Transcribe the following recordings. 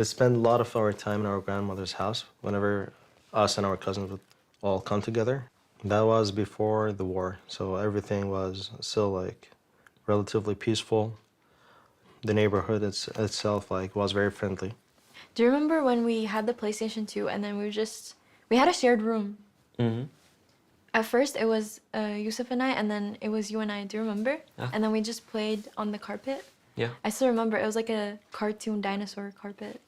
We spend a lot of our time in our grandmother's house whenever us and our cousins would all come together. That was before the war, so everything was still like relatively peaceful. The neighborhood itself like was very friendly. Do you remember when we had the PlayStation 2 and then we had a shared room? Mm-hmm. At first it was Yusuf and I, and then it was you and I, do you remember? Yeah. And then we just played on the carpet. Yeah. I still remember, it was like a cartoon dinosaur carpet.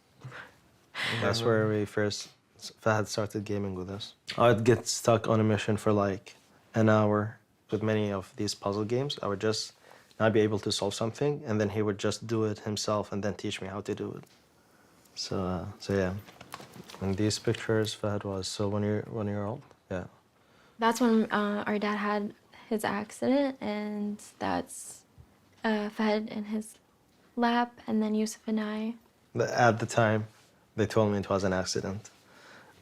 That's where we first Fahad started gaming with us. I'd get stuck on a mission for like an hour with many of these puzzle games. I would just not be able to solve something, and then he would just do it himself and then teach me how to do it. So yeah. In these pictures, Fahad was so 1 year old. Yeah. That's when our dad had his accident, and that's Fahad in his lap, and then Yusuf and I. At the time, they told me it was an accident.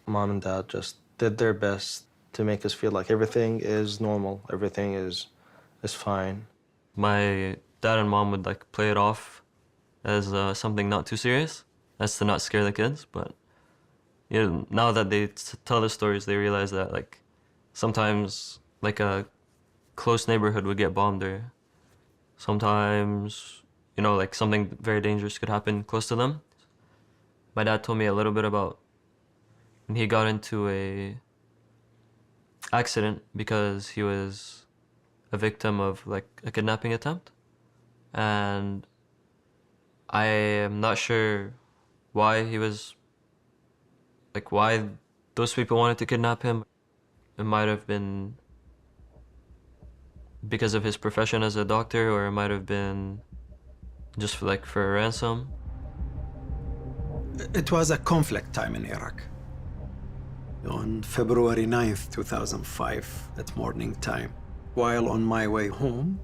Mom and Dad just did their best to make us feel like everything is normal, everything is fine. My dad and mom would like play it off as something not too serious, as to not scare the kids. But you know, now that they tell the stories, they realize that like sometimes like a close neighborhood would get bombed, or sometimes you know like something very dangerous could happen close to them. My dad told me a little bit about when he got into a accident because he was a victim of like a kidnapping attempt, and I am not sure why he was like why those people wanted to kidnap him. It might have been because of his profession as a doctor, or it might have been just for a ransom. It was a conflict time in Iraq. On February 9th, 2005, at morning time, while on my way home,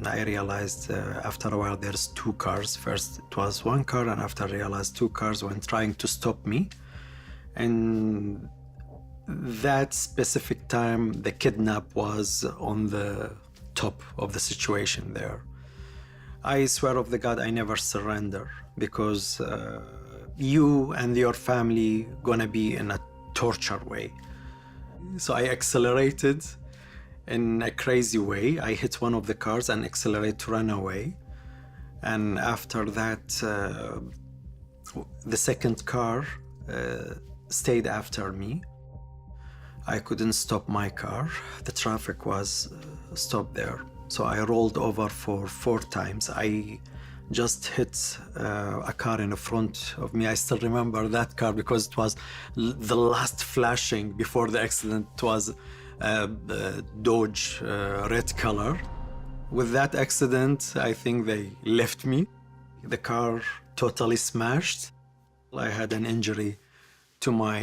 I realized after a while there's two cars. First it was one car, and after I realized two cars were trying to stop me. And that specific time, the kidnap was on the top of the situation there. I swear of the God, I never surrender, because you and your family gonna be in a torture way. So I accelerated in a crazy way. I hit one of the cars and accelerated to run away. And after that, the second car stayed after me. I couldn't stop my car. The traffic was stopped there. So I rolled over for 4 times. I just hit a car in the front of me. I still remember that car because it was the last flashing before the accident. It was Dodge red color. With that accident, I think they left me. The car totally smashed. I had an injury to my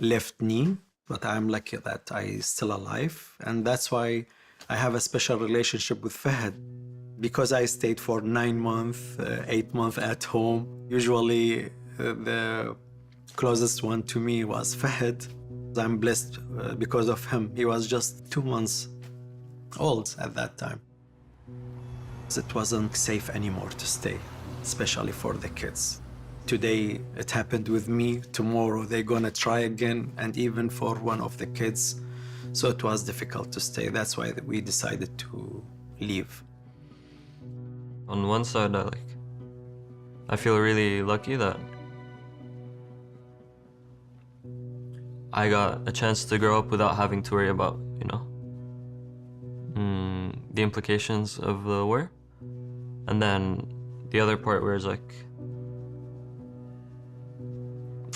left knee, but I'm lucky that I'm still alive. And that's why I have a special relationship with Fahad, because I stayed for 9 months, 8 months at home. Usually the closest one to me was Fahad. I'm blessed because of him. He was just 2 months old at that time. It wasn't safe anymore to stay, especially for the kids. Today it happened with me, tomorrow they're gonna try again, and even for one of the kids. So it was difficult to stay. That's why we decided to leave. On one side, I feel really lucky that I got a chance to grow up without having to worry about, you know, the implications of the war. And then the other part where it's like,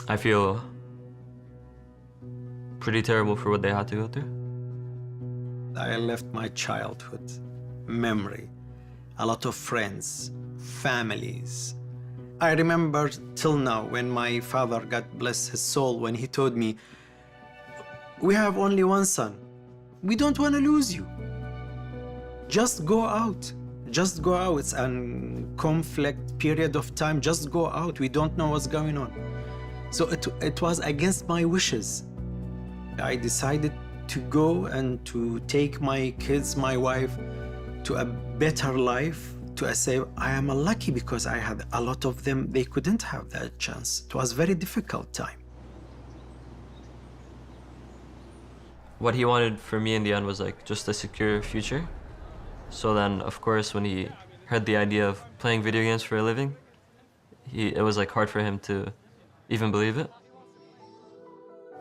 I feel pretty terrible for what they had to go through. I left my childhood memory, a lot of friends, families. I remember till now when my father, God bless his soul, when he told me, "We have only one son. We don't want to lose you. Just go out. Just go out. It's a conflict period of time. Just go out. We don't know what's going on." So it was against my wishes. I decided to go and to take my kids, my wife, to a better life, to say I am lucky because I had a lot of them, they couldn't have that chance. It was a very difficult time. What he wanted for me in the end was like just a secure future. So then, of course, when he heard the idea of playing video games for a living, it was like hard for him to even believe it.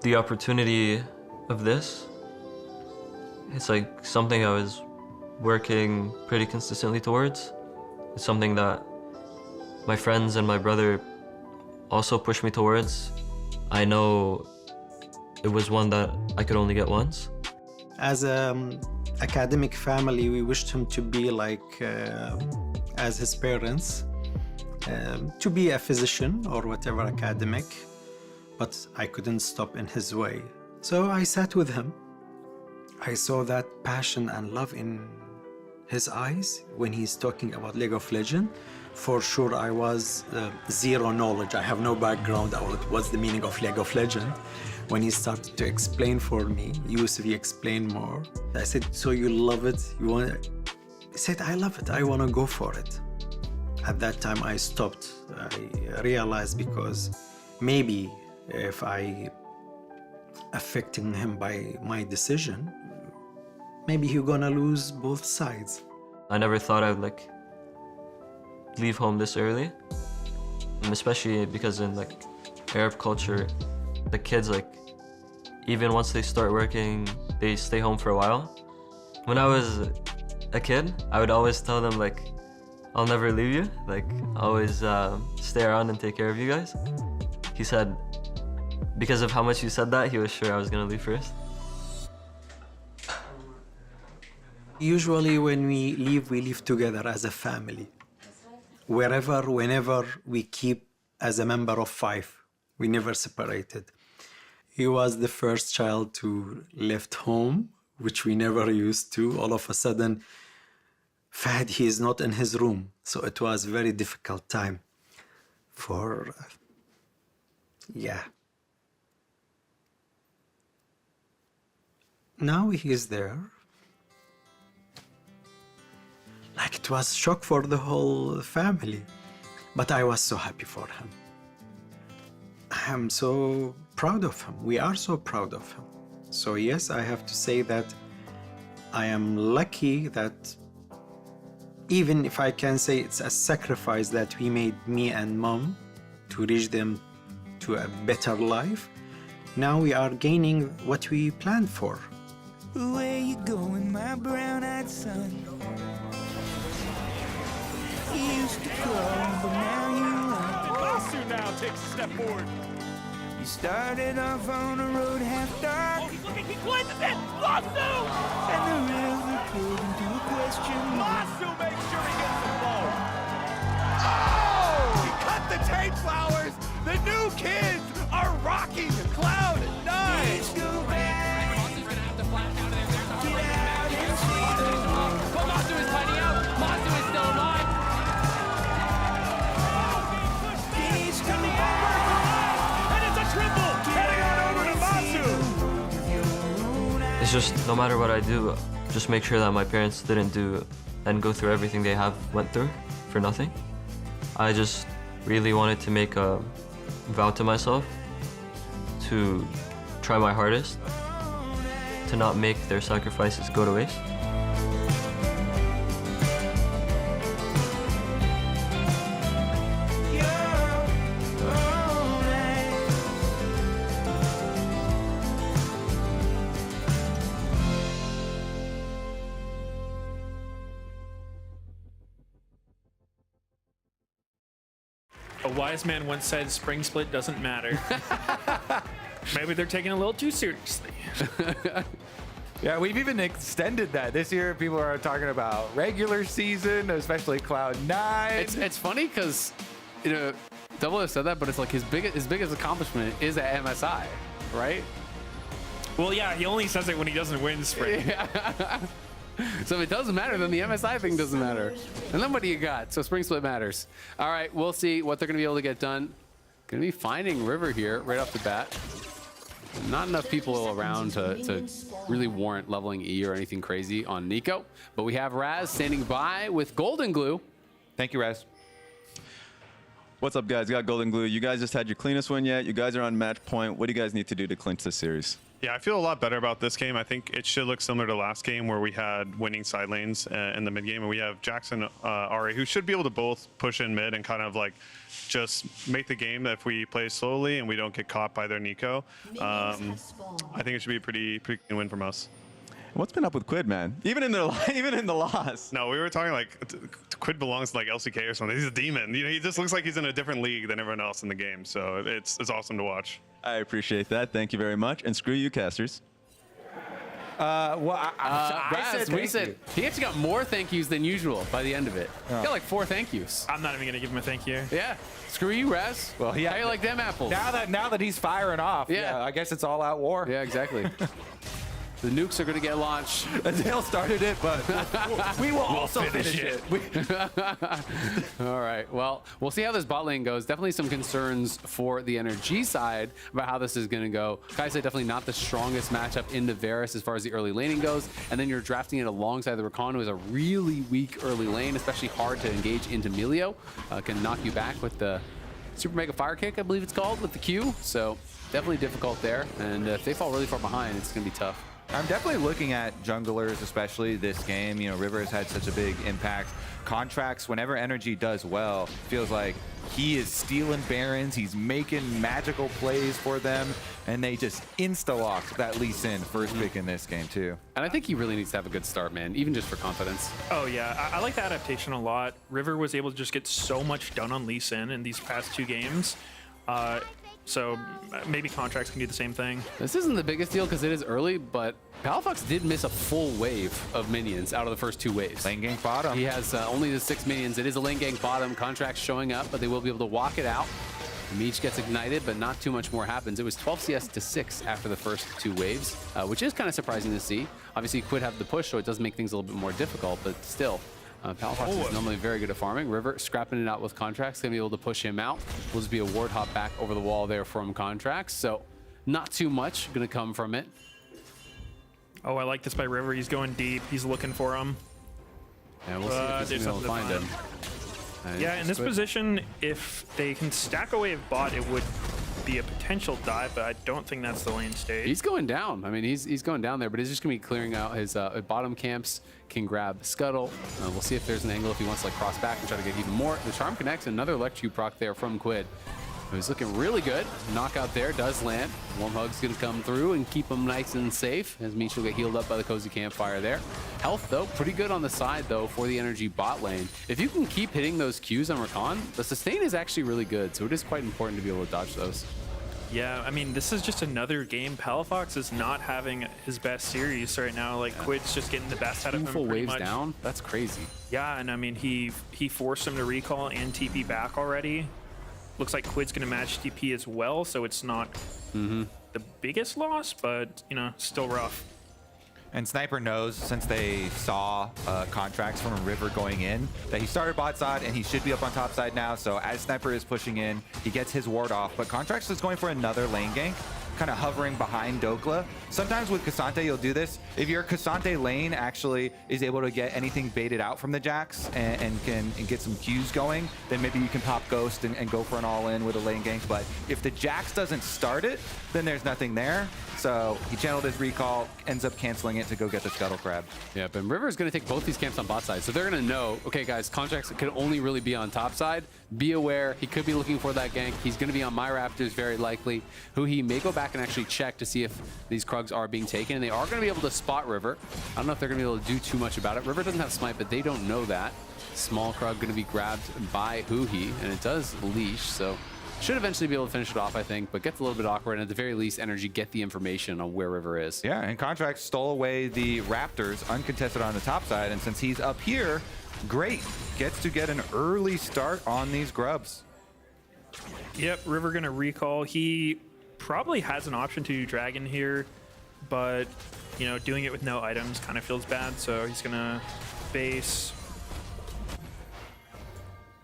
The opportunity of this, it's like something I was working pretty consistently towards. It's something that my friends and my brother also pushed me towards. I know it was one that I could only get once. As an academic family, we wished him to be like, as his parents, to be a physician or whatever academic, but I couldn't stop in his way. So I sat with him. I saw that passion and love in his eyes when he's talking about League of Legends. For sure, I was zero knowledge. I have no background about what's the meaning of League of Legends. When he started to explain for me, Yusuf, he explained more. I said, so you love it? You want it? He said, I love it. I want to go for it. At that time, I stopped. I realized because maybe if I affecting him by my decision, maybe he's gonna lose both sides. I never thought I would like leave home this early, and especially because in like Arab culture, the kids like even once they start working, they stay home for a while. When I was a kid, I would always tell them like, I'll never leave you, like always stay around and take care of you guys. He said, because of how much you said that, he was sure I was gonna leave first. Usually when we live together as a family. Wherever, whenever, we keep as a member of 5. We never separated. He was the first child to left home, which we never used to. All of a sudden, Fahd, he is not in his room. So it was a very difficult time for, yeah. Now he is there. Like it was shock for the whole family. But I was so happy for him. I am so proud of him. We are so proud of him. So yes, I have to say that I am lucky that even if I can say it's a sacrifice that we made, me and mom, to reach them to a better life, now we are gaining what we planned for. Where you going, my brown-eyed son? You used to crawl, but now you run. Masu now takes a step forward. You started off on a road half dark, Oh, he's looking, he cleanses it! Masu! and the river pulled into a question mark. Masu makes sure he gets the ball. Oh! He cut the tape flowers! The new kids are rocking Cloud9! Let's go back, get out and see the world. But Masu is fighting out. Masu is still alive. Let's go And it's a triple! Heading on over to Masu! It's just no matter what I do, just make sure that my parents didn't do and go through everything they have went through for nothing. I just really wanted to make a vow to myself to try my hardest to not make their sacrifices go to waste. A wise man once said spring split doesn't matter. Maybe they're taking it a little too seriously. Yeah, we've even extended that. This year, people are talking about regular season, especially Cloud9. It's funny because, you know, Double has said that, but it's like his biggest accomplishment is at MSI, right? Well, yeah, he only says it when he doesn't win spring. Yeah. So if it doesn't matter, then the MSI thing doesn't matter. And then what do you got? So spring split matters. All right, we'll see what they're going to be able to get done. Going to be finding River here right off the bat. Not enough people around to really warrant leveling E or anything crazy on Nico. But we have Raz standing by with Golden Glue. Thank you, Rez. What's up, guys? Got Golden Glue. You guys just had your cleanest win yet. You guys are on match point. What do you guys need to do to clinch this series? Yeah, I feel a lot better about this game. I think it should look similar to last game where we had winning side lanes in the mid game, and we have Jackson, Ari, who should be able to both push in mid and kind of like just make the game if we play slowly and we don't get caught by their Nico. I think it should be a pretty clean win from us. What's been up with Quid, man? Even in the loss. No, we were talking like Quid belongs to like LCK or something. He's a demon. You know, he just looks like he's in a different league than everyone else in the game. So it's awesome to watch. I appreciate that. Thank you very much. And screw you, casters. We said he actually got more thank yous than usual by the end of it. He got like 4 thank yous. I'm not even gonna give him a thank you. Yeah. Screw you, Raz. Well, How you like them apples? Now that he's firing off, Yeah. I guess it's all out war. Yeah, exactly. The nukes are going to get launched. Azale started it, but we will also finish it. All right. Well, we'll see how this bot lane goes. Definitely some concerns for the NRG side about how this is going to go. Kaisa definitely not the strongest matchup into Varus as far as the early laning goes. And then you're drafting it alongside the Rakan, who is a really weak early lane, especially hard to engage into Melio. Can knock you back with the Super Mega Fire Kick, I believe it's called, with the Q. So definitely difficult there. And if they fall really far behind, it's going to be tough. I'm definitely looking at junglers, especially this game. You know, River has had such a big impact. Contracts, whenever Energy does well, feels like he is stealing Barons. He's making magical plays for them, and they just insta-lock that Lee Sin first pick in this game, too. And I think he really needs to have a good start, man, even just for confidence. Oh, yeah. I like the adaptation a lot. River was able to just get so much done on Lee Sin in these past 2 games. So maybe Contracts can do the same thing. This isn't the biggest deal because it is early, but Palafox did miss a full wave of minions out of the first 2 waves. Lane gank bottom. He has only the 6 minions. It is a lane gank bottom. Contracts showing up, but they will be able to walk it out. Meech gets ignited, but not too much more happens. It was 12 CS to 6 after the first 2 waves, which is kind of surprising to see. Obviously, Quid have the push, so it does make things a little bit more difficult, but still. Palafox is normally very good at farming. River scrapping it out with Contracts, gonna be able to push him out. Will just be a ward hop back over the wall there from Contracts, so not too much gonna come from it. Oh, I like this by River. He's going deep. He's looking for him. Yeah, we'll see if he's gonna be able to find him. Yeah, in this position, if they can stack away a bot, it would be a potential dive, but I don't think that's the lane state. He's going down. I mean, he's going down there, but he's just gonna be clearing out his bottom camps. Can grab Scuttle. We'll see if there's an angle if he wants to like cross back and try to get even more. The Charm connects, another electric proc there from Quid. He's looking really good. Knockout there does land. Warm Hug's gonna come through and keep him nice and safe as Meech will get healed up by the Cozy Campfire there. Health though, pretty good on the side though for the Energy bot lane. If you can keep hitting those Qs on Rakan, the sustain is actually really good, so it is quite important to be able to dodge those. Yeah, I mean, this is just another game. Palafox is not having his best series right now. Like, Quid's just getting the best out of him Full pretty waves much. down? That's crazy. Yeah, and I mean, he forced him to recall and TP back already. Looks like Quid's going to match TP as well, so it's not the biggest loss, but, you know, still rough. And Sniper knows, since they saw Contracts from River going in, that he started bot side and he should be up on top side now. So as Sniper is pushing in, he gets his ward off. But Contracts is going for another lane gank, kind of hovering behind Dokla. Sometimes with Cassante, you'll do this. If your Cassante lane actually is able to get anything baited out from the Jax and can get some Qs going, then maybe you can pop Ghost and go for an all-in with a lane gank. But if the Jax doesn't start it, then there's nothing there. So he channeled his recall, ends up canceling it to go get the Scuttle Crab. Yep, and River is going to take both these camps on bot side. So they're going to know, okay, guys, Contracts can only really be on top side. Be aware, he could be looking for that gank. He's going to be on my Raptors, very likely, who he may go back and actually check to see if these Krugs are being taken. And they are going to be able to spot River. I don't know if they're going to be able to do too much about it. River doesn't have Smite, but they don't know that. Small Krug going to be grabbed by Huhi, and it does leash, so should eventually be able to finish it off, I think, but gets a little bit awkward, and at the very least, Energy get the information on where River is. Yeah, and Contracts stole away the Raptors, uncontested on the top side, and since he's up here, great. Gets to get an early start on these grubs. Yep, River going to recall. He probably has an option to do Dragon here, but, you know, doing it with no items kind of feels bad, so he's going to base.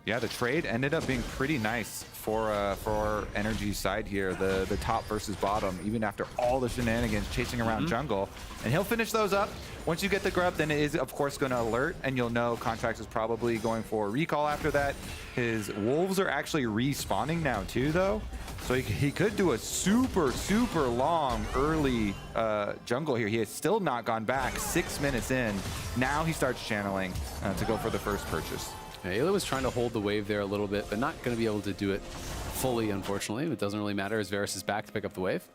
Yeah, the trade ended up being pretty nice for Energy's side here. The top versus bottom, even after all the shenanigans chasing around jungle. And he'll finish those up. Once you get the grub, then it is, of course, going to alert, and you'll know Contracts is probably going for a recall after that. His wolves are actually respawning now, too, though. So he could do a super, super long early jungle here. He has still not gone back 6 minutes in. Now he starts channeling to go for the first purchase. Yeah, Ayla was trying to hold the wave there a little bit, but not going to be able to do it fully, unfortunately. It doesn't really matter as Varus is back to pick up the wave.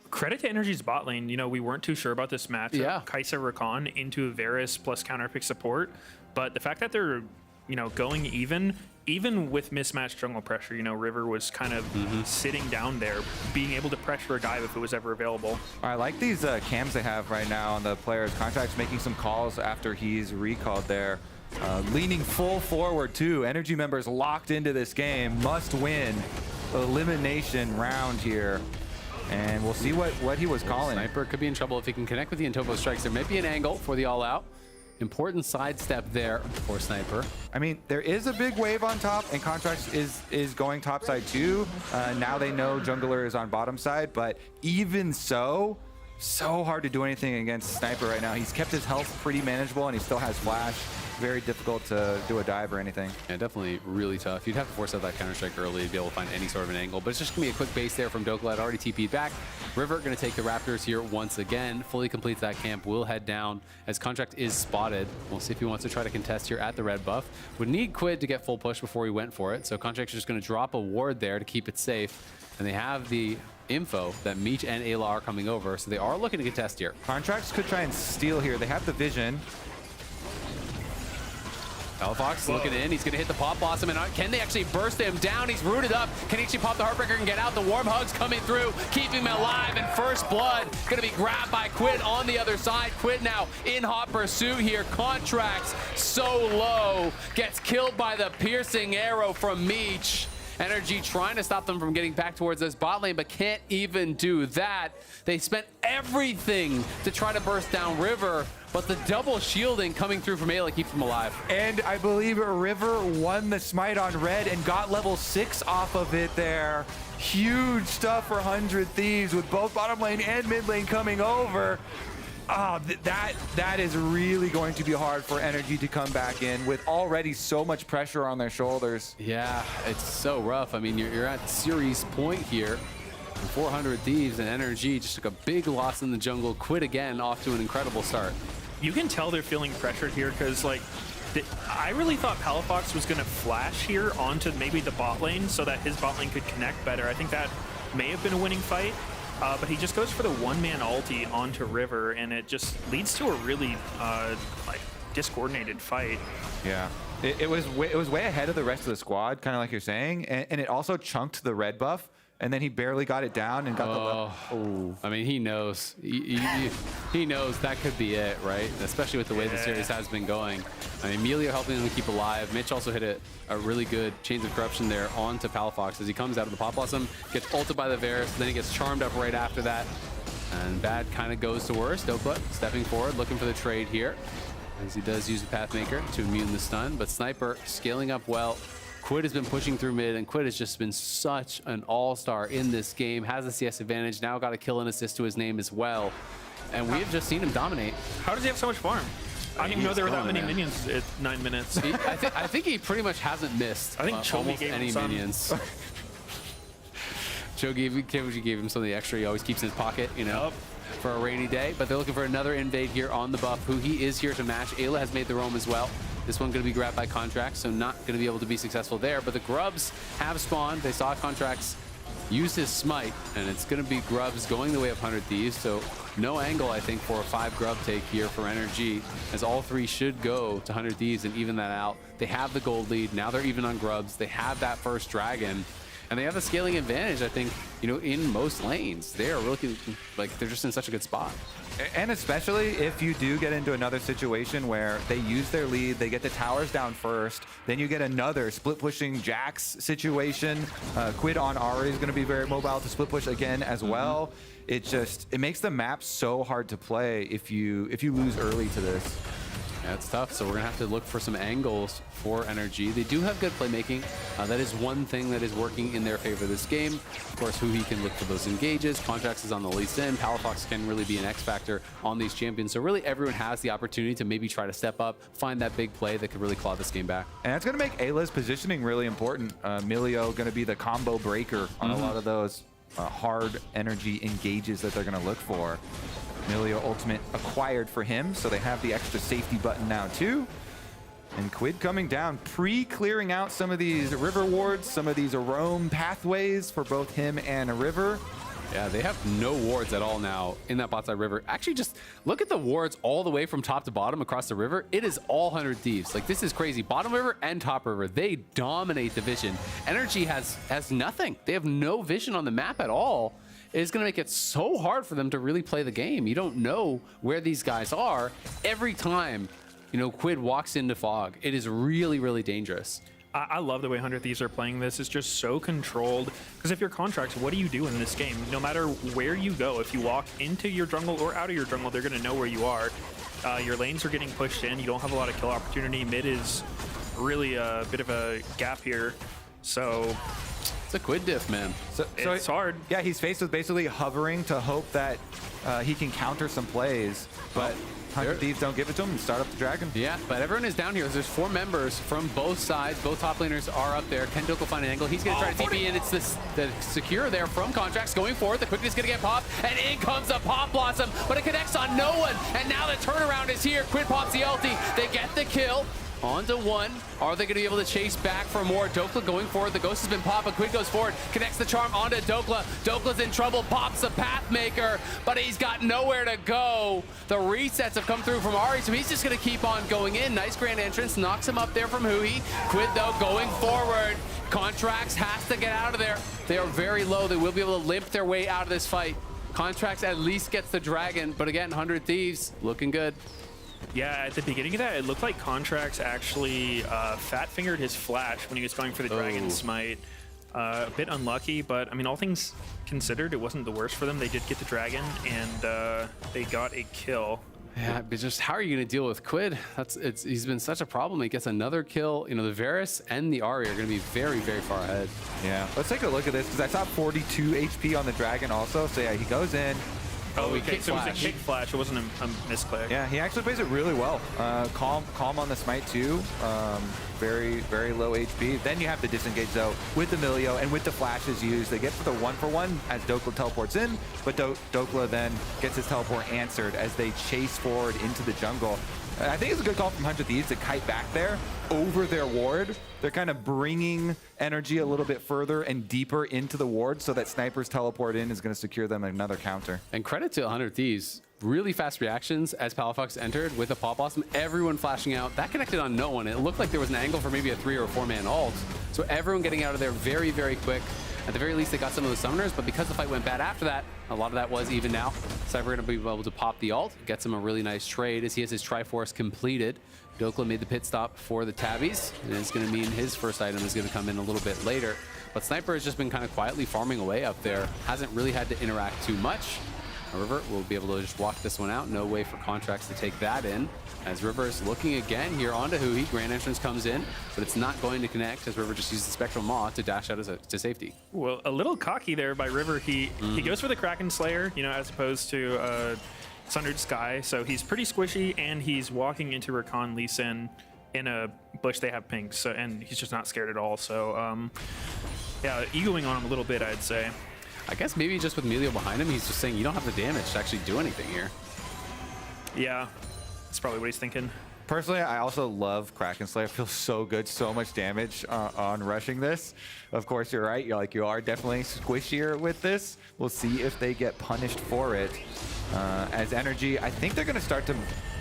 Credit to Energy's bot lane. You know, we weren't too sure about this matchup. Yeah. Kaisa Rakan into Varus plus counter pick support. But the fact that they're, you know, going even with mismatched jungle pressure, you know, River was kind of sitting down there, being able to pressure a dive if it was ever available. I like these cams they have right now on the players. Contracts making some calls after he's recalled there. Leaning full forward too. Energy members locked into this game. Must win elimination round here. And we'll see what he was calling. Sniper could be in trouble if he can connect with the Intopo strikes. There may be an angle for the all-out. Important sidestep there for Sniper. I mean, there is a big wave on top, and Contracts is going top side too. Now they know Jungler is on bottom side, but even so hard to do anything against Sniper right now. He's kept his health pretty manageable, and he still has flash. Very difficult to do a dive or anything. Yeah, definitely really tough. You'd have to force out that counter-strike early to be able to find any sort of an angle, but it's just going to be a quick base there from Doklat, already TP'd back. River going to take the Raptors here once again, fully completes that camp, will head down as Contract is spotted. We'll see if he wants to try to contest here at the red buff. Would need Quid to get full push before he went for it, so Contract's just going to drop a ward there to keep it safe, and they have the info that Meech and Ayla are coming over, so they are looking to contest here. Contracts could try and steal here. They have the vision. Fox looking in, he's going to hit the Pop Blossom, and can they actually burst him down? He's rooted up. Can he actually pop the Heartbreaker and get out? The Warm Hug's coming through, keeping him alive, and First Blood going to be grabbed by Quid on the other side. Quid now in hot pursuit here. Contracts so low, gets killed by the piercing arrow from Meech. Energy trying to stop them from getting back towards this bot lane, but can't even do that. They spent everything to try to burst down River, but the double shielding coming through from Ayla keeps him alive. And I believe River won the smite on red and got level 6 off of it there. Huge stuff for 100 Thieves with both bottom lane and mid lane coming over. Oh, that is really going to be hard for Energy to come back in with already so much pressure on their shoulders. Yeah, it's so rough. I mean, you're at series point here. 400 Thieves and Energy just took a big loss in the jungle. Quit again, off to an incredible start. You can tell they're feeling pressured here because, like, I really thought Palafox was going to flash here onto maybe the bot lane so that his bot lane could connect better. I think that may have been a winning fight. But he just goes for the one-man ulti onto River, and it just leads to a really like discoordinated fight. Yeah, it was way ahead of the rest of the squad, kind of like you're saying, and it also chunked the red buff, and then he barely got it down and got the. Oh, I mean, he knows. He knows that could be it, right? Especially with the way the series has been going. I mean, Emilio helping him to keep alive. Mitch also hit a really good Chains of Corruption there onto Palafox as he comes out of the Pop Blossom, gets ulted by the Varus, then he gets charmed up right after that. And bad kind of goes to worse. Dokla stepping forward, looking for the trade here, as he does use the Pathmaker to immune the stun. But Sniper scaling up well. Quid has been pushing through mid, and Quid has just been such an all-star in this game. Has the CS advantage, now got a kill and assist to his name as well. And we have just seen him dominate. How does he have so much farm? I didn't even know there were that many minions at 9 minutes. I think he pretty much hasn't missed I think almost any minions. Joe gave him some of the extra he always keeps in his pocket, you know, for a rainy day. But they're looking for another invade here on the buff, who he is here to match. Ayla has made the roam as well. This one going to be grabbed by Contracts, so not going to be able to be successful there. But the Grubs have spawned. They saw Contracts use his smite, and it's going to be Grubs going the way of 100 Thieves. So no angle, I think, for a 5 Grub take here for Energy, as all 3 should go to 100 Thieves and even that out. They have the gold lead. Now they're even on Grubs. They have that first dragon. And they have the scaling advantage, I think, you know, in most lanes. They are really, like, they're just in such a good spot. And especially if you do get into another situation where they use their lead, they get the towers down first, then you get another split pushing Jax situation. Quid on Ari is going to be very mobile to split push again as well. It makes the map so hard to play if you lose early to this. Yeah, it's tough. So we're going to have to look for some angles for Energy. They do have good playmaking. That is one thing that is working in their favor this game. Of course, Huhi can look for those engages. Contracts is on the least in. Palafox can really be an X factor on these champions. So really everyone has the opportunity to maybe try to step up, find that big play that could really claw this game back. And that's going to make Ayla's positioning really important. Milio going to be the combo breaker on a lot of those hard Energy engages that they're going to look for. Milio ultimate acquired for him, so they have the extra safety button now too. And Quid coming down, pre-clearing out some of these river wards, some of these roam pathways for both him and a river. Yeah, they have no wards at all now in that bot side river. Actually, just look at the wards all the way from top to bottom across the river. It is all 100 Thieves. Like, this is crazy. Bottom river and top river, they dominate the vision. Energy has nothing. They have no vision on the map at all. It's going to make it so hard for them to really play the game. You don't know where these guys are every time, you know, Quid walks into fog. It is really, really dangerous. I love the way 100 Thieves are playing this. It's just so controlled. Because if you're Contracts, what do you do in this game? No matter where you go, if you walk into your jungle or out of your jungle, they're going to know where you are. Your lanes are getting pushed in. You don't have a lot of kill opportunity. Mid is really a bit of a gap here. So it's a Quid diff, man. So it's hard. Yeah, he's faced with basically hovering to hope that he can counter some plays, but 100 Thieves don't give it to him and start up the dragon. Yeah, but everyone is down here. There's 4 members from both sides. Both top laners are up there. Can Dokal find an angle? He's going to try to TP in. It's the secure there from Contracts going forward. The quickness going to get popped, and in comes a Pop Blossom, but it connects on no one. And now the turnaround is here. Quid pops the ulti. They get the kill. On to 1. Are they going to be able to chase back for more? Dokla going forward. The ghost has been popped, but Quid goes forward. Connects the charm onto Dokla. Dokla's in trouble. Pops the Pathmaker, but he's got nowhere to go. The resets have come through from Ari, so he's just going to keep on going in. Nice grand entrance. Knocks him up there from Huhi. Quid, though, going forward. Contracts has to get out of there. They are very low. They will be able to limp their way out of this fight. Contracts at least gets the dragon, but again, 100 Thieves looking good. Yeah, at the beginning of that, it looked like Contracts actually fat-fingered his flash when he was going for the Dragon Smite. A bit unlucky, but I mean, all things considered, it wasn't the worst for them. They did get the Dragon, and they got a kill. Yeah, but just how are you going to deal with Quid? He's been such a problem. He gets another kill. You know, the Varus and the Ahri are going to be very, very far ahead. Yeah, let's take a look at this, because I saw 42 HP on the dragon also. So yeah, he goes in. Oh, okay, so it was a kick flash. It wasn't a misclick. Yeah, he actually plays it really well. Calm on the smite too. Very, very low HP. Then you have the disengage though with the Milio and with the flashes used. They get for the 1-for-1 as Dokla teleports in, but Dokla then gets his teleport answered as they chase forward into the jungle. I think it's a good call from 100 Thieves to kite back there over their ward. They're kind of bringing energy a little bit further and deeper into the ward so that Sniper's teleport in is going to secure them another counter. And credit to 100 Thieves. Really fast reactions as Palafox entered with a Pop Blossom. Everyone flashing out. That connected on no one. It looked like there was an angle for maybe a 3 or 4-man ult. So everyone getting out of there very, very quick. At the very least, they got some of the summoners, but because the fight went bad after that, a lot of that was even now. Cypher going to be able to pop the ult, gets him a really nice trade as he has his Triforce completed. Dokla made the pit stop for the Tabbies, and it's going to mean his first item is going to come in a little bit later. But Sniper has just been kind of quietly farming away up there. Hasn't really had to interact too much. River will be able to just walk this one out. No way for Contracts to take that in. As River is looking again here onto Huhi. Grand Entrance comes in, but it's not going to connect as River just uses the Spectral Maw to dash out to safety. Well, a little cocky there by River. He goes for the Kraken Slayer, you know, as opposed to Sundered Sky. So he's pretty squishy, and he's walking into Rakan Lee Sin in a bush they have pinks, so, and he's just not scared at all. So yeah, egoing on him a little bit, I'd say. I guess maybe just with Milio behind him, he's just saying you don't have the damage to actually do anything here. Yeah, that's probably what he's thinking. Personally, I also love Kraken Slayer. Feels so good, so much damage on rushing this. Of course, you're right. You are definitely squishier with this. We'll see if they get punished for it. As Energy, I think they're going to start to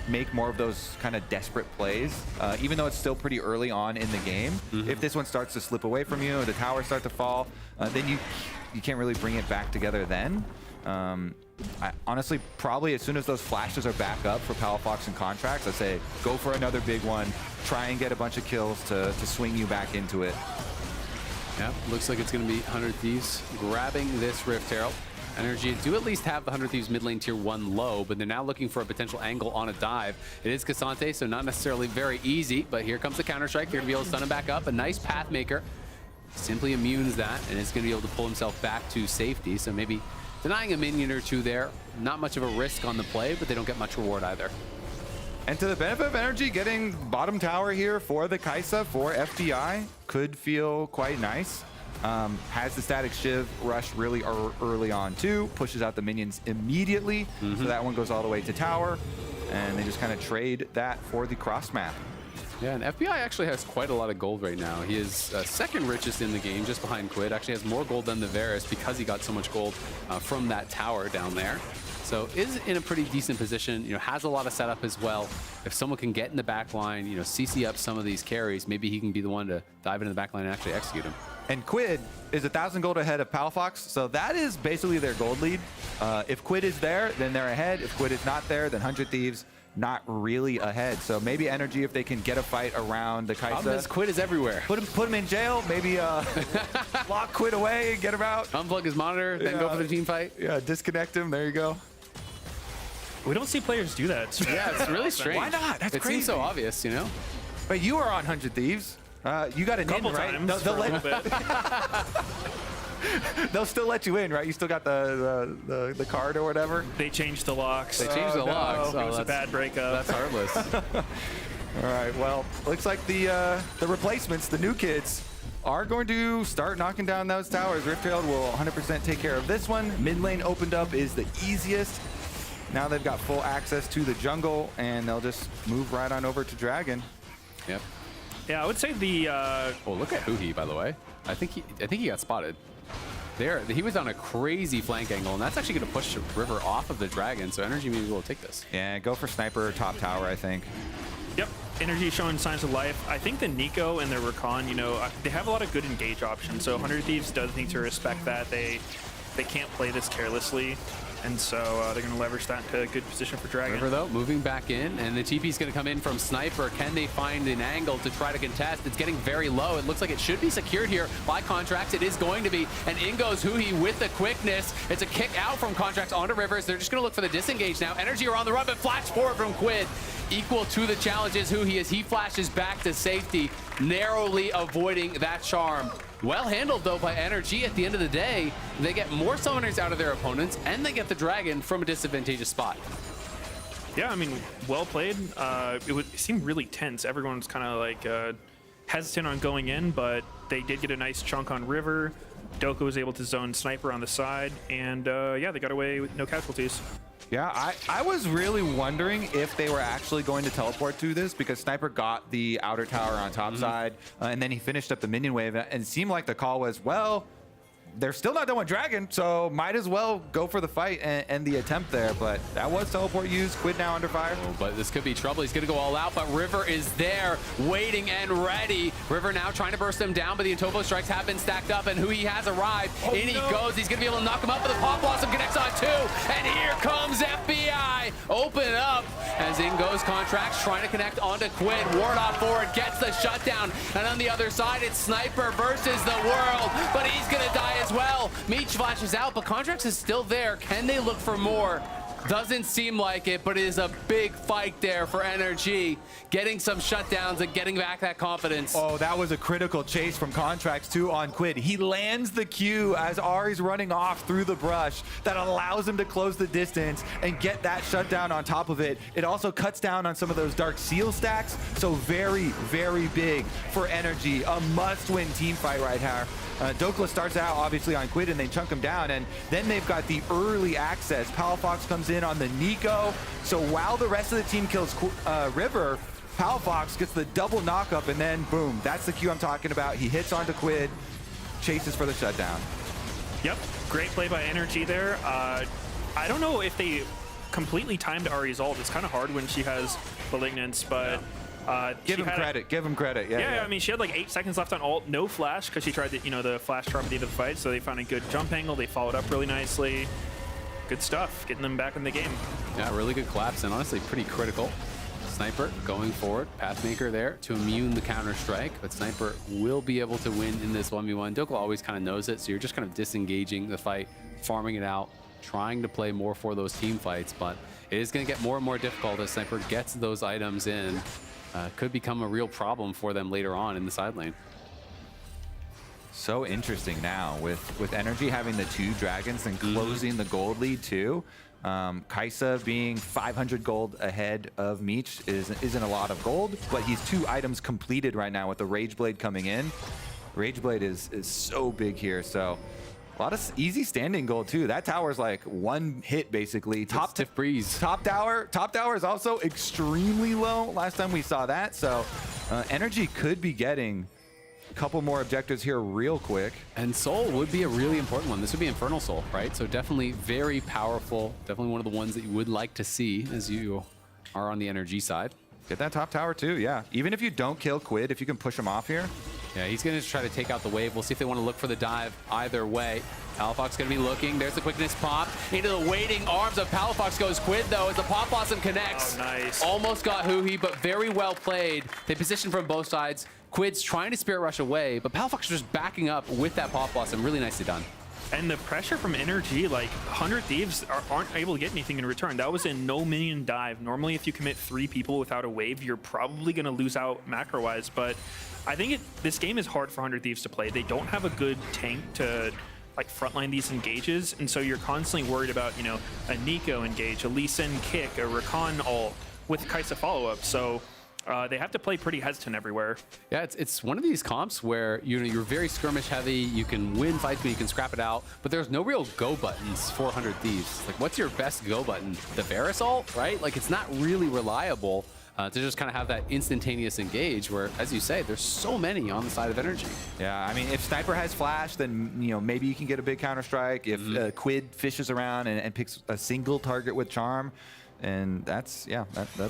make more of those kind of desperate plays, even though it's still pretty early on in the game. If this one starts to slip away from you, the towers start to fall, then you can't really bring it back together then. I honestly, probably as soon as those flashes are back up for Palafox and Contracts, I say go for another big one, try and get a bunch of kills to swing you back into it. Yep, looks like it's going to be 100 Thieves grabbing this Rift Herald Energy do at least have the 100 Thieves mid lane tier 1 low, but they're now looking for a potential angle on a dive. It is Cassante, so not necessarily very easy, but here comes the counter-strike. They're going to be able to stun him back up. A nice Pathmaker simply immunes that, and is going to be able to pull himself back to safety. So maybe denying a minion or two there. Not much of a risk on the play, but they don't get much reward either. And to the benefit of Energy, getting bottom tower here for the Kai'Sa for FBI could feel quite nice. Has the static shiv rush really early on too, pushes out the minions immediately, so that one goes all the way to tower, and they just kind of trade that for the cross map. Yeah, and FBI actually has quite a lot of gold right now. He is second richest in the game, just behind Quid. Actually has more gold than the Varus because he got so much gold from that tower down there. So is in a pretty decent position, you know, has a lot of setup as well. If someone can get in the back line, you know, CC up some of these carries, maybe he can be the one to dive into the back line and actually execute him. And Quid is 1,000 gold ahead of Palafox, so that is basically their gold lead. If Quid is there, then they're ahead. If Quid is not there, then 100 Thieves not really ahead. So maybe Energy, if they can get a fight around the Kai'Sa. Quid is everywhere. Put him in jail, maybe lock Quid away and get him out. Unplug his monitor, then go for the team fight. Yeah, disconnect him, there you go. We don't see players do that. Yeah, it's really strange. Why not? That's it crazy. seems so obvious, you know? But you are on 100 Thieves. You got an in, right? Times for a little bit. They'll still let you in, right? You still got the card or whatever? They changed the locks. They changed the locks. It was a bad breakup. That's heartless. All right, well, looks like the replacements, the new kids, are going to start knocking down those towers. Riftfield will 100% take care of this one. Mid lane opened up is the easiest. Now they've got full access to the jungle, and they'll just move right on over to Dragon. Yep. Yeah, I would say the. Oh, look at Huhi, by the way. I think he got spotted. There, he was on a crazy flank angle, and that's actually going to push River off of the Dragon. So Energy maybe will take this. Yeah, go for Sniper top tower, I think. Yep. Energy showing signs of life. I think the Nico and the Rakan, you know, they have a lot of good engage options. So 100 Thieves does need to respect that. They can't play this carelessly. And so they're going to leverage that into a good position for Dragon. River, though, moving back in, and the TP is going to come in from Sniper. Can they find an angle to try to contest? It's getting very low. It looks like it should be secured here by Contracts. It is going to be, and in goes Huhi with the quickness. It's a kick out from Contracts onto Rivers. They're just going to look for the disengage now. Energy are on the run, but flash forward from Quid. Equal to the challenges Huhi as he flashes back to safety, narrowly avoiding that charm. Well handled, though, by Energy. At the end of the day, they get more summoners out of their opponents, and they get the Dragon from a disadvantageous spot. Yeah, I mean, well played. It seemed really tense. Everyone's kind of like hesitant on going in, but they did get a nice chunk on River. Doka was able to zone Sniper on the side, and yeah, they got away with no casualties. Yeah, I was really wondering if they were actually going to teleport to this, because Sniper got the outer tower on top side, and then he finished up the minion wave, and it seemed like the call was, well, they're still not done with Dragon, so might as well go for the fight and the attempt there. But that was teleport used. Quid now under fire. Oh, but this could be trouble. He's going to go all out, but River is there, waiting and ready. River now trying to burst them down, but the Intopo strikes have been stacked up, and Huhi has arrived. In he goes. He's going to be able to knock him up, but the Pop Blossom connects on two, and here comes FBI. Open up, as in goes Contracts, trying to connect onto Quid. Ward off forward, gets the shutdown, and on the other side, it's Sniper versus the world, but he's going to die as well. Meech flashes out, but Contracts is still there. Can they look for more? Doesn't seem like it, but it is a big fight there for Energy. Getting some shutdowns and getting back that confidence. Oh, that was a critical chase from Contracts too on Quid. He lands the Q as Ari's running off through the brush. That allows him to close the distance and get that shutdown on top of it. It also cuts down on some of those Dark Seal stacks. So very, very big for Energy. A must-win team fight right here. Dokla starts out obviously on Quid and they chunk him down, and then they've got the early access. Palafox comes in on the Nico. So while the rest of the team kills River, Palafox gets the double knock-up, and then boom, that's the Q I'm talking about. He hits onto Quid, chases for the shutdown. Yep, great play by Energy there. I don't know if they completely timed Ari's ult. It's kind of hard when she has Malignance, but give him credit. Yeah. I mean, she had like 8 seconds left on ult, no flash, because she tried the flash charm at the end of the fight, so they found a good jump angle. They followed up really nicely. Good stuff, getting them back in the game. Yeah, really good collapse, and honestly pretty critical. Sniper going forward, Pathmaker there to immune the counter strike, but Sniper will be able to win in this 1v1. Dokla always kind of knows it, so you're just kind of disengaging the fight, farming it out, trying to play more for those team fights, but it is going to get more and more difficult as Sniper gets those items in. Could become a real problem for them later on in the side lane. So interesting now with Energy having the 2 dragons and closing the gold lead too. Kaisa being 500 gold ahead of Meech isn't a lot of gold, but he's 2 items completed right now with the Rage Blade coming in. Rage Blade is so big here, so a lot of easy standing gold too. That tower's like 1 hit basically. Top breeze. Top tower is also extremely low. Last time we saw that, so Energy could be getting a couple more objectives here real quick. And Soul would be a really important one. This would be Infernal Soul, right? So definitely very powerful. Definitely one of the ones that you would like to see as you are on the Energy side. Get that top tower too, yeah. Even if you don't kill Quid, if you can push him off here. Yeah, he's going to try to take out the wave. We'll see if they want to look for the dive either way. Palafox going to be looking. There's the quickness pop. Into the waiting arms of Palafox goes Quid, though, as the Pop Blossom connects. Oh, nice. Almost got Huhi, but very well played. They position from both sides. Quid's trying to Spirit Rush away, but Palafox is just backing up with that Pop Blossom. Really nicely done. And the pressure from Energy, like 100 Thieves aren't able to get anything in return. That was a no minion dive. Normally, if you commit 3 people without a wave, you're probably going to lose out macro-wise. But I think this game is hard for 100 Thieves to play. They don't have a good tank to like frontline these engages, and so you're constantly worried about, you know, a Nico engage, a Lee Sin kick, a Rakan ult with Kaisa follow-up. So they have to play pretty hesitant everywhere. Yeah, it's one of these comps where you're very skirmish heavy. You can win fights, but you can scrap it out. But there's no real go buttons for 100 Thieves. Like, what's your best go button? The Varus ult, right? Like, it's not really reliable to just kind of have that instantaneous engage. Where, as you say, there's so many on the side of Energy. Yeah, I mean, if Sniper has flash, then maybe you can get a big counter strike. If Quid fishes around and picks a single target with Charm. And that's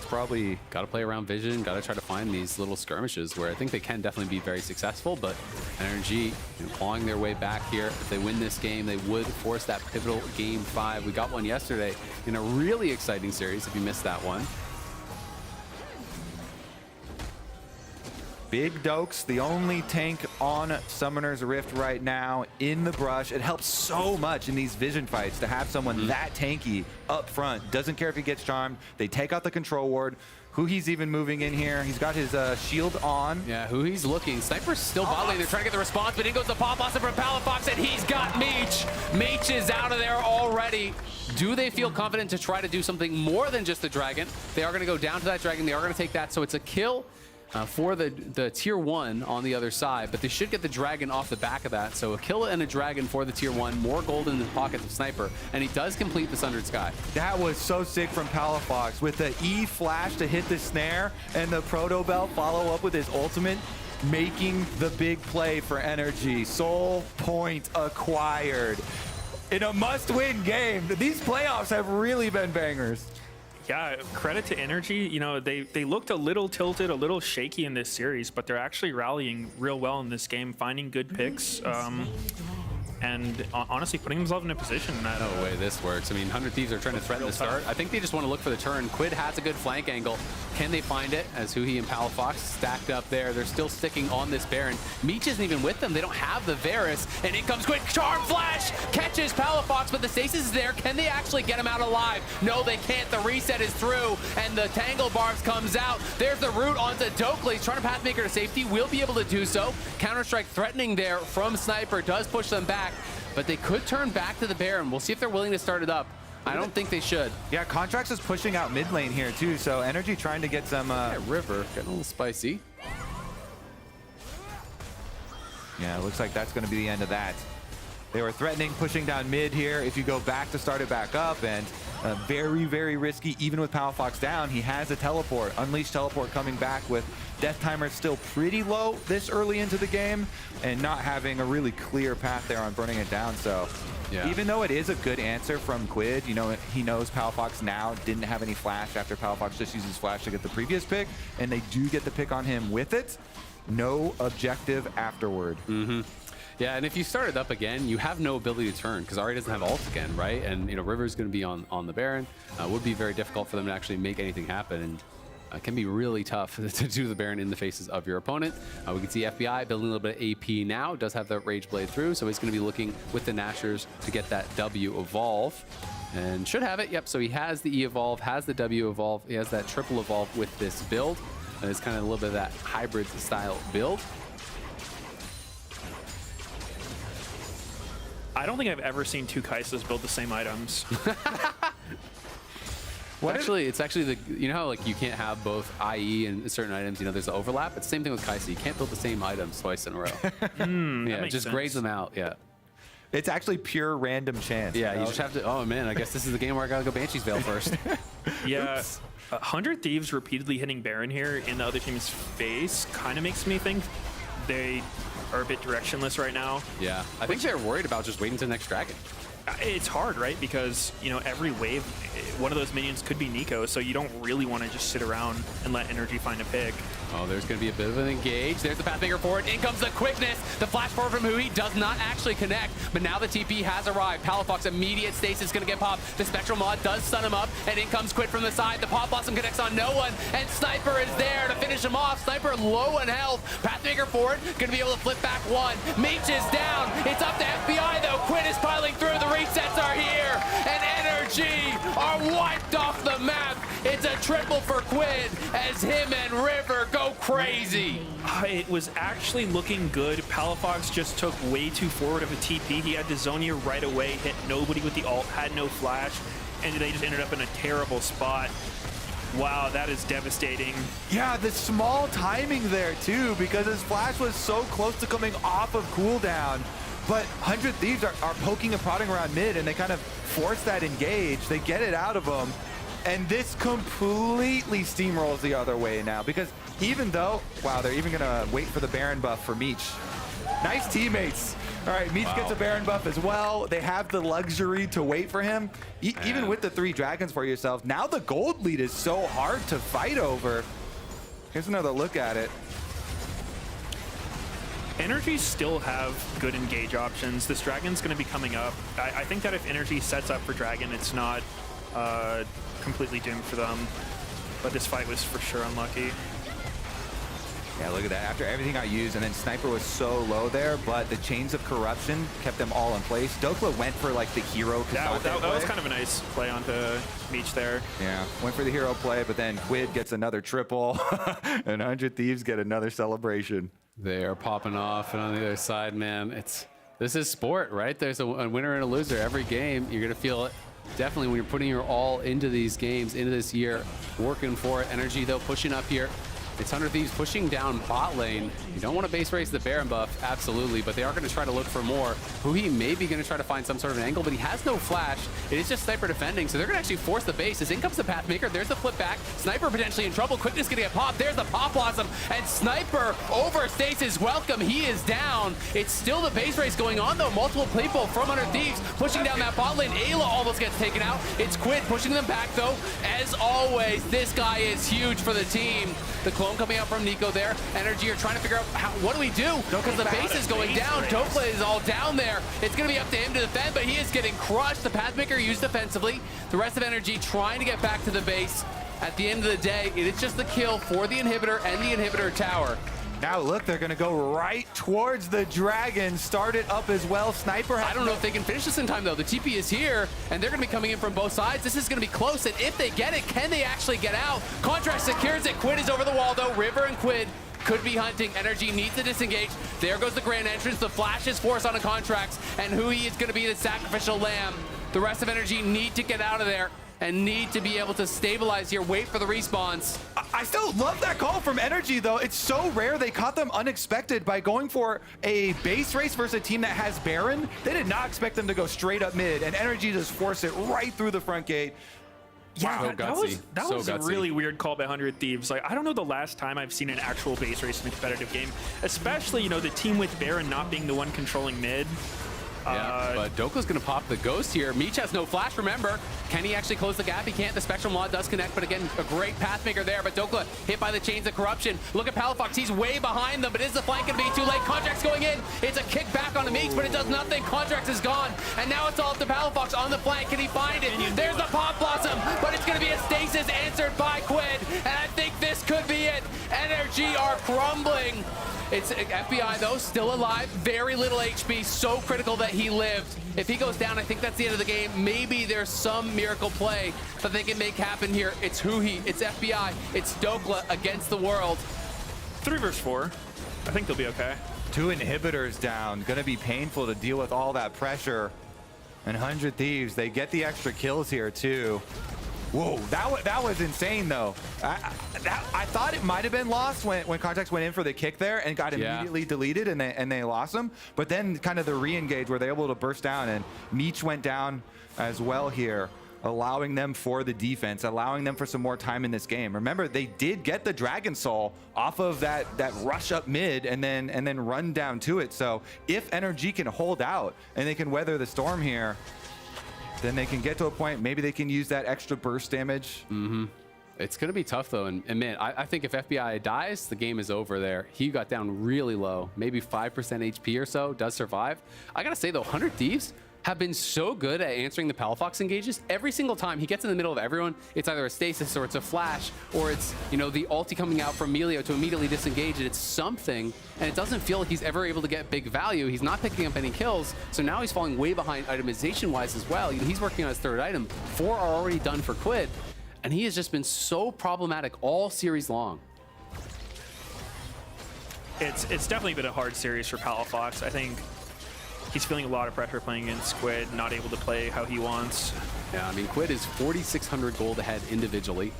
probably... Got to play around vision, got to try to find these little skirmishes where I think they can definitely be very successful, but Energy clawing their way back here. If they win this game, they would force that pivotal game 5. We got one yesterday in a really exciting series if you missed that one. Big Dokes, the only tank on Summoner's Rift right now in the brush. It helps so much in these vision fights to have someone that tanky up front. Doesn't care if he gets charmed. They take out the control ward. Huhi's even moving in here. He's got his shield on. Yeah, Huhi's looking. Sniper's still bottling. They're trying to get the response, but in goes the Pop Blossom from Palafox, and he's got Meech. Meech is out of there already. Do they feel confident to try to do something more than just the dragon? They are going to go down to that dragon. They are going to take that, so it's a kill for the tier 1 on the other side, but they should get the dragon off the back of that. So a kill and a dragon for the tier 1, more gold in the pockets of Sniper, and he does complete the Sundered Sky. That was so sick from Palafox with the E flash to hit the snare and the Proto Belt follow up with his ultimate, making the big play for Energy. Soul point acquired in a must-win game. These playoffs have really been bangers. Yeah, credit to Energy. You know, they looked a little tilted, a little shaky in this series, but they're actually rallying real well in this game, finding good picks, and honestly putting themselves in a position that... No way this works. I mean, 100 Thieves are trying to threaten the start. I think they just want to look for the turn. Quid has a good flank angle. Can they find it? As Huhi and Palafox stacked up there. They're still sticking on this Baron. Meech isn't even with them. They don't have the Varus. And in comes Quid. Charm Flash! Catches Palafox, but the stasis is there. Can they actually get him out alive? No, they can't. The reset is through, and the Tangle Barbs comes out. There's the root onto Dokley. He's trying to Pathmaker to safety. Will be able to do so. Counter-Strike threatening there from Sniper. Does push them back, but they could turn back to the Baron. We'll see if they're willing to start it up. I don't think they should. Yeah, Contracts is pushing out mid lane here too, so Energy trying to get some... Yeah, River getting a little spicy. Yeah, it looks like that's going to be the end of that. They were threatening pushing down mid here. If you go back to start it back up, and very, very risky, even with Palafox down. He has a teleport. Unleashed teleport coming back with death timer still pretty low this early into the game, and not having a really clear path there on burning it down. So yeah, even though it is a good answer from Quid, you know, he knows Palafox now didn't have any flash after Palafox just uses flash to get the previous pick, and they do get the pick on him with it. No objective afterward. Yeah, and if you start it up again, you have no ability to turn because Ahri doesn't have ult again, right? And you know, River's going to be on the Baron. Would be very difficult for them to actually make anything happen. And can be really tough to do the Baron in the faces of your opponent. We can see FBI building a little bit of AP now, does have the Rage Blade through, so he's going to be looking with the Nashers to get that W evolve. And should have it, yep, so he has the E evolve, has the W evolve, he has that triple evolve with this build. And it's kind of a little bit of that hybrid style build. I don't think I've ever seen two Kaisas build the same items. It's actually the, you know how like you can't have both IE and certain items, you know, there's the overlap. It's the same thing with Kaisa. You can't build the same items twice in a row. Yeah, just grades them out. Yeah. It's actually pure random chance. Yeah, you just have to. Oh man, I guess this is the game where I gotta go Banshee's Veil first. Yeah. 100 Thieves repeatedly hitting Baron here in the other team's face kind of makes me think they are a bit directionless right now. Yeah, I think they're worried about just waiting to the next dragon. It's hard, right? Because, you know, every wave, one of those minions could be Nico, so you don't really want to just sit around and let Energy find a pick. Oh, there's going to be a bit of an engage. There's the Pathmaker forward. In comes the quickness. The flash forward from Hui does not actually connect, but now the TP has arrived. Palafox immediate stasis is going to get popped. The Spectral Mod does stun him up, and in comes Quid from the side. The Pop Blossom connects on no one, and Sniper is there to finish him off. Sniper low on health. Pathmaker forward, going to be able to flip back one. Meech is down. It's up to FBI, though. Quid is piling through. The resets are here, and Energy are wiped off the map. It's a triple for Quid as him and River go crazy. It was actually looking good. Palafox just took way too forward of a TP. He had the Zonia right away, hit nobody with the ult, had no flash, and they just ended up in a terrible spot. Wow, that is devastating. Yeah, the small timing there too, because his flash was so close to coming off of cooldown. But 100 Thieves are poking and prodding around mid, and they kind of force that engage. They get it out of them. And this completely steamrolls the other way now, because even though, wow, they're even gonna wait for the Baron buff for Meech. Nice teammates. All right, Meech gets a Baron buff as well. They have the luxury to wait for him. Even with the 3 dragons for yourself, now the gold lead is so hard to fight over. Here's another look at it. Energy still have good engage options. This Dragon's going to be coming up. I think that if Energy sets up for Dragon, it's not completely doomed for them. But this fight was for sure unlucky. Yeah, look at that. After everything got used, and then Sniper was so low there, but the chains of corruption kept them all in place. Dokla went for like the hero. That was kind of a nice play onto Meech there. Yeah, went for the hero play, but then Quid gets another triple, and 100 Thieves get another celebration. They are popping off, and on the other side, man, this is sport, right? There's a winner and a loser every game. You're gonna feel it definitely when you're putting your all into these games, into this year, working for it. Energy though pushing up here. It's 100 Thieves pushing down bot lane. You don't want to base race the Baron buff, absolutely, but they are going to try to look for more. Hui may be going to try to find some sort of an angle, but he has no flash. It is just Sniper defending, so they're going to actually force the base. As in comes the Pathmaker, there's the flip back. Sniper potentially in trouble. Quickness going to get popped. There's the Pop Blossom, and Sniper overstays his welcome. He is down. It's still the base race going on, though. Multiple people from 100 Thieves pushing down that bot lane. Ayla almost gets taken out. It's Quid pushing them back, though. As always, this guy is huge for the team. The clone coming out from Nico there. Energy are trying to figure out what do we do? Because the base is going down. Dokla is all down there. It's going to be up to him to defend, but he is getting crushed. The Pathmaker used defensively. The rest of Energy trying to get back to the base. At the end of the day, it is just the kill for the inhibitor and the inhibitor tower. Now look, they're going to go right towards the dragon. Start it up as well. Sniper has... I don't know if they can finish this in time, though. The TP is here, and they're going to be coming in from both sides. This is going to be close, and if they get it, can they actually get out? Contract secures it. Quid is over the wall, though. River and Quid could be hunting. Energy needs to disengage. There goes the grand entrance. The flash is forced on the contracts, and Hui is going to be the sacrificial lamb. The rest of Energy need to get out of there and need to be able to stabilize here, wait for the respawns. I still love that call from Energy, though. It's so rare they caught them unexpected by going for a base race versus a team that has Baron. They did not expect them to go straight up mid, and Energy just forced it right through the front gate. Yeah, wow, that was a really weird call by 100 Thieves. Like, I don't know the last time I've seen an actual base race in a competitive game, especially, you know, the team with Baron not being the one controlling mid. Yeah, but Dokla's going to pop the ghost here. Meech has no flash, remember. Can he actually close the gap? He can't. The Spectral Mod does connect, but again, a great Pathmaker there. But Dokla hit by the chains of corruption. Look at Palafox. He's way behind them, but is the flank going to be too late? Contract's going in. It's a kick back on the Meech, but it does nothing. Contracts is gone, and now it's all up to Palafox on the flank. Can he find it? There's the Pop Blossom, but it's going to be a stasis answered by Quid, and I think this it. Energy are crumbling. It's FBI, though, still alive. Very little HP. So critical that he lived. If he goes down, I think that's the end of the game. Maybe there's some miracle play that they can make happen here. It's Huhi. It's FBI. It's Dokla against the world. 3 versus 4. I think they'll be okay. 2 inhibitors down. Going to be painful to deal with all that pressure. And 100 Thieves, they get the extra kills here, too. Whoa, that was insane, though. I thought it might have been lost when Context went in for the kick there and got immediately deleted, and they lost him. But then kind of the re-engage where they're able to burst down, and Meech went down as well here, allowing them for the defense, allowing them for some more time in this game. Remember, they did get the Dragon Soul off of that rush up mid and then run down to it. So if Energy can hold out and they can weather the storm here, then they can get to a point, maybe they can use that extra burst damage. It's going to be tough, though. And man, I think if FBI dies, the game is over there. He got down really low, maybe 5% HP or so, does survive. I got to say, though, 100 Thieves have been so good at answering the Palafox engages. Every single time he gets in the middle of everyone, it's either a stasis or it's a flash, or it's, you know, the ulti coming out from Melio to immediately disengage it. It's something, and it doesn't feel like he's ever able to get big value. He's not picking up any kills, so now he's falling way behind itemization-wise as well. You know, he's working on his 3rd item. 4 are already done for Quid, and he has just been so problematic all series long. It's definitely been a hard series for Palafox. I think he's feeling a lot of pressure playing against Squid, not able to play how he wants. Yeah, I mean, Quid is 4,600 gold ahead individually.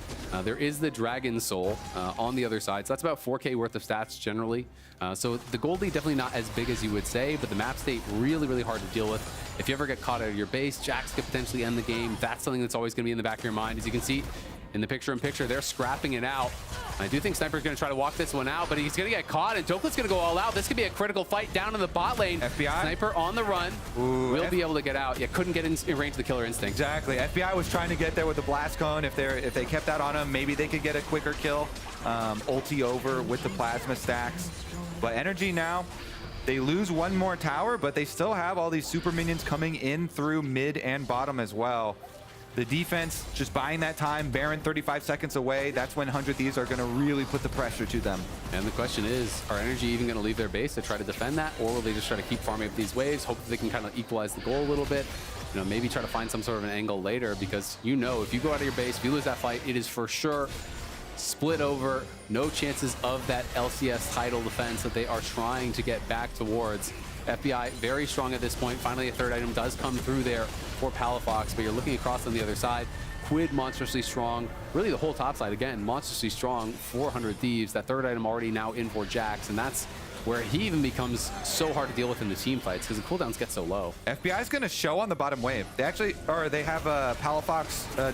There is the Dragon Soul on the other side, so that's about 4K worth of stats generally. So the gold lead definitely not as big as you would say, but the map state really, really hard to deal with. If you ever get caught out of your base, Jax could potentially end the game. That's something that's always going to be in the back of your mind. As you can see in the picture-in-picture, they're scrapping it out. I do think Sniper's going to try to walk this one out, but he's going to get caught, and Dokla's going to go all out. This could be a critical fight down in the bot lane. FBI. Sniper on the run. Ooh, will be able to get out. Yeah, couldn't get in range of the Killer Instinct. Exactly. FBI was trying to get there with the Blast Cone. If they kept that on him, maybe they could get a quicker kill. Ulti over with the Plasma stacks. But Energy now, they lose 1 more tower, but they still have all these super minions coming in through mid and bottom as well. The defense just buying that time. Baron 35 seconds away. That's when 100 Thieves are going to really put the pressure to them. And the question is, are Energy even going to leave their base to try to defend that, or will they just try to keep farming up these waves, hope that they can kind of equalize the goal a little bit? You know, maybe try to find some sort of an angle later, because you know, if you go out of your base, if you lose that fight, it is for sure split over. No chances of that LCS title defense that they are trying to get back towards. FBI very strong at this point. Finally, a 3rd item does come through there for Palafox, but you're looking across on the other side. Quid monstrously strong. Really the whole top side, again, monstrously strong. 400 Thieves. That 3rd item already now in for Jax, and that's where he even becomes so hard to deal with in the team fights because the cooldowns get so low. FBI is going to show on the bottom wave. They have a Palafox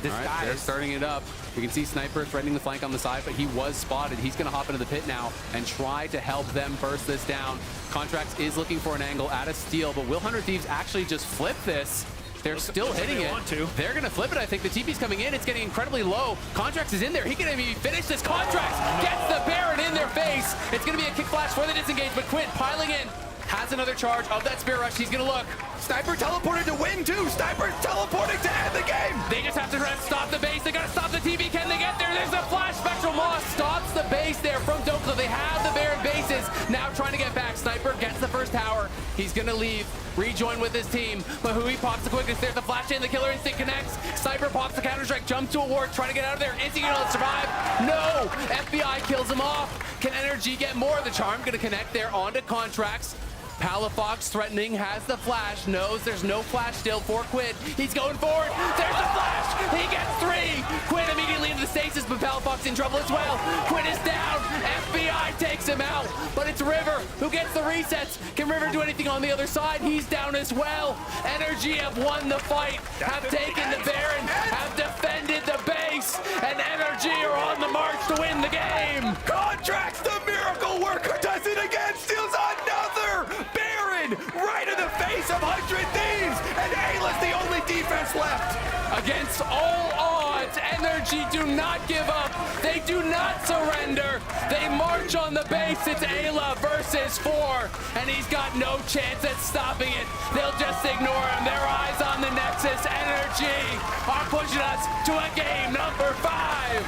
disguise. All right, they're starting it up. You can see Sniper threatening the flank on the side, but he was spotted. He's going to hop into the pit now and try to help them burst this down. Contracts is looking for an angle at a steal, but will 100 Thieves actually just flip this? They're still hitting it. They're going to flip it, I think. The TP's coming in. It's getting incredibly low. Contracts is in there. He can maybe finish this. Contracts gets the Baron in their face. It's going to be a kick flash for the disengage, but Quid piling in. Has another charge of that Spirit Rush. He's going to look. Sniper teleported to win, too. Sniper teleporting to end the game. They just have to try to stop the base. They got to stop the TV. Can they get there? There's a flash. Spectral Moss stops the base there from Dokla. They have the Baron bases. Now trying to get back. Sniper gets the first tower. He's going to leave. Rejoin with his team. But Hui pops the quickness. There's the flash in. The Killer Instinct connects. Sniper pops the counter-strike. Jumps to a ward. Trying to get out of there. Is he going to survive? No. FBI kills him off. Can Energy get more? The charm going to connect there onto Contracts. Palafox threatening, has the flash, knows there's no flash still for Quid. He's going forward, there's the flash, he gets 3! Quid immediately into the stasis, but Palafox in trouble as well. Quid is down, FBI takes him out, but it's River who gets the resets. Can River do anything on the other side? He's down as well. Energy have won the fight, have taken the Baron, have defended the base, and Energy are on the march to win the game. Contracts, the miracle worker, does it again, steals another Baron right in the face of 100 Thieves, and Ayla's the only defense left. Against all odds, Energy do not give up. They do not surrender. They march on the base. It's Ayla versus 4, and he's got no chance at stopping it. They'll just ignore him. Their eyes on the Nexus. Energy are pushing us to a game number 5.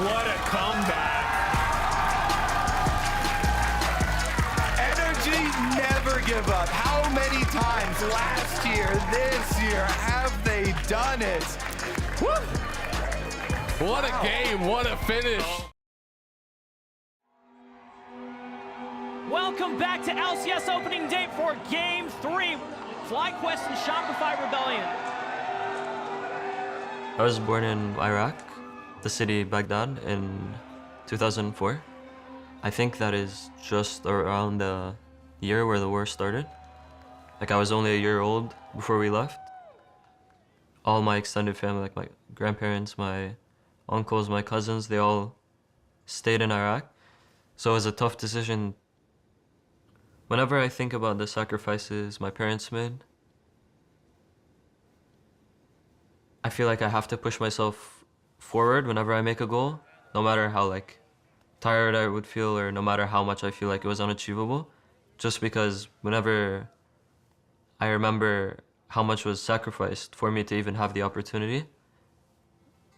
What a comeback. never give up. How many times last year, this year, have they done it? Woo! What a game, what a finish. Welcome back to LCS opening day for Game 3. FlyQuest and Shopify Rebellion. I was born in Iraq, the city Baghdad, in 2004. I think that is just around the year where the war started. Like, I was only a year old before we left. All my extended family, like my grandparents, my uncles, my cousins, they all stayed in Iraq. So it was a tough decision. Whenever I think about the sacrifices my parents made, I feel like I have to push myself forward whenever I make a goal, no matter how like tired I would feel or no matter how much I feel like it was unachievable, just because whenever I remember how much was sacrificed for me to even have the opportunity,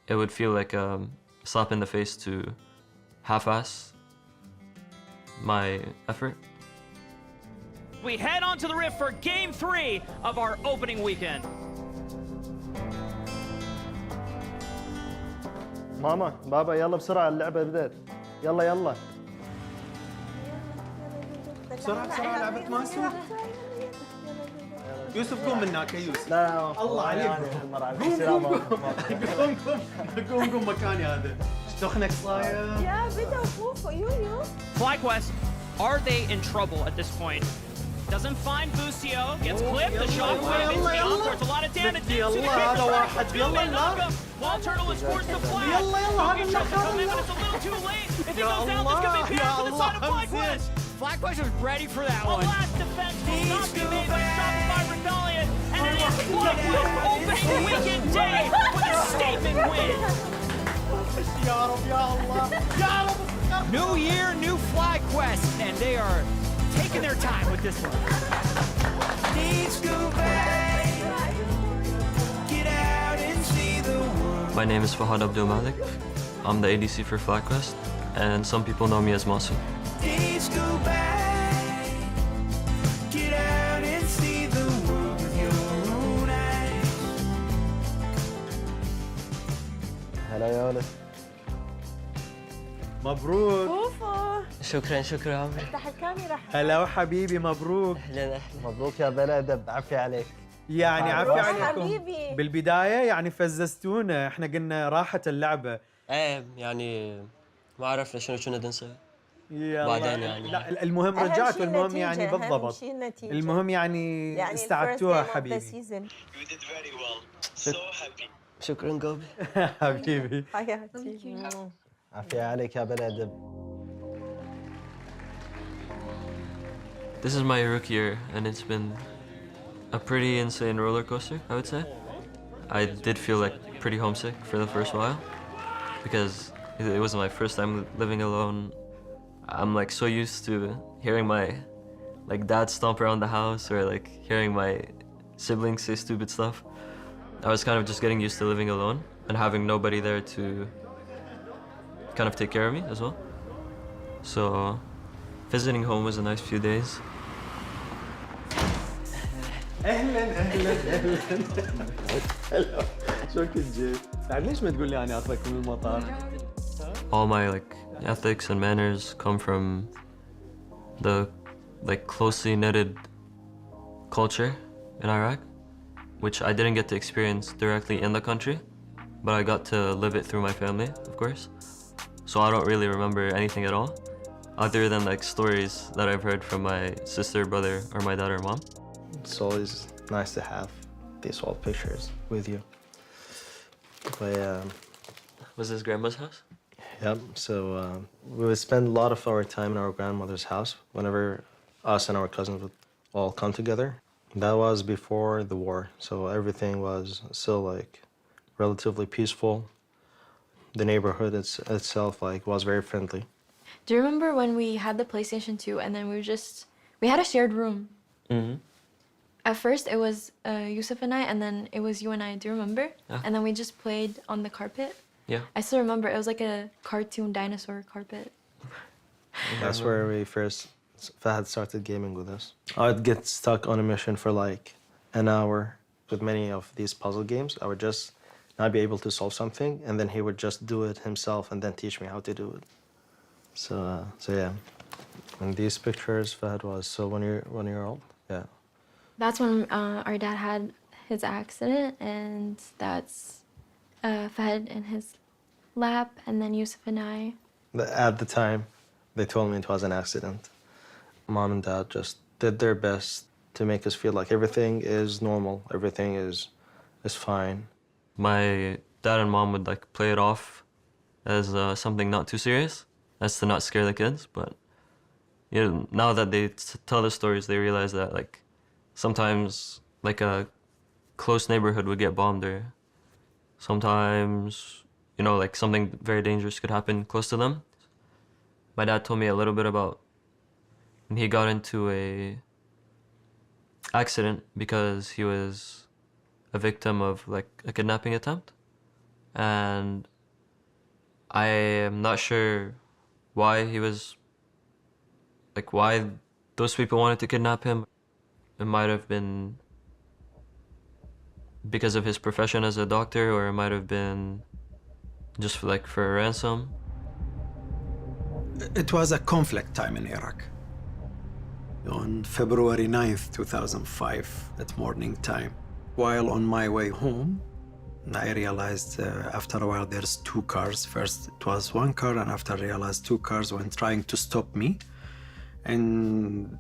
it would feel like a slap in the face to half-ass my effort. We head on to the Rift for Game 3 of our opening weekend. ماما بابا يلا بسرعة اللعبة بدأت يلا يلا بسرعة بسرعة لعبة ماسو. يوسف قوم من هناك يا يوسف. لا الله عليك. قوم مكاني هذا. سخنك صاير. يا بدأ فوق يويو. FlyQuest, are they in trouble at this point? Doesn't find Lucio, gets clipped, the shockwave into the encore, it's a lot of damage into the kick. Wall Turtle is forced to flash. Boogie tries to come in, but it's a little too late. If he goes out, this could be bad for the side of FlyQuest. FlyQuest was ready for that one. A last defense will not be made by Shopify Rebellion, and it is FlyQuest opening weekend day with a statement win. New year, new FlyQuest, and they are taking their time with this one. My name is Fahad Abdul Malik. I'm the ADC for FlyQuest, and some people know me as Masu. هلا يا ولد مبروك. اوفا شكرا عمري. افتح الكاميرا. هلا وحبيبي مبروك. اهلا مبروك يا بلد بعفي عليك يعني عافية عليكم. حبيبي. بالبداية يعني فززتونا، احنا قلنا راحت اللعبة. ايه يعني ما عرفنا شنو نسوي. يلا. بعدين يعني. لا المهم رجعتوا، المهم يعني بالضبط. المهم يعني استعدتوها حبيبي. شكرا قوبي. حبيبي. حياتي. عافية عليك يا بلد. This is my rookie year, and it's been a pretty insane roller coaster, I would say. I did feel like pretty homesick for the first while because it was my first time living alone. I'm like so used to hearing my like dad stomp around the house or like hearing my siblings say stupid stuff. I was kind of just getting used to living alone and having nobody there to kind of take care of me as well. So visiting home was a nice few days. اهلا شو كنت جيت؟ بعد ليش ما تقول لي انا اخذك من المطار؟ All my like ethics and manners come from the like closely knitted culture in Iraq, which I didn't get to experience directly in the country, but I got to live it through my family, of course. So I don't really remember anything at all, other than like stories that I've heard from my sister, brother, or my dad or mom. It's always nice to have these old pictures with you. But Was this grandma's house? yep, so we would spend a lot of our time in our grandmother's house whenever us and our cousins would all come together. That was before the war, so everything was still like relatively peaceful. The neighborhood itself like was very friendly. Do you remember when we had the PlayStation 2 and then we had a shared room? Mm-hmm. At first it was Yusuf and I, and then it was you and I. Do you remember? Yeah. And then we just played on the carpet. Yeah. I still remember. It was like a cartoon dinosaur carpet. That's where we first Fahad started gaming with us. I'd get stuck on a mission for like an hour with many of these puzzle games. I would just not be able to solve something, and then he would just do it himself and then teach me how to do it. So yeah. In these pictures, Fahad was so 1 year old. Yeah. That's when our dad had his accident, and that's Fahad in his lap, and then Yusuf and I. At the time, they told me it was an accident. Mom and Dad just did their best to make us feel like everything is normal, everything is fine. My dad and mom would like play it off as something not too serious, as to not scare the kids. But you know, now that they tell the stories, they realize that like sometimes like a close neighborhood would get bombed, or sometimes like something very dangerous could happen close to them. My dad told me a little bit about when he got into a accident because he was a victim of like a kidnapping attempt, and I am not sure why he was like why those people wanted to kidnap him. It might have been because of his profession as a doctor, or it might have been just for a ransom. It was a conflict time in Iraq. On February 9th, 2005, at morning time, while on my way home, I realized after a while there's two cars. First it was one car, and after I realized two cars were trying to stop me. And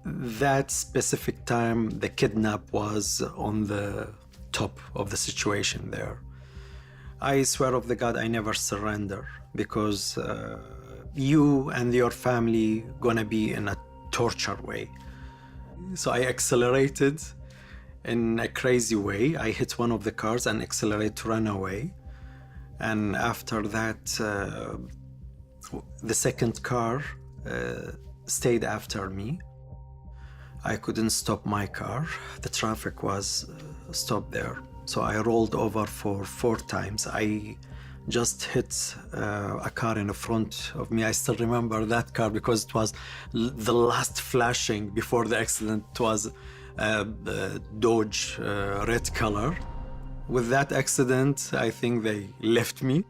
that specific time, the kidnap was on the top of the situation there. I swear of the God, I never surrender, because you and your family gonna be in a torture way. So I accelerated in a crazy way. I hit one of the cars and accelerated to run away. And after that, the second car stayed after me. I couldn't stop my car. The traffic was stopped there. So I rolled over for 4 times. I just hit a car in the front of me. I still remember that car because it was the last flashing before the accident. It was Dodge red color. With that accident, I think they left me.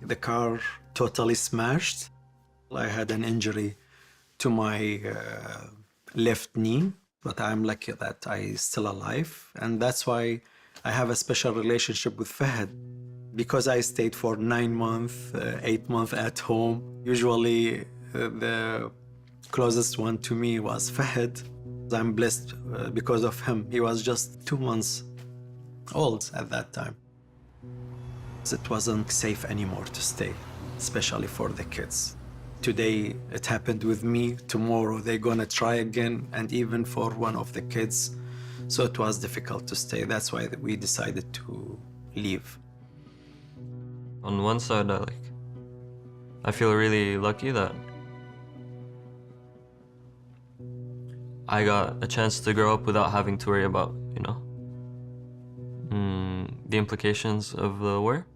The car totally smashed. I had an injury to my left knee, but I'm lucky that I'm still alive. And that's why I have a special relationship with Fahad, because I stayed for 9 months, 8 months at home. Usually the closest one to me was Fahad. I'm blessed because of him. He was just 2 months old at that time. It wasn't safe anymore to stay, especially for the kids. Today it happened with me, tomorrow they're gonna try again, and even for one of the kids. So it was difficult to stay. That's why we decided to leave. On one side, I feel really lucky that I got a chance to grow up without having to worry about, the implications of the war.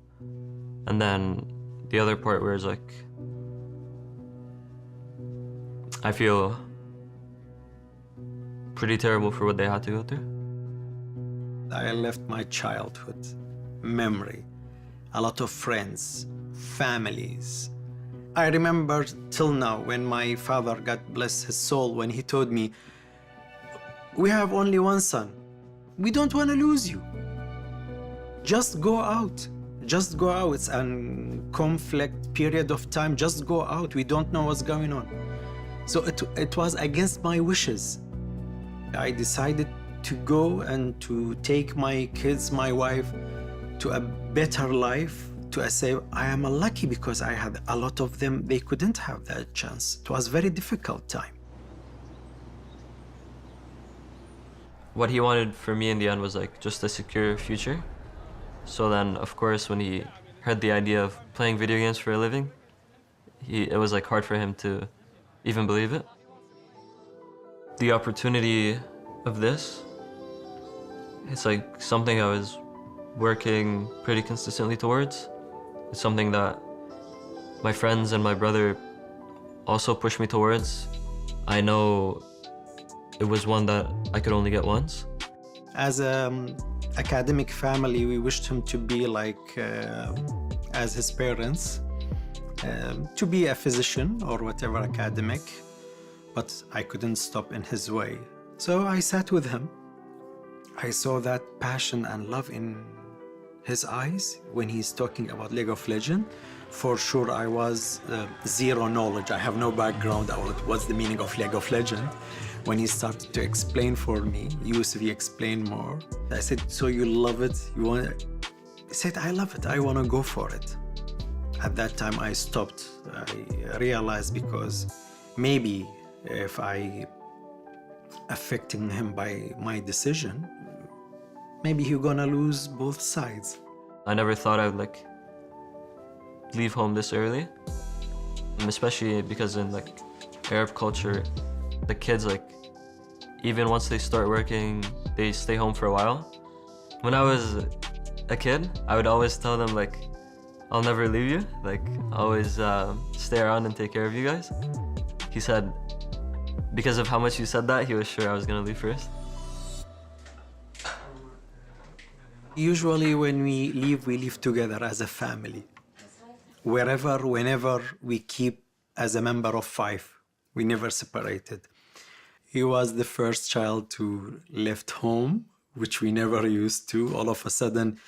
And then the other part where it's like, I feel pretty terrible for what they had to go through. I left my childhood, memory, a lot of friends, families. I remember till now when my father, God bless his soul, when he told me, "We have only one son. We don't want to lose you. Just go out. Just go out. It's a conflict period of time. Just go out. We don't know what's going on." So it was against my wishes. I decided to go and to take my kids, my wife, to a better life, to say I am lucky because I had a lot of them, they couldn't have that chance. It was a very difficult time. What he wanted for me in the end was just a secure future. So then, of course, when he heard the idea of playing video games for a living, it was hard for him to even believe it. The opportunity of this, it's something I was working pretty consistently towards. It's something that my friends and my brother also pushed me towards. I know it was one that I could only get once. As an academic family, we wished him to be like, as his parents, to be a physician or whatever academic, but I couldn't stop in his way. So I sat with him. I saw that passion and love in his eyes when he's talking about League of Legends. For sure, I was zero knowledge. I have no background about what's the meaning of League of Legends. When he started to explain for me, Yusuf, he explained more. I said, so you love it? You want it? He said, I love it. I want to go for it. At that time, I stopped. I realized because maybe if I affecting him by my decision, maybe he's gonna lose both sides. I never thought I would like leave home this early, and especially because in like Arab culture, the kids like even once they start working, they stay home for a while. When I was a kid, I would always tell them like, I'll never leave you, like always stay around and take care of you guys. He said, because of how much you said that, he was sure I was gonna leave first. Usually when we leave together as a family. Wherever, whenever, we keep as a member of 5. We never separated. He was the first child to left home, which we never used to. All of a sudden,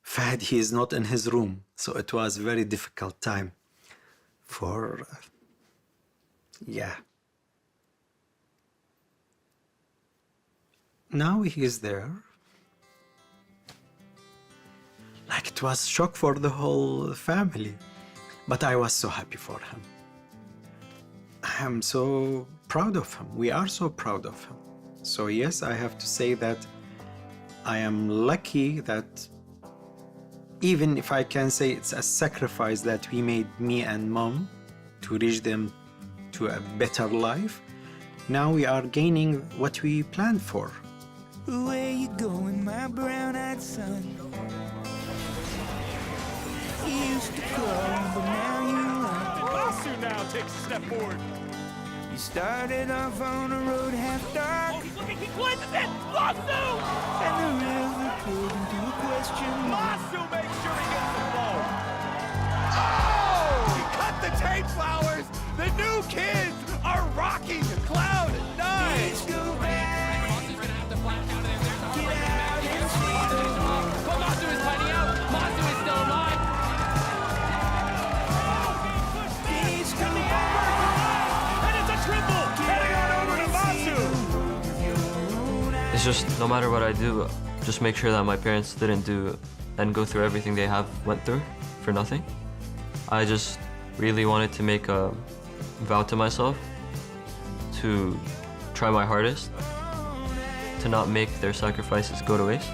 Fahd, he is not in his room. So it was a very difficult time for, yeah. Now he is there. Like it was shock for the whole family, but I was so happy for him. I am so proud of him. We are so proud of him. So yes, I have to say that I am lucky that even if I can say it's a sacrifice that we made, me and mom, to reach them to a better life, now we are gaining what we planned for. Where you going, my brown-eyed son? You used to crawl, but now you run. Masu now takes a step forward. You started off on a road half dark. Oh, he's looking, he cleanses it! Masu! And the river pulled into a question mark. Masu makes sure he gets the ball. Oh! He cut the tape flowers. The new kids are rocking Cloud9. Let's go back. Get out and see the world. But Masu is tidying out. Masu is still alive. Let's go back. And it's a triple. Heading on over to Masu. It's just no matter what I do, just make sure that my parents didn't do and go through everything they have went through for nothing. I just really wanted to make a vow to myself to try my hardest to not make their sacrifices go to waste.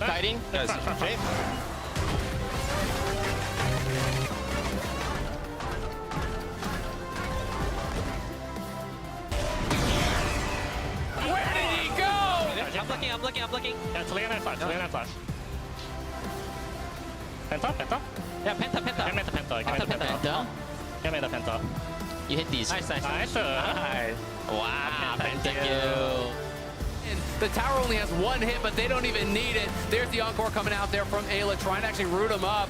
Kiting. Guys, okay. Where did he go? I'm looking. Yeah, it's Leon flash. Penta? Yeah, Penta. Give me the Penta. Give me the Penta. You hit these. Nice. Wow, thank you. And the tower only has one hit, but they don't even need it. There's the encore coming out there from Ayla, trying to actually root him up.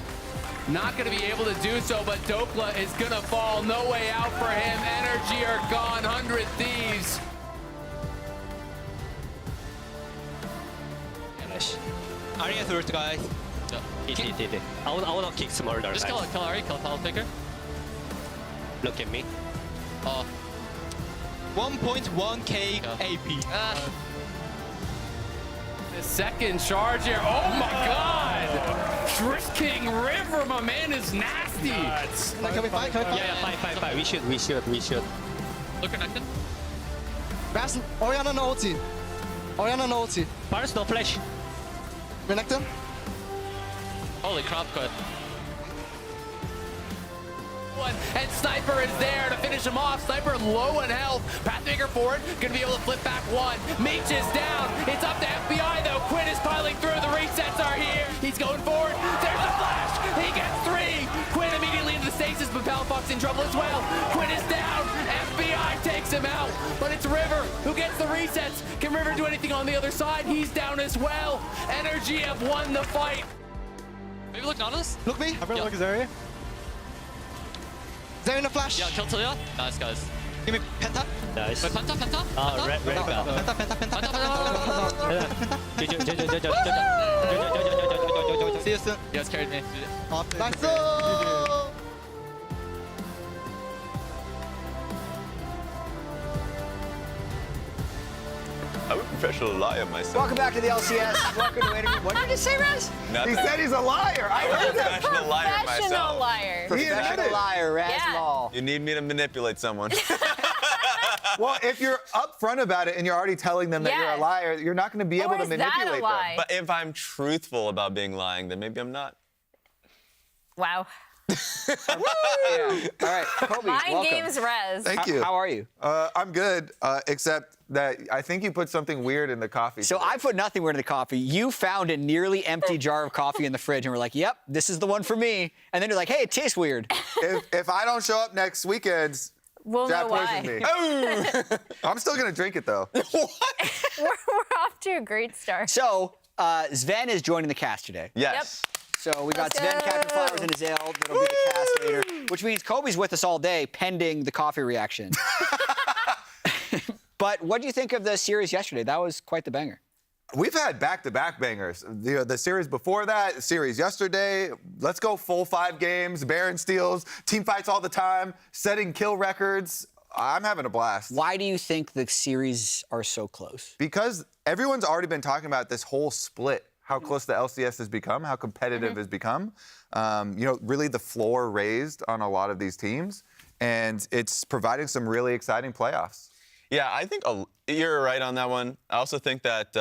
Not going to be able to do so, but Dokla is going to fall. No way out for him. Energy are gone. 100 Thieves. Aria through, guys. Hit. I wanna kick some murder. Just kill Ari, kill Pal Picker. Look at me. 1.1k AP. The second charge here. Oh my god! Trish King River, my man is nasty. Can we fight? Yeah, fight. We should. Look connected. Orianna no ulti. Paris no flash. Renekton. Holy crap, good. And Sniper is there to finish him off. Sniper low in health. Pathmaker forward, gonna be able to flip back one. Meech is down. It's up to FBI though. Quinn is piling through. The resets are here. He's going forward. There's the flash. He gets 3. Quinn immediately into the stasis, but Palafox in trouble as well. Quinn is down. FBI takes him out, but it's River who gets the resets. Can River do anything on the other side? He's down as well. Energy have won the fight. Maybe look Nautilus? Look me. I'm gonna look Zarya. Zarya in a flash. Yeah, kill Talia. Nice, guys. Give me Penta. Nice. Wait, Penta? Red bell. See you soon. You guys carried me. Nice. I'm a professional liar myself. Welcome back to the LCS. Welcome to interview. What did you say, Raz? He said he's a liar. I heard that. Professional liar myself. liar. Professional liar, Raz Yeah. Maul. You need me to manipulate someone. Well, if you're upfront about it and you're already telling them that you're a liar, you're not going to be able to manipulate them. But if I'm truthful about being lying, then maybe I'm not. Wow. All right, Kobe, Mind welcome. games, Rez. Thank you. How are you? I'm good, except that I think you put something weird in the coffee. So I put nothing weird in the coffee. You found a nearly empty jar of coffee in the fridge and were like, yep, this is the one for me. And then you're like, hey, it tastes weird. If I don't show up next weekend, We'll Jack know why. poisoned me. I'm still going to drink it, though. We're off to a great start. So Sven is joining the cast today. Yes. So we got Let's Sven, go. Captain Flowers, and Azale. That'll be the cast later, which means Kobe's with us all day, pending the coffee reaction. But what do you think of the series yesterday? That was quite the banger. We've had back-to-back bangers. The series before that, the series yesterday. Let's go full 5 games, Baron steals, team fights all the time, setting kill records. I'm having a blast. Why do you think the series are so close? Because everyone's already been talking about this whole split, how close the LCS has become, how competitive it's become. Really the floor raised on a lot of these teams, and it's providing some really exciting playoffs. Yeah, I think you're right on that one. I also think that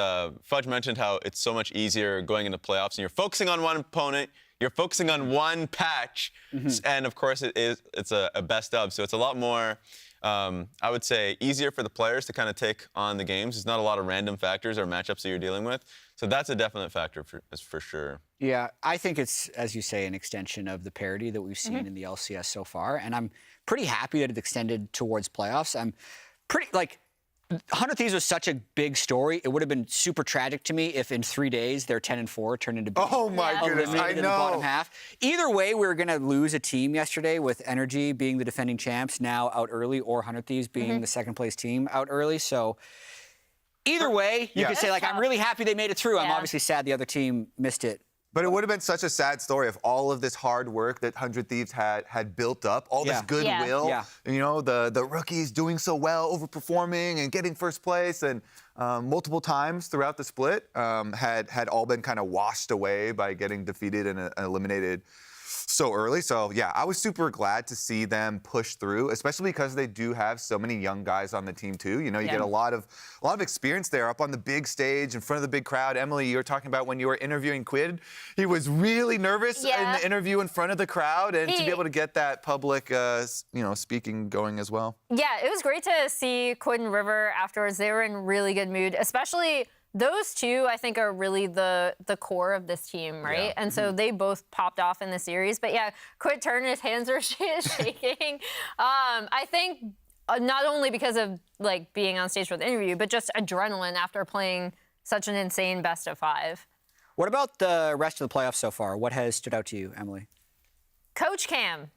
Fudge mentioned how it's so much easier going into playoffs, and you're focusing on one opponent, you're focusing on one patch, and of course it's a best of, so it's a lot more, I would say, easier for the players to kind of take on the games. There's not a lot of random factors or matchups that you're dealing with, so that's a definite factor for sure. Yeah, I think it's, as you say, an extension of the parity that we've seen in the LCS so far, and I'm pretty happy that it extended towards playoffs. I'm pretty, 100 Thieves was such a big story. It would have been super tragic to me if in 3 days their 10-4 turned into Oh my goodness, I eliminated in the know. bottom half. Either way, we were going to lose a team yesterday with Energy being the defending champs now out early, or 100 Thieves being the second place team out early. So either way, you could say, I'm really happy they made it through. I'm obviously sad the other team missed it. But it would have been such a sad story if all of this hard work that 100 Thieves had built up, all this goodwill, the rookies doing so well, overperforming and getting first place, and multiple times throughout the split had all been kind of washed away by getting defeated and eliminated so early. So yeah, I was super glad to see them push through, especially because they do have so many young guys on the team too. You know, you get a lot of experience there up on the big stage in front of the big crowd. Emily, you were talking about when you were interviewing Quid. He was really nervous in the interview in front of the crowd, and to be able to get that public, speaking going as well. Yeah, it was great to see Quid and River afterwards. They were in really good mood, especially those two, I think, are really the core of this team, right? Yeah. And so they both popped off in the series. But yeah, Quid turned, his hands were shaking. I think not only because of like being on stage for the interview, but just adrenaline after playing such an insane best of 5. What about the rest of the playoffs so far? What has stood out to you, Emily? Coach Cam.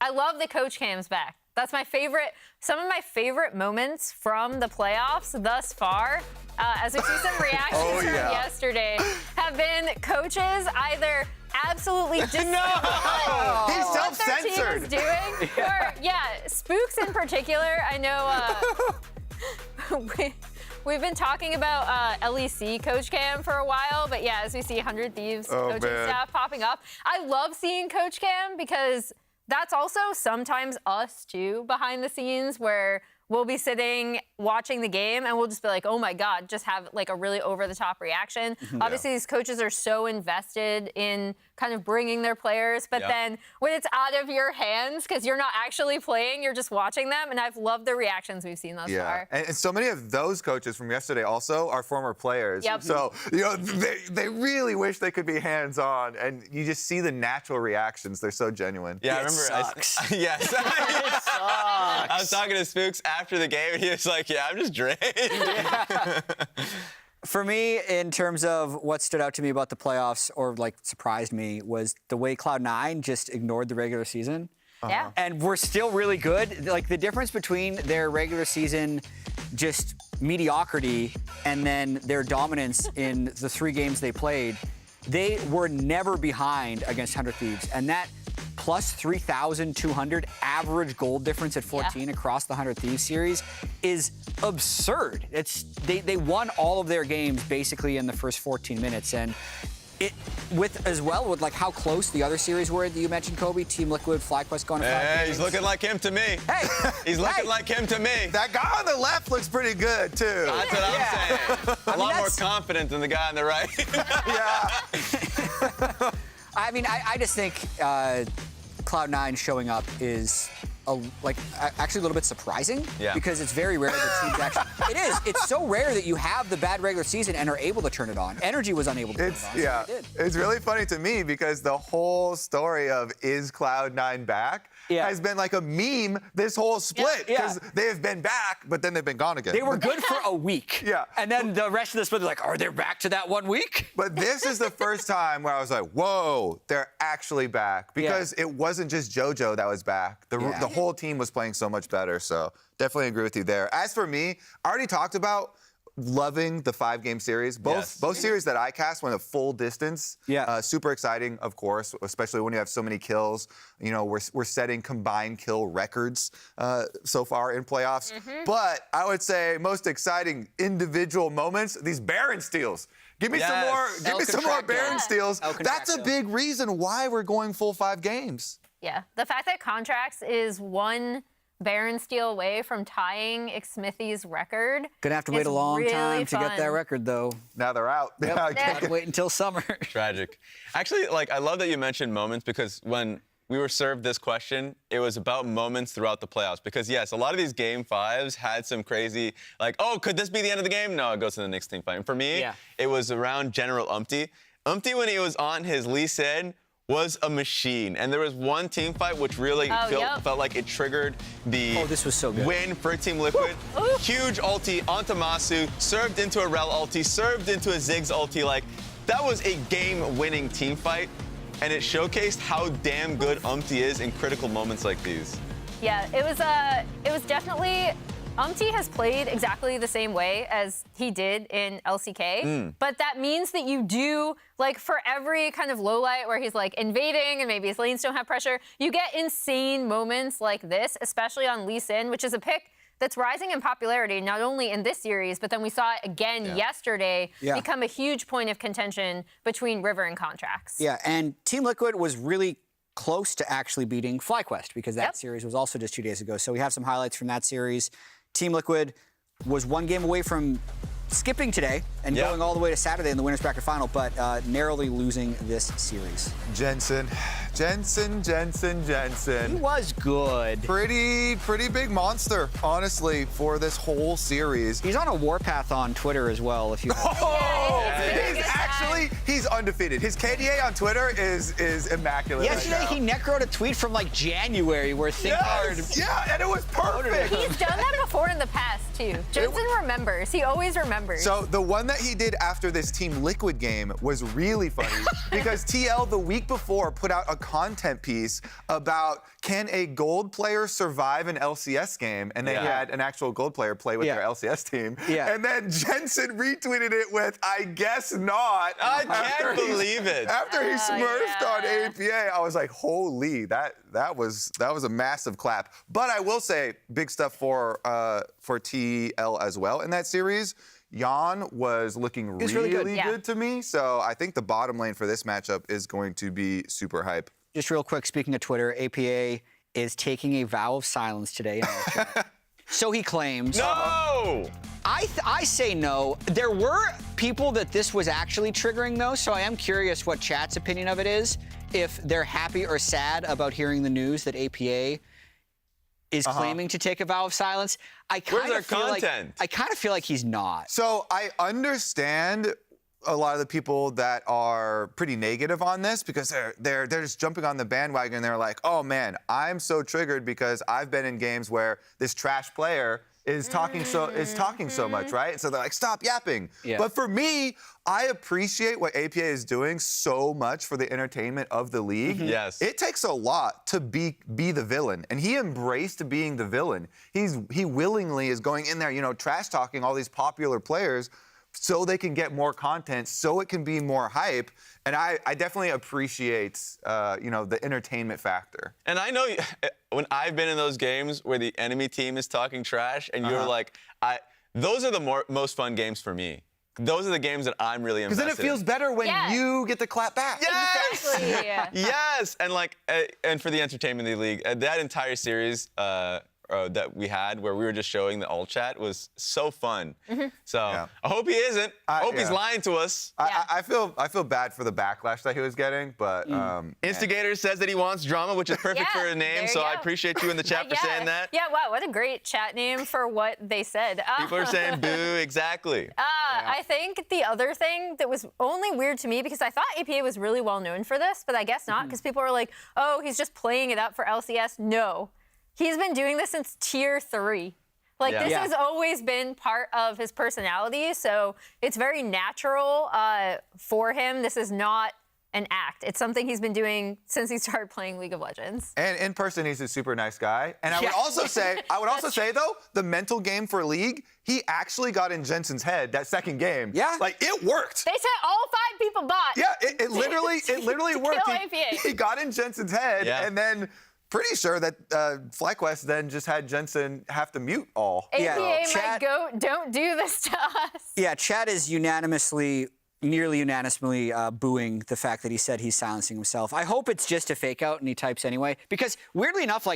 I love that Coach Cam's back. That's my favorite. Some of my favorite moments from the playoffs thus far, as we see some reactions from yesterday, have been coaches either absolutely He's what their team self-censored. is doing, or Spooks in particular. I know we've been talking about LEC Coach Cam for a while, but yeah, as we see 100 Thieves coaching staff popping up, I love seeing Coach Cam because that's also sometimes us too behind the scenes where we'll be sitting watching the game and we'll just be like, oh my God, just have like a really over-the-top reaction. Obviously, these coaches are so invested in kind of bringing their players, but then when it's out of your hands because you're not actually playing, you're just watching them, and I've loved the reactions we've seen thus far. And so many of those coaches from yesterday also are former players. Yep. So, they really wish they could be hands-on, and you just see the natural reactions. They're so genuine. Yeah, I It remember. sucks. Yes. It sucks. I was talking to Spooks after the game, and he was like, "Yeah, I'm just drained." For me, in terms of what stood out to me about the playoffs or like surprised me was the way Cloud9 just ignored the regular season. Yeah. And we're still really good. Like the difference between their regular season just mediocrity and then their dominance in the 3 games they played, they were never behind against 100 Thieves. And that plus 3,200 average goal difference at 14 across the 100 Thieves series is absurd. They won all of their games basically in the first 14 minutes, and with like how close the other series were that you mentioned, Kobe. Team Liquid, FlyQuest going to 5 games. He's looking like him to me. Hey, he's looking like him to me. That guy on the left looks pretty good too. That's what I'm saying. A lot more confident than the guy on the right. I mean, I just think Cloud9 showing up is actually a little bit surprising because it's very rare that teams actually. It is. It's so rare that you have the bad regular season and are able to turn it on. Energy was unable to turn it on. Yeah, so they did. it's really funny to me because the whole story of is Cloud9 back has been like a meme this whole split because they have been back, but then they've been gone again. They were good for a week. And then the rest of the split, they're like, are they back to that 1 week? But this is the first time where I was like, whoa, they're actually back. Because it wasn't just JoJo that was back. The whole team was playing so much better. So definitely agree with you there. As for me, I already talked about loving the 5-game series. Both series that I cast went a full distance. Super exciting, of course, especially when you have so many kills. You know, we're setting combined kill records so far in playoffs. But I would say most exciting individual moments, these Baron steals. Give me some more. Give me some more Baron steals. That's a big reason why we're going full 5 games. Yeah, the fact that Contracts is 1 Baron steal away from tying Xmithy's record. Gonna have to wait a long time to get that record, though. Now they're out. Gotta wait until summer. Tragic. Actually, I love that you mentioned moments because when we were served this question, it was about moments throughout the playoffs. Because yes, a lot of these game 5s had some crazy, could this be the end of the game? No, it goes to the next team fight. And for me, it was around General Umpty. Umpty, when he was on his Lee Sin, was a machine. And there was one team fight which really felt like it triggered the this was so good. Win for Team Liquid. Huge ulti onto Masu, served into a Rel ulti, served into a Ziggs ulti. That was a game-winning team fight, and it showcased how damn good Umpty is in critical moments like these. Yeah, it was definitely. Umpty has played exactly the same way as he did in LCK, but that means that you do, for every kind of low light where he's invading and maybe his lanes don't have pressure, you get insane moments like this, especially on Lee Sin, which is a pick that's rising in popularity, not only in this series, but then we saw it again yesterday become a huge point of contention between River and Contracts. Yeah, and Team Liquid was really close to actually beating FlyQuest because that series was also just 2 days ago. So we have some highlights from that series. Team Liquid was 1 game away from skipping today and going all the way to Saturday in the winners bracket final, but narrowly losing this series. Jensen. He was good. Pretty big monster, honestly, for this whole series. He's on a warpath on Twitter as well, if you he's undefeated. His KDA on Twitter is immaculate. Yesterday he necroed a tweet from like January where Think Hard. Yeah, and it was perfect. He's done that before in the past too. Jensen remembers. He always remembers. So the one that he did after this Team Liquid game was really funny because TL the week before put out a content piece about can a gold player survive an LCS game, and they had an actual gold player play with their LCS team. And then Jensen retweeted it with, I guess not. I can't believe it. After he smurfed on APA, I was like, holy, that was a massive clap. But I will say, big stuff for TL as well in that series. Jan was looking really good to me, so I think the bottom lane for this matchup is going to be super hype. Just real quick, speaking of Twitter, APA is taking a vow of silence today in our chat. So he claims. No! I say no. There were people that this was actually triggering, though, so I am curious what chat's opinion of it is, if they're happy or sad about hearing the news that APA is claiming to take a vow of silence. I kind of feel like he's not. So I understand a lot of the people that are pretty negative on this because they're just jumping on the bandwagon and they're like, oh man, I'm so triggered because I've been in games where this trash player is talking so much, right? So they're like, stop yapping. But for me, I appreciate what APA is doing so much for the entertainment of the league. Yes. It takes a lot to be the villain, and he embraced being the villain. He willingly is going in there, trash talking all these popular players so they can get more content, so it can be more hype. And I definitely appreciate, the entertainment factor. And I know when I've been in those games where the enemy team is talking trash and you're like, those are the most fun games for me. Those are the games that I'm really invested in. Because then it feels better when you get to clap back. Yes! Exactly. Yes! And for the entertainment of the league, that entire series that we had where we were just showing the alt chat was so fun. So I hope he isn't. I hope he's lying to us. I feel bad for the backlash that he was getting, but Instigator says that he wants drama, which is perfect for a name. So I appreciate you in the chat for saying that. Yeah, wow, what a great chat name for what they said. People are saying boo, exactly. I think the other thing that was only weird to me, because I thought APA was really well known for this, but I guess not, because people were like, oh, he's just playing it up for LCS. No. He's been doing this since Tier 3. This has always been part of his personality, so it's very natural for him. This is not an act. It's something he's been doing since he started playing League of Legends. And in person, he's a super nice guy. And I would also say, though, the mental game for League, he actually got in Jensen's head that second game. Yeah. It worked. They said all 5 people bought. Yeah, it literally worked. Kill APA. He got in Jensen's head, and then pretty sure that FlyQuest then just had Jensen have to mute all. APA might go, don't do this to us. Yeah, chat is nearly unanimously booing the fact that he said he's silencing himself. I hope it's just a fake out and he types anyway, because weirdly enough,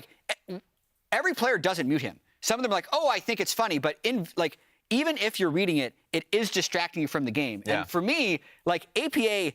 every player doesn't mute him. Some of them are like, oh, I think it's funny, but even if you're reading it, it is distracting you from the game. And for me, APA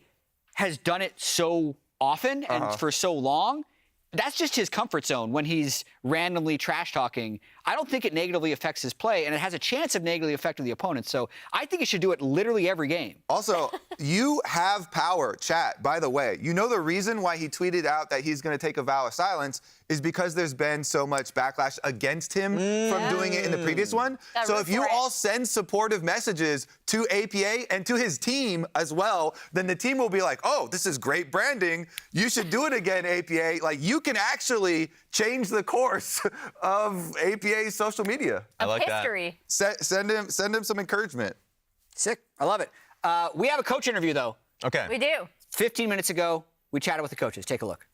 has done it so often and for so long. That's just his comfort zone when he's randomly trash talking. I don't think it negatively affects his play, and it has a chance of negatively affecting the opponent. So I think he should do it literally every game. Also, you have power, chat, by the way. You know the reason why he tweeted out that he's going to take a vow of silence is because there's been so much backlash against him from doing it in the previous one. So if you all send supportive messages to APA and to his team as well, then the team will be like, oh, this is great branding. You should do it again, APA. You can actually change the course of APA's social media. I like history. That. Send him some encouragement. Sick. I love it. We have a coach interview, though. Okay. We do. 15 minutes ago, we chatted with the coaches. Take a look.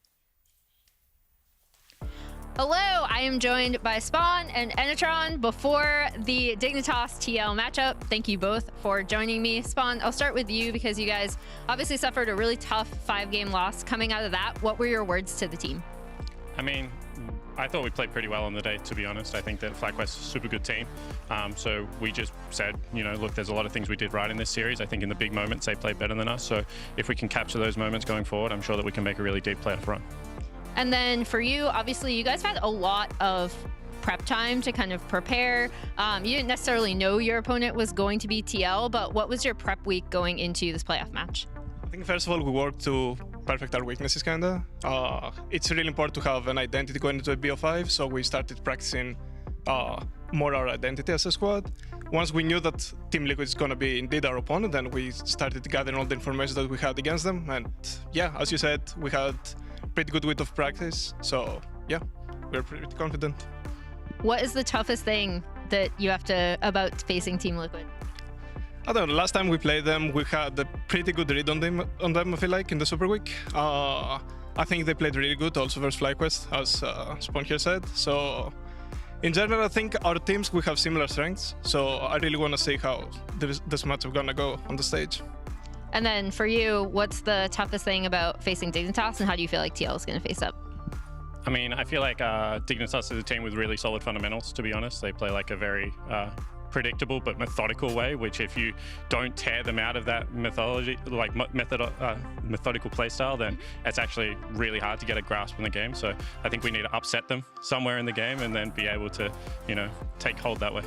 Hello, I am joined by Spawn and Enetron before the Dignitas TL matchup. Thank you both for joining me. Spawn, I'll start with you because you guys obviously suffered a really tough 5-game loss. Coming out of that, what were your words to the team? I mean, I thought we played pretty well on the day, to be honest. I think that FlyQuest is a super good team. So we just said, you know, look, there's a lot of things we did right in this series. I think in the big moments, they played better than us. So if we can capture those moments going forward, I'm sure that we can make a really deep playoff run. And then for you, obviously, you guys had a lot of prep time to kind of prepare. You didn't necessarily know your opponent was going to be TL, but what was your prep week going into this playoff match? I think first of all, we worked to perfect our weaknesses, kinda. It's really important to have an identity going into a BO5, so we started practicing more our identity as a squad. Once we knew that Team Liquid is gonna be indeed our opponent, then we started gathering all the information that we had against them. And yeah, as you said, we had pretty good week of practice, so yeah, we're pretty confident. What is the toughest thing that you have to about facing Team Liquid? I don't know, last time we played them, we had a pretty good read on them, I feel like, in the Super Week. I think they played really good also versus FlyQuest, as Spawn here said. So in general, I think our teams, we have similar strengths. So I really want to see how this match is going to go on the stage. And then for you, what's the toughest thing about facing Dignitas, and how do you feel like TL is going to face up? I mean, I feel like Dignitas is a team with really solid fundamentals, to be honest. They play like a very predictable but methodical way, which if you don't tear them out of that methodology, like methodical play style, then it's actually really hard to get a grasp in the game. So I think we need to upset them somewhere in the game and then be able to, you know, take hold that way.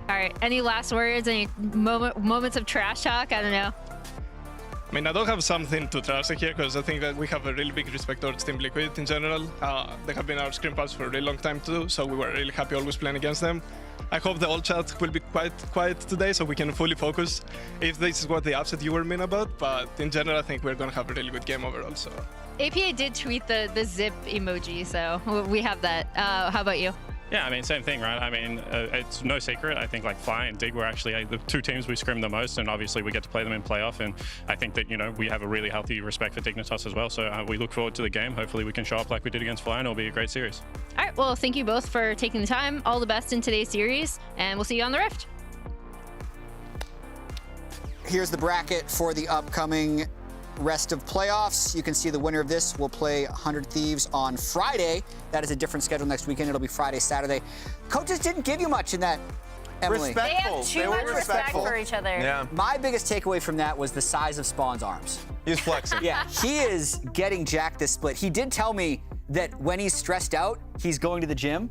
All right, any last words, any moments of trash talk? I don't know. I mean, I don't have something to trash here because I think that we have a really big respect towards Team Liquid in general. They have been our scrim pals for a really long time too, so we were really happy always playing against them. I hope the old chat will be quite quiet today so we can fully focus if this is what the upset you were mean about, but in general I think we're going to have a really good game overall. So APA did tweet the zip emoji, so we have that. How about you? Yeah, I mean, same thing, right? I mean, it's no secret. I think like Fly and Dig were actually the two teams we scrimmed the most, and obviously we get to play them in playoff. And I think that, you know, we have a really healthy respect for Dignitas as well. So we look forward to the game. Hopefully we can show up like we did against Fly, and it'll be a great series. All right, well, thank you both for taking the time. All the best in today's series, and we'll see you on the Rift. Here's the bracket for the upcoming rest of playoffs. You can see the winner of this will play 100 Thieves on Friday. That is a different schedule next weekend. It'll be Friday, Saturday. Coaches didn't give you much in that, Emily. They have too much respect for each other. Yeah. My biggest takeaway from that was the size of Spawn's arms. He's flexing. Yeah, he is getting jacked this split. He did tell me that when he's stressed out, he's going to the gym.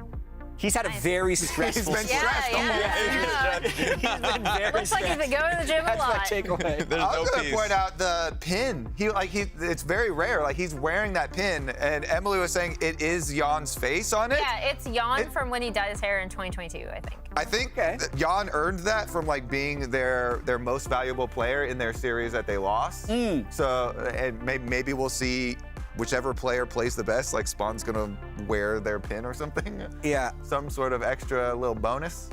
He's had a very stressful He's been stressed. He's been very Looks like he's been going to the gym a lot. That's my takeaway. I was going to point out the pin. It's very rare. Like, he's wearing that pin, and Emily was saying it is Jan's face on it. Yeah, it's Jan from when he dyed his hair in 2022, I think. I think that Jan earned that from like being their most valuable player in their series that they lost. So, and maybe we'll see whichever player plays the best, like Spawn's gonna wear their pin or something. Yeah. Some sort of extra little bonus.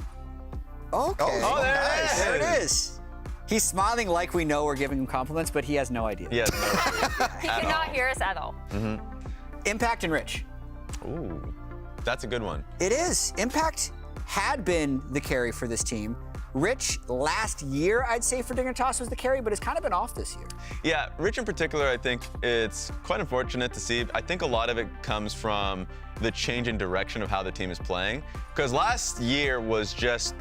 Okay. Oh, nice. There it is. He's smiling like we know we're giving him compliments, but he has no idea. He has no idea. He cannot hear us at all. Impact and Rich. Ooh, that's a good one. It is. Impact had been the carry for this team. Rich, last year, I'd say for Dignitas was the carry, but it's kind of been off this year. Yeah, Rich in particular, I think it's quite unfortunate to see. I think a lot of it comes from the change in direction of how the team is playing. Because last year was just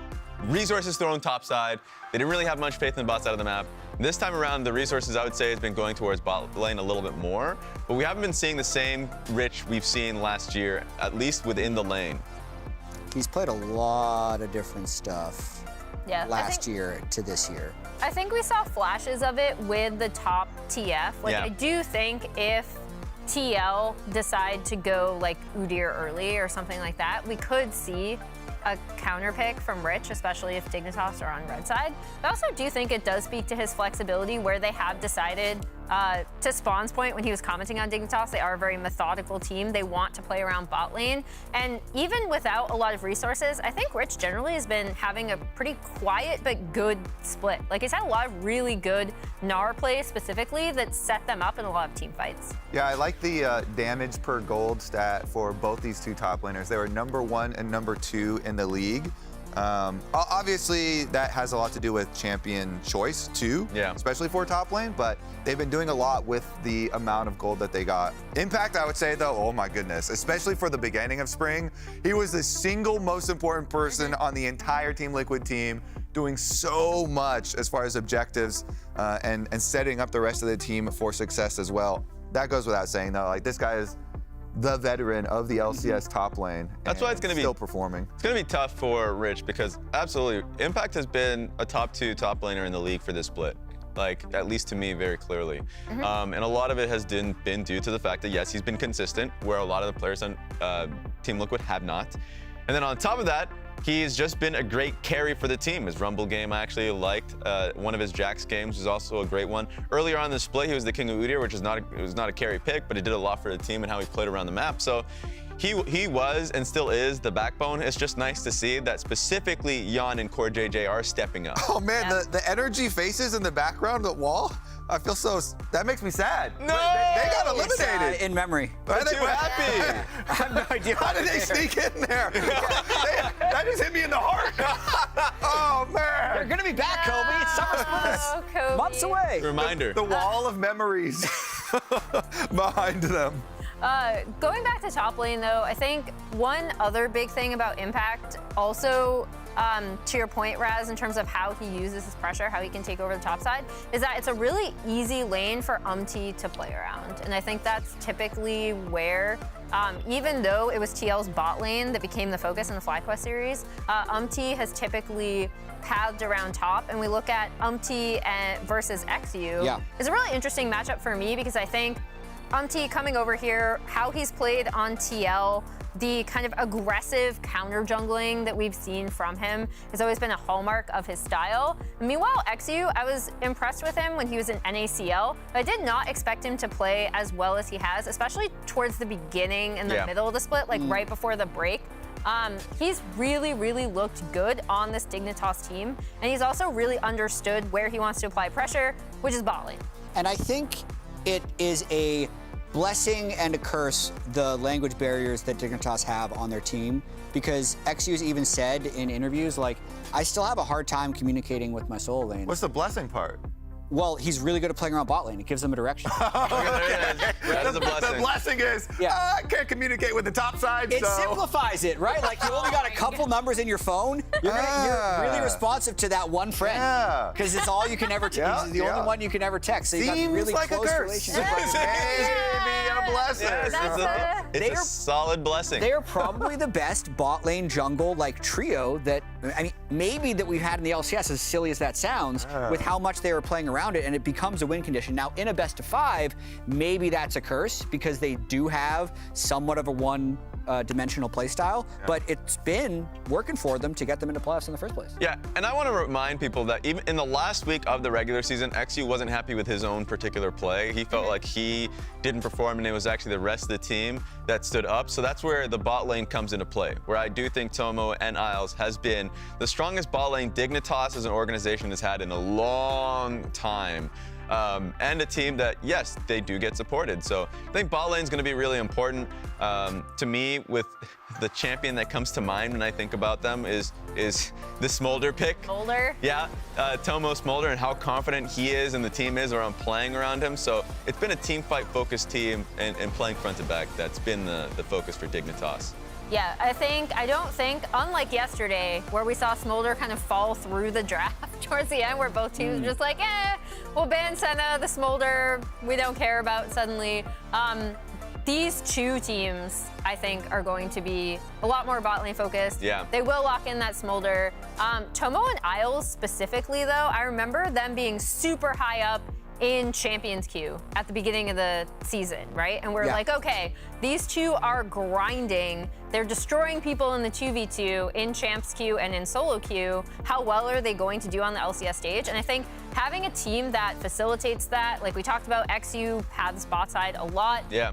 resources thrown topside. They didn't really have much faith in the bot side of the map. This time around, the resources, I would say, has been going towards bot lane a little bit more. But we haven't been seeing the same Rich we've seen last year, at least within the lane. He's played a lot of different stuff. Yeah, last year to this year. I think we saw flashes of it with the top TF. Like, Yeah. I do think if TL decide to go like Udyr early or something like that, we could see a counter pick from Rich, especially if Dignitas are on red side. But I also do think it does speak to his flexibility where they have decided To Spawn's point, when he was commenting on Dignitas, they are a very methodical team. They want to play around bot lane. And even without a lot of resources, I think Rich generally has been having a pretty quiet but good split. Like, he's had a lot of really good Gnar play specifically that set them up in a lot of team fights. Yeah, I like the damage per gold stat for both these two top laners. They were #1 and #2 in the league. Obviously, that has a lot to do with champion choice too, especially for top lane, but they've been doing a lot with the amount of gold that they got. Impact, I would say though, oh my goodness, especially for the beginning of spring, he was the single most important person on the entire Team Liquid team, doing so much as far as objectives and setting up the rest of the team for success as well. That goes without saying though, like this guy is the veteran of the LCS top lane. That's why it's going to be still performing. It's going to be tough for Rich because absolutely, Impact has been a top 2 top laner in the league for this split. Like, at least to me, very clearly. And a lot of it has been due to the fact that, yes, he's been consistent, where a lot of the players on Team Liquid have not. And then on top of that, he's just been a great carry for the team. His Rumble game I actually liked. One of his Jax games was also a great one. Earlier on in the split, he was the King of Udyr, which is not a carry pick, but it did a lot for the team and how he played around the map. So he was and still is the backbone. It's just nice to see that specifically Jan and Core JJ are stepping up. Oh man, the energy faces in the background, the wall, I feel that makes me sad. No! They got eliminated. In memory. Are they happy? I have no idea. How did they sneak in there? That just hit me in the heart. Oh man. They're gonna be back, Kobe. It's summer splits. Months away. Reminder. The wall of memories behind them. Going back to top lane, though, I think one other big thing about Impact, also to your point, Raz, in terms of how he uses his pressure, how he can take over the top side, is that it's a really easy lane for Umti to play around. And I think that's typically where, even though it was TL's bot lane that became the focus in the FlyQuest series, Umti has typically pathed around top, and we look at Umti versus XU. It's a really interesting matchup for me because I think Umti coming over here, how he's played on TL, the kind of aggressive counter jungling that we've seen from him has always been a hallmark of his style. Meanwhile, XU, I was impressed with him when he was in NACL, but I did not expect him to play as well as he has, especially towards the beginning and the middle of the split, like right before the break. He's really, really looked good on this Dignitas team, and he's also really understood where he wants to apply pressure, which is bot lane. And I think it is a blessing and a curse, the language barriers that Dignitas have on their team, because XU's even said in interviews, like, I still have a hard time communicating with my solo lane. What's the blessing part? Well, he's really good at playing around bot lane. It gives them a direction. That is a blessing. The blessing is, I can't communicate with the top side, It simplifies it, right? Like, you only got a couple numbers in your phone. You're really responsive to that one friend. Because it's all you can ever text. He's the only one you can ever text. So you got really like close a curse. relationship. A blessing. It's a solid blessing. They are probably the best bot lane jungle like trio that, I mean, maybe that we've had in the LCS, as silly as that sounds, with how much they were playing around it, and it becomes a win condition. Now, in a best of 5, maybe that's a curse because they do have somewhat of a one-dimensional play style, but it's been working for them to get them into playoffs in the first place. Yeah, and I want to remind people that even in the last week of the regular season, XU wasn't happy with his own particular play. He felt like he didn't perform, and it was actually the rest of the team that stood up. So that's where the bot lane comes into play, where I do think Tomo and Isles has been the strongest bot lane Dignitas as an organization has had in a long time. And a team that, yes, they do get supported. So I think bot lane is going to be really important. To me, with the champion that comes to mind when I think about them is the Smolder pick. Smolder? Yeah, Tomo Smolder, and how confident he is and the team is around playing around him. So it's been a team fight focused team and playing front to back that's been the focus for Dignitas. Yeah, I don't think, unlike yesterday, where we saw Smolder kind of fall through the draft towards the end, where both teams were just like, we'll ban Senna, the Smolder, we don't care about suddenly. These two teams, I think, are going to be a lot more bot lane focused. Yeah. They will lock in that Smolder. Tomo and Isles specifically, though, I remember them being super high up in Champions Queue at the beginning of the season, right? And we're like, okay, these two are grinding They're destroying people in the 2v2, in Champs queue, and in solo queue. How well are they going to do on the LCS stage? And I think having a team that facilitates that, like we talked about, XU had the bot side a lot. Yeah.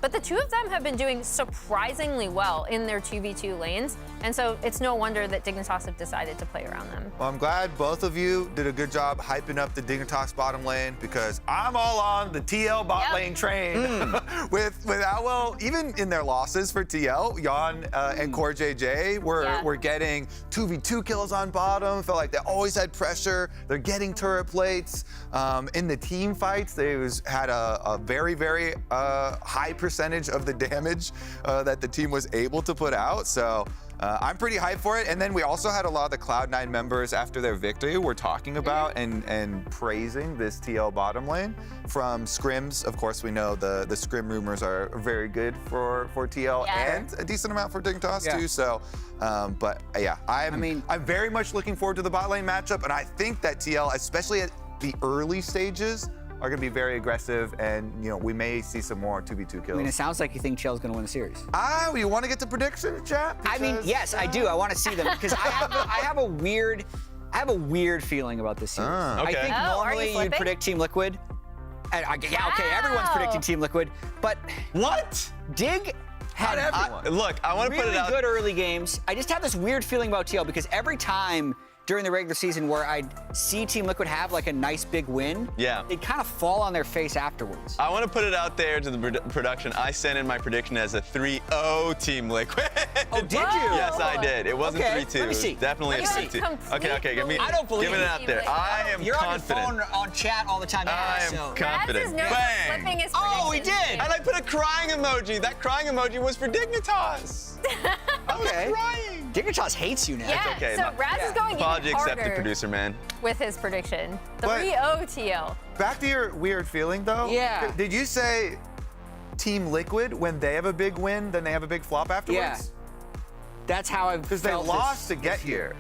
But the two of them have been doing surprisingly well in their 2v2 lanes. And so it's no wonder that Dignitas have decided to play around them. Well, I'm glad both of you did a good job hyping up the Dignitas bottom lane because I'm all on the TL bot lane train. with how well, even in their losses for TL, Jan and Core JJ were getting 2v2 kills on bottom. Felt like they always had pressure. They're getting turret plates. In the team fights, they had a very, very high percentage of the damage that the team was able to put out. So I'm pretty hyped for it. And then we also had a lot of the Cloud9 members after their victory were talking about and praising this TL bottom lane. From scrims, of course, we know the scrim rumors are very good for TL and a decent amount for Dignitas too. So, but yeah, I'm very much looking forward to the bot lane matchup. And I think that TL, especially at the early stages, are going to be very aggressive, and we may see some more 2v2 kills. I mean, it sounds like you think TL's going to win the series. You want to get to predictions, chat? I mean, yes, I do. I want to see them because I have a weird feeling about this series. I think normally you'd predict Team Liquid. And everyone's predicting Team Liquid, but what? Dig had look, I want to put it out. Really good early games. I just have this weird feeling about TL because every time during the regular season where I'd see Team Liquid have like a nice big win, they'd kind of fall on their face afterwards. I want to put it out there to the production. I sent in my prediction as a 3-0 Team Liquid. Oh, did you? Yes, I did. It wasn't 3-2. Let me see. It was definitely a 3-2. Okay, give me. I don't believe it out there. I am You're confident. on your phone on chat all the time. I am confident. Bang! Oh, he did. And I put a crying emoji. That crying emoji was for Dignitas. I was crying. Dignitas hates you now. Yeah, okay. So Raz is going Apology even harder accepted, producer man. with his prediction. 3-0 TL. Back to your weird feeling, though. Yeah. Did you say Team Liquid, when they have a big win, then they have a big flop afterwards? Yeah. That's how I've Because they lost to get here.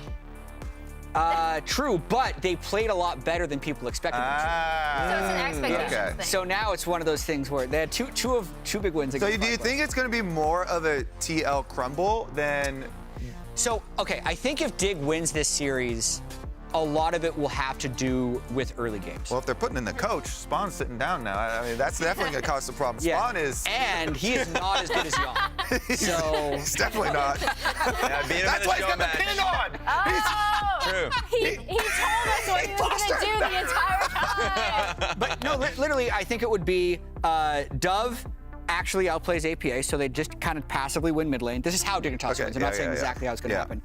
True, but they played a lot better than people expected them to. So it's an expectations thing. So now it's one of those things where they had two big wins. So do you think it's going to be more of a TL crumble than? So, okay, I think if Dig wins this series, a lot of it will have to do with early games. Well, if they're putting in the coach, Spawn's sitting down now. I mean, that's definitely going to cause some problems. Spawn is... And he is not as good as Jan. He's definitely not. That's why he's got the pin on! True. He told us what he was going to do the entire time. But no, literally, I think it would be Dove actually outplays APA, so they just kind of passively win mid lane. This is how Dignitas wins. I'm not saying exactly how it's going to happen.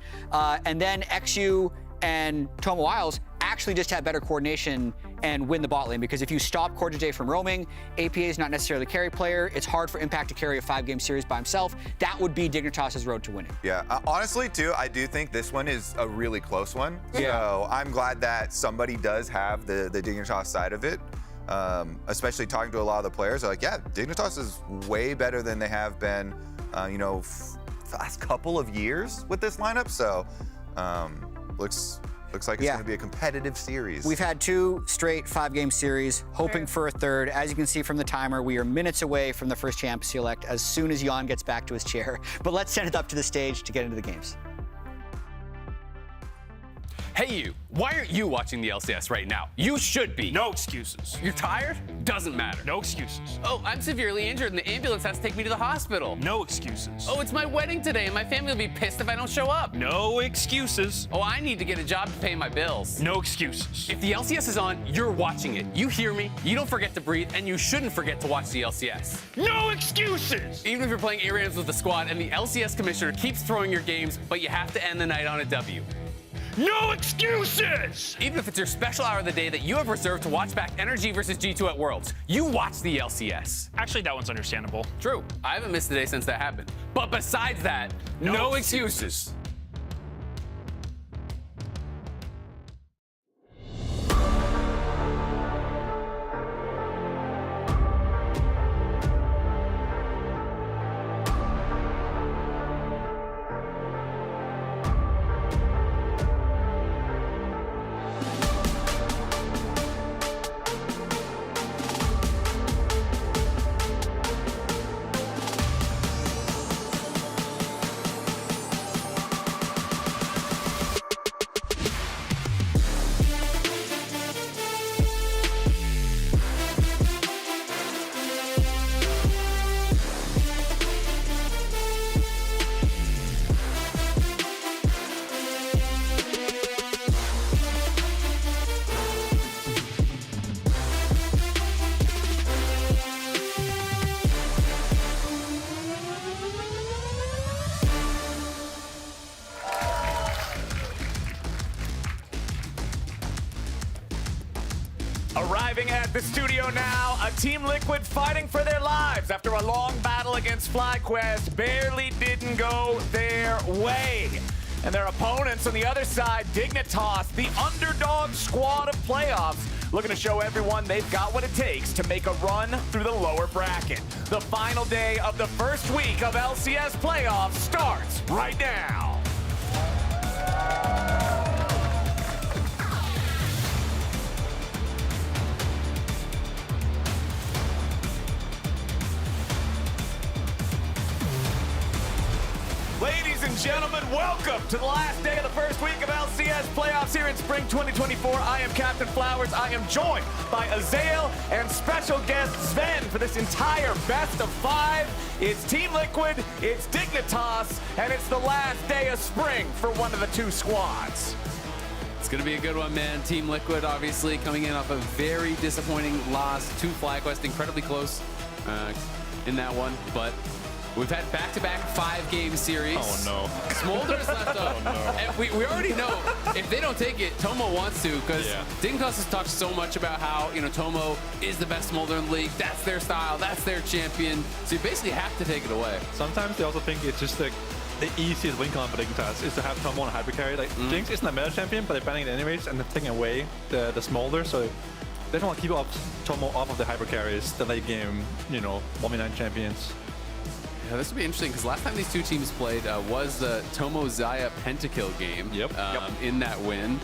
And then XU and Tomo Wiles actually just have better coordination and win the bot lane, because if you stop Core JJ from roaming, APA is not necessarily a carry player. It's hard for Impact to carry a 5-game series by himself. That would be Dignitas' road to winning. Yeah, honestly, too, I do think this one is a really close one. So I'm glad that somebody does have the Dignitas side of it. Especially talking to a lot of the players, they're like, yeah, Dignitas is way better than they have been, the last couple of years with this lineup. So looks like it's going to be a competitive series. We've had 2 straight 5-game series, hoping for a third. As you can see from the timer, we are minutes away from the first champ select as soon as Jan gets back to his chair. But let's send it up to the stage to get into the games. Hey you, why aren't you watching the LCS right now? You should be. No excuses. You're tired? Doesn't matter. No excuses. Oh, I'm severely injured and the ambulance has to take me to the hospital. No excuses. Oh, it's my wedding today and my family will be pissed if I don't show up. No excuses. Oh, I need to get a job to pay my bills. No excuses. If the LCS is on, you're watching it. You hear me, you don't forget to breathe, and you shouldn't forget to watch the LCS. No excuses! Even if you're playing A-Rams with the squad and the LCS commissioner keeps throwing your games, but you have to end the night on a W. No excuses! Even if it's your special hour of the day that you have reserved to watch back NRG versus G2 at Worlds, you watch the LCS. Actually, that one's understandable. True. I haven't missed a day since that happened. But besides that, no excuses. Arriving at the studio now, a Team Liquid fighting for their lives after a long battle against FlyQuest barely didn't go their way. And their opponents on the other side, Dignitas, the underdog squad of playoffs, looking to show everyone they've got what it takes to make a run through the lower bracket. The final day of the first week of LCS Playoffs starts right now. Ladies and gentlemen, welcome to the last day of the first week of LCS Playoffs here in spring 2024. I am Captain Flowers. I am joined by Azael and special guest Sven for this entire best of 5. It's Team Liquid, it's Dignitas, and it's the last day of spring for one of the two squads. It's going to be a good one, man. Team Liquid, obviously, coming in off a very disappointing loss to FlyQuest. Incredibly close in that one, but we've had back-to-back 5-game series. Oh, no. Smolder's left up. Oh, no. And we already know if they don't take it, Tomo wants to, because Dignitas has talked so much about how, Tomo is the best Smolder in the league. That's their style. That's their champion. So you basically have to take it away. Sometimes they also think it's just the easiest win con for Dignitas is to have Tomo on Hyper Carry. Like, Jinx isn't a meta champion, but they're banning it anyways, and they're taking away the Smolder, so they don't want to keep Tomo off of the Hyper Carries, the late game, 1v9 champions. Yeah, this would be interesting because last time these two teams played was the Tomo Xayah Pentakill game in that win.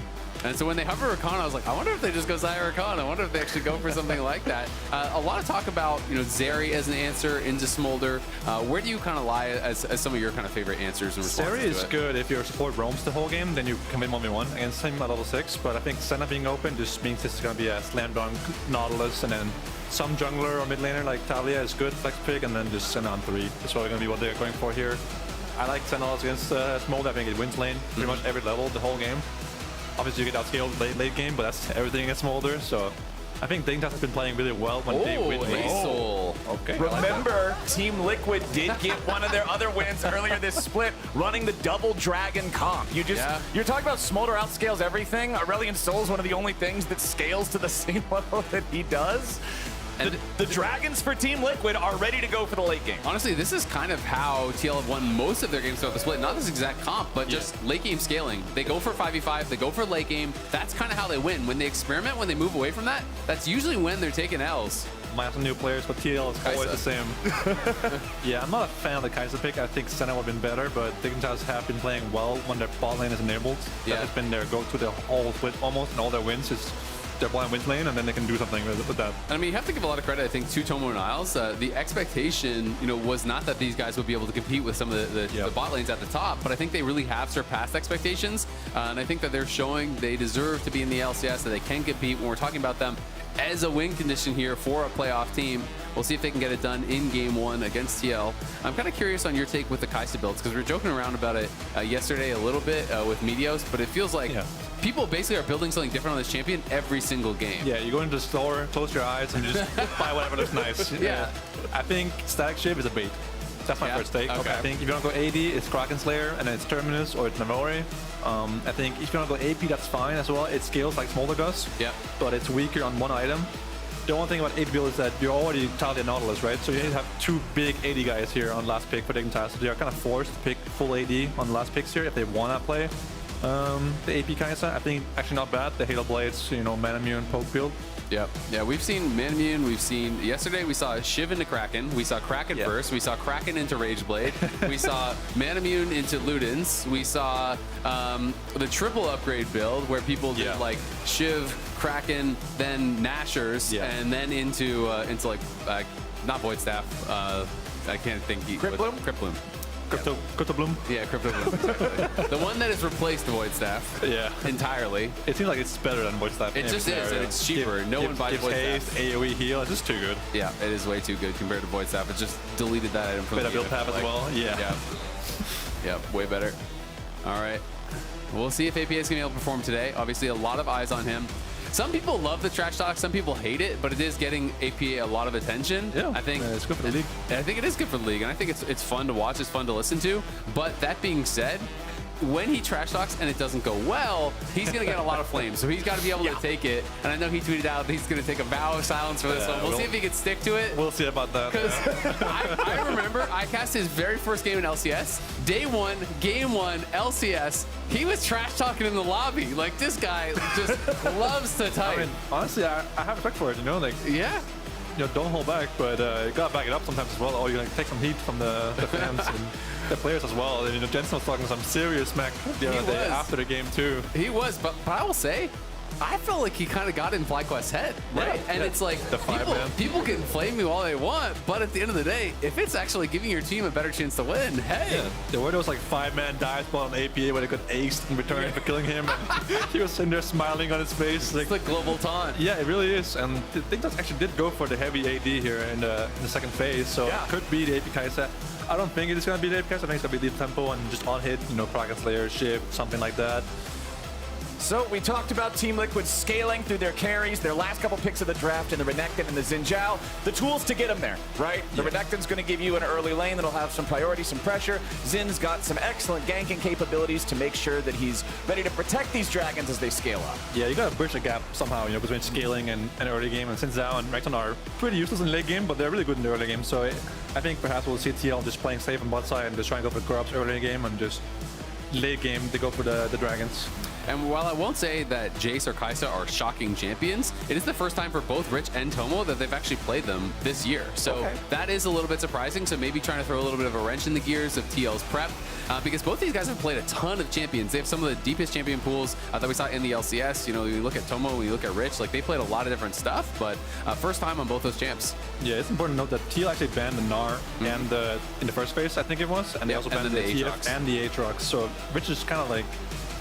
And so when they hover Rakan, I was like, I wonder if they just go Xayah Rakan. I wonder if they actually go for something like that. A lot of talk about Zeri as an answer into Smolder. Where do you kind of lie as some of your kind of favorite answers and responses Zeri is good if your support roams the whole game, then you can win 1v1 against him at level 6. But I think Senna being open just means this is going to be a slam dunk Nautilus, and then some jungler or mid laner like Talia is good flex pick, and then just Senna on 3. That's probably going to be what they're going for here. I like Senna against Smolder. I think it wins lane pretty much every level the whole game. Obviously, you get outscaled late game, but that's everything against Smolder. So I think Dignitas has been playing really well when they win late. Okay. Remember, Team Liquid did get one of their other wins earlier this split, running the double dragon comp. You're talking about Smolder outscales everything. Aurelion Sol is one of the only things that scales to the same level that he does. And the Dragons for Team Liquid are ready to go for the late game. Honestly, this is kind of how TL have won most of their games throughout the split. Not this exact comp, but just late game scaling. They go for 5v5, they go for late game. That's kind of how they win. When they experiment, when they move away from that, that's usually when they're taking Ls. Might have some new players, but TL is always the same. Yeah, I'm not a fan of the Kai'Sa pick. I think Senna would have been better, but Dignitas have been playing well when their bot lane is enabled. That has been their go-to the whole split almost, and all their wins is their blind wins lane, and then they can do something with that. I mean, you have to give a lot of credit, I think, to Tomo and Isles. The expectation, was not that these guys would be able to compete with some of the bot lanes at the top, but I think they really have surpassed expectations, and I think that they're showing they deserve to be in the LCS, that they can compete when we're talking about them as a win condition here for a playoff team. We'll see if they can get it done in Game 1 against TL. I'm kind of curious on your take with the Kai'Sa builds, because we were joking around about it yesterday a little bit with Meteos, but it feels like people basically are building something different on this champion every single game. Yeah, you go into the store, close your eyes, and just buy whatever looks nice. I think Static Shiv is a bait. That's my first take. Okay. I think if you want to go AD, it's Kraken Slayer, and then it's Terminus or it's Namori. I think if you want to go AP, that's fine as well. It scales like Smolder does, but it's weaker on one item. The only thing about AD build is that you're already Talia Nautilus, right? So you have two big AD guys here on last pick for Dignitas. So they are kind of forced to pick full AD on the last picks here if they want to play the AP Kai'Sa. I think actually not bad. The Halo Blades, Manamune, poke build. Yeah, we've seen Manamune, we've seen, yesterday we saw Shiv into Kraken, we saw Kraken first, we saw Kraken into Rageblade, we saw Manamune into Ludens, we saw the triple upgrade build where people did like Shiv, Kraken, then Nashers, and then into like, not Void Staff, I can't think. Crypt Bloom? Crypt Bloom. Crypto Bloom? Yeah, Crypto Bloom, exactly. The one that has replaced the Void Staff entirely. It seems like it's better than Void Staff. It just is, and it's cheaper. No one buys Void Staff. AoE heal, it's just too good. Yeah, it is way too good compared to Void Staff. It just deleted that item from the better build path as well, Yeah, way better. All right. We'll see if APA is going to be able to perform today. Obviously, a lot of eyes on him. Some people love the trash talk, some people hate it, but it is getting APA a lot of attention. Yeah, I think it's good for the league. I think it is good for the league, and I think it's fun to watch, it's fun to listen to. But that being said, when he trash talks and it doesn't go well, he's going to get a lot of flames. So he's got to be able to take it. And I know he tweeted out that he's going to take a vow of silence for this one. We'll see if he can stick to it. We'll see about that. Because I remember I cast his very first game in LCS. Day 1, game 1, LCS. He was trash talking in the lobby. Like, this guy just loves to type. I mean, honestly, I have respect for it, you know? Like, yeah. You know, don't hold back, but you gotta back it up sometimes as well. Or you like take some heat from the fans and the players as well. And you know, Jensen was talking some serious smack the other day after the game too. He was, but I will say, I felt like he kind of got in FlyQuest's head, right? Yeah, and it's like, people can flame me all they want, but at the end of the day, if it's actually giving your team a better chance to win, hey. Yeah. There were those like 5-man dive spawn on APA where they got aced in return for killing him. And he was sitting there smiling on his face. It's like global taunt. Yeah, it really is. And I think that actually did go for the heavy AD here in the second phase. So it could be the AP Kai'Sa. I don't think it is going to be the AP Kai'Sa. I think it's going to be the tempo and just on hit, you know, Kraken Slayer, shift, something like that. So we talked about Team Liquid scaling through their carries, their last couple picks of the draft in the Renekton and the Xin Zhao. The tools to get them there, right? The Renekton's going to give you an early lane that'll have some priority, some pressure. Xin's got some excellent ganking capabilities to make sure that he's ready to protect these dragons as they scale up. Yeah, you got to bridge the gap somehow, you know, between scaling and early game. And Xin Zhao and Renekton are pretty useless in late game, but they're really good in the early game. So I think perhaps we'll see TL just playing safe on bot side and just trying to go for grubs early game and just late game they go for the dragons. And while I won't say that Jace or Kai'Sa are shocking champions, it is the first time for both Rich and Tomo that they've actually played them this year. So that is a little bit surprising. So maybe trying to throw a little bit of a wrench in the gears of TL's prep, because both these guys have played a ton of champions. They have some of the deepest champion pools that we saw in the LCS. You know, you look at Tomo, you look at Rich, like they played a lot of different stuff, but first time on both those champs. Yeah, it's important to note that TL actually banned the Gnar and in the first phase, I think it was, and they also banned the TF and the Aatrox. So Rich is kind of like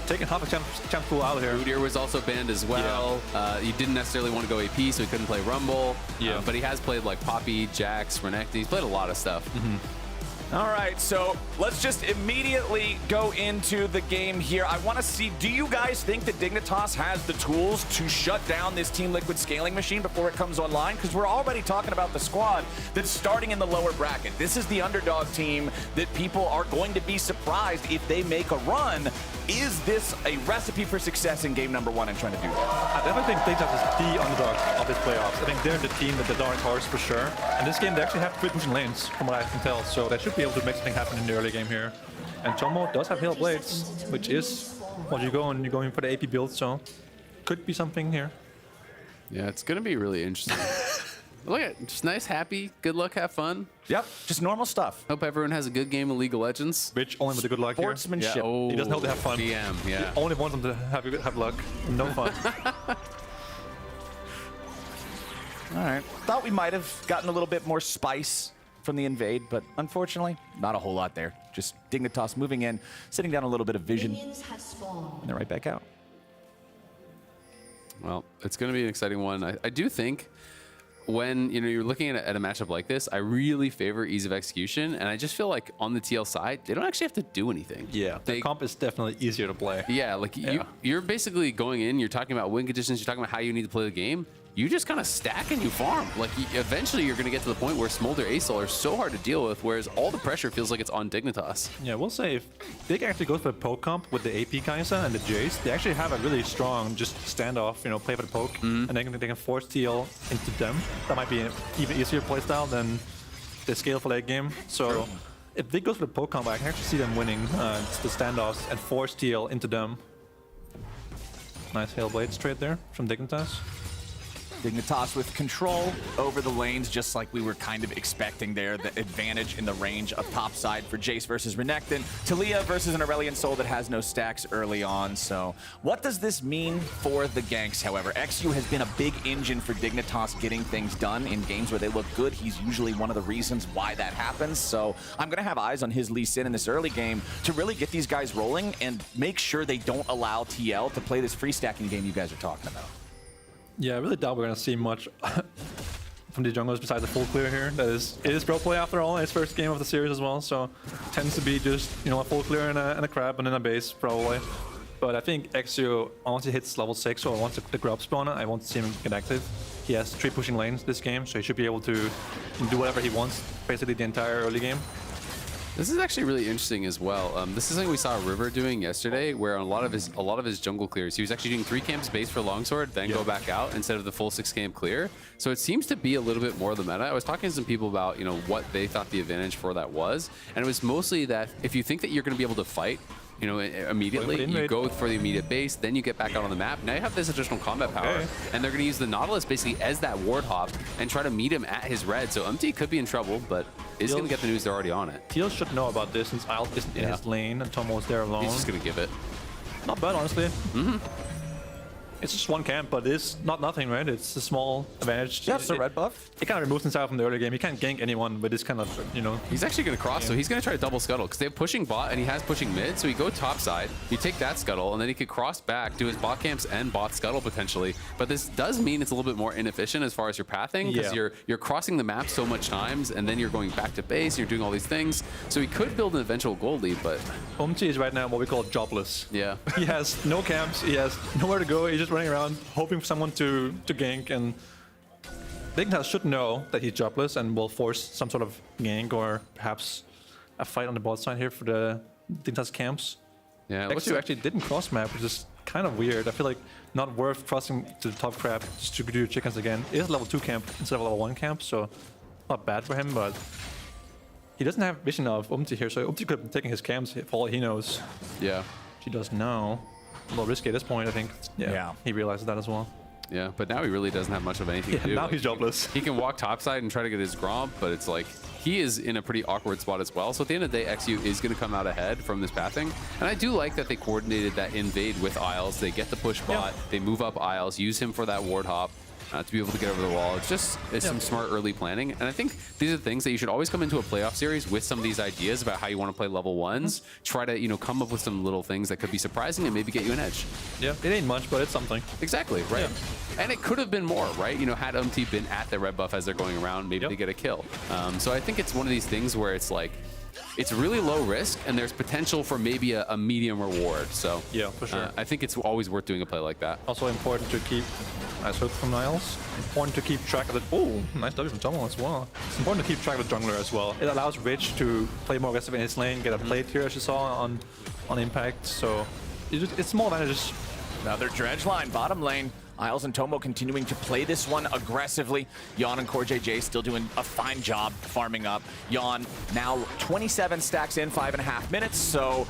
taking half a champ pool out here. Rudier was also banned as well. Yeah. He didn't necessarily want to go AP, so he couldn't play Rumble. Yeah. But he has played like Poppy, Jax, Renekton. He's played a lot of stuff. All right, so let's just immediately go into the game here. I want to see, do you guys think that Dignitas has the tools to shut down this Team Liquid scaling machine before it comes online? Because we're already talking about the squad that's starting in the lower bracket. This is the underdog team that people are going to be surprised if they make a run. Is this a recipe for success in game number 1 and trying to do that? I definitely think Dignitas is the underdog of this playoffs. I think they're the team that the dark horse for sure. And this game, they actually have 3 pushing lanes, from what I can tell. So they should be able to make something happen in the early game here. And Tomo does have Hail Blades, which is what you go and you're going for the AP build, so could be something here. Yeah, it's going to be really interesting. Look at it, just nice, happy, good luck, have fun. Yep, just normal stuff. Hope everyone has a good game of League of Legends. Rich only with the good luck here. Sportsmanship. Yeah. Oh, he doesn't know to have fun. DM, yeah. He only wants them to have luck, no fun. All right. Thought we might have gotten a little bit more spice from the invade, but unfortunately, not a whole lot there. Just Dignitas moving in, sitting down a little bit of vision, and they're right back out. Well, it's going to be an exciting one. I do think when you're looking at a matchup like this, I really favor ease of execution, and I just feel like on the TL side, they don't actually have to do anything. Yeah, the comp is definitely easier to play. Yeah, like you're basically going in, you're talking about win conditions, you're talking about how you need to play the game. You just kind of stack and you farm. Like eventually you're going to get to the point where Smolder ASOL are so hard to deal with, whereas all the pressure feels like it's on Dignitas. Yeah, we'll say if they can actually go for the poke comp with the AP Kai'Sa and the Jace, they actually have a really strong just standoff, play for the poke, and they can force TL into them. That might be an even easier playstyle than the scale for late game. So if they go for the poke comp, I can actually see them winning the standoffs and force TL into them. Nice Hail Blades trade there from Dignitas. Dignitas with control over the lanes, just like we were kind of expecting there. The advantage in the range of topside for Jace versus Renekton. Talia versus an Aurelion Soul that has no stacks early on. So what does this mean for the ganks, however? XU has been a big engine for Dignitas getting things done in games where they look good. He's usually one of the reasons why that happens. So I'm going to have eyes on his Lee Sin in this early game to really get these guys rolling and make sure they don't allow TL to play this free stacking game you guys are talking about. Yeah, I really doubt we're going to see much from the junglers besides the full clear here. It is pro play after all, his first game of the series as well, so tends to be just, a full clear and a crab and then a base probably. But I think XU, once he hits level 6 or once the grub spawner, I won't see him get active. He has 3 pushing lanes this game, so he should be able to do whatever he wants basically the entire early game. This is actually really interesting as well. This is something we saw River doing yesterday, where on a lot of his jungle clears, he was actually doing 3 camps base for longsword, then go back out instead of the full 6 camp clear. So it seems to be a little bit more the meta. I was talking to some people about what they thought the advantage for that was, and it was mostly that if you think that you're going to be able to fight, immediately, you go for the immediate base, then you get back out on the map. Now you have this additional combat power, and they're going to use the Nautilus basically as that ward hop and try to meet him at his red. So UMT could be in trouble, but is going to get the news they're already on it. Teal should know about this since Isle isn't in his lane and Tomo's there alone. He's just going to give it. Not bad, honestly. It's just 1 camp, but it's not nothing, right? It's a small advantage. Yeah, it's a red buff. It kind of removes himself from the early game. He can't gank anyone with this kind of, He's actually going to cross, so he's going to try to double scuttle because they have pushing bot and he has pushing mid. So you go top side, you take that scuttle, and then he could cross back, do his bot camps and bot scuttle potentially. But this does mean it's a little bit more inefficient as far as your pathing because you're crossing the map so much times, and then you're going back to base. You're doing all these things. So he could build an eventual gold lead, but UMT is right now what we call jobless. Yeah, he has no camps. He has nowhere to go. He's just running around hoping for someone to gank, and Dignitas should know that he's jobless and will force some sort of gank or perhaps a fight on the bot side here for the Dignitas camps. Yeah, X2 actually didn't cross map, which is kind of weird. I feel like not worth crossing to the top crab just to do chickens again. It is level 2 camp instead of level 1 camp, so not bad for him, but he doesn't have vision of UMT here, so UMT could have been taking his camps for all he knows. Yeah. He does now. A little risky at this point, I think. Yeah. He realizes that as well. Yeah, but now he really doesn't have much of anything to do. Now he's jobless. He can walk topside and try to get his Gromp, but it's like he is in a pretty awkward spot as well. So at the end of the day, XU is going to come out ahead from this pathing. And I do like that they coordinated that invade with Isles. They get the push bot, they move up Isles, use him for that ward hop. To be able to get over the wall. It's some smart early planning. And I think these are things that you should always come into a playoff series with some of these ideas about how you want to play level 1s. Try to, come up with some little things that could be surprising and maybe get you an edge. Yeah, it ain't much, but it's something. Exactly, right. Yeah. And it could have been more, right? Had UMT been at the red buff as they're going around, maybe they get a kill. So I think it's one of these things where it's like, it's really low risk, and there's potential for maybe a medium reward. So yeah, for sure. I think it's always worth doing a play like that. Also important to keep, nice hook from Niles. Important to keep track of it. Oh, nice W from Tomo as well. It's important to keep track of the jungler as well. It allows Rich to play more aggressive in his lane, get a plate here as you saw on Impact. So it's small advantages. Another dredge line, bottom lane. Isles and Tomo continuing to play this one aggressively. Yon and CoreJJ still doing a fine job farming up. Yon now 27 stacks in 5.5 minutes, so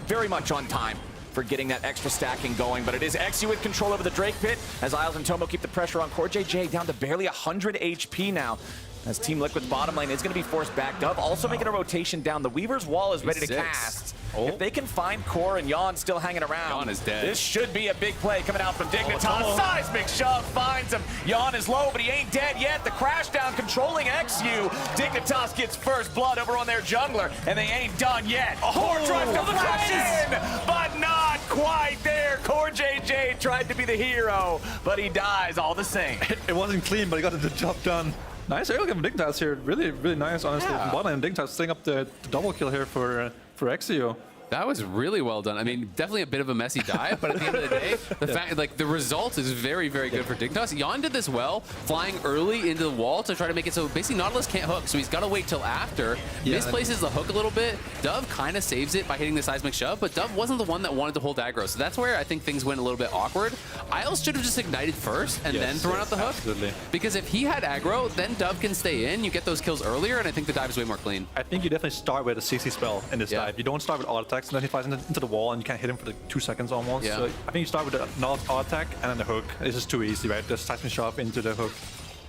very much on time for getting that extra stacking going. But it is XU with control over the Drake Pit as Isles and Tomo keep the pressure on. CoreJJ down to barely 100 HP now. As Team Liquid's bottom lane is going to be forced back. Dove also making a rotation down. The Weaver's wall is ready to cast. If they can find Core and Yon still hanging around, Yon is dead. This should be a big play coming out from Dignitas. Seismic shove finds him. Yon is low, but he ain't dead yet. The crash down controlling XU. Dignitas gets first blood over on their jungler, and they ain't done yet. Core tries to flash in, but not quite there. CoreJJ tried to be the hero, but he dies all the same. It wasn't clean, but he got the job done. Nice early game from Dignitas here. Really, really nice, honestly. From bottom lane, Dignitas setting up the double kill here for XU. That was really well done. I mean, definitely a bit of a messy dive, but at the end of the day, the fact, like, the result is very, very good for Dignitas. Yon did this well, flying early into the wall to try to make it so basically Nautilus can't hook, so he's got to wait till after. Misplaces the hook a little bit. Dove kind of saves it by hitting the seismic shove, but Dove wasn't the one that wanted to hold aggro, so that's where I think things went a little bit awkward. Isles should have just ignited first and then thrown out the hook. Absolutely. Because if he had aggro, then Dove can stay in, you get those kills earlier, and I think the dive is way more clean. I think you definitely start with a CC spell in this dive. You don't start with auto attacks, and then he flies into the wall and you can't hit him for like 2 seconds almost. So I think you start with the auto attack and then the hook. It's just too easy, right? Just seismic shove into the hook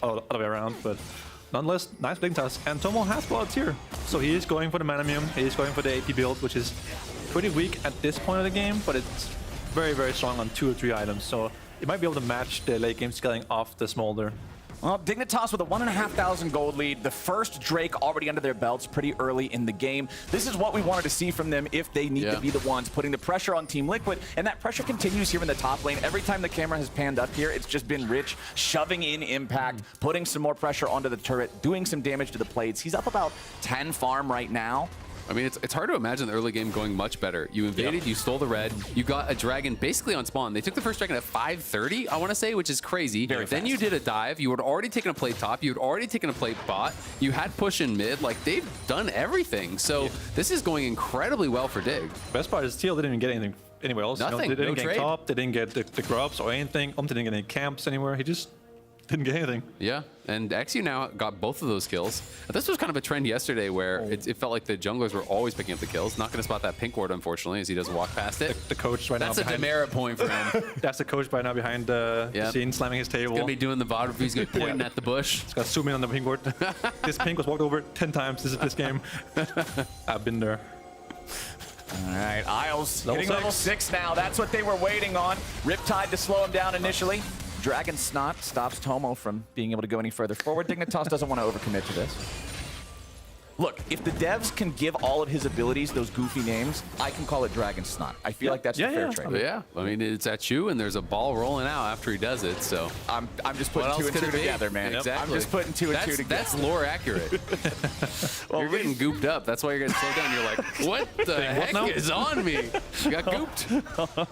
other way around, but nonetheless, nice Dignitas. And Tomo has bloods here. So he is going for the Manamium, he is going for the AP build, which is pretty weak at this point of the game, but it's very, very strong on 2 or 3 items. So it might be able to match the late game scaling off the Smolder. Well, Dignitas with a 1,500 gold lead. The first Drake already under their belts pretty early in the game. This is what we wanted to see from them if they need to be the ones putting the pressure on Team Liquid. And that pressure continues here in the top lane. Every time the camera has panned up here, it's just been Rich shoving in impact, putting some more pressure onto the turret, doing some damage to the plates. He's up about 10 farm right now. I mean, it's hard to imagine the early game going much better. You invaded, you stole the red, you got a dragon basically on spawn. They took the first dragon at 5:30, I want to say, which is crazy. Then you did a dive. You had already taken a plate top. You had already taken a plate bot. You had push in mid. Like, they've done everything. So this is going incredibly well for Dig. Best part is Teal didn't even get anything anywhere else. Nothing. They didn't No get trade. top. They didn't get the grubs or anything. Didn't get any camps anywhere. He just didn't get anything. Yeah, and XU now got both of those kills. This was kind of a trend yesterday where it felt like the junglers were always picking up the kills. Not going to spot that pink ward, unfortunately, as he doesn't walk past it. The coach right now That's a behind, demerit point for him. That's the coach right now behind the scene, slamming his table. He's going to be doing the VOD review. He's going to be pointing at the bush. He's got to zoom in on the pink ward. This pink was walked over 10 times this game. I've been there. All right, Isles Level hitting level 6 now. That's what they were waiting on. Riptide to slow him down initially. Dragon Snot stops Tomo from being able to go any further forward. Dignitas doesn't want to overcommit to this. Look, if the devs can give all of his abilities those goofy names, I can call it Dragon Snot. I feel like that's a fair trade. Yeah, I mean, it's at you, and there's a ball rolling out after he does it, so. I'm just putting two and two together, man. Exactly. I'm just putting two and two together. That's lore accurate. Well, you're getting gooped up. That's why you're getting slowed down. You're like, what the heck is on me? You got gooped.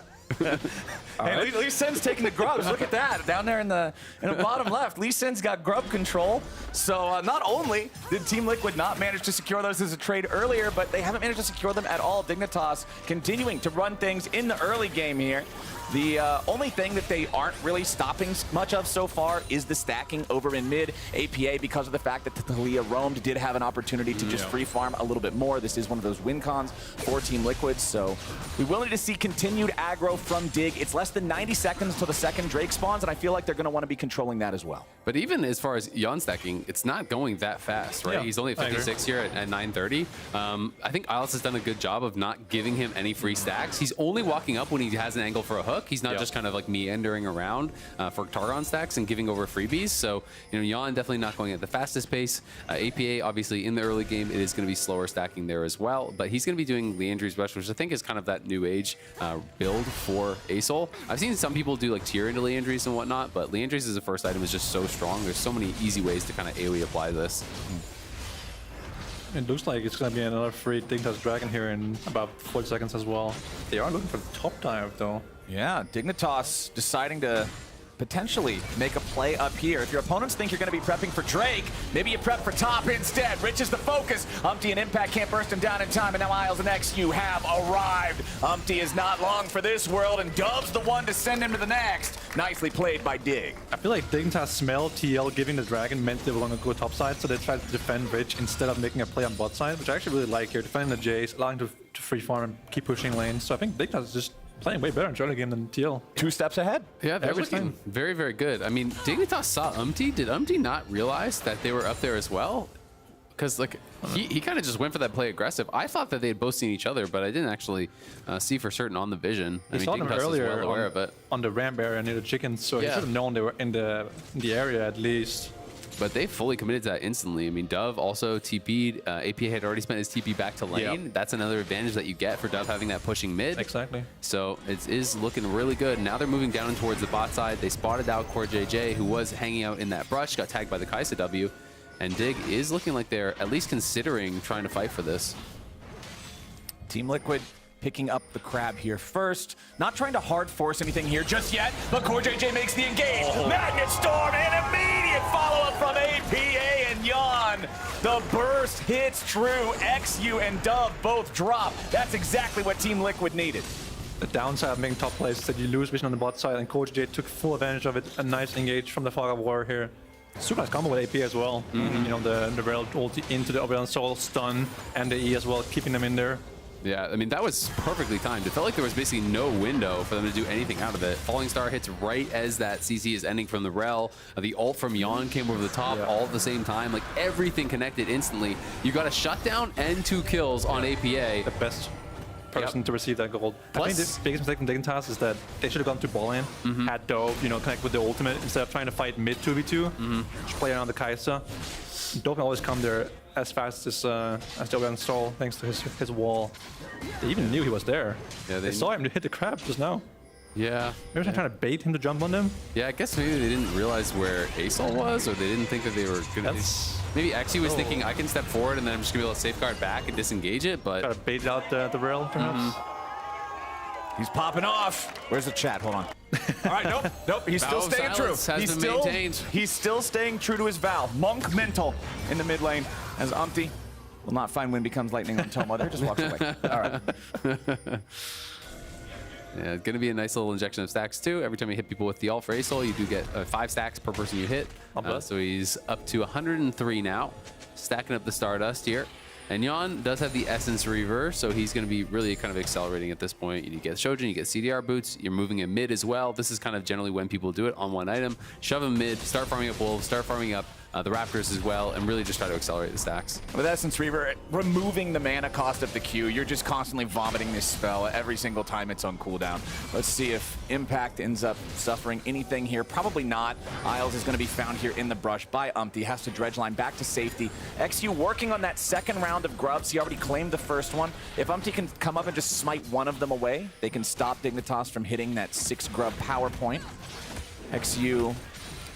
Hey, Lee Sin's taking the grubs. Look at that down there in the bottom left. Lee Sin's got grub control. So not only did Team Liquid not manage to secure those as a trade earlier, but they haven't managed to secure them at all. Dignitas continuing to run things in the early game here. The only thing that they aren't really stopping much of so far is the stacking over in mid. APA, because of the fact that the Thalia roamed, did have an opportunity to just free farm a little bit more. This is one of those win cons for Team Liquid, so we will need to see continued aggro from Dig. It's less than 90 seconds till the second Drake spawns, and I feel like they're going to want to be controlling that as well. But even as far as Yon stacking, it's not going that fast, right? Yeah, He's only at 56 here at 9:30. I think Isles has done a good job of not giving him any free stacks. He's only walking up when he has an angle for a hook. He's not just kind of like meandering around for Targon stacks and giving over freebies. So, you know, Yon definitely not going at the fastest pace. APA, obviously, in the early game, it is going to be slower stacking there as well. But he's going to be doing Leandry's Rush, which I think is kind of that new age build for Asol. I've seen some people do like tier into Leandry's and whatnot, but Leandry's as a first item is just so strong. There's so many easy ways to kind of AoE apply this. It looks like it's going to be another free Dignitas Dragon here in about 40 seconds as well. They are looking for the top dive, though. Yeah, Dignitas deciding to potentially make a play up here. If your opponents think you're going to be prepping for Drake, maybe you prep for top instead. Rich is the focus. Umpty and Impact can't burst him down in time, and now Isles and XU have arrived. Umpty is not long for this world, and Dove's the one to send him to the next. Nicely played by Dig. I feel like Dignitas smelled TL giving the Dragon meant they were going to go top side, so they tried to defend Rich instead of making a play on bot side, which I actually really like here. Defending the Jace, allowing to free farm and keep pushing lanes. So I think Dignitas is just playing way better in early game than TL. 2 steps ahead. Yeah, they're looking very, very good. I mean, Dignitas saw Umpty. Did Umpty not realize that they were up there as well? Because like he kind of just went for that play aggressive. I thought that they had both seen each other, but I didn't actually see for certain on the vision. I mean, saw them Dignitas earlier was well aware of it. on the ramp area near the chickens, so he should have known they were in the area at least. But they fully committed to that instantly. I mean, Dove also TP'd. AP had already spent his TP back to lane. Yep. That's another advantage that you get for Dove having that pushing mid. Exactly. So it is looking really good. Now they're moving down towards the bot side. They spotted out Core JJ, who was hanging out in that brush, got tagged by the Kaisa W. And Dig is looking like they're at least considering trying to fight for this. Team Liquid picking up the crab here first. Not trying to hard force anything here just yet, but Core JJ makes the engage. Magnet Storm and immediate follow-up from APA and Yon. The burst hits true. XU and Dove both drop. That's exactly what Team Liquid needed. The downside of making top plays is that you lose vision on the bot side, and Coach J took full advantage of it. A nice engage from the Fog of War here. Super nice combo with AP as well. You know, the Rail ulti into the Obelian Soul, stun, and the E as well, keeping them in there. Yeah, I mean, that was perfectly timed. It felt like there was basically no window for them to do anything out of it. Falling Star hits right as that CC is ending from the Rel. The ult from Yon came over the top all at the same time. Like, everything connected instantly. You got a shutdown and 2 kills on APA. The best person to receive that gold. I think the biggest mistake from Dignitas is that they should have gone to ball lane, had Dove, you know, connect with the ultimate instead of trying to fight mid 2v2. Just play around the Kaisa. Dove can always come there as fast as the Obelian Soul, thanks to his wall. They even knew he was there. Yeah, they saw him hit the crab just now. Yeah. Maybe they're trying to bait him to jump on them. Yeah, I guess maybe they didn't realize where Asol was, or they didn't think that they were going to... maybe Exy was thinking I can step forward and then I'm just gonna be able to safeguard back and disengage it, but gotta bait out the rail, perhaps. He's popping off. Where's the chat? Hold on. All right, nope. He's still Vow of staying true. silence has been maintained. He's still staying true to his vow. Monk mental in the mid lane as Umpty will not find when becomes lightning on Tomo. There, just walks away. All right. Yeah, it's gonna be a nice little injection of stacks too. Every time you hit people with the ult for Asol, you do get 5 stacks per person you hit. So he's up to 103 now, stacking up the Stardust here. And Yon does have the Essence Reaver, so he's going to be really kind of accelerating at this point. You get Shojin, you get CDR boots, you're moving in mid as well. This is kind of generally when people do it on one item. Shove him mid, start farming up Wolves, start farming up the Raptors as well, and really just try to accelerate the stacks. With Essence Reaver, removing the mana cost of the Q, you're just constantly vomiting this spell every single time it's on cooldown. Let's see if Impact ends up suffering anything here. Probably not. Isles is going to be found here in the brush by Umpty. Has to dredge line back to safety. XU working on that second round of grubs. He already claimed the first one. If Umpty can come up and just smite one of them away, they can stop Dignitas from hitting that 6 grub power point. XU...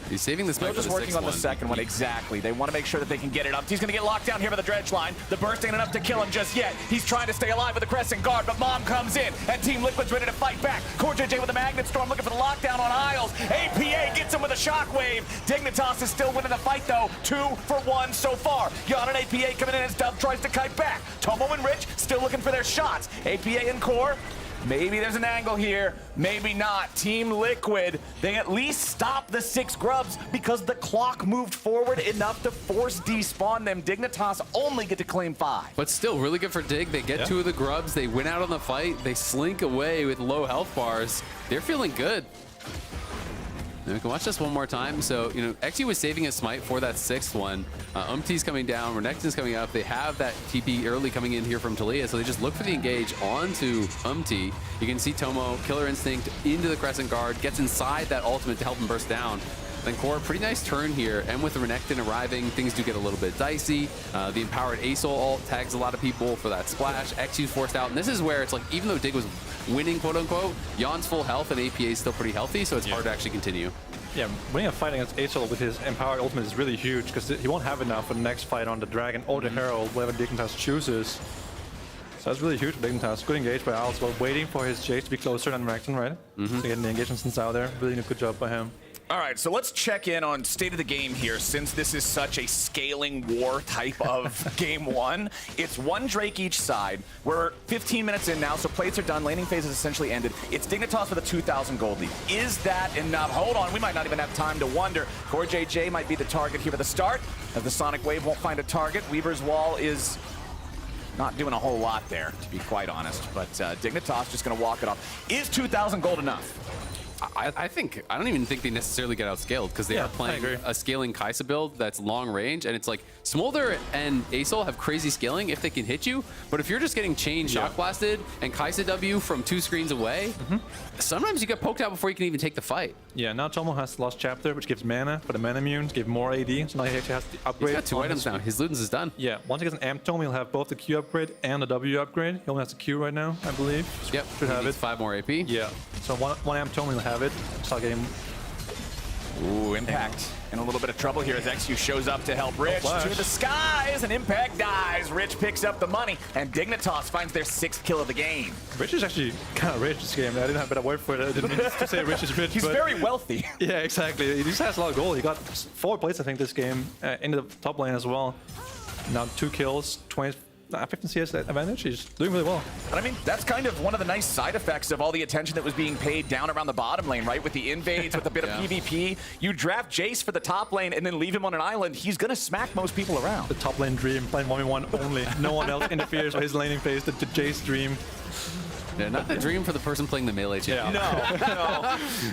He's saving this Still just working on the second one, exactly. They want to make sure that they can get it up. He's going to get locked down here by the dredge line. The burst ain't enough to kill him just yet. He's trying to stay alive with the crescent guard, but Mom comes in, and Team Liquid's ready to fight back. CoreJJ with a Magnet Storm looking for the lockdown on Isles. APA gets him with a shockwave. Dignitas is still winning the fight, though. 2 for 1 so far. Yon and APA coming in as Dub tries to kite back. Tomo and Rich still looking for their shots. APA and Core. Maybe there's an angle here, maybe not. Team Liquid, they at least stop the 6 grubs because the clock moved forward enough to force despawn them. Dignitas only get to claim 5. But still really good for Dig. They get 2 of the grubs, they win out on the fight, they slink away with low health bars. They're feeling good. And we can watch this one more time. So, you know, XU was saving a smite for that 6th one. Umpty's coming down, Renekton's coming up. They have that TP early coming in here from Talia, so they just look for the engage onto Umpty. You can see Tomo, Killer Instinct into the Crescent Guard, gets inside that ultimate to help him burst down. Then Core, pretty nice turn here, and with the Renekton arriving, things do get a little bit dicey. The empowered Asol ult tags a lot of people for that splash. XU's forced out, and this is where it's like, even though Dig was winning, quote unquote, Yon's full health and APA is still pretty healthy, so it's hard to actually continue. Yeah, winning a fight against Asol with his empowered ultimate is really huge because he won't have enough for the next fight on the Dragon or the Herald, whatever Dignitas chooses. So that's really huge for Dignitas. Good engage by Owls, but waiting for his Jace to be closer than Renekton, right? So getting the engagement since out there. Really a good job by him. All right, so let's check in on state of the game here since this is such a scaling war type of game 1. It's 1 Drake each side. We're 15 minutes in now, so plates are done. Laning phase has essentially ended. It's Dignitas with a 2,000 gold lead. Is that enough? Hold on, we might not even have time to wonder. CoreJJ might be the target here at the start, as the Sonic Wave won't find a target. Weaver's Wall is not doing a whole lot there, to be quite honest, but Dignitas just going to walk it off. Is 2,000 gold enough? I don't even think they necessarily get outscaled because they are playing a scaling Kaisa build that's long range, and it's like Smolder and Asol have crazy scaling if they can hit you, but if you're just getting chain shock blasted and Kaisa W from 2 screens away, sometimes you get poked out before you can even take the fight. Yeah, now Tomo has Lost Chapter, which gives mana for the mana immunes, give more AD, so now he actually has the upgrade. He's got 2 items now. His Ludens is done. Yeah, once he gets an Amp Tome, he'll have both the Q upgrade and the W upgrade. He only has the Q right now, I believe. Yep, should have it. 5 more AP. Yeah, so one Amp Tome, he'll have it. Start getting... Ooh, Impact in a little bit of trouble here as XU shows up to help Rich to the skies, and Impact dies. Rich picks up the money, and Dignitas finds their 6th kill of the game. Rich is actually kind of rich this game. I didn't have a better word for it. I didn't mean to say Rich is rich. He's very wealthy. Yeah, exactly. He just has a lot of gold. He got 4 plates, I think, this game in the top lane as well. Now 2 kills, 15 CS advantage. He's doing really well. But I mean, that's kind of one of the nice side effects of all the attention that was being paid down around the bottom lane, right? With the invades, with a bit of PvP. You draft Jace for the top lane and then leave him on an island. He's going to smack most people around. The top lane dream, playing 1v1 only. No one else interferes with his laning phase. The Jace dream. Yeah, not the dream for the person playing the melee champion. No.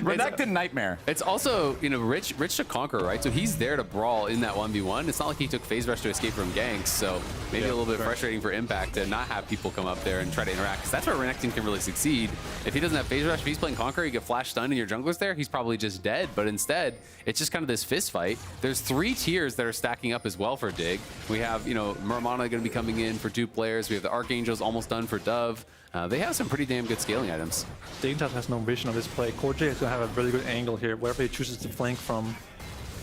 Renekton nightmare. It's also, you know, Rich to conquer, right? So he's there to brawl in that 1v1. It's not like he took phase rush to escape from ganks, so maybe a little bit frustrating for Impact to not have people come up there and try to interact, because that's where Renekton can really succeed. If he doesn't have phase rush, if he's playing conquer, you get flash stunned and your jungler's there, he's probably just dead. But instead, it's just kind of this fist fight. There's 3 tiers that are stacking up as well for Dig. We have, you know, Muramana going to be coming in for 2 players. We have the Archangels almost done for Dove. They have some pretty damn good scaling items. Dignitas has no vision of this play. CoreJJ is going to have a really good angle here, wherever he chooses to flank from.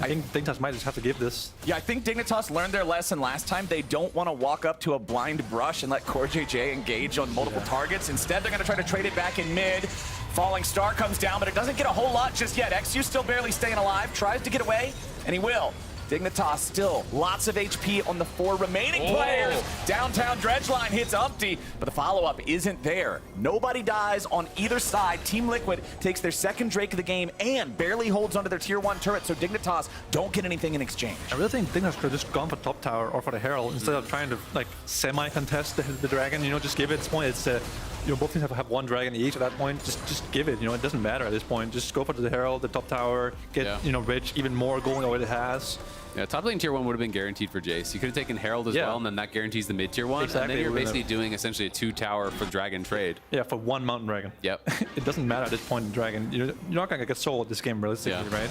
I think Dignitas might just have to give this. Yeah, I think Dignitas learned their lesson last time. They don't want to walk up to a blind brush and let CoreJJ engage on multiple targets. Instead, they're going to try to trade it back in mid. Falling Star comes down, but it doesn't get a whole lot just yet. XU still barely staying alive, tries to get away, and he will. Dignitas still lots of HP on the 4 remaining players. Downtown Dredgeline hits Umpty, but the follow-up isn't there. Nobody dies on either side. Team Liquid takes their second Drake of the game and barely holds onto their tier 1 turret, so Dignitas don't get anything in exchange. I really think Dignitas could have just gone for top tower or for the Herald instead of trying to like semi-contest the dragon. You know, just give it. At this point, it's you know, both teams have one dragon each at that point. Just give it. You know, it doesn't matter at this point. Just go for the Herald, the top tower, get you know, Rich even more going than what it has. Yeah, top lane tier 1 would have been guaranteed for Jace. You could have taken Herald as well, and then that guarantees the mid tier 1. Exactly. And then you're basically doing essentially a 2-tower for Dragon trade. Yeah, for one mountain dragon. Yep. It doesn't matter at this point in Dragon. You're not going to get sold this game realistically, right?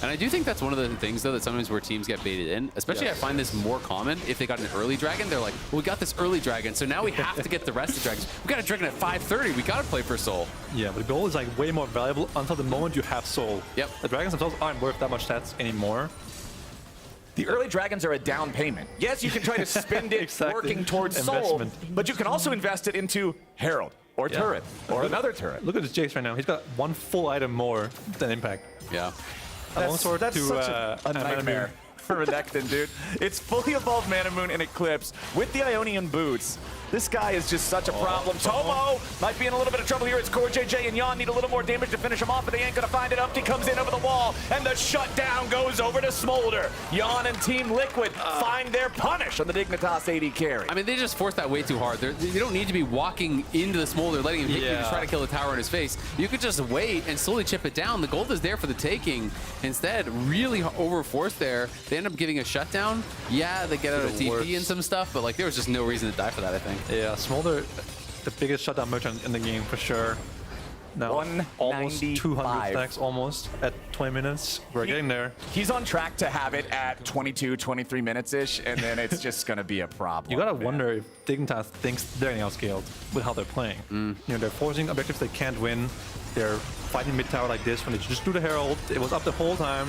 And I do think that's one of the things, though, that sometimes where teams get baited in. Especially I find this more common if they got an early dragon. They're like, well, we got this early dragon, so now we have to get the rest of the dragons. We got a dragon at 530. We got to play for soul. Yeah, but the goal is like way more valuable until the moment you have soul. Yep. The dragons themselves aren't worth that much stats anymore. The early dragons are a down payment. Yes, you can try to spend it working towards soul, but you can also invest it into Herald or turret or another turret. Look at this Jace right now. He's got one full item more than Impact. Yeah. That's such a nightmare for Renekton, dude. It's fully evolved Mana Moon and Eclipse with the Ionian boots. This guy is just such a problem. Tomo might be in a little bit of trouble here. It's CoreJJ and Yon need a little more damage to finish him off, but they ain't gonna find it. Umpty comes in over the wall, and the shutdown goes over to Smolder. Yon and Team Liquid find their punish on the Dignitas AD carry. I mean, they just forced that way too hard. They don't need to be walking into the Smolder, letting him hit you to try to kill the tower in his face. You could just wait and slowly chip it down. The gold is there for the taking. Instead, really overforced there. They end up giving a shutdown. Yeah, they get out of TP and some stuff, but like there was just no reason to die for that, I think. Yeah, Smolder, the biggest shutdown merchant in the game for sure. Now, almost 200 stacks almost at 20 minutes. We're getting there. He's on track to have it at 22, 23 minutes-ish, and then it's just going to be a problem. You gotta wonder if Dignitas thinks they're getting outscaled with how they're playing. You know, they're forcing objectives they can't win. They're fighting mid-tower like this when they just do the Herald. It was up the whole time.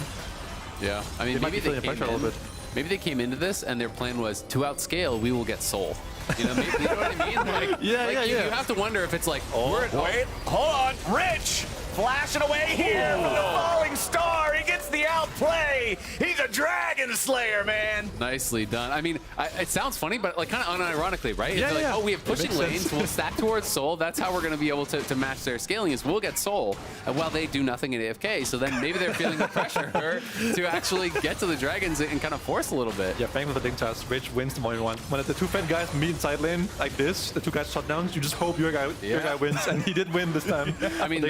Yeah, I mean, maybe they came into this and their plan was to outscale, we will get soul. You know, maybe, you know what I mean? Like, you have to wonder if it's like, wait, hold on, Rich flashing away here from the falling star. He gets the outplay. He's a dragon slayer, man. Nicely done. I mean, it sounds funny, but like kind of unironically, right? It's like, oh, we have pushing lanes. We'll stack towards soul. That's how we're going to be able to match their scaling is we'll get soul while they do nothing in AFK. So then maybe they're feeling the pressure to actually get to the dragons and kind of force a little bit. Yeah, thanks for the Dignitas. Rich wins the 1v1. When the two fed guys meet in side lane like this, the two guys shut down, you just hope your guy wins, and he did win this time. I mean,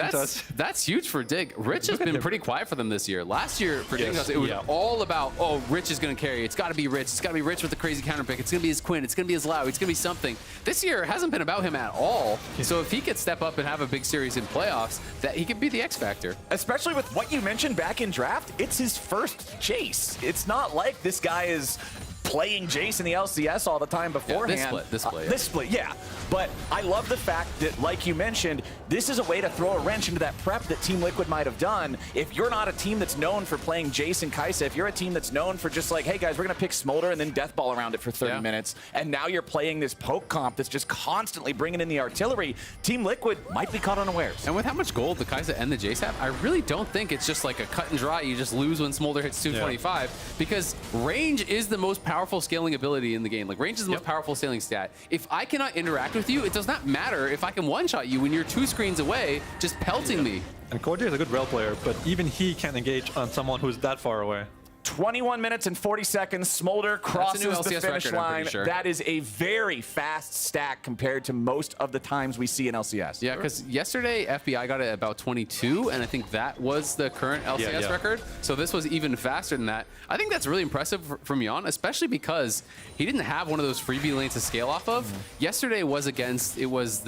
that's huge for Dig. Rich has been pretty quiet for them this year. Last year for Dignitas, it was all about, oh, Rich is going to carry. It's got to be Rich. It's got to be Rich with the crazy counter pick. It's going to be his Quinn. It's going to be his Lau. It's going to be something. This year it hasn't been about him at all. So if he could step up and have a big series in playoffs, that he could be the X factor. Especially with what you mentioned back in draft, it's his first Jace. It's not like this guy is playing Jace in the LCS all the time beforehand. This split, yeah. But I love the fact that, like you mentioned, this is a way to throw a wrench into that prep that Team Liquid might have done. If you're not a team that's known for playing Jace and Kai'Sa, if you're a team that's known for just like, hey guys, we're going to pick Smolder and then Deathball around it for 30 minutes, and now you're playing this poke comp that's just constantly bringing in the artillery, Team Liquid might be caught unawares. And with how much gold the Kai'Sa and the Jace have, I really don't think it's just like a cut and dry, you just lose when Smolder hits 225, because range is the most powerful scaling ability in the game. Like, range is the most powerful scaling stat. If I cannot interact with you, it does not matter if I can one-shot you when you're 2 screens away, just pelting me. And CoreJJ is a good rail player, but even he can't engage on someone who's that far away. 21 minutes and 40 seconds. Smolder crosses the finish line. That is a very fast stack compared to most of the times we see in LCS. Yeah, because yesterday FBI got it at about 22, and I think that was the current LCS record. So this was even faster than that. I think that's really impressive from Yon, especially because he didn't have one of those freebie lanes to scale off of. Yesterday was against, it was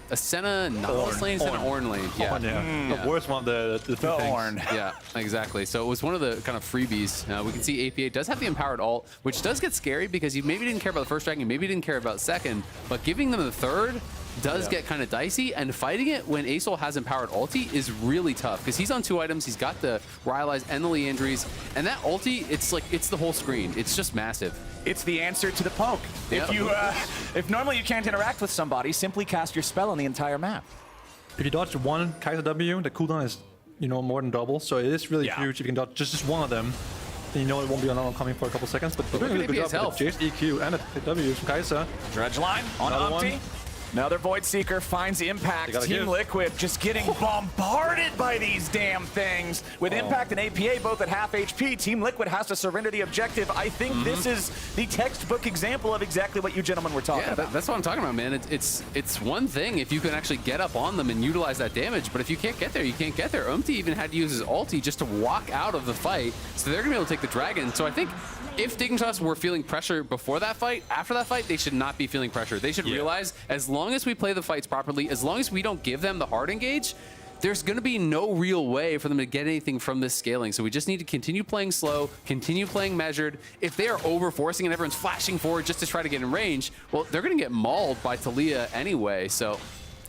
a Senna Nautilus lane, Senna Ornn lane. The worst one of the two Ornn. Yeah, exactly. So it was one of the kind of freebies. We can see APA does have the empowered ult, which does get scary because you maybe didn't care about the first dragon, you maybe didn't care about second, but giving them the third, does get kind of dicey, and fighting it when Asol has empowered ulti is really tough because he's on 2 items. He's got the Rylai's and the Leandries, and that ulti, it's the whole screen. It's just massive. It's the answer to the poke. Yep. If normally you can't interact with somebody, simply cast your spell on the entire map. If you dodge one Kaiser W, the cooldown is, more than double. So it is really huge. If you can dodge just one of them, then it won't be oncoming for a couple seconds. But doing a really good job with the Jace EQ and the W from Kaiser. Dredge line on Umpty. Another Void Seeker finds Impact. Team Liquid just getting bombarded by these damn things. With Impact and APA both at half HP, Team Liquid has to surrender the objective. I think this is the textbook example of exactly what you gentlemen were talking about. That's what I'm talking about, man. It's one thing if you can actually get up on them and utilize that damage, but if you can't get there, you can't get there. Umpty even had to use his ulti just to walk out of the fight, so they're going to be able to take the dragon. So I think if Dignitas were feeling pressure before that fight, after that fight, they should not be feeling pressure. They should realize as long as we play the fights properly, as long as we don't give them the hard engage, there's going to be no real way for them to get anything from this scaling. So we just need to continue playing slow, continue playing measured. If they are over-forcing and everyone's flashing forward just to try to get in range, well, they're going to get mauled by Taliyah anyway. So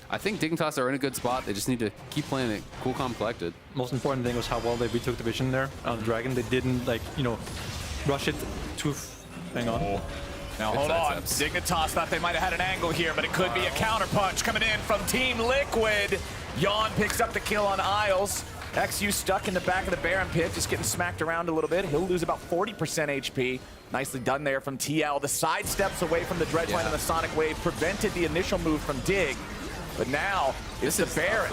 I think Dignitas are in a good spot. They just need to keep playing it cool, calm, collected. Most important thing was how well they retook the vision there on the dragon. They didn't, rush it too... Hang on. Now hold on, Dignitas thought they might have had an angle here, but it could be a counterpunch coming in from Team Liquid. Yawn picks up the kill on Isles. XU stuck in the back of the Baron pit, just getting smacked around a little bit. He'll lose about 40% HP. Nicely done there from TL. The side steps away from the Dredge line and the Sonic Wave prevented the initial move from Dig. But now, it's the Baron.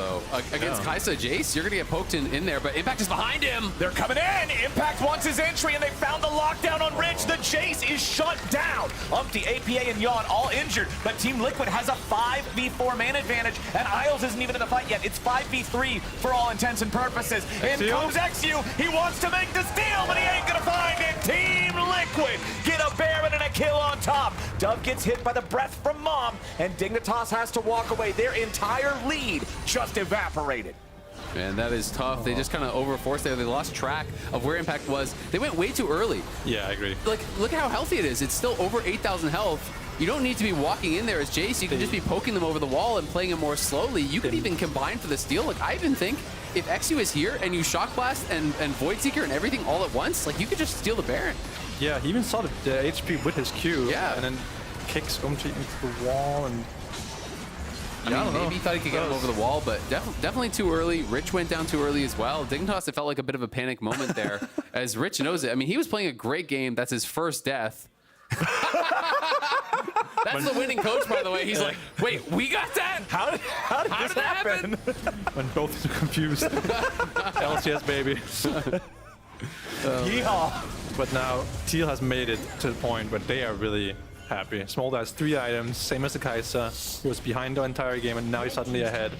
Against Kaisa Jace, you're going to get poked in there, but Impact is behind him. They're coming in. Impact wants his entry, and they found the lockdown on Rich. The Jace is shut down. Umpty, APA, and Yawn all injured, but Team Liquid has a 5v4 man advantage, and Isles isn't even in the fight yet. It's 5v3 for all intents and purposes. In comes XU. He wants to make the steal, but he ain't going to find it. Team Liquid get a Baron and a kill on top. Dove gets hit by the breath from Mom, and Dignitas has to walk away. Their entire lead just evaporated. Man, that is tough. They just kind of overforced there. They lost track of where Impact was. They went way too early. Yeah, I agree. Look at how healthy it is. It's still over 8,000 health. You don't need to be walking in there as Jace. You can just be poking them over the wall and playing it more slowly. You could even combine for the steal. I even think if XU is here and you Shock Blast and Void Seeker and everything all at once, you could just steal the Baron. Yeah, he even saw the HP with his Q. Yeah. And then kicks Umpty into the wall and... I mean, maybe he thought he could get him over the wall, but definitely too early. Rich went down too early as well. Dignitas, it felt like a bit of a panic moment there, as Rich knows it. I mean, he was playing a great game. That's his first death. That's the winning coach, by the way. He's like, wait, we got that? How did this happen? When both are confused. LCS, baby. Yeehaw. But now, Teal has made it to the point where they are really happy. Smolder has 3 items, same as the Kaiser. He was behind the entire game, and now he's suddenly ahead.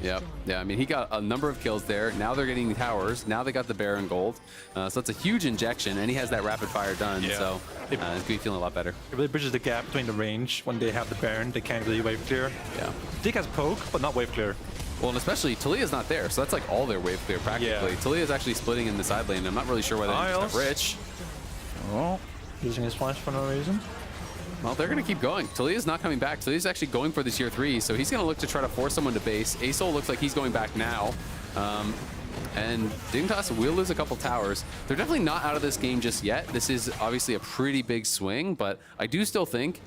Yep. Yeah, I mean, he got a number of kills there. Now they're getting towers. Now they got the Baron gold. So that's a huge injection, and he has that rapid fire done. Yeah. So it's going to be feeling a lot better. It really bridges the gap between the range. When they have the Baron, they can't really wave clear. Yeah. Dig has poke, but not wave clear. Well, and especially Taliyah's not there, so that's like all their wave clear practically. Yeah. Taliyah's actually splitting in the side lane. I'm not really sure why they just have Rich. Oh, using his flash for no reason. Well, they're going to keep going. Taliyah's not coming back. Taliyah's actually going for the tier 3, so he's going to look to try to force someone to base. Asol looks like he's going back now. And Dignitas will lose a couple towers. They're definitely not out of this game just yet. This is obviously a pretty big swing, but I do still think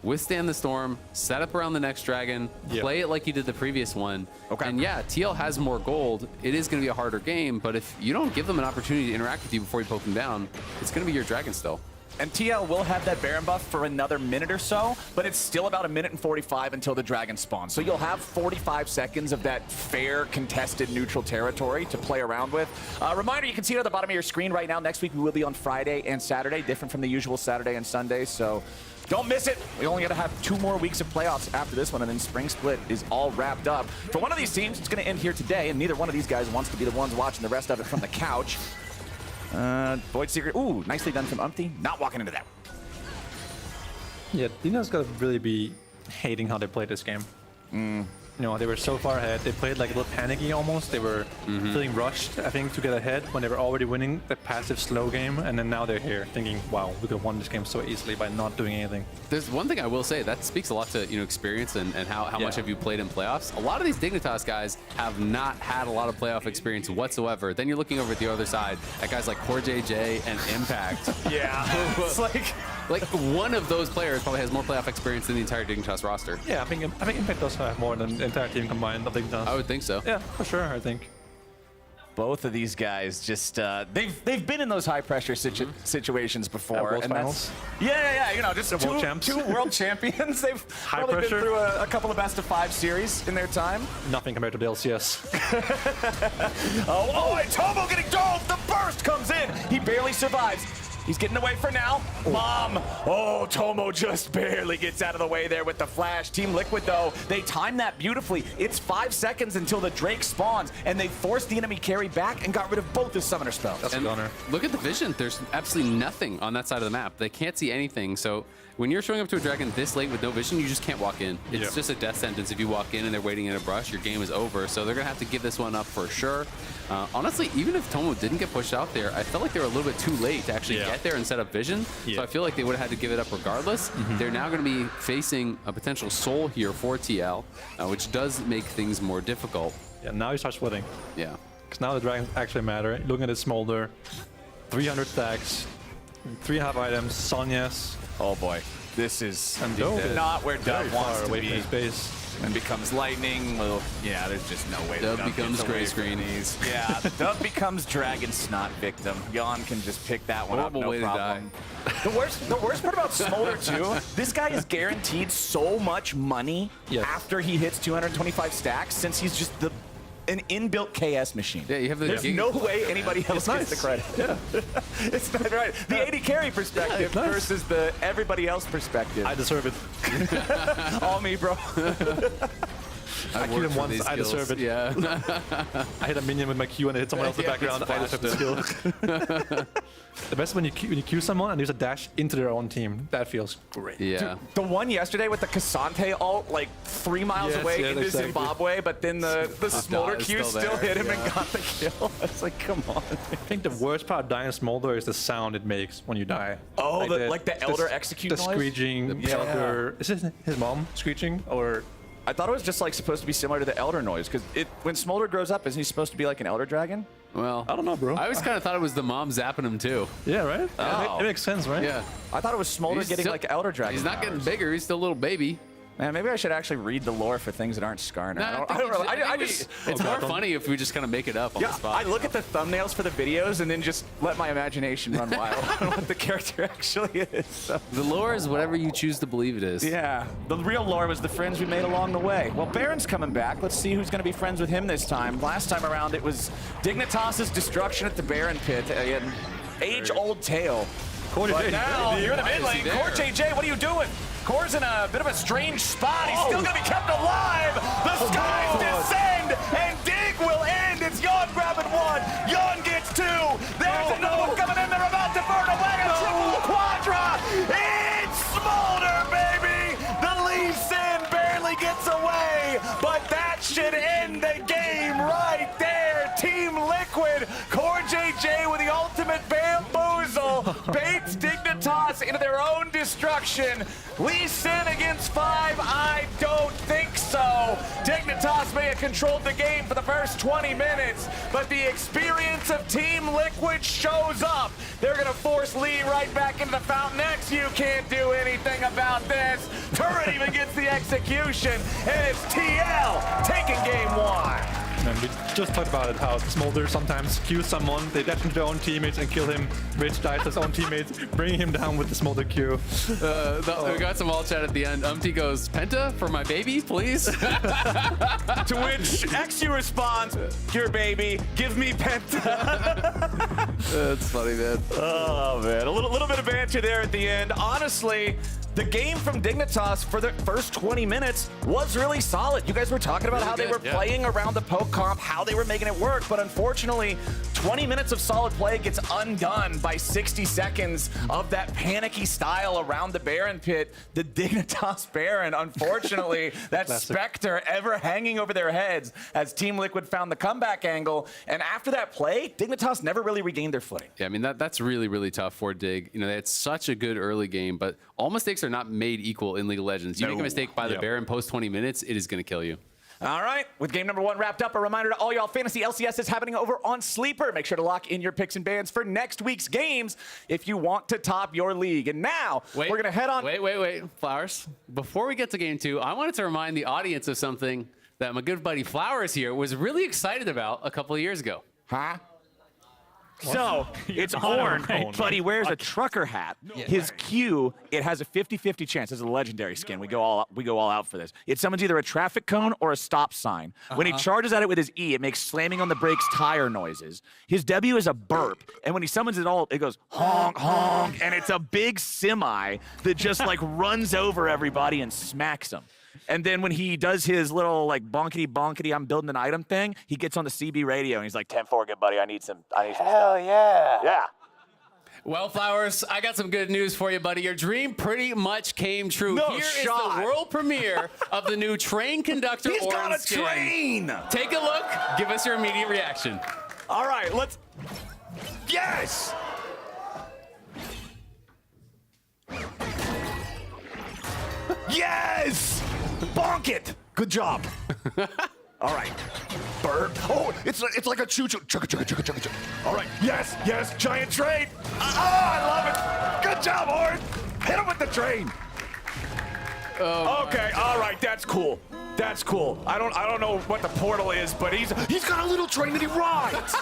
withstand the storm, set up around the next dragon, play it like you did the previous one. Okay. And yeah, TL has more gold. It is going to be a harder game, but if you don't give them an opportunity to interact with you before you poke them down, it's going to be your dragon still. And TL will have that Baron buff for another minute or so, but it's still about 1:45 until the dragon spawns. So you'll have 45 seconds of that fair, contested, neutral territory to play around with. Reminder, you can see it at the bottom of your screen right now. Next week we will be on Friday and Saturday, different from the usual Saturday and Sunday. So don't miss it. We only got to have 2 more weeks of playoffs after this one, and then Spring Split is all wrapped up. For one of these teams, it's going to end here today, and neither one of these guys wants to be the ones watching the rest of it from the couch. Void Seeker, ooh, nicely done from Umpty. Not walking into that. Yeah, Dina's got to really be hating how they play this game. You know, they were so far ahead. They played like a little panicky almost. They were feeling rushed, I think, to get ahead when they were already winning the passive slow game. And then now they're here thinking, wow, we could have won this game so easily by not doing anything. There's one thing I will say that speaks a lot to experience and how much have you played in playoffs. A lot of these Dignitas guys have not had a lot of playoff experience whatsoever. Then you're looking over at the other side at guys like Core JJ and Impact. It's like one of those players probably has more playoff experience than the entire Dignitas roster. Yeah, I think Impact does have more than the entire team combined of Dignitas. I would think so. Yeah, for sure, I think. Both of these guys just they've been in those high pressure situations before. World and finals. Yeah. You know, just two world champions. They've probably been through a couple of best of 5 series in their time. Nothing compared to the LCS. and Tomo getting dove. The burst comes in. He barely survives. He's getting away for now. Mom. Oh, Tomo just barely gets out of the way there with the flash. Team Liquid, though, they time that beautifully. It's 5 seconds until the Drake spawns, and they forced the enemy carry back and got rid of both his summoner spells. That's a gunner. Look at the vision. There's absolutely nothing on that side of the map. They can't see anything. So when you're showing up to a dragon this late with no vision, you just can't walk in. It's just a death sentence. If you walk in and they're waiting in a brush, your game is over. So they're going to have to give this one up for sure. Honestly, even if Tomo didn't get pushed out there, I felt like they were a little bit too late to actually get there and set up vision. So I feel like they would have had to give it up regardless. They're now going to be facing a potential soul here for TL, which does make things more difficult. Yeah, now you start sweating. Yeah. Because now the dragons actually matter. Looking at his smolder, 300 stacks, 3.5 items, Sonya's. Oh boy, this is not where Dub wants to away be. from his base. And becomes lightning. Well, yeah, there's just no way. Dub becomes gray screen. Yeah, Dub becomes dragon snot victim. Yon can just pick that one up, no problem. The worst part about Smolder too, this guy is guaranteed so much money after he hits 225 stacks, since he's just an inbuilt KS machine. Yeah, you have the There's no way anybody else gets the credit. Yeah. It's not right. The AD carry perspective versus the everybody else perspective. I deserve it. All me, bro. I killed him once, I deserve it. Yeah. I hit a minion with my Q and I hit someone else in the background, I deserve the skill. The best when you Q someone and there's a dash into their own team. That feels great. Yeah. Dude, the one yesterday with the Cassante ult, like 3 miles away into Zimbabwe, but then the Smolder Q still hit him and got the kill. It's like, come on. I think the worst part of dying Smolder is the sound it makes when you die. Oh, like the Elder execute noise? The screeching, the Elder. Is it his mom screeching or? I thought it was just like supposed to be similar to the Elder noise, because when Smolder grows up, isn't he supposed to be like an Elder dragon? Well, I don't know, bro. I always kind of thought it was the mom zapping him too. Yeah, right? Oh. It makes sense, right? Yeah. I thought it was Smolder getting like Elder dragon. He's not getting bigger. He's still a little baby. Man, maybe I should actually read the lore for things that aren't Skarner. It's more funny if we just kind of make it up on the spot. I look at the thumbnails for the videos and then just let my imagination run wild on what the character actually is. So. The lore is whatever you choose to believe it is. Yeah, the real lore was the friends we made along the way. Well, Baron's coming back. Let's see who's going to be friends with him this time. Last time around, it was Dignitas' destruction at the Baron pit. An age-old tale. But now, you're in the mid lane. Core JJ, what are you doing? Core's in a bit of a strange spot. He's still going to be kept alive. The skies descend, and Dig will end. It's Yon grabbing 1. Yon gets 2. There's another one coming in. They're about to burn away. A triple quadra. It's Smolder, baby. The Lee Sin barely gets away, but that should end the game right there. Team Liquid, Core JJ with the ultimate bamboozle, baits Dignitas into their own destruction. Lee Sin against 5? I don't think so. Dignitas may have controlled the game for the first 20 minutes, but the experience of Team Liquid shows up. They're going to force Lee right back into the Fountain X. You can't do anything about this. Turret even gets the execution, and it's TL taking game 1. And we just talked about it, how Smolder sometimes Q someone, they dash into their own teammates and kill him. Rich dies to his own teammates, bringing him down with the Smolder Q. We got some all chat at the end. Umti goes, Penta for my baby, please? To which XU responds, your baby, give me Penta. That's funny, man. Oh, man. A little bit of banter there at the end. Honestly, the game from Dignitas for the first 20 minutes was really solid. You guys were talking about how they were playing around the poke comp, how they were making it work, but unfortunately, 20 minutes of solid play gets undone by 60 seconds of that panicky style around the Baron pit. The Dignitas Baron, unfortunately, that specter ever hanging over their heads as Team Liquid found the comeback angle. And after that play, Dignitas never really regained their footing. Yeah, I mean, that's really, really tough for Dig. You know, they had such a good early game, but all mistakes are not made equal in League of Legends. You make a mistake by the Baron post 20 minutes, it is going to kill you. All right, with game number 1 wrapped up, a reminder to all y'all, Fantasy LCS is happening over on Sleeper. Make sure to lock in your picks and bans for next week's games if you want to top your league. And now, we're going to head on. Wait, Flowers. Before we get to game 2, I wanted to remind the audience of something that my good buddy Flowers here was really excited about a couple of years ago. Huh? So, it's Orn, but he wears a trucker hat. His Q, it has a 50-50 chance. This is a legendary skin. We go all out for this. It summons either a traffic cone or a stop sign. When he charges at it with his E, it makes slamming on the brakes tire noises. His W is a burp, and when he summons it all, it goes honk, honk, and it's a big semi that just like runs over everybody and smacks them. And then when he does his little like bonkety, I'm building an item thing, he gets on the CB radio and he's like, 10-4, good buddy, I need some Hell yeah. Yeah. Well, Flowers, I got some good news for you, buddy. Your dream pretty much came true. No Here shot. is the world premiere of the new Train Conductor He's got a skin. train! Take a look. Give us your immediate reaction. All right, let's... Yes! Yes! Bonk it! Good job. All right. Bird. Oh, it's like a choo-choo. Chugga. All right. Yes. Giant train. I love it. Good job, Horn. Hit him with the train. Okay. All right. That's cool. I don't know what the portal is, but he's got a little train that he rides.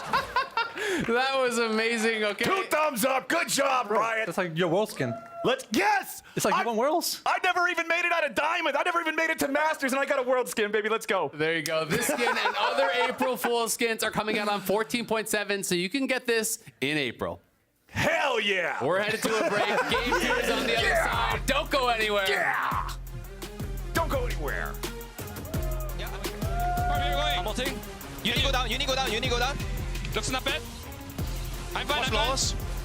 That was amazing. Okay. 2 thumbs up. Good job, Riot. That's like your world skin. Yes! It's like you won Worlds. I never even made it out of Diamond. I never even made it to Masters, and I got a World skin, baby. Let's go. There you go. This skin and other April Fool's skins are coming out on 14.7, so you can get this in April. Hell yeah! We're headed to a break. Game 2 is on the other side. Don't go anywhere. Yeah! Don't go anywhere. I'm ulting. You need to go down. Looks not bad. I'm fine.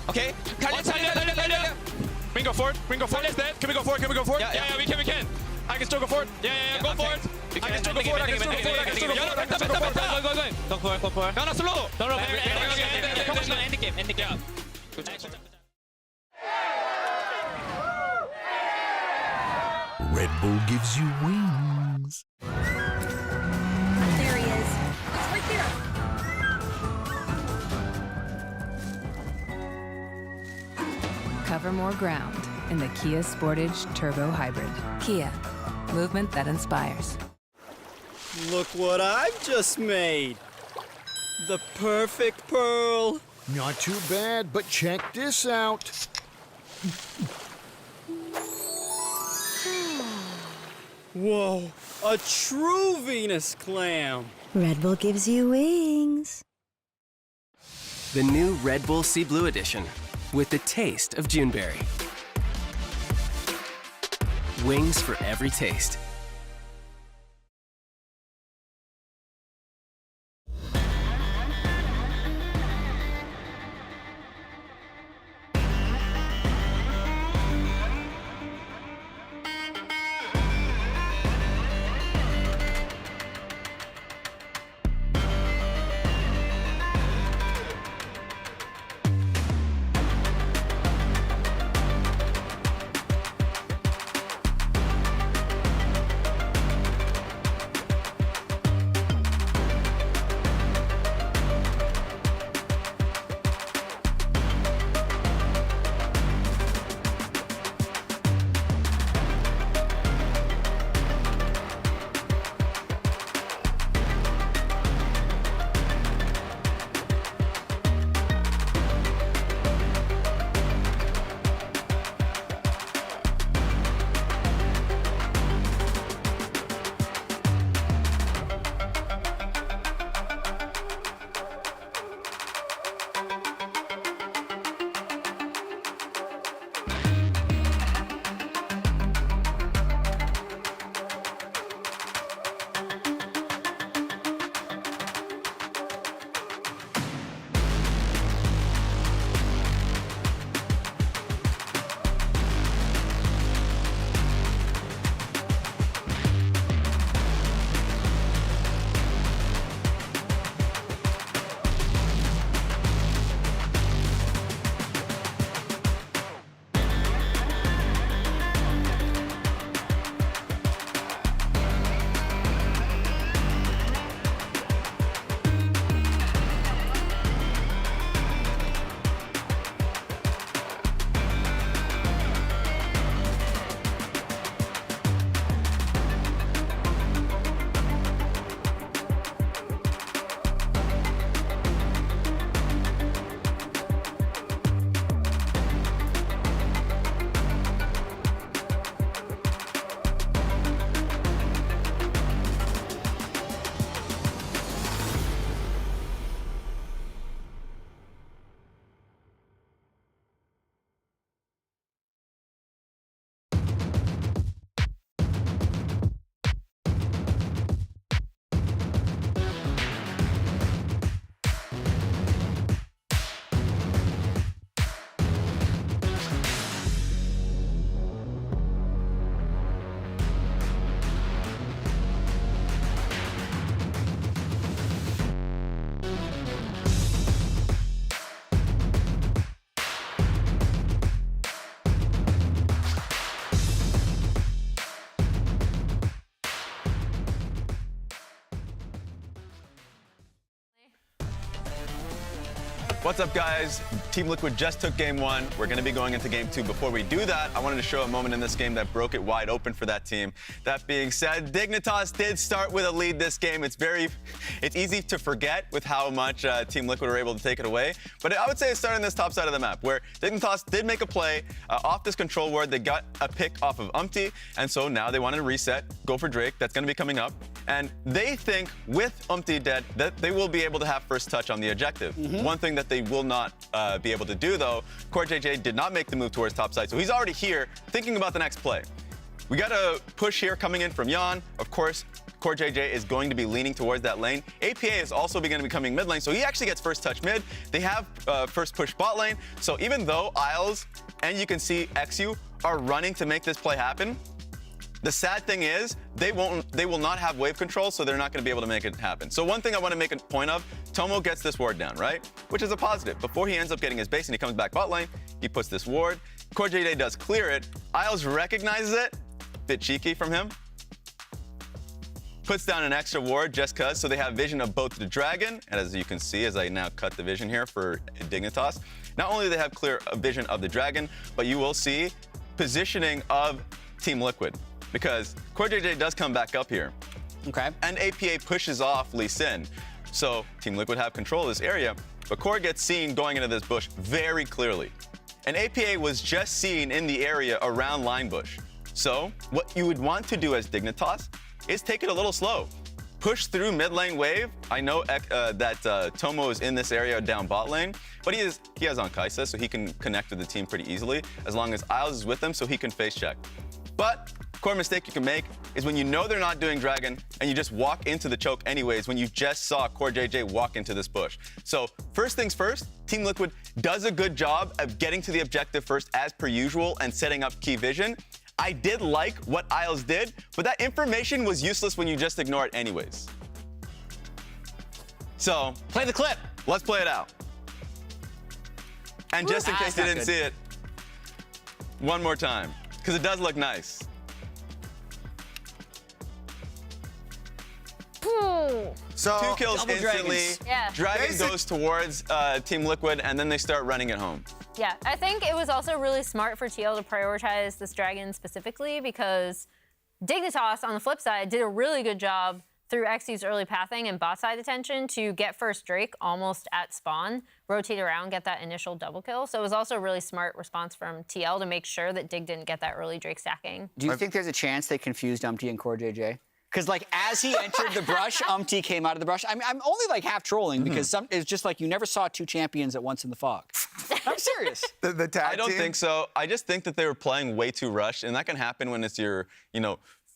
Okay. 달려. We can go forward. Is dead. Can we go forward? Yeah, we can. I can still go forward. Yeah, go forward. I can still go forward. Go forward. No, slow. No. End the game. Yeah. Red Bull gives you wings. There he is. He's right there. Cover more ground in the Kia Sportage Turbo Hybrid. Kia, movement that inspires. Look what I've just made. The perfect pearl. Not too bad, but check this out. Whoa, a true Venus clam. Red Bull gives you wings. The new Red Bull Sea Blue Edition with the taste of Juneberry. Wings for every taste. What's up, guys? Team Liquid just took game 1. We're going to be going into game 2. Before we do that, I wanted to show a moment in this game that broke it wide open for that team. That being said, Dignitas did start with a lead this game. It's easy to forget with how much Team Liquid were able to take it away. But I would say it started in this top side of the map, where Dignitas did make a play off this control ward. They got a pick off of Umpty, and so now they wanted to reset, go for Drake. That's going to be coming up. And they think with Umpty dead that they will be able to have first touch on the objective. One thing that they will not be able to do, though, CoreJJ did not make the move towards top side, so he's already here thinking about the next play. We got a push here coming in from Yan. Of course, CoreJJ is going to be leaning towards that lane. APA is also going to be coming mid lane, so he actually gets first touch mid. They have first push bot lane, so even though Isles and you can see XU are running to make this play happen, the sad thing is they will not have wave control, so they're not going to be able to make it happen. So one thing I want to make a point of, Tomo gets this ward down, right? Which is a positive. Before he ends up getting his base and he comes back bot lane, he puts this ward. CoreJJ does clear it. Isles recognizes it. Bit cheeky from him. Puts down an extra ward just cause, so they have vision of both the dragon, and as you can see, as I now cut the vision here for Dignitas, not only do they have clear vision of the dragon, but you will see positioning of Team Liquid. Because CoreJJ does come back up here. Okay. And APA pushes off Lee Sin. So Team Liquid have control of this area, but Core gets seen going into this bush very clearly. And APA was just seen in the area around Line Bush. So what you would want to do as Dignitas is take it a little slow. Push through mid lane wave. I know that Tomo is in this area down bot lane, but he has on Kaisa, so he can connect with the team pretty easily, as long as Isles is with them, so he can face check. But core mistake you can make is when you know they're not doing dragon and you just walk into the choke anyways when you just saw CoreJJ walk into this bush. So first things first, Team Liquid does a good job of getting to the objective first as per usual and setting up key vision. I did like what Isles did, but that information was useless when you just ignore it anyways. So play the clip. Let's play it out. And just in case you didn't see it, one more time, because it does look nice. So 2 kills instantly. Yeah. Dragon goes towards Team Liquid, and then they start running it home. Yeah, I think it was also really smart for TL to prioritize this dragon specifically because Dignitas, on the flip side, did a really good job through XU's early pathing and bot side attention to get first Drake almost at spawn, rotate around, get that initial double kill. So it was also a really smart response from TL to make sure that Dig didn't get that early Drake stacking. Do you think there's a chance they confused Umpty and CoreJJ? Because, like, as he entered the brush, Umpty came out of the brush. I'm only, like, half trolling because it's just like you never saw 2 champions at once in the fog. I'm serious. The tag I don't team? think so. I just think that they were playing way too rushed, and that can happen when it's your,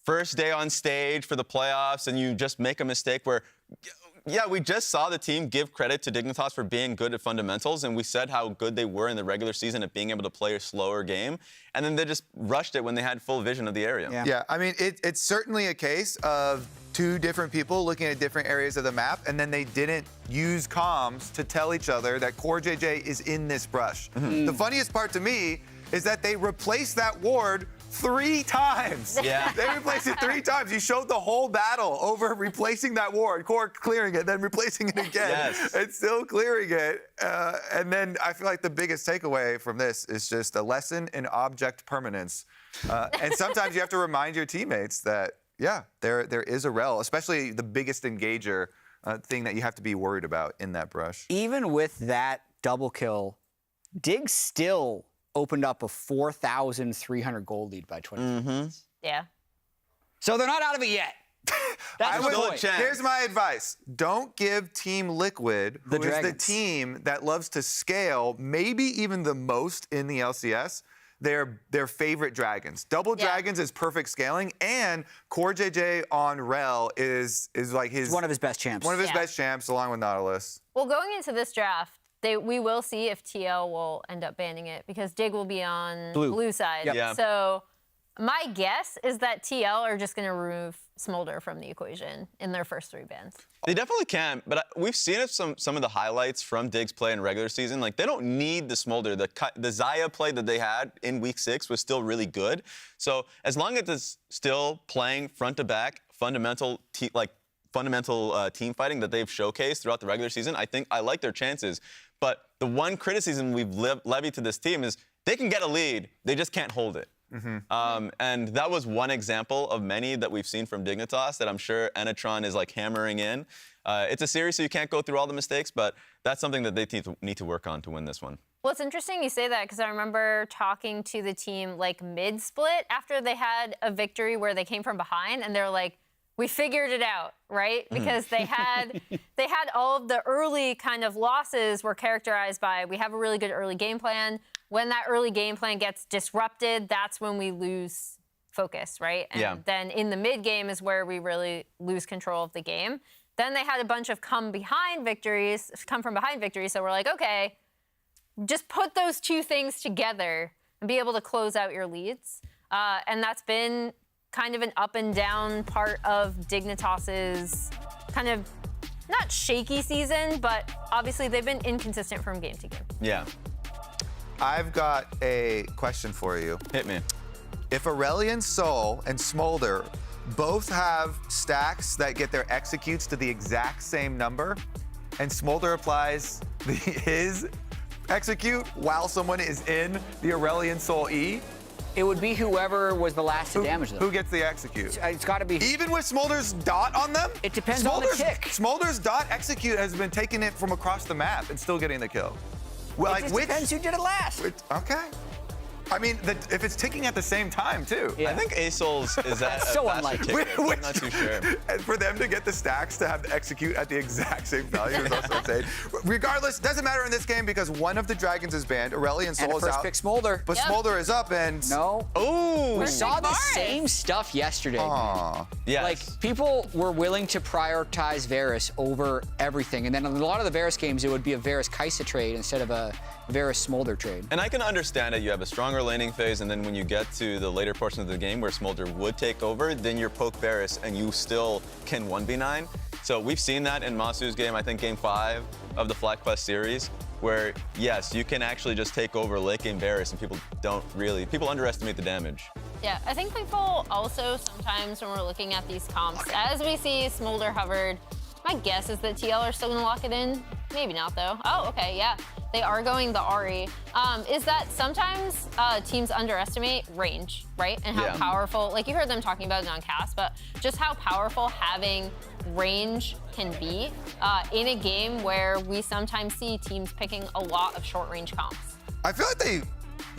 first day on stage for the playoffs and you just make a mistake where, yeah, we just saw the team give credit to Dignitas for being good at fundamentals, and we said how good they were in the regular season at being able to play a slower game, and then they just rushed it when they had full vision of the area. Yeah, I mean, it's certainly a case of 2 different people looking at different areas of the map, and then they didn't use comms to tell each other that CoreJJ is in this brush. The funniest part to me is that they replaced that ward 3 times. Yeah. They replaced it 3 times. You showed the whole battle over replacing that ward, Core clearing it, then replacing it again, and still clearing it. And then I feel like the biggest takeaway from this is just a lesson in object permanence. And sometimes you have to remind your teammates that, yeah, there is a rel, especially the biggest engager thing that you have to be worried about in that brush. Even with that double kill, Dig still opened up a 4,300 gold lead by 20 minutes. Yeah. So they're not out of it yet. That's the point. Here's my advice. Don't give Team Liquid, who is the team that loves to scale, maybe even the most in the LCS, their favorite dragons. Double dragons is perfect scaling, and CoreJJ on Rel is like his... one of his best champs. One of his best champs, along with Nautilus. Well, going into this draft, we will see if TL will end up banning it because Dig will be on blue side. Yep. Yeah. So my guess is that TL are just going to remove Smolder from the equation in their first 3 bans. They definitely can, but we've seen it some of the highlights from Dig's play in regular season. Like, they don't need the Smolder. The Xayah play that they had in week 6 was still really good. So as long as it's still playing front to back, fundamental team fighting that they've showcased throughout the regular season, I like their chances. But the one criticism we've levied to this team is they can get a lead, they just can't hold it. And that was one example of many that we've seen from Dignitas that I'm sure Enetron is like hammering in. It's a series, so you can't go through all the mistakes, but that's something that they need to work on to win this one. Well, it's interesting you say that because I remember talking to the team like mid-split after they had a victory where they came from behind, and they're like, we figured it out, right? Because they had all of the early kind of losses were characterized by we have a really good early game plan. When that early game plan gets disrupted, that's when we lose focus, right? And then in the mid game is where we really lose control of the game. Then they had a bunch of come from behind victories. So we're like, okay, just put those two things together and be able to close out your leads. And that's been kind of an up and down part of Dignitas's kind of not shaky season, but obviously they've been inconsistent from game to game. Yeah. I've got a question for you. Hit me. If Aurelion Sol and Smolder both have stacks that get their executes to the exact same number, and Smolder applies his execute while someone is in the Aurelion Sol E, it would be whoever was the last to damage them. Who gets the execute? It's got to be. Even with Smolder's dot on them? It depends on the tick. Smolder's dot execute has been taking it from across the map and still getting the kill. Well, it just depends who did it last. Okay. I mean, if it's ticking at the same time, too. I think ASOL's is that so unlikely. I'm not too sure. And for them to get the stacks to have the execute at the exact same value is also insane. Regardless, doesn't matter in this game because one of the dragons is banned. Aurelion Sol is out. First pick Smolder. But Smolder is up and... No. Oh. We saw the same stuff yesterday. Yes. Like, people were willing to prioritize Varus over everything. And then in a lot of the Varus games, it would be a Varus Kaisa trade instead of a Varus Smolder trade. And I can understand that you have a stronger laning phase, and then when you get to the later portion of the game where Smolder would take over, then you're poke Varus and you still can 1v9. So we've seen that in Masu's game, I think game 5 of the FlyQuest series, where yes, you can actually just take over late game Varus and people underestimate the damage. Yeah, I think people also sometimes when we're looking at these comps, as we see Smolder hovered, my guess is that TL are still gonna lock it in. Maybe not though. Oh, okay, yeah. They are going the Ahri. Is that sometimes teams underestimate range, right? And how powerful, like you heard them talking about it on cast, but just how powerful having range can be in a game where we sometimes see teams picking a lot of short range comps. I feel like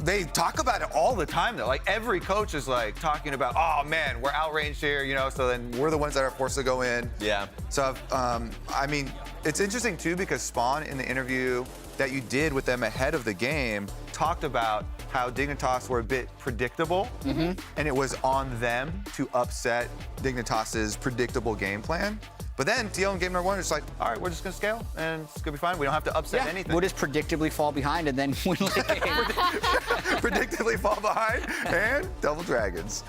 they talk about it all the time though. Like every coach is like talking about, oh man, we're outranged here, you know, so then we're the ones that are forced to go in. Yeah. So, I mean, it's interesting too because Spawn in the interview that you did with them ahead of the game talked about how Dignitas were a bit predictable and it was on them to upset Dignitas's predictable game plan. But then TL in game number 1 is like, all right, we're just gonna scale and it's gonna be fine. We don't have to upset anything. We'll just predictably fall behind and then win the game. Predictably fall behind and double dragons.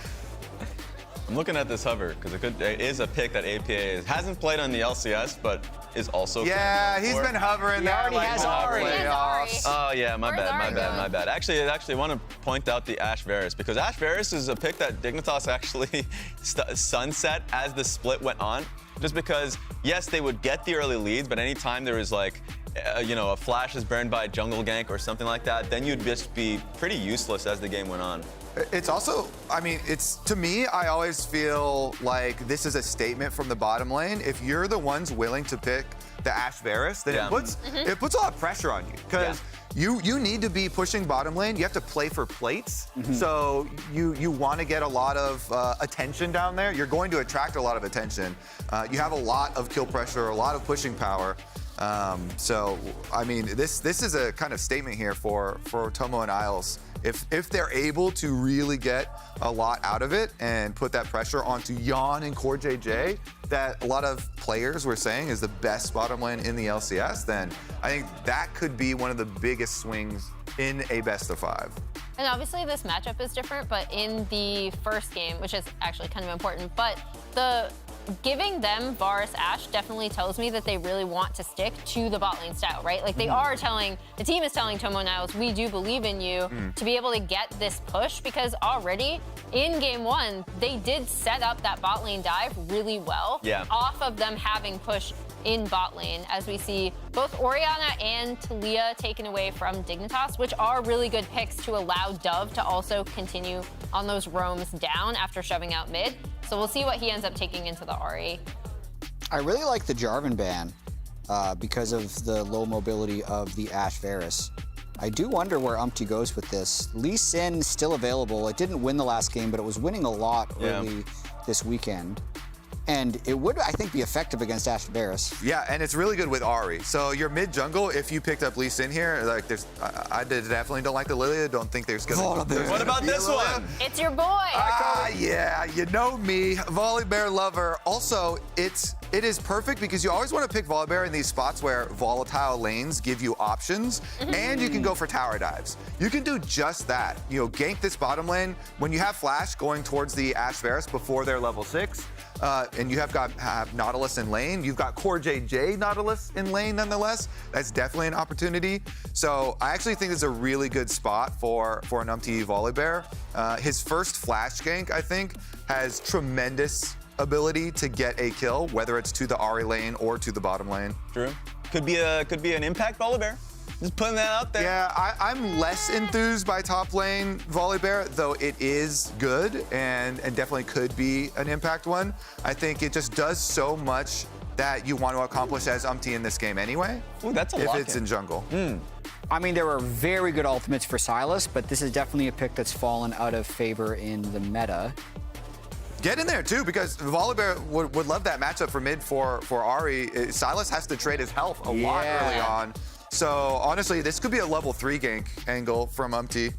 I'm looking at this hover because it is a pick that APA hasn't played on the LCS, but is also. Yeah, he's been hovering there. He already has Ahri. Oh yeah, my bad. Actually, I want to point out the Ashe Varus because Ashe Varus is a pick that Dignitas actually sunset as the split went on. Just because, yes, they would get the early leads, but anytime there was like, a flash is burned by a jungle gank or something like that, then you'd just be pretty useless as the game went on. It's also, I mean, to me, I always feel like this is a statement from the bottom lane. If you're the ones willing to pick the Ashe Varus, then it puts a lot of pressure on you because you need to be pushing bottom lane. You have to play for plates. So you want to get a lot of attention down there. You're going to attract a lot of attention. You have a lot of kill pressure, a lot of pushing power. So, I mean, this is a kind of statement here for Tomo and Isles. If they're able to really get a lot out of it and put that pressure onto Yon and Core JJ, that a lot of players were saying is the best bottom lane in the LCS, then I think that could be one of the biggest swings in a best of 5. And obviously this matchup is different, but in the first game, which is actually kind of important, but giving them Varus Ashe definitely tells me that they really want to stick to the bot lane style, right? Like they are the team is telling Tomo Niles, we do believe in you to be able to get this push because already in game 1, they did set up that bot lane dive really well off of them having push in bot lane, as we see both Orianna and Talia taken away from Dignitas, which are really good picks to allow Dove to also continue on those roams down after shoving out mid. So we'll see what he ends up taking into the RE. I really like the Jarvan ban because of the low mobility of the Ashe Varus. I do wonder where Umpty goes with this. Lee Sin still available. It didn't win the last game, but it was winning a lot early this weekend. And it would, I think, be effective against Ashe Varus. Yeah, and it's really good with Ahri. So your mid jungle, if you picked up Lee Sin here, like I definitely don't like the Lilia. Don't think there's gonna. What about this one? It's your boy. Yeah, you know me, Volibear lover. Also, it is perfect because you always want to pick Volibear in these spots where volatile lanes give you options, and you can go for tower dives. You can do just that. You know, gank this bottom lane when you have Flash going towards the Ashe Varus before they're level 6. And you have Nautilus in lane. You've got Core JJ Nautilus in lane nonetheless. That's definitely an opportunity. So I actually think it's a really good spot for an Umpty Volibear. His first Flash gank, I think, has tremendous ability to get a kill, whether it's to the Ahri lane or to the bottom lane. True. Could be an impact Volibear. Just putting that out there. Yeah, I'm less enthused by top lane Volibear, though it is good and definitely could be an impact one. I think it just does so much that you want to accomplish as Umpty in this game anyway. Ooh, that's a if lock it's in jungle. I mean, there were very good ultimates for Sylas, but this is definitely a pick that's fallen out of favor in the meta. Get in there too, because Volibear would love that matchup for mid for Ahri. Sylas has to trade his health a lot early on. So honestly, this could be a level 3 gank angle from Umpty.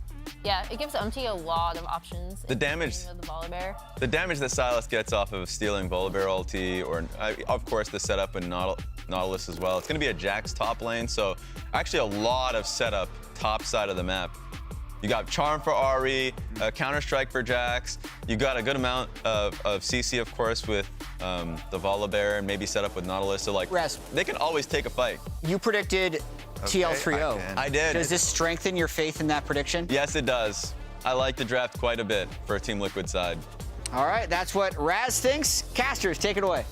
Yeah, it gives Umpty a lot of options. The damage. The Volibear. The damage that Sylas gets off of stealing Volibear ulti, or of course the setup in Nautilus as well. It's going to be a Jax top lane, so actually a lot of setup top side of the map. You got Charm for Ahri, Counter-Strike for Jax. You got a good amount of CC, of course, with the Volibear and maybe set up with Nautilus. So, like, they can always take a fight. You predicted TL3-0. I did. Does this strengthen your faith in that prediction? Yes, it does. I like the draft quite a bit for a Team Liquid side. All right, that's what Raz thinks. Casters, take it away.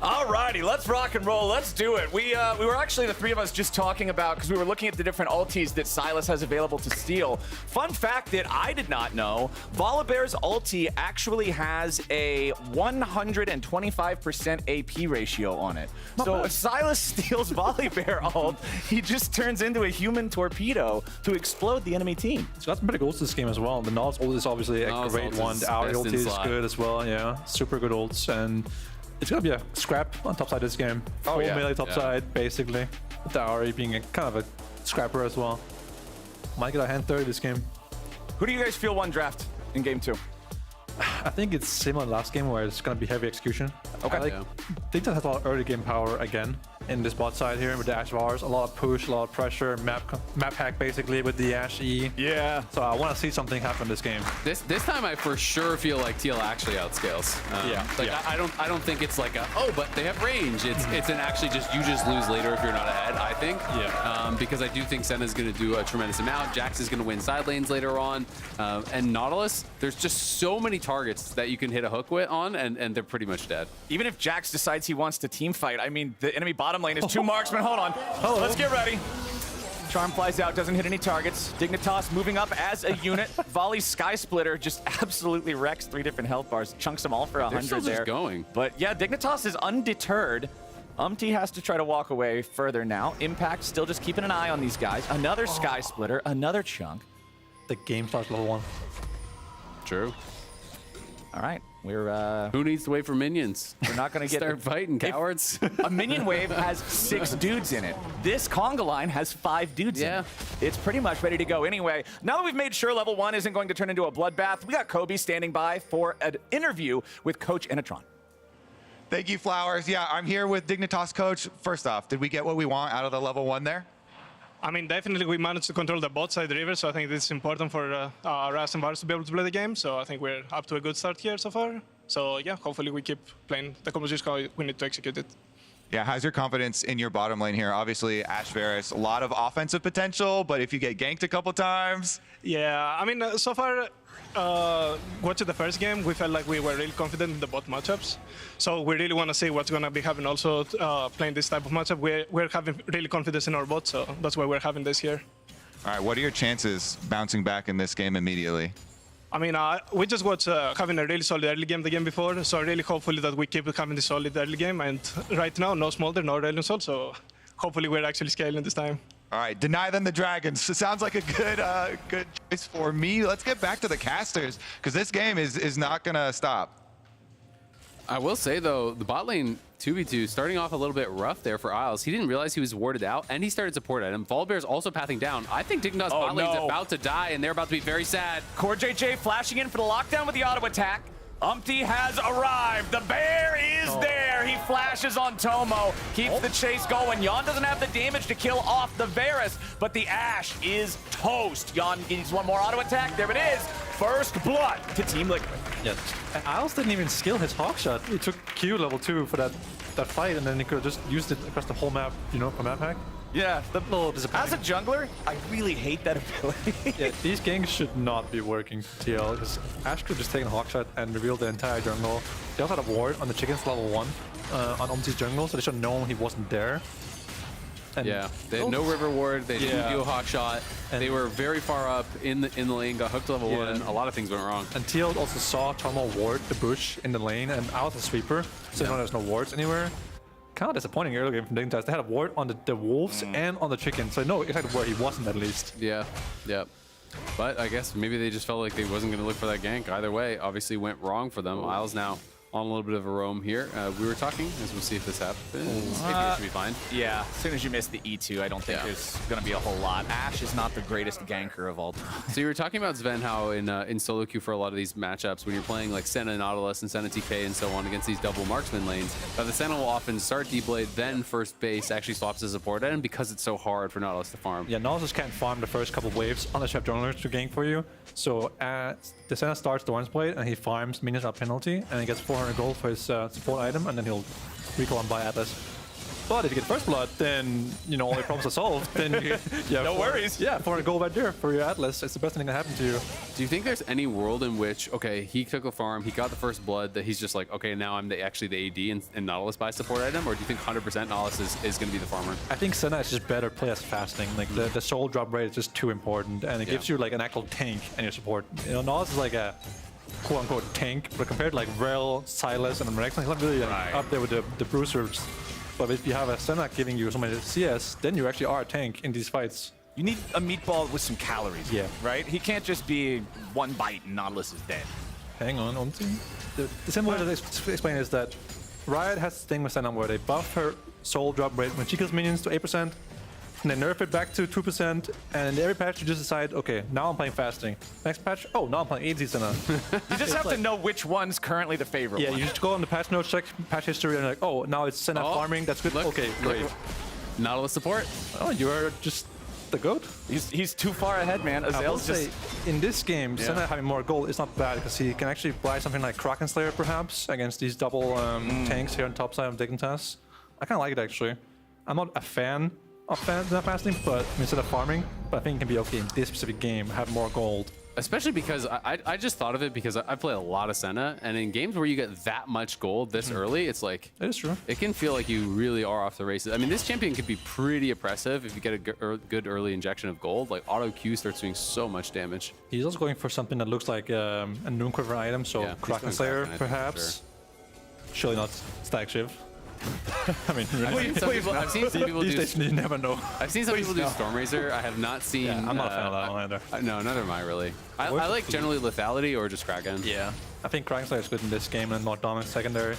Alrighty, let's rock and roll. Let's do it. We were actually, the three of us, just talking about, because we were looking at the different ultis that Sylas has available to steal. Fun fact that I did not know, Volibear's ulti actually has a 125% AP ratio on it. So if Sylas steals Volibear ult, he just turns into a human torpedo to explode the enemy team. So that's pretty good ults this game as well. The Nautilus ult is obviously a great one. The Ahri ulti is good as well, yeah. Super good ults, and it's gonna be a scrap on top side this game. Full melee top side, basically. With the Ahri being a kind of a scrapper as well. Might get a hand 30 this game. Who do you guys feel won draft in game 2? I think it's similar to last game where it's gonna be heavy execution. Okay. Dignitas has a lot of early game power again in this bot side here with the Ashe Vars. A lot of push, a lot of pressure, map hack basically with the Ashe E. Yeah. So I want to see something happen this game. This time I for sure feel like TL actually outscales. I don't think it's like but they have range. It's an actually you just lose later if you're not ahead, I think. Yeah. Because I do think Senna's going to do a tremendous amount. Jax is going to win side lanes later on. And Nautilus, there's just so many targets that you can hit a hook on, and they're pretty much dead. Even if Jax decides he wants to team fight, I mean, the enemy bottom lane is 2 marksmen. Hold on. Let's get ready. Charm flies out, doesn't hit any targets. Dignitas moving up as a unit. Volley's Sky Splitter just absolutely wrecks 3 different health bars. Chunks them all for 100 still there. Just going. But yeah, Dignitas is undeterred. Umpty has to try to walk away further now. Impact still just keeping an eye on these guys. Another Sky Splitter, another chunk. The game starts level 1. True. All right, we're who needs to wait for minions? We're not gonna get start fighting, cowards. A minion wave has 6 dudes in it. This conga line has 5 dudes in it. It's pretty much ready to go anyway. Now that we've made sure level 1 isn't going to turn into a bloodbath, we got Kobe standing by for an interview with Coach Inatron. Thank you, Flowers. Yeah, I'm here with Dignitas coach. First off, did we get what we want out of the level 1 there? I mean, definitely we managed to control the bot side river, so I think this is important for Raz and Vars to be able to play the game. So I think we're up to a good start here so far. So yeah, hopefully we keep playing the composition how we need to execute it. Yeah, how's your confidence in your bottom lane here? Obviously, Ashe Varus, a lot of offensive potential, but if you get ganked a couple times... Yeah, I mean, so far watching the first game, we felt like we were really confident in the bot matchups. So we really want to see what's going to be happening also playing this type of matchup. We're having really confidence in our bot, so that's why we're having this here. All right, what are your chances bouncing back in this game immediately? I mean, we just watched having a really solid early game the game before, so really hopefully that we keep having this solid early game. And right now, no Smolder, no Aurelion Sol, so hopefully we're actually scaling this time. All right, deny them the Dragons. It sounds like a good choice for me. Let's get back to the casters, because this game is not going to stop. I will say, though, the bot lane 2v2 starting off a little bit rough there for Isles. He didn't realize he was warded out, and he started support at him. Volibear's also pathing down. I think Dignitas bot lane's about to die, and they're about to be very sad. Core JJ flashing in for the lockdown with the auto attack. Umpty has arrived. The bear is there. He flashes on Tomo. Keeps the chase going. Yon doesn't have the damage to kill off the Varus, but the Ashe is toast. Yon needs one more auto attack. There it is. First blood to Team Liquid. Yeah, Isles didn't even skill his hawk shot. He took Q level 2 for that fight, and then he could have just used it across the whole map, you know, for map hack. Yeah, a little disappointing. As a jungler, I really hate that ability. Yeah, these ganks should not be working TL, because Ashe could have just taken a hawkshot and revealed the entire jungle. They also had a ward on the chickens level 1 on Omti's jungle, so they should have known he wasn't there. And yeah, they had no river ward. They didn't do a hawk shot. They were very far up in the lane. Got hooked to level 1. A lot of things went wrong. And TL also saw Tomo ward the bush in the lane and out the sweeper, so now there's no wards anywhere. Kind of disappointing early game from Dignitas. They had a ward on the wolves and on the chickens, so I know exactly where he wasn't at least. Yeah, yeah. But I guess maybe they just felt like they wasn't going to look for that gank. Either way, obviously went wrong for them. Isles now on a little bit of a roam here. We were talking, as we'll see if this happens. Maybe it should be fine. Yeah, as soon as you miss the E2, I don't think there's going to be a whole lot. Ashe is not the greatest ganker of all time. So you were talking about Sven, how in solo queue for a lot of these matchups, when you're playing like Senna Nautilus and Senna TK and so on against these double marksman lanes, the Senna will often start D-Blade, then first base actually swaps to support at him because it's so hard for Nautilus to farm. Yeah, Nautilus can't farm the first couple waves on the Chef Junglers to gank for you. So the Senna starts the Orange Blade and he farms minions at penalty and he gets 400 gold for his support item, and then he'll recall and buy Atlas. But if you get first blood, then you know all your problems are solved. Then you have no worries. Yeah, 400 gold right there for your Atlas. It's the best thing that can happen to you. Do you think there's any world in which, okay, he took a farm, he got the first blood, that he's just like, okay, now I'm actually the AD and Nautilus buys support item? Or do you think 100% Nautilus is going to be the farmer? I think Senna is just better play as fasting. Like the soul drop rate is just too important, and it gives you like an actual tank and your support. You know, Nautilus is like a quote-unquote tank, but compared to like Rel, Silas, and Rex, he's not really up there with the bruisers. But if you have a Senna giving you so many CS, then you actually are a tank in these fights. You need a meatball with some calories, right? He can't just be one bite and Nautilus is dead. Hang on, Omti. The simple way to explain is that Riot has this thing with Senna where they buff her soul drop rate when she kills minions to 8%, and they nerf it back to 2%, and in every patch you just decide, okay, now I'm playing fasting. Next patch, oh, now I'm playing AD Senna. You just have to know which one's currently the favorite one. You just go on the patch notes, check patch history, and like, oh, now it's Senna farming, that's good. Okay, great. Nautilus support? Oh, you are just the GOAT. He's too far ahead, man. I will say, in this game, Senna having more gold is not bad, because he can actually buy something like Kraken Slayer, perhaps, against these double tanks here on top side of Dignitas. I kind of like it, actually. I'm not a fan of fasting, but instead of farming, but I think it can be okay in this specific game, have more gold. Especially because I just thought of it because I play a lot of Senna, and in games where you get that much gold this early, it's like... It is true. It can feel like you really are off the races. I mean, this champion could be pretty oppressive if you get a good early injection of gold. Like, auto Q starts doing so much damage. He's also going for something that looks like a Noonquiver item, so Kraken Slayer, perhaps. Sure. Surely not Stack Shiv. I mean, I've seen some people these days you never know. I've seen some people do Stormrazor. I have not seen. Yeah, I'm not a fan of that one either. No, neither am I really. I like generally lethality or just Kraken. Yeah, I think Kraken Slayer is good in this game and not dominant secondary.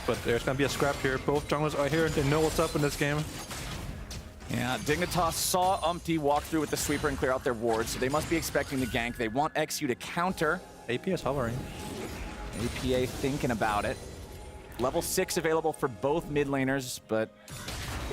But there's gonna be a scrap here. Both junglers are here. They know what's up in this game. Yeah, Dignitas saw Umpty walk through with the sweeper and clear out their wards, so they must be expecting the gank. They want XU to counter. AP is hovering. APA thinking about it. Level 6 available for both mid laners, but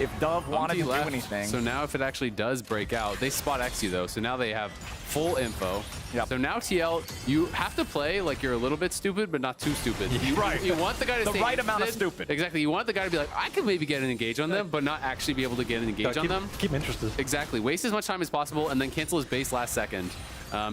if Dove wanted to do anything... So now if it actually does break out, they spot XU though, so now they have full info. Yep. So now TL, you have to play like you're a little bit stupid, but not too stupid. You want the guy to stay the right amount of stupid. Exactly. You want the guy to be like, I could maybe get an engage on them, but not actually be able to get an engage on them. Keep him interested. Exactly. Waste as much time as possible and then cancel his base last second.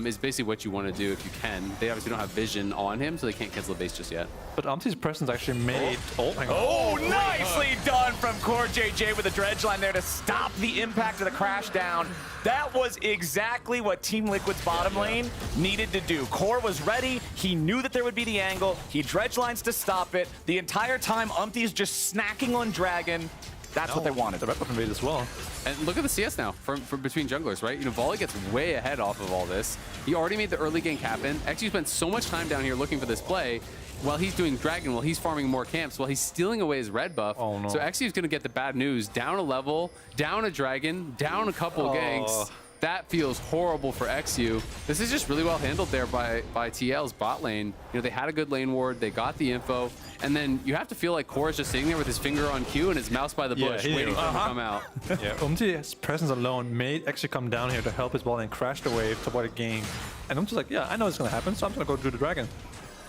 is basically what you want to do if you can. They obviously don't have vision on him, so they can't cancel the base just yet. But Umti's presence actually made... Oh, nicely done from Core JJ with a dredge line there to stop the impact of the crash down. That was exactly what Team Liquid's bottom lane needed to do. Core was ready. He knew that there would be the angle. He dredge lines to stop it. The entire time, Umti's just snacking on Dragon. That's what they wanted. The red weapon rate as well. And look at the CS now from between junglers, right? You know, Volley gets way ahead off of all this. He already made the early gank happen. XU spent so much time down here looking for this play while he's doing Dragon, while he's farming more camps, while he's stealing away his red buff. Oh, no. So XU is going to get the bad news. Down a level, down a Dragon, down a couple ganks. That feels horrible for XU. This is just really well handled there by TL's bot lane. You know, they had a good lane ward, they got the info, and then you have to feel like Core is just sitting there with his finger on Q and his mouse by the bush, waiting for him to come out. Yeah, Umti's presence alone made XU come down here to help his bot lane crash the wave to avoid a game. And Umti's like, yeah, I know it's going to happen, so I'm going to go do the Dragon.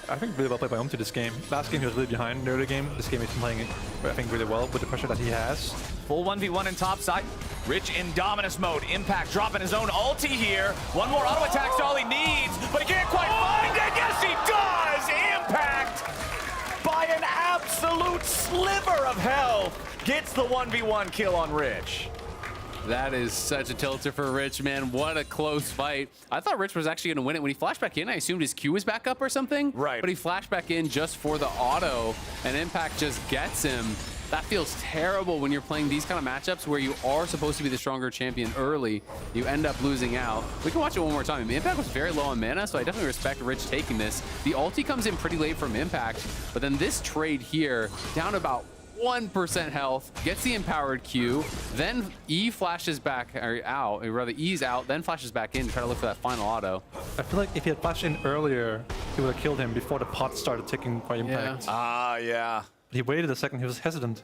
I think really well played by Umti this game. Last game he was really behind in the early game. This game he's been playing, I think, really well with the pressure that he has. Full 1v1 in top side. Rich in Dominus mode. Impact dropping his own ulti here. One more auto attack's all he needs, but he can't quite find it. Yes, he does! Impact by an absolute sliver of health gets the 1v1 kill on Rich. That is such a tilter for Rich, man. What a close fight. I thought Rich was actually going to win it. When he flashed back in, I assumed his Q was back up or something. Right. But he flashed back in just for the auto, and Impact just gets him. That feels terrible when you're playing these kind of matchups where you are supposed to be the stronger champion early. You end up losing out. We can watch it one more time. Impact was very low on mana, so I definitely respect Rich taking this. The ulti comes in pretty late from Impact, but then this trade here, down about 1% health, gets the empowered Q, then E flashes back out, or rather E's out, then flashes back in to try to look for that final auto. I feel like if he had flashed in earlier, he would have killed him before the pot started ticking by Impact. Yeah. But he waited a second, he was hesitant.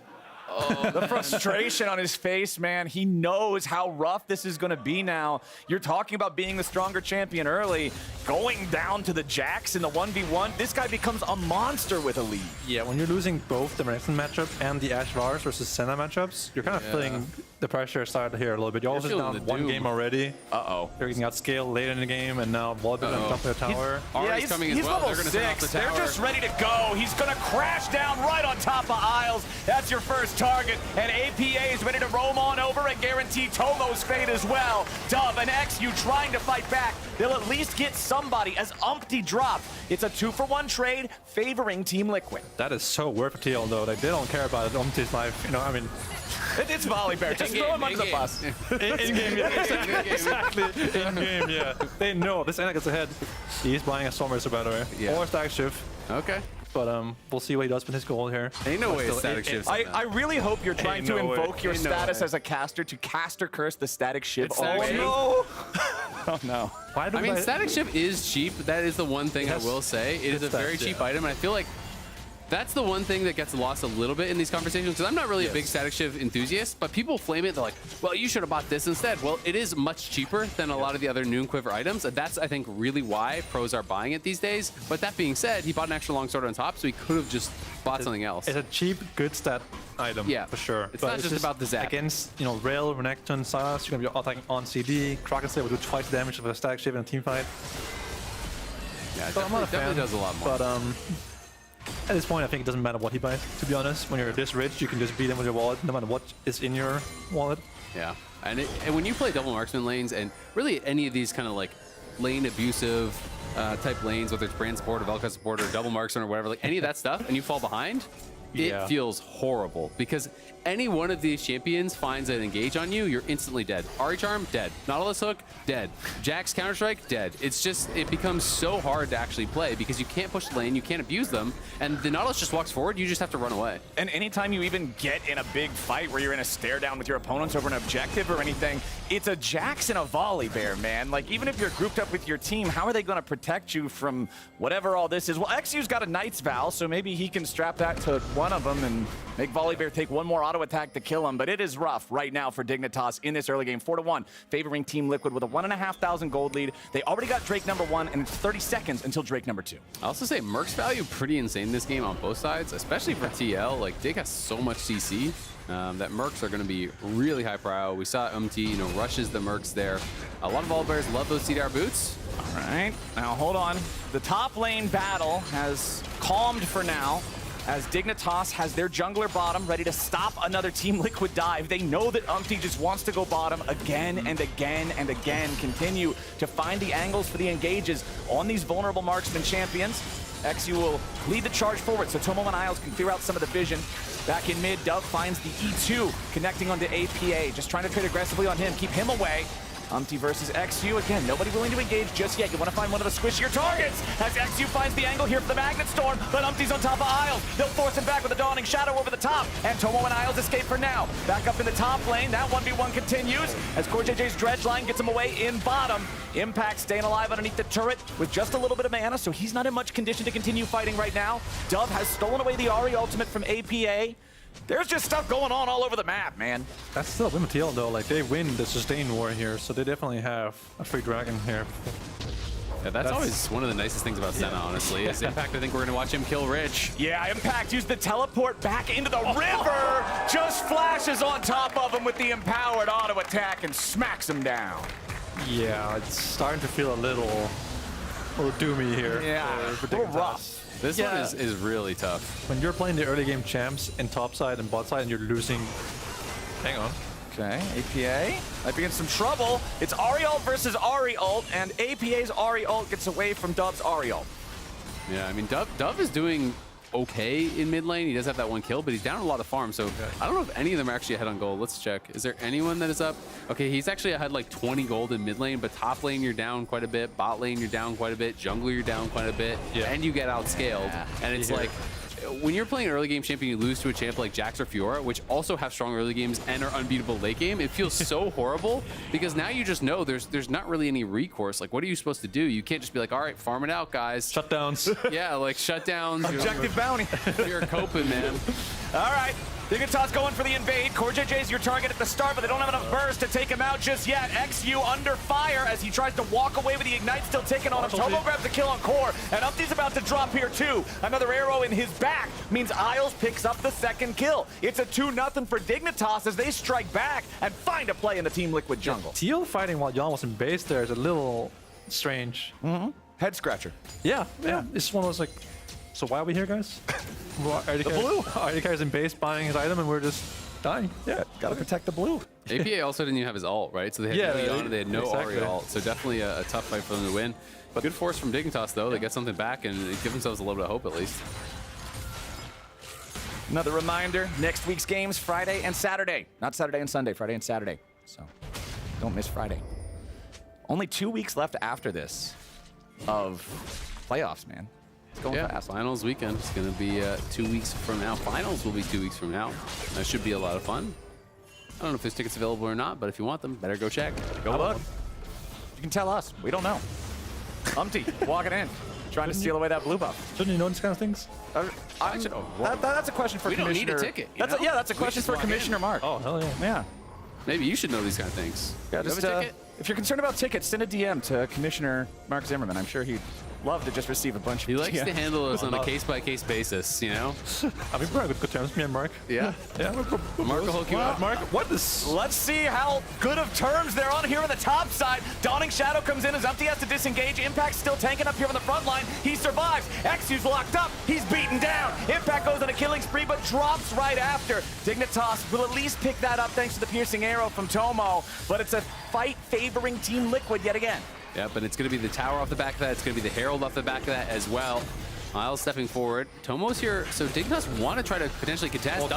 The frustration on his face, man. He knows how rough this is going to be now. You're talking about being the stronger champion early, going down to the Jax in the 1v1. This guy becomes a monster with a lead. Yeah, when you're losing both the Renekton matchup and the Ashe Varus versus Senna matchups, you're kind of feeling the pressure started here a little bit. You're also down one game already. You're getting outscaled later in the game, and now Volleyball on top of the tower. He's level 6. They're just ready to go. He's going to crash down right on top of Isles. That's your first target, and APA is ready to roam on over and guarantee Tomo's fate as well. Dub and XU trying to fight back. They'll at least get somebody as Umpty dropped. It's a 2-for-1 trade favoring Team Liquid. That is so worth it, TL, though. Like, they don't care about it. Umpty's life, you know, I mean... It's Volibear. Just throw him under the bus. In-game, yeah. Exactly. In-game, yeah. They know. This Enna gets ahead. He's buying a Storm Racer, by the way. Yeah. Or Static Shift. Okay. But we'll see what he does with his goal here. Ain't no way Static Shift. I really hope you're trying to invoke your status as a caster to caster curse the Static Shift. Oh, no. Oh, no. I mean, Static Shift is cheap. That is the one thing I will say. It is a very cheap item, and I feel like that's the one thing that gets lost a little bit in these conversations, because I'm not really a big Static Shift enthusiast, but people flame it. They're like, well, you should have bought this instead. Well, it is much cheaper than a lot of the other Noon Quiver items. That's, I think, really why pros are buying it these days. But that being said, he bought an extra long sword on top, so he could have just bought something else. It's a cheap, good stat item, for sure. It's not just about the zap. Against, you know, Rail, Renekton, Sylas, you're going to be attacking on CD. Krakenslayer will do twice the damage of a Static Shift in a team fight. Yeah, it definitely does a lot more. But, at this point, I think it doesn't matter what he buys, to be honest. When you're this rich, you can just beat him with your wallet, no matter what is in your wallet. Yeah, and when you play double marksman lanes, and really any of these kind of like lane abusive type lanes, whether it's brand support or Velka support or double marksman or whatever, like any of that stuff, and you fall behind, it feels horrible, because any one of these champions finds an engage on you, you're instantly dead. Ahri Charm, dead. Nautilus Hook, dead. Jax Counter-Strike, dead. It's just, it becomes so hard to actually play because you can't push the lane, you can't abuse them, and the Nautilus just walks forward, you just have to run away. And anytime you even get in a big fight where you're in a stare down with your opponents over an objective or anything, it's a Jax and a Volibear, man. Like, even if you're grouped up with your team, how are they going to protect you from whatever all this is? Well, XU's got a Knight's Vow, so maybe he can strap that to one of them and make Volibear take one more auto attack to kill him. But it is rough right now for Dignitas in this early game. 4-1, favoring Team Liquid with a 1,500 gold lead. They already got Drake #1, and it's 30 seconds until Drake #2. I also say Merc's value pretty insane this game on both sides, especially for TL. Like, Dig has so much CC that Mercs are going to be really high prio. We saw Umti, rushes the Mercs there. A lot of Volibears love those CDR boots. right, now hold on. The top lane battle has calmed for now, as Dignitas has their jungler bottom ready to stop another Team Liquid dive. They know that Umpty just wants to go bottom again and again and again, continue to find the angles for the engages on these vulnerable marksman champions. XU will lead the charge forward so Tomo and Isles can clear out some of the vision. Back in mid, Dove finds the E2 connecting onto APA, just trying to trade aggressively on him, keep him away. Umpty versus XU. Again, nobody willing to engage just yet. You want to find one of the squishier targets as XU finds the angle here for the Magnet Storm, but Umpty's on top of Isles. They'll force him back with a Dawning Shadow over the top, and Tomo and Isles escape for now. Back up in the top lane, that 1v1 continues as CoreJJ's Dredge line gets him away in bottom. Impact staying alive underneath the turret with just a little bit of mana, so he's not in much condition to continue fighting right now. Dove has stolen away the Ahri ultimate from APA. There's just stuff going on all over the map, man. That's still a win with TL though. Like they win the sustain war here, so they definitely have a free dragon here. Yeah, that's always one of the nicest things about Senna, honestly, is Impact. I think we're going to watch him kill Rich. Yeah, Impact used the teleport back into the river. Just flashes on top of him with the empowered auto attack and smacks him down. Yeah, it's starting to feel a little doomy here. Yeah, for a little Dignitas. Rough. This one is really tough. When you're playing the early game champs in top side and bot side and you're losing... Hang on. Okay, APA might be in some trouble. It's Ahri ult versus Ahri ult, and APA's Ahri ult gets away from Dove's Ahri ult. Yeah, I mean, Dove is doing okay in mid lane. He does have that one kill, but he's down a lot of farm, so I don't know if any of them are actually ahead on gold. Let's check. Is there anyone that is up? Okay, he's actually ahead like 20 gold in mid lane, but top lane you're down quite a bit, bot lane you're down quite a bit, jungler you're down quite a bit, and you get outscaled. And it's like, when you're playing early game champion, you lose to a champ like Jax or Fiora, which also have strong early games and are unbeatable late game. It feels so horrible because now you just know there's not really any recourse. Like, what are you supposed to do? You can't just be like, all right, farm it out, guys. Shutdowns. Yeah, like shutdowns. Objective bounty. You're coping, man. All right. Dignitas going for the invade. CoreJJ's your target at the start, but they don't have enough burst to take him out just yet. XU under fire as he tries to walk away with the Ignite still taking on him. Tomo grabs the kill on Core, and Umpty's about to drop here too. Another arrow in his back means Isles picks up the second kill. It's a 2-0 for Dignitas as they strike back and find a play in the Team Liquid jungle. TL fighting while Jan was in base there is a little strange. Head scratcher. Yeah. It's one of those like, so why are we here, guys? The blue. RDK's in base buying his item and we're just dying. Yeah, gotta protect the blue. APA also didn't even have his ult, right? So they had Leon, they had no Ahri ult. So definitely a tough fight for them to win. But good force from Dignitas, though. They get something back and give themselves a little bit of hope, at least. Another reminder, next week's games, Friday and Saturday. Not Saturday and Sunday, Friday and Saturday. So don't miss Friday. Only 2 weeks left after this of playoffs, man. It's going fast. Finals weekend is going to be 2 weeks from now. Finals will be 2 weeks from now. That should be a lot of fun. I don't know if there's tickets available or not, but if you want them, better go check. Go look. You can tell us. We don't know. Umpty walking in, trying to steal away that blue buff. Shouldn't you know these kind of things? That's a question for we Commissioner. We don't need a ticket. That's a question for Commissioner Mark. Oh, hell yeah. Yeah. Maybe you should know these kind of things. Yeah, just, if you're concerned about tickets, send a DM to Commissioner Mark Zimmerman. I'm sure he'd love to just receive a bunch of He likes to handle us on a case-by-case basis, you know? I mean, we're on good terms, me and Mark. Yeah. Mark will hook you up. Mark, what is... Let's see how good of terms they're on here on the top side. Dawning Shadow comes in as Umpty has to disengage. Impact's still tanking up here on the front line. He survives. XU's locked up. He's beaten down. Impact goes on a killing spree, but drops right after. Dignitas will at least pick that up thanks to the piercing arrow from Tomo, but it's a fight favoring Team Liquid yet again. Yeah, but it's going to be the tower off the back of that. It's going to be the herald off the back of that as well. Miles stepping forward. Tomo's here, so Dignitas want to try to potentially contest.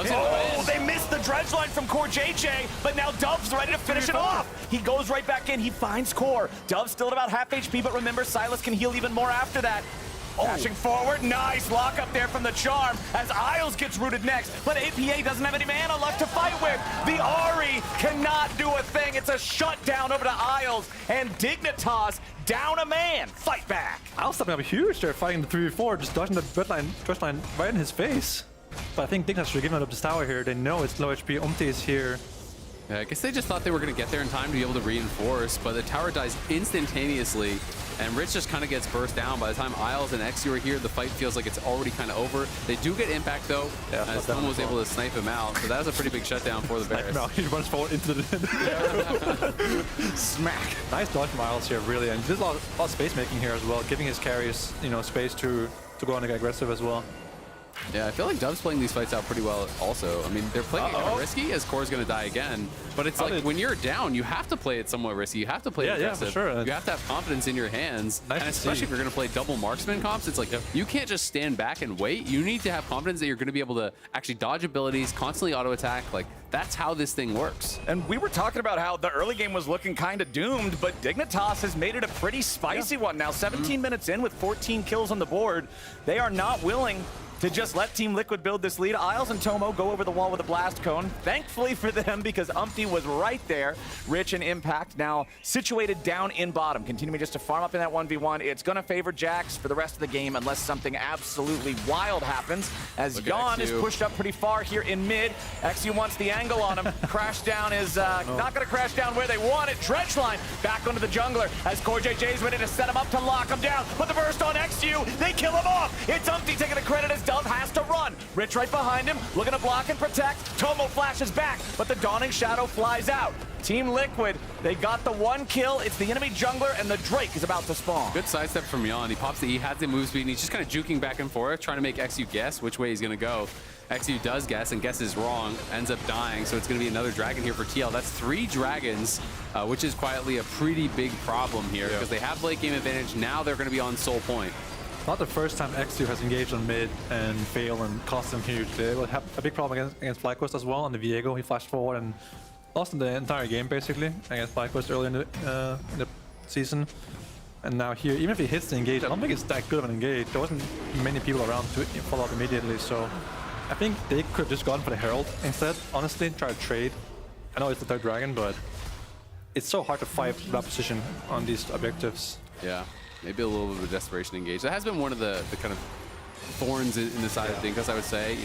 They missed the dredge line from CoreJJ, but now Dove's ready to finish it off. He goes right back in. He finds Core. Dove's still at about half HP, but remember, Silas can heal even more after that. Dashing forward, nice lock up there from the Charm as Isles gets rooted next, but APA doesn't have any mana left to fight with. The Ahri cannot do a thing. It's a shutdown over to Isles, and Dignitas down a man. Fight back. Isles stepping up huge there, fighting the 3v4, just dodging the dredge line right in his face. But I think Dignitas should have given up this tower here. They know it's low HP. Umpty is here. Yeah, I guess they just thought they were going to get there in time to be able to reinforce, but the tower dies instantaneously. and Rich just kind of gets burst down. By the time Isles and XU are here, the fight feels like it's already kind of over. They do get impact though, as someone was able to snipe him out, so that was a pretty big shutdown for the Bears. No, he runs forward into the smack. Nice dodge from Isles here, really, and there's a lot of space making here as well, giving his carries, space to go and get aggressive as well. Yeah, I feel like Dub's playing these fights out pretty well also. I mean, they're playing it kind of risky as Core's going to die again. But it's like when you're down, you have to play it somewhat risky. You have to play it aggressive. Yeah, for sure. You have to have confidence in your hands. And especially if you're going to play double marksman comps, it's like you can't just stand back and wait. You need to have confidence that you're going to be able to actually dodge abilities, constantly auto attack. Like, that's how this thing works. And we were talking about how the early game was looking kind of doomed, but Dignitas has made it a pretty spicy one now. 17 minutes in with 14 kills on the board. They are not willing to just let Team Liquid build this lead. Isles and Tomo go over the wall with a blast cone. Thankfully for them, because Umpty was right there. Rich and Impact now situated down in bottom, continuing just to farm up in that 1v1. It's going to favor Jax for the rest of the game unless something absolutely wild happens, as Yon is pushed up pretty far here in mid. XU wants the angle on him. Crash down is not going to crash down where they want it. Dredge line back onto the jungler as Core JJ's ready to set him up to lock him down. Put the burst on XU. They kill him off. It's Umpty taking the credit as Dove has to run. Rich right behind him, looking to block and protect. Tomo flashes back, but the Dawning Shadow flies out. Team Liquid, they got the one kill. It's the enemy jungler, and the Drake is about to spawn. Good sidestep from Yon. He pops the E, has the move speed, and he's just kind of juking back and forth, trying to make XU guess which way he's going to go. XU does guess, and guesses wrong, ends up dying, so it's going to be another dragon here for TL. That's 3 dragons, which is quietly a pretty big problem here, because they have late game advantage. Now they're going to be on Soul Point. Not the first time XU has engaged on mid and failed and cost them huge. They will have a big problem against FlyQuest as well on the Viego. He flashed forward and lost in the entire game basically against FlyQuest early in the season. And now here, even if he hits the engage, I don't think it's that good of an engage. There wasn't many people around to follow up immediately, so I think they could have just gone for the Herald instead, honestly, try to trade. I know it's the 3rd dragon, but it's so hard to fight that position on these objectives. Yeah. Maybe a little bit of a desperation engage. That has been one of the kind of thorns in the side of Dignitas, I would say. I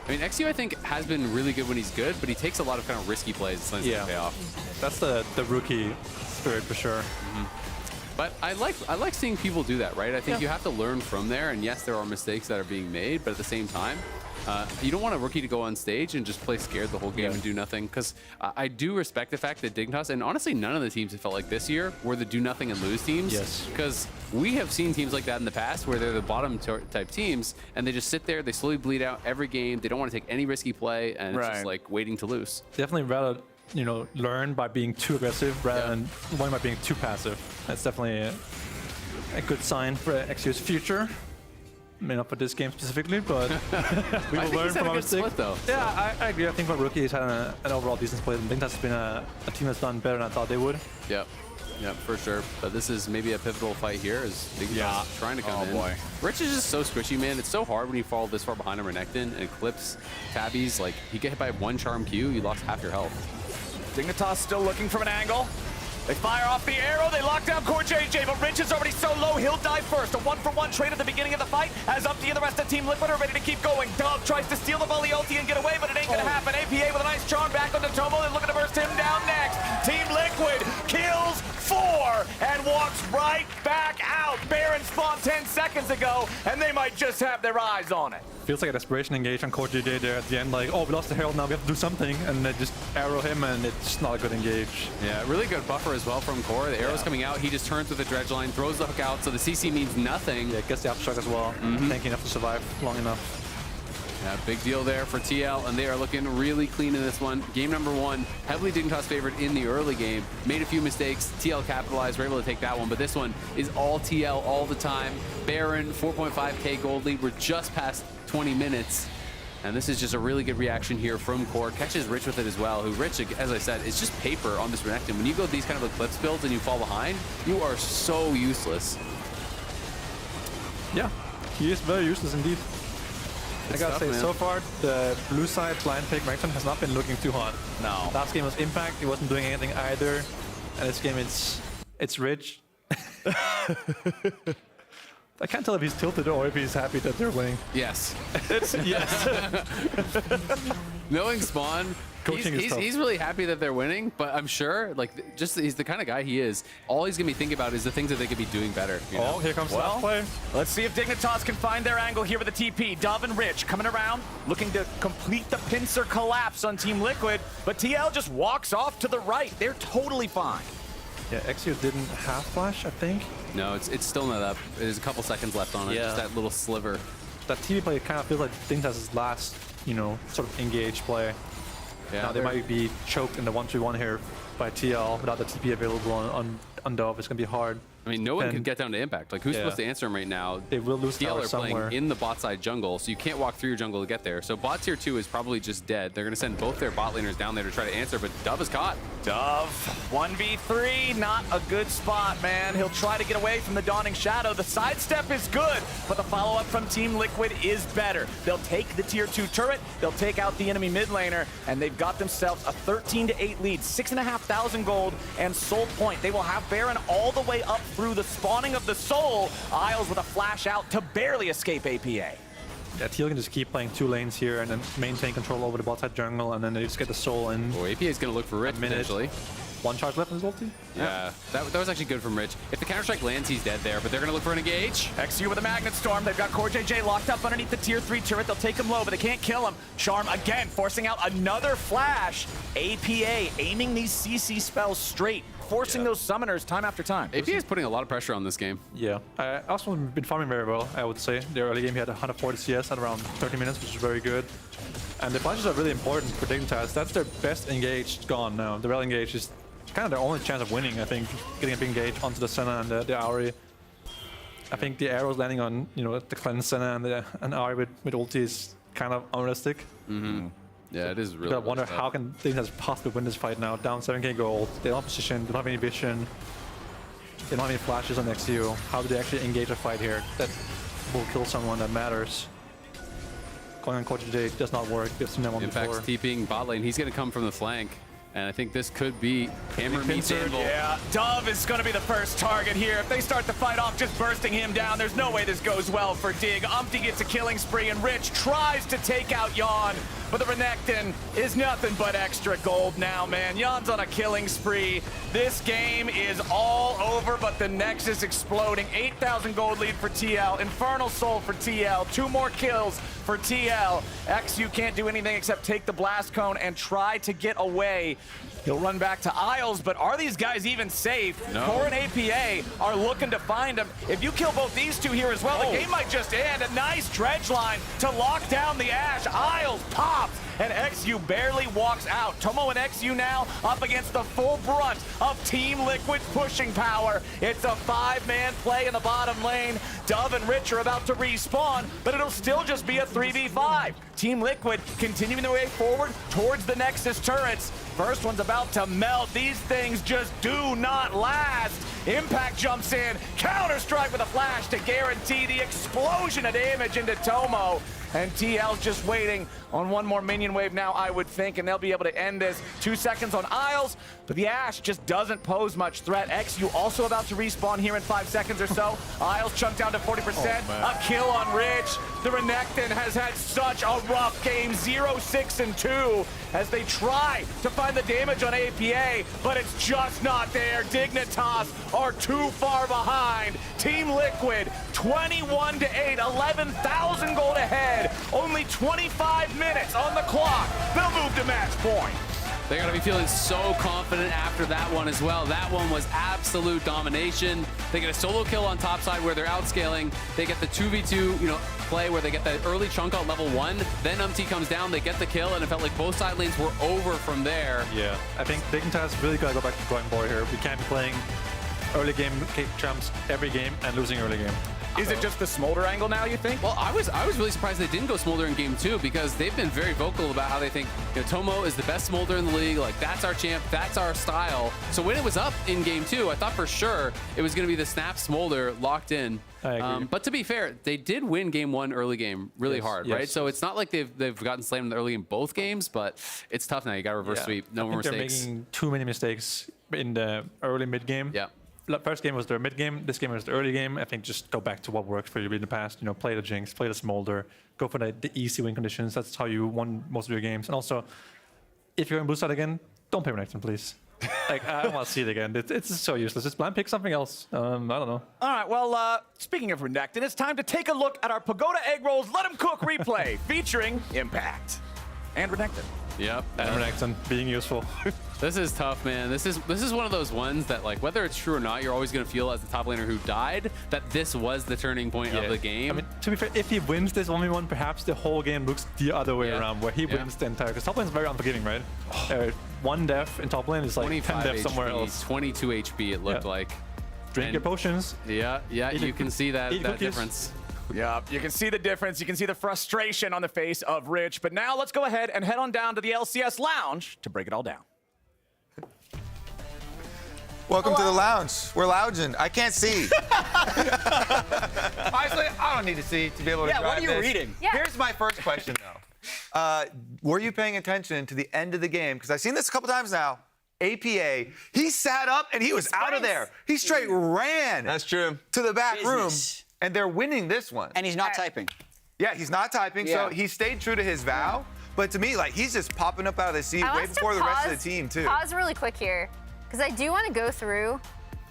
mean, XU, I think, has been really good when he's good, but he takes a lot of kind of risky plays. It's nice to pay off. That's the rookie spirit for sure. But I like seeing people do that, right? I think you have to learn from there, and yes, there are mistakes that are being made, but at the same time, you don't want a rookie to go on stage and just play scared the whole game and do nothing, because I do respect the fact that Dignitas, and honestly none of the teams it felt like this year were the do nothing and lose teams. Yes. Because we have seen teams like that in the past where they're the bottom type teams and they just sit there, they slowly bleed out every game, they don't want to take any risky play, and it's just like waiting to lose. Definitely rather, learn by being too aggressive rather than one by being too passive. That's definitely a good sign for XU's future. Maybe not for this game specifically, but we will learn from our mistakes. Yeah, I agree. I think for rookie, he's had an overall decent split. I think that's been a team that's done better than I thought they would. Yep, for sure. But this is maybe a pivotal fight here as Dignitas trying to come in. Boy. Rich is just so squishy, man. It's so hard when you fall this far behind a Renekton and clips tabbies. Like, you get hit by 1 charm Q, you lost half your health. Dignitas still looking from an angle. They fire off the arrow, they lock down Core JJ, but Rich is already so low, he'll die first. A 1-for-1 trade at the beginning of the fight, as Umpty and the rest of Team Liquid are ready to keep going. Dove tries to steal the volley ulti and get away, but it ain't gonna happen. APA with a nice charm back onto Tomo, they're looking to burst him down next. Team Liquid kills 4 and walks right back out. Baron spawned 10 seconds ago, and they might just have their eyes on it. Feels like a desperation engage on Core JJ there at the end, like, oh, we lost the Herald, now we have to do something, and they just arrow him, and it's not a good engage. Yeah, really good buffer as well from Core. The arrow's coming out, he just turns with the dredge line, throws the hook out, so the CC means nothing. Yeah, gets the upshot as well, thinking enough to survive long enough. Yeah, big deal there for TL, and they are looking really clean in this one. Game number 1, heavily Dignitas favored in the early game. Made a few mistakes, TL capitalized, were able to take that one, but this one is all TL all the time. Baron, 4.5k gold lead, we're just past 20 minutes. And this is just a really good reaction here from Core. Catches Rich with it as well, who Rich, as I said, is just paper on this Renekton. When you go these kind of Eclipse builds and you fall behind, you are so useless. Yeah, he is very useless indeed. I gotta say, so far, the blue side blind pick Renekton has not been looking too hot. No. Last game was Impact, he wasn't doing anything either. And this game, it's Rich. I can't tell if he's tilted or if he's happy that they're winning. Yes. Yes. Knowing Spawn, Coaching is tough. He's really happy that they're winning, but I'm sure, like, just he's the kind of guy he is. All he's gonna be thinking about is the things that they could be doing better. You know? Here comes Well, last play. let's see if Dignitas can find their angle here with the TP. Dove and Rich coming around, looking to complete the pincer collapse on Team Liquid, but TL just walks off to the right. They're totally fine. Yeah, XU didn't have flash, I think. No, it's still not up. There's a couple seconds left on it. Yeah. Just that little sliver. That TV play kind of feels like Dignitas' last, sort of engaged play. Yeah, now they might be choked in the 1v1 here by TL without the TP available on Dove. It's gonna be hard. I mean, no one can get down to impact. Like, who's supposed to answer him right now? They will lose TL tower are somewhere. playing in the bot side jungle, so you can't walk through your jungle to get there. So bot tier 2 is probably just dead. They're going to send both their bot laners down there to try to answer, but Dove is caught. Dove, 1v3, not a good spot, man. He'll try to get away from the Dawning Shadow. The sidestep is good, but the follow-up from Team Liquid is better. They'll take the tier 2 turret, they'll take out the enemy mid laner, and they've got themselves a 13-8 lead, 6,500 gold and soul point. They will have Baron all the way up through the spawning of the soul. Isles with a flash out to barely escape APA. Yeah, TL can just keep playing 2 lanes here and then maintain control over the bot side jungle, and then they just get the soul in. Oh, APA is going to look for Rich, potentially. 1 charge left in his ulti? Yeah, that was actually good from Rich. If the counter-strike lands, he's dead there, but they're going to look for an engage. XU with a Magnet Storm. They've got Core JJ locked up underneath the tier 3 turret. They'll take him low, but they can't kill him. Charm again, forcing out another flash. APA aiming these CC spells straight, forcing those summoners time after time. APA is putting a lot of pressure on this game. Yeah, also been farming very well, I would say. The early game he had 140 CS at around 30 minutes, which is very good. And the flashes are really important for Dignitas. That's their best engage gone now. The rel engage is kind of their only chance of winning, I think, getting a big engage onto the Senna and the Ahri. I think the arrows landing on, the cleanse Senna and Ahri with ulti is kind of unrealistic. Yeah, it is really. You gotta wonder how can Dignitas possibly win this fight now? Down 7k gold, they don't have position, they don't have any vision, they don't have any flashes on XU. How do they actually engage a fight here that will kill someone that matters? Going on Coach J does not work. We've seen that one Impact's before. TPing bot lane. He's going to come from the flank. And I think this could be Hammer meets Anvil. Yeah, Dove is going to be the first target here. If they start the fight off just bursting him down, there's no way this goes well for Dig. Umpty gets a killing spree, and Rich tries to take out Yawn. But the Renekton is nothing but extra gold now, man. Yawn's on a killing spree. This game is all over, but the Nexus exploding. 8,000 gold lead for TL. Infernal Soul for TL. 2 more kills for TL. XU can't do anything except take the Blast Cone and try to get away. He'll run back to Isles, but are these guys even safe? No. Core and APA are looking to find him. If you kill both these two here as well, the game might just end. A nice dredge line to lock down the Ashe. Isles pops, and XU barely walks out. Tomo and XU now up against the full brunt of Team Liquid's pushing power. It's a 5-man play in the bottom lane. Dove and Rich are about to respawn, but it'll still just be a 3v5. Team Liquid continuing their way forward towards the Nexus turrets. First one's about to melt. These things just do not last. Impact jumps in, Counter-Strike with a flash to guarantee the explosion of damage into Tomo. And TL's just waiting on one more minion wave now, I would think, and they'll be able to end this. 2 seconds on Isles, but the Ashe just doesn't pose much threat. XU also about to respawn here in 5 seconds or so. Isles chunked down to 40%. A kill on Rich. The Renekton has had such a rough game, 0-6-2, as they try to find the damage on APA, but it's just not there. Dignitas are too far behind. Team Liquid, 21-8, 11,000 gold ahead. Only 25 minutes on the clock. They'll move to match point. They're going to be feeling so confident after that one as well. That one was absolute domination. They get a solo kill on top side where they're outscaling. They get the 2v2, play where they get that early chunk out level 1. Then Umpty comes down, they get the kill, and it felt like both side lanes were over from there. Yeah, I think Dignitas really got to go back to the drawing board here. We can't be playing early game champs every game and losing early game. Is it just the Smolder angle now, you think? Well, I was really surprised they didn't go Smolder in game 2 because they've been very vocal about how they think Tomo is the best Smolder in the league. Like, that's our champ, that's our style. So when it was up in game 2, I thought for sure it was going to be the Snap Smolder locked in. I agree. But to be fair, they did win game 1 early game really hard, right? So it's not like they've gotten slammed in the early game both games, but it's tough now. You got to reverse sweep. No more mistakes. They're making too many mistakes in the early mid game. Yeah. First game was their mid game. This game was the early game. I think just go back to what worked for you in the past. Play the Jinx, play the Smolder, go for the easy win conditions. That's how you won most of your games. And also, if you're in blue side again, don't play Renekton, please. Like, I don't want to see it again. It's just so useless. Just blind pick something else. I don't know. All right, well, speaking of Renekton, it's time to take a look at our Pagoda Egg Rolls Let 'em Cook replay featuring Impact and Renekton. Yep. And Renekton being useful. This is tough, man. This is one of those ones that, like, whether it's true or not, you're always going to feel as the top laner who died that this was the turning point of the game. I mean, to be fair, if he wins this 1v1, perhaps the whole game looks the other way around, where he wins the entire. Because top lane is very unforgiving, right? One death in top lane is like 10 deaths somewhere else. 22 HP, it looked like. Drink your potions. Yeah, you can see that difference. Yeah, you can see the difference. You can see the frustration on the face of Rich. But now let's go ahead and head on down to the LCS Lounge to break it all down. Welcome to the lounge. We're lounging. I can't see. Honestly, I don't need to see to be able to drive what are you this. reading? Yeah. Here's my first question, though. Were you paying attention to the end of the game? Because I've seen this a couple times now. APA, he sat up and he was out of there. He straight ran. That's true. To the back room, Business. and they're winning this one. And he's not typing. Yeah, he's not typing, so he stayed true to his vow. But to me, like, he's just popping up out of the seat way before the rest of the team, too. Pause really quick here, because I do want to go through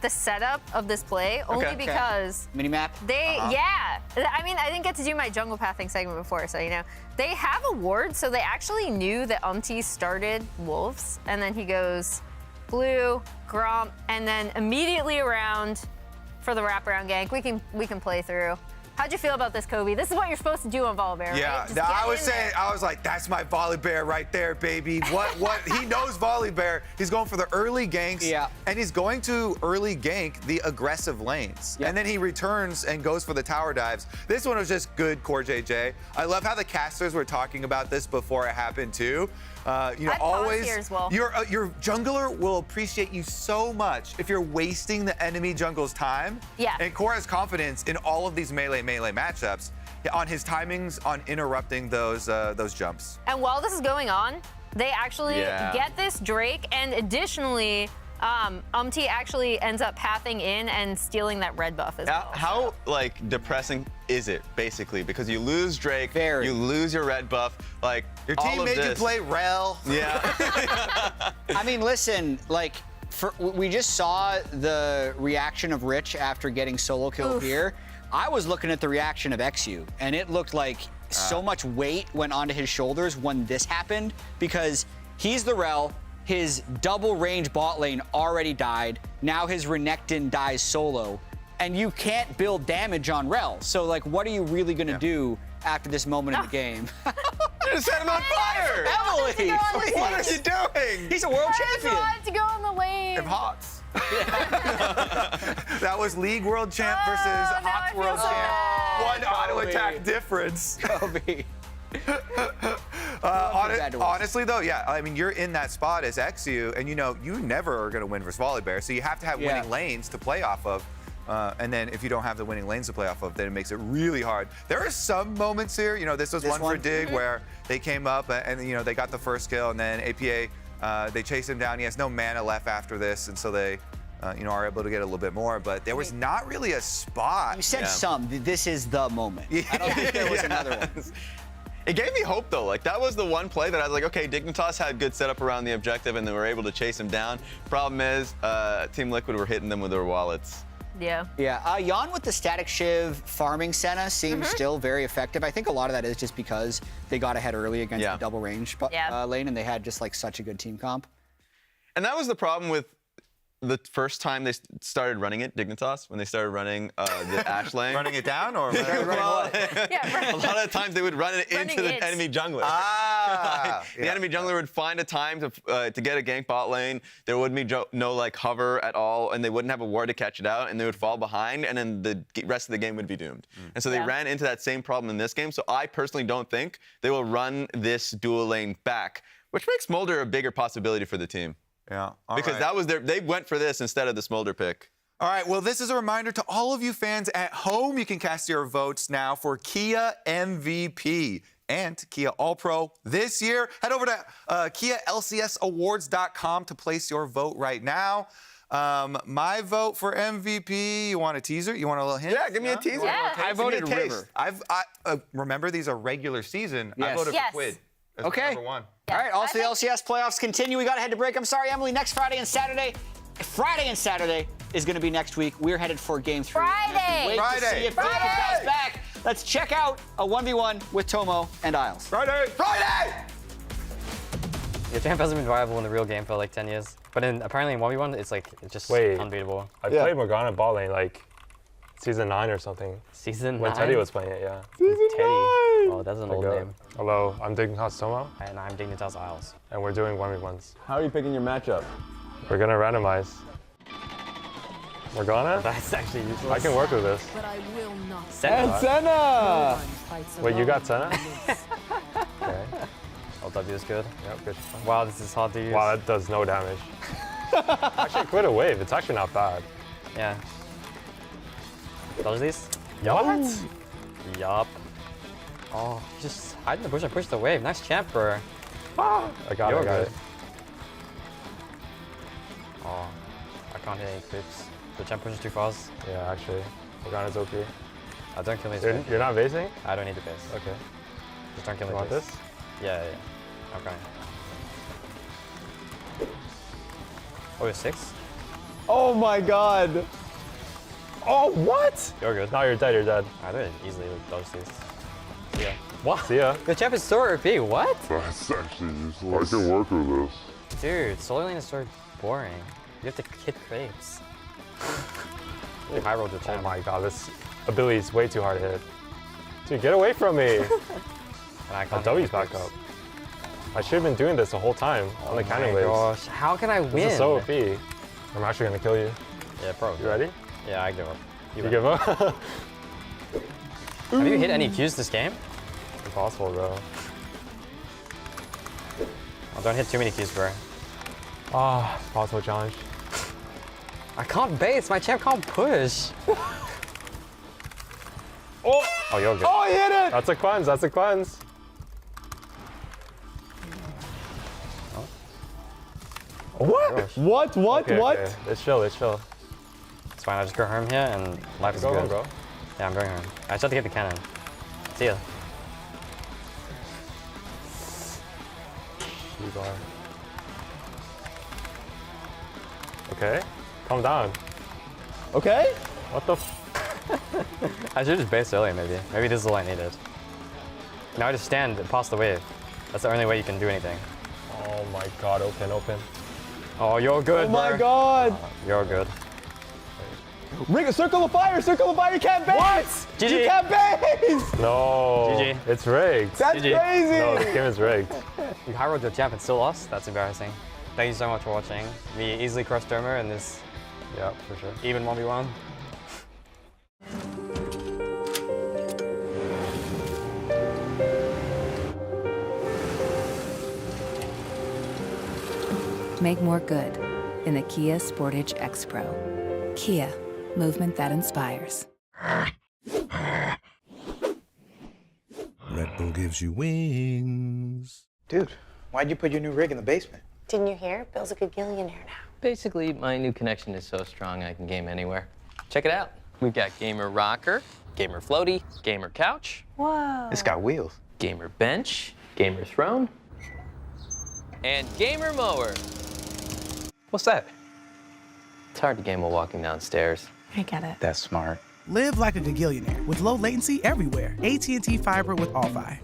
the setup of this play, only because Minimap? they, I mean, I didn't get to do my jungle pathing segment before, so, you know. They have a ward, so they actually knew that started wolves, and then he goes blue, Gromp, and then immediately around for the wraparound gank. We can play through. How'd you feel about this, Kobe? This is what you're supposed to do on Volibear, Yeah, right? Just I get was in saying, there. I was like, that's my Volibear right there, baby. What? He knows Volibear. He's going for the early ganks, and he's going to early gank the aggressive lanes. And then he returns and goes for the tower dives. This one was just good core JJ. I love how the casters were talking about this before it happened, too. You know, always here as well. your jungler will appreciate you so much if you're wasting the enemy jungle's time. Yeah. And Core has confidence in all of these melee matchups on his timings on interrupting those jumps. And while this is going on, they actually get this Drake, and additionally, actually ends up pathing in and stealing that red buff as well. How like depressing is it, basically? Because you lose Drake, you lose your red buff, like your team made you play Rel. Yeah. I mean, listen, like, we just saw the reaction of Rich after getting solo killed here. I was looking at the reaction of XU, and it looked like so much weight went onto his shoulders when this happened, because he's the Rel. His double range bot lane already died. Now his Renekton dies solo. And you can't build damage on Rel. So, like, what are you really going to do after this moment in the game? You just set him on fire! Emily! What are you doing? He's a world champion. I wanted to go on the lane. If Hots. That was League World Champ versus Hots World Champ. One auto attack difference. Kobe. Honestly, though, I mean, you're in that spot as XU, and you know you never are going to win versus Volibear, so you have to have winning lanes to play off of. And then if you don't have the winning lanes to play off of, then it makes it really hard. There are some moments here, you know, this was one for Dig where they came up and, you know, they got the first kill, and then APA, they chase him down. He has no mana left after this, and so they, you know, are able to get a little bit more, but there was not really a spot. You said some. This is the moment. I don't think there was another one. It gave me hope, though. Like, that was the one play that I was like, okay, Dignitas had good setup around the objective, and they were able to chase him down. Problem is, Team Liquid were hitting them with their wallets. Yeah. Yeah. Yon with the Static Shiv farming Senna seems still very effective. I think a lot of that is just because they got ahead early against the double range lane, and they had just like such a good team comp. And that was the problem with the first time they started running it, Dignitas, when they started running the Ashe lane. Running it down, or a lot of times they would run it into the enemy jungler. The enemy jungler would find a time to get a gank bot lane. There wouldn't be no like hover at all, and they wouldn't have a ward to catch it out, and they would fall behind, and then the rest of the game would be doomed. And so they ran into that same problem in this game. So I personally don't think they will run this dual lane back, which makes Smolder a bigger possibility for the team. Yeah. Because that was they went for this instead of the Smolder pick. All right, well, this is a reminder to all of you fans at home. You can cast your votes now for Kia MVP and Kia All-Pro this year. Head over to KiaLCSAwards.com to place your vote right now. My vote for MVP, you want a teaser? You want a little hint? Yeah, give me a teaser. Yeah. I voted River. Remember, these are regular season. I voted for Quid as number one. All right, also the LCS playoffs continue. We got to head to break. I'm sorry, Emily. Next Friday and Saturday is going to be next week. We're headed for Game 3. Friday. Wait to see if Dignitas is back. Let's check out a 1v1 with Tomo and Isles. Friday! Your champ hasn't been viable in the real game for like 10 years. But apparently in 1v1, it's just unbeatable. I played Morgana bot lane like season 9 or something. Season 9? When Teddy was playing it, yeah. Teddy. Oh, that's an old name. Hello, I'm Dignitas Tomo. And I'm Dignitas Isles. And we're doing 1v1s. How are you picking your matchup? We're gonna randomize. Morgana? That's actually useless. I can work with this. But I will not. And Senna! Wait, you got Senna? Okay. LW is good. Yep, good. Wow, this is hard to use. Wow, that does no damage. Actually, quit a wave. It's actually not bad. Yeah. Dodge these? What? Yup. Oh, just hide in the bush and push the wave. Nice champ, bro. I got it. Oh, I can't hit any creeps. The champ pushes too fast. Yeah, actually. Morgana's OP. Don't kill me. You're not basing? I don't need to base. Okay. Just don't kill me. You want please. this? Yeah. Okay. Oh, you're 6? Oh my god! Oh, what? You're good. No, you're dead. I did easily dodge these. See ya. What? See ya. Your champ is so OP. What? That's actually useless. I can work with this. Dude, solo lane is so boring. You have to hit creeps. You high rolled the champ. Oh my god, this ability is way too hard to hit. Dude, get away from me. My W's back up. I should have been doing this the whole time on the cannon waves. Gosh, how can I win? This is so OP. I'm actually gonna kill you. Yeah, probably. You ready? Yeah, I give up. You give up? Have you hit any Qs this game? Impossible, bro. Oh, don't hit too many Qs, bro. Ah, possible challenge. I can't base. My champ can't push. Oh, you're good. Oh, he hit it! That's a cleanse. What? Gosh. What? Okay. It's chill. It's fine. I just go home here and life is good. Go. Yeah, I'm going home. I just have to get the cannon. See ya. Okay, calm down. Okay. What the I should just base earlier, maybe. Maybe this is all I needed. Now I just stand past the wave. That's the only way you can do anything. Oh my god, open. Oh, you're good, Oh my god. You're good. Ring a circle of fire, you can't base! What? GG. You can't base! No. GG. It's rigged. That's GG. crazy! No, this game is rigged. You high rolled your champ and still lost? That's embarrassing. Thank you so much for watching. We easily crushed Dermer in this for sure. even 1v1. Make more good in the Kia Sportage X Pro. Kia, movement that inspires. Red Bull gives you wings. Dude, why'd you put your new rig in the basement? Didn't you hear? Bill's a good gillionaire now. Basically, my new connection is so strong I can game anywhere. Check it out. We've got gamer rocker, gamer floaty, gamer couch. Whoa. It's got wheels. Gamer bench, gamer throne, and gamer mower. What's that? It's hard to game while walking downstairs. I get it. That's smart. Live like a gagillionaire with low latency everywhere. AT&T Fiber with All-Fi.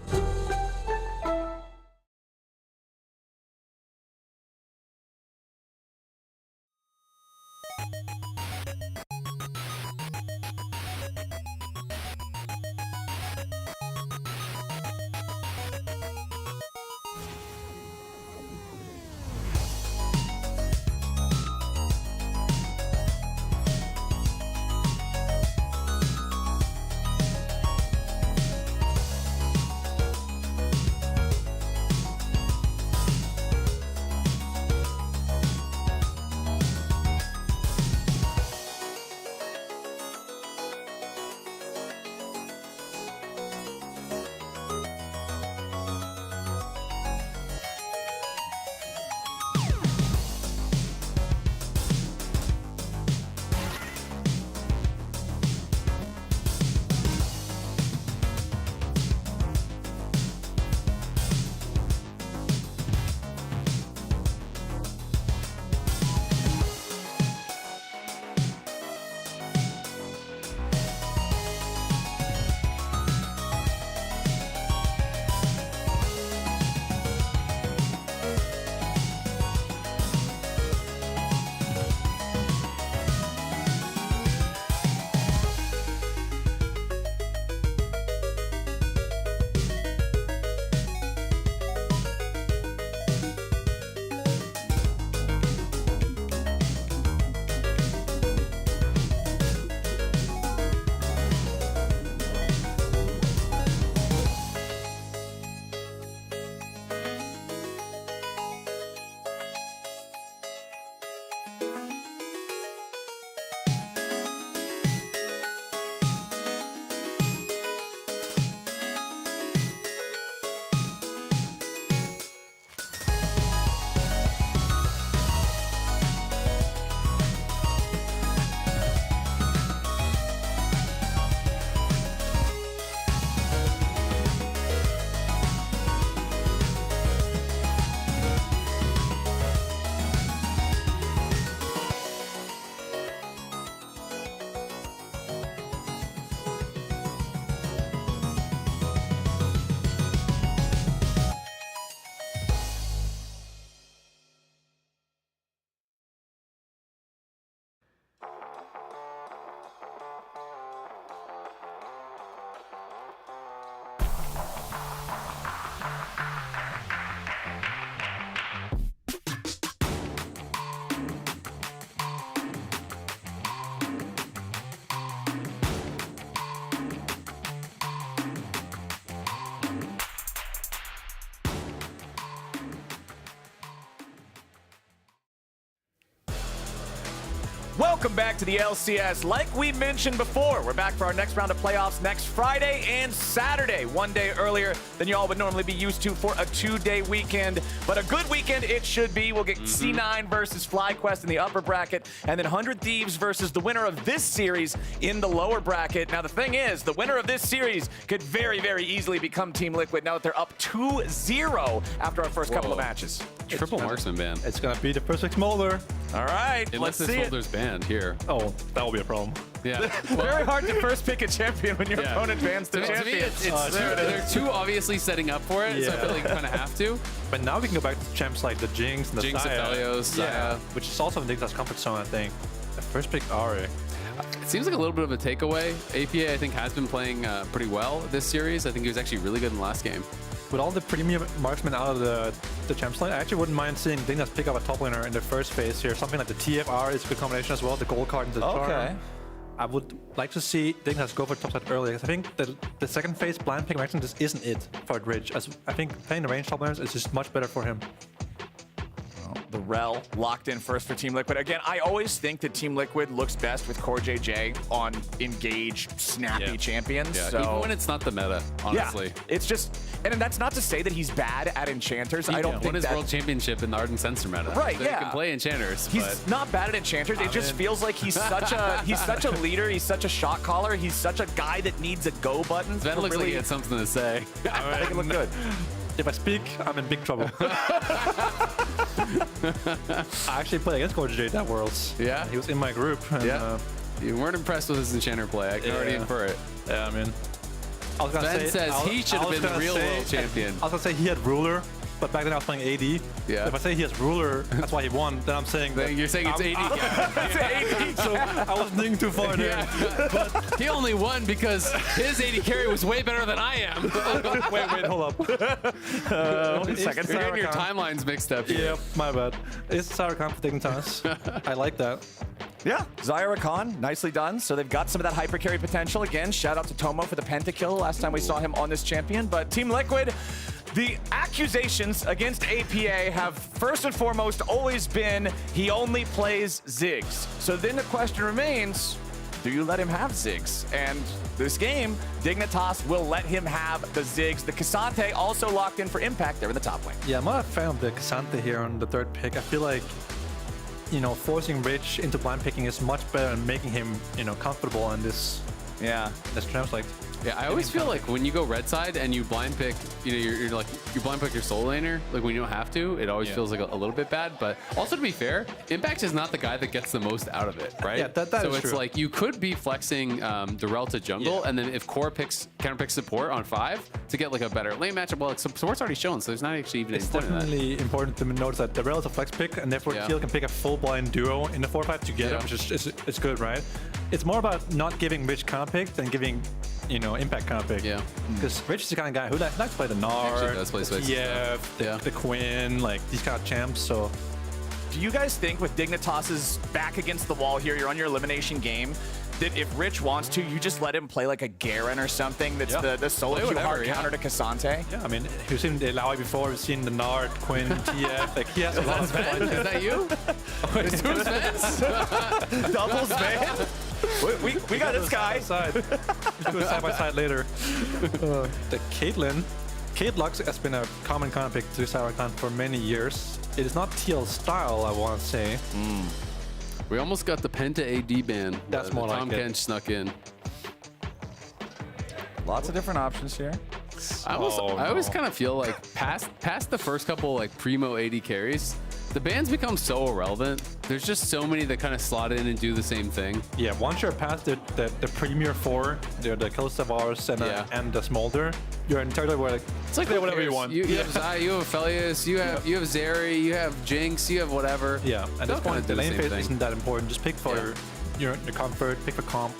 Welcome back to the LCS. Like we mentioned before, we're back for our next round of playoffs next Friday and Saturday, one day earlier than y'all would normally be used to for a 2-day weekend. But a good weekend it should be. We'll get C9 versus FlyQuest in the upper bracket, and then 100 Thieves versus the winner of this series in the lower bracket. Now the thing is, the winner of this series could very, very easily become Team Liquid now that they're up 2-0 after our first couple of matches. Triple marksman ban. It's gonna be the first Smolder. All right, Unless let's this see it. Smolder's banned here. Oh, that will be a problem. Yeah. Very hard to first pick a champion when your opponent bans the To me, champion. they're too obviously setting up for it, so I feel like you kind of have to. But now we can go back to champs like the Jinx and the Jinx, Xayah. Aphelios, Xayah. Which is also in Dignitas comfort zone, I think. The first pick, Ari. It seems like a little bit of a takeaway. APA, I think, has been playing pretty well this series. I think he was actually really good in the last game. With all the premium marksmen out of the champs line, I actually wouldn't mind seeing Dignitas pick up a top laner in the first phase here. Something like the TFR is a good combination as well, the gold card and the charm. I would like to see Dignitas go for top side early, because I think the second phase blind pick maximum just isn't it for Ridge. As I think playing the range top laners is just much better for him. The Rel locked in first for Team Liquid. Again, I always think that Team Liquid looks best with Core JJ on engaged, snappy champions. Yeah, so. even when it's not the meta, honestly. Yeah, it's just, and that's not to say that he's bad at enchanters. I don't think won his world championship in the Ardent Sensor meta. Right, so yeah. He can play enchanters. He's not bad at enchanters. It just feels like he's such a leader. He's such a shot caller. He's such a guy that needs a go button. Sven looks like he had something to say. I think it looked good. If I speak, I'm in big trouble. I actually played against Core JJ that Worlds. Yeah? He was in my group. And, you weren't impressed with his enchanter play. I can already infer it. Yeah, I mean, I was gonna Ben says he should have been the real world champion. I was gonna say he had ruler, but back then I was playing AD. Yeah. If I say he has ruler, that's why he won. Then I'm saying that you're saying it's AD. So I was thinking too far there. But he only won because his AD carry was way better than I am. wait, hold up. 1 second. You're getting your timelines mixed up here. Yeah, my bad. It's Saracon for Dignitas. I like that. Yeah, Xayah Rakan, nicely done. So they've got some of that hyper carry potential. Again, shout out to Tomo for the pentakill last time we saw him on this champion. But Team Liquid, the accusations against APA have first and foremost always been he only plays Ziggs. So then the question remains, do you let him have Ziggs? And this game, Dignitas will let him have the Ziggs. The Cassante also locked in for impact there in the top lane. Yeah, I'm not a fan of the Cassante here on the third pick. I feel like, you know, forcing Rich into blind picking is much better than making him, you know, comfortable in this. Yeah. This translate. Yeah, I always feel like when you go red side and you blind pick, you know, you're like you blind pick your solo laner, like when you don't have to, it always feels like a little bit bad. But also to be fair, Impact is not the guy that gets the most out of it, right? Yeah, that so is it's true. like you could be flexing Darrell to jungle, and then if Core counter picks support on 5 to get like a better lane matchup. Well, support's already shown, so there's not actually even It's any point in that. definitely important to notice that Darrell is a flex pick, and therefore Teal can pick a full blind duo in the 4-5 together, which is it's good, right? It's more about not giving Rich counter pick than giving, you know, Impact counter pick. Yeah. Because Rich is the kind of guy who likes to play the Nard, does play the Space TF, the Quinn, like these kind of champs. So, do you guys think with Dignitas's back against the wall here, you're on your elimination game, that if Rich wants to, you just let him play like a Garen or something that's the solo queue hard counter to Cassante? Yeah, I mean, we've seen the Alawi before, we've seen the Nard, Quinn, TF, like he has a lot of fun. Is that you? Is who's Vince? Double Sven? We got this guy. Let's do it side by side later. The Caitlyn. Kate Lux has been a common counter pick to Saracon for many years. It is not TL's style, I want to say. We almost got the Penta AD ban. That's more like Tom it. Kench snuck in. Lots of different options here. I always kind of feel like past the first couple like primo AD carries, the bans become so irrelevant. There's just so many that kind of slot in and do the same thing. Yeah, once you're past the Premier 4, the Kilstavars and the Smolder, you're in territory where It's like play whatever you want. You have Xayah, you have Aphelios, you have Zeri, you have Jinx, you have whatever. Yeah, at this point, the lane phase thing. isn't that important. Just pick for your comfort, pick for comp.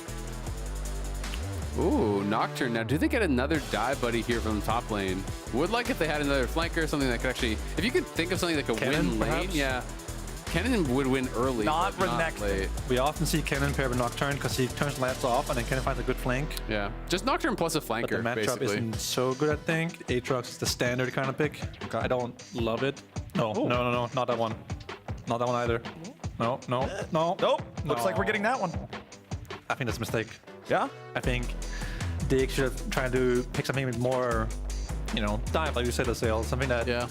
Ooh, Nocturne. Now, do they get another dive buddy here from the top lane? Would like if they had another flanker, something that could actually... If you could think of something that could Cannon, win lane, perhaps? yeah. Cannon would win early, Not but not next. late. We often see Cannon pair with Nocturne because he turns lights off and then Cannon finds a good flank. Yeah, just Nocturne plus a flanker, But the matchup basically. isn't so good, I think. Aatrox is the standard kind of pick. I don't love it. No, not that one. Not that one either. No. Nope. Looks like we're getting that one. I think that's a mistake. Yeah? I think Dig should have tried to pick something with more, you know, dive, like you said, Assail. Something that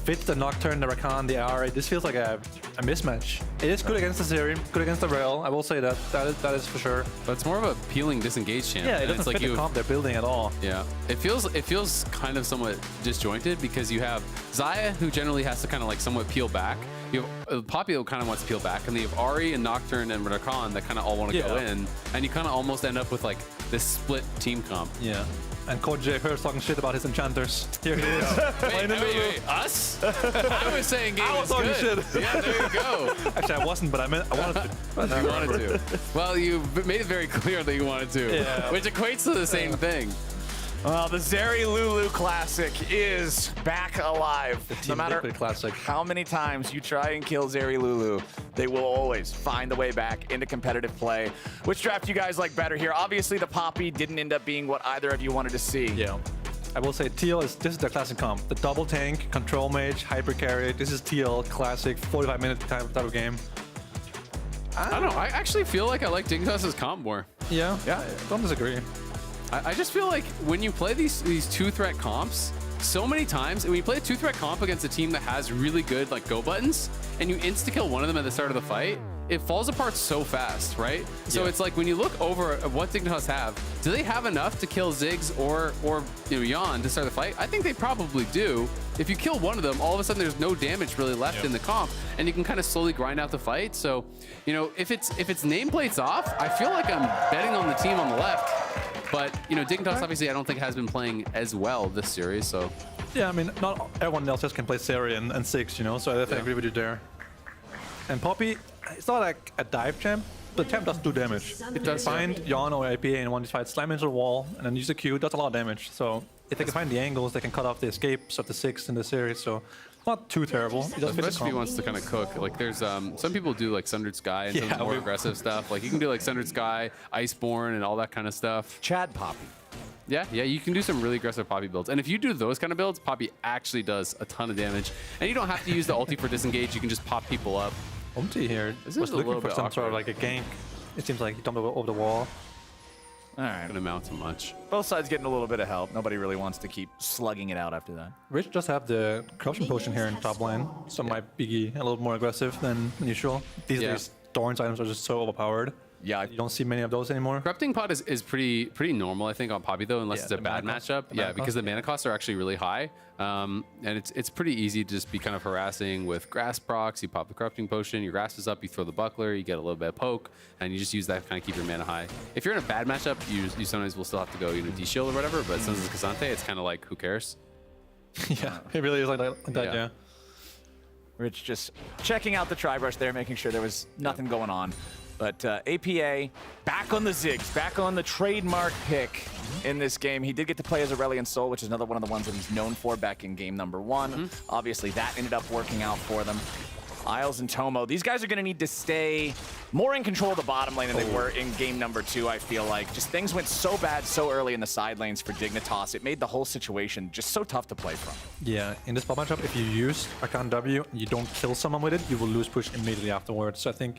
fits the Nocturne, the Rakan, the AR. This feels like a mismatch. It is good against the Zeri, good against the Rail. I will say that. That is for sure. But it's more of a peeling disengage champ. Yeah, it and doesn't fit the comp they're building at all. Yeah, it feels kind of somewhat disjointed because you have Xayah, who generally has to kind of like somewhat peel back. You have Poppy, who kind of wants to peel back, and then you have Ahri and Nocturne and Rakan that kind of all want to go in, and you kind of almost end up with like this split team comp. Yeah. And Code J Hurst talking shit about his enchanters. Here it is. Wait, us? I was saying game is good. Shit. Yeah, there you go. Actually, I wasn't, but I wanted to. You wanted to. Well, you made it very clear that you wanted to, which equates to the same thing. Well, the Zeri Lulu Classic is back alive. No matter how many times you try and kill Zeri Lulu, they will always find the way back into competitive play. Which draft you guys like better here? Obviously, the Poppy didn't end up being what either of you wanted to see. Yeah. I will say Teal this is the classic comp. The double tank, control mage, hyper carry. This is Teal, classic 45-minute type of game. I don't know. I actually feel like I like Dignitas' comp more. Yeah, don't disagree. I just feel like when you play these two-threat comps, so many times, when you play a two-threat comp against a team that has really good like go buttons, and you insta-kill one of them at the start of the fight, it falls apart so fast, right? So it's like when you look over at what Dignitas have, do they have enough to kill Ziggs or you know, Yon to start the fight? I think they probably do. If you kill one of them, all of a sudden there's no damage really left in the comp, and you can kind of slowly grind out the fight. So, you know, if it's nameplates off, I feel like I'm betting on the team on the left. But, you know, Dignitas obviously I don't think has been playing as well this series, so. Yeah, I mean, not everyone else just can play Zeri and Ziggs, you know, so I definitely agree with you there. And Poppy, it's not like a dive champ, but the champ does do damage. It does. Find Yon or APA in one of these fights, slam into the wall, and then use the Q, does a lot of damage. So if they can find the angles, they can cut off the escapes of the Ziggs in the series, so not too terrible. Especially if he wants to kind of cook. Like there's some people do like Sundered Sky and some more aggressive stuff. Like you can do like Sundered Sky, Iceborne, and all that kind of stuff. Chad Poppy. Yeah, you can do some really aggressive Poppy builds. And if you do those kind of builds, Poppy actually does a ton of damage. And you don't have to use the ulti for disengage. You can just pop people up. Umti here was looking for some sort of like a gank. It seems like he jumped over the wall. All right. Gonna amount to much. Both sides getting a little bit of help. Nobody really wants to keep slugging it out after that. Rich does have the corruption potion here in top lane, so might be a little more aggressive than usual. These days, Thorns items are just so overpowered. Yeah, you don't see many of those anymore. Corrupting Pot is pretty normal, I think, on Poppy though, unless it's a bad matchup. Yeah, because the mana costs are actually really high, and it's pretty easy to just be kind of harassing with grass procs. You pop the Corrupting Potion, your grass is up, you throw the buckler, you get a little bit of poke, and you just use that to kind of keep your mana high. If you're in a bad matchup, you sometimes will still have to go, you know, D-shield or whatever. But since it's K'Sante, it's kind of like who cares? Yeah, it really is like that. Yeah. Rich just checking out the tri-brush there, making sure there was nothing going on. But APA back on the Ziggs, back on the trademark pick in this game. He did get to play as Aurelion Sol, which is another one of the ones that he's known for back in game number 1. Obviously, that ended up working out for them. Isles and Tomo, these guys are going to need to stay more in control of the bottom lane than they were in game number 2, I feel like. Just things went so bad so early in the side lanes for Dignitas. It made the whole situation just so tough to play from. Yeah, in this bot matchup, if you use Arcane W and you don't kill someone with it, you will lose push immediately afterwards. So I think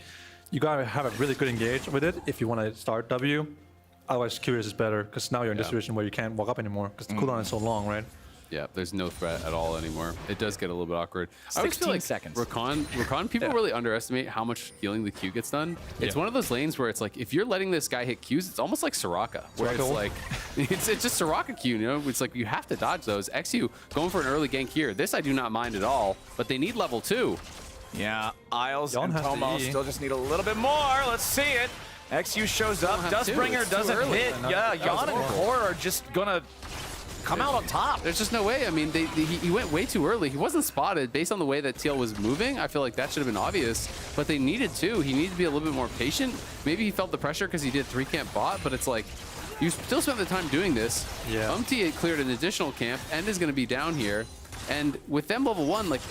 you gotta have a really good engage with it if you want to start W. Otherwise, Curious is better, because now you're in this situation where you can't walk up anymore, because the cooldown is so long, right? Yeah, there's no threat at all anymore. It does get a little bit awkward. 16 seconds. Rakan, people really underestimate how much healing the Q gets done. It's one of those lanes where it's like, if you're letting this guy hit Qs, it's almost like Soraka, where it's like, it's just Soraka Q, you know? It's like, you have to dodge those. XU going for an early gank here. This I do not mind at all, but they need level 2. Yeah, Isles and Tomo still just need a little bit more. Let's see it. XU shows up. Dustbringer doesn't hit. Yeah, Yon and Core are just going to come out on top. There's just no way. I mean, he went way too early. He wasn't spotted based on the way that Teal was moving. I feel like that should have been obvious, but they needed to. He needed to be a little bit more patient. Maybe he felt the pressure because he did 3-camp bot, but it's like, you still spent the time doing this. Yeah. Umti cleared an additional camp. End is going to be down here. And with them level 1, like,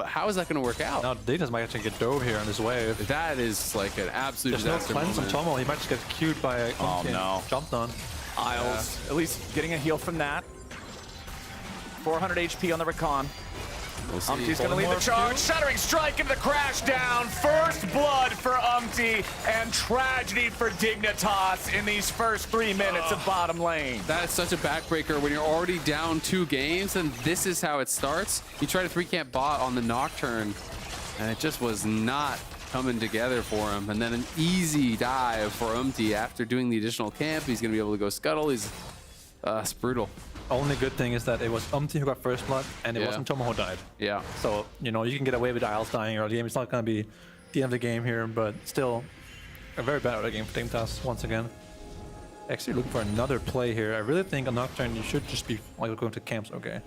how is that going to work out? Now, Dignitas might actually get dove here on this wave. That is like an absolute disaster. There's no cleanse on Tomo. He might just get queued by a jumped on. Isles, at least getting a heal from that. 400 HP on the Rakan. Umpty's going to lead the charge. Shuddering strike into the crash down. First blood for Umpty and tragedy for Dignitas in these first 3 minutes of bottom lane. That is such a backbreaker when you're already down 2 games, and this is how it starts. You try to 3-camp bot on the Nocturne, and it just was not coming together for him. And then an easy dive for Umpty after doing the additional camp. He's going to be able to go scuttle. It's brutal. Only good thing is that it was Umpty who got first blood, and it wasn't Tomo who died. Yeah. So, you know, you can get away with Isles dying early game. It's not going to be the end of the game here, but still a very bad early game for Dignitas once again. Actually looking for another play here. I really think on Nocturne you should just be like going to camps, okay.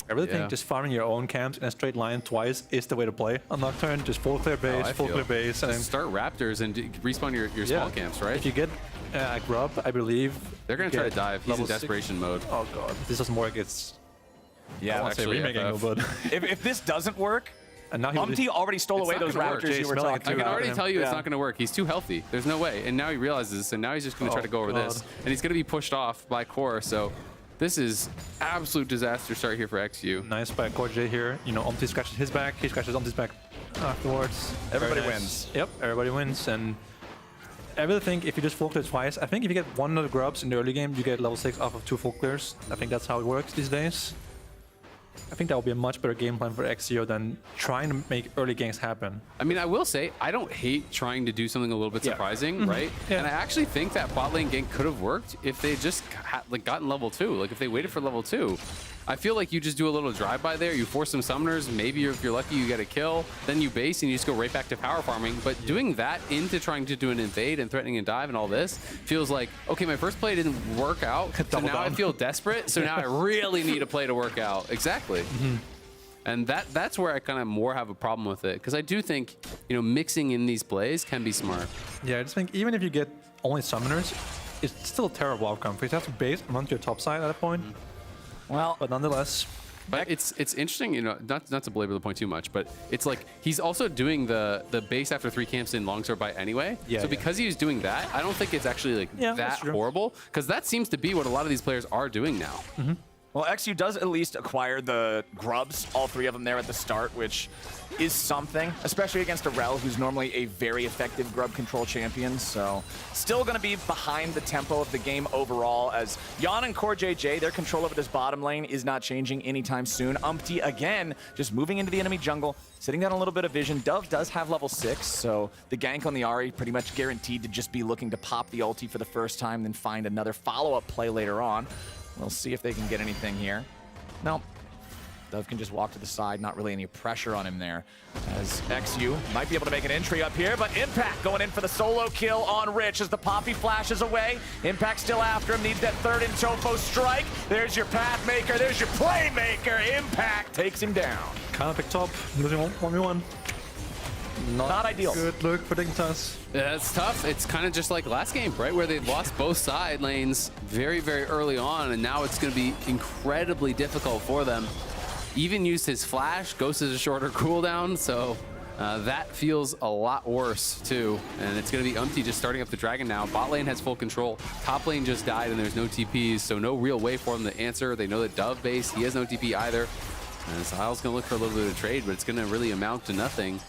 I really think just farming your own camps in a straight line twice is the way to play on Nocturne. Just full clear base, full clear base. And then start Raptors and respawn your small camps, right? If you get a grub, I believe they're going to try to dive. He's in desperation mode. Oh god, if this doesn't work, it's... Yeah, I won't say remake angle, but... if this doesn't work, and now Umpty already stole away those Raptors you were talking about. I can already tell you it's not going to work. He's too healthy. There's no way. And now he realizes this, and now he's just going to try to go over this. And he's going to be pushed off by Core, so this is absolute disaster start here for XU. Nice by Core J here. You know, Umpty scratches his back. He scratches Umpty's back afterwards. Everybody wins. Yep, everybody wins. And I really think if you just full clear twice, I think if you get 1 of the grubs in the early game, you get level 6 off of 2 full clears. I think that's how it works these days. I think that will be a much better game plan for XCO than trying to make early ganks happen. I mean, I will say, I don't hate trying to do something a little bit surprising, right? Yeah. And I actually think that bot lane gank could have worked if they just gotten level 2. Like, if they waited for level 2. I feel like you just do a little drive-by there, you force some summoners, maybe if you're lucky you get a kill, then you base and you just go right back to power farming. But doing that into trying to do an invade and threatening and dive and all this feels like, okay, my first play didn't work out, so now I feel desperate, so now I really need a play to work out. Exactly. And that's where I kind of more have a problem with it, because I do think, you know, mixing in these plays can be smart. Yeah, I just think even if you get only summoners, it's still a terrible outcome, because you have to base and run to your top side at that point. Well, but nonetheless. But it's interesting, you know, not to belabor the point too much, but it's like he's also doing the base after 3 camps in longsword by anyway. Yeah, so because he's doing that, I don't think it's actually like that horrible, because that seems to be what a lot of these players are doing now. Well, XU does at least acquire the grubs, all 3 of them there at the start, which is something, especially against a Rel, who's normally a very effective grub control champion. So still going to be behind the tempo of the game overall, as Jan and Core JJ, their control over this bottom lane is not changing anytime soon. Umpty, again, just moving into the enemy jungle, sitting down a little bit of vision. Dove does have level 6, so the gank on the Ahri pretty much guaranteed to just be looking to pop the ulti for the first time, then find another follow-up play later on. We'll see if they can get anything here. No. Dove can just walk to the side, not really any pressure on him there. As XU might be able to make an entry up here, but Impact going in for the solo kill on Rich as the Poppy flashes away. Impact still after him, needs that third in Topo strike. There's your path maker, there's your playmaker. Impact takes him down. Kind of picked up, losing 1v1. Not ideal. Good look for Dignitas. Yeah, it's tough. It's kind of just like last game, right? Where they lost both side lanes very, very early on, and now it's going to be incredibly difficult for them. Even used his flash, Ghost is a shorter cooldown, so that feels a lot worse too. And it's going to be Umpty just starting up the dragon now. Bot lane has full control. Top lane just died and there's no TPs, so no real way for them to answer. They know that Dove base, he has no TP either. And Syle's going to look for a little bit of trade, but it's going to really amount to nothing.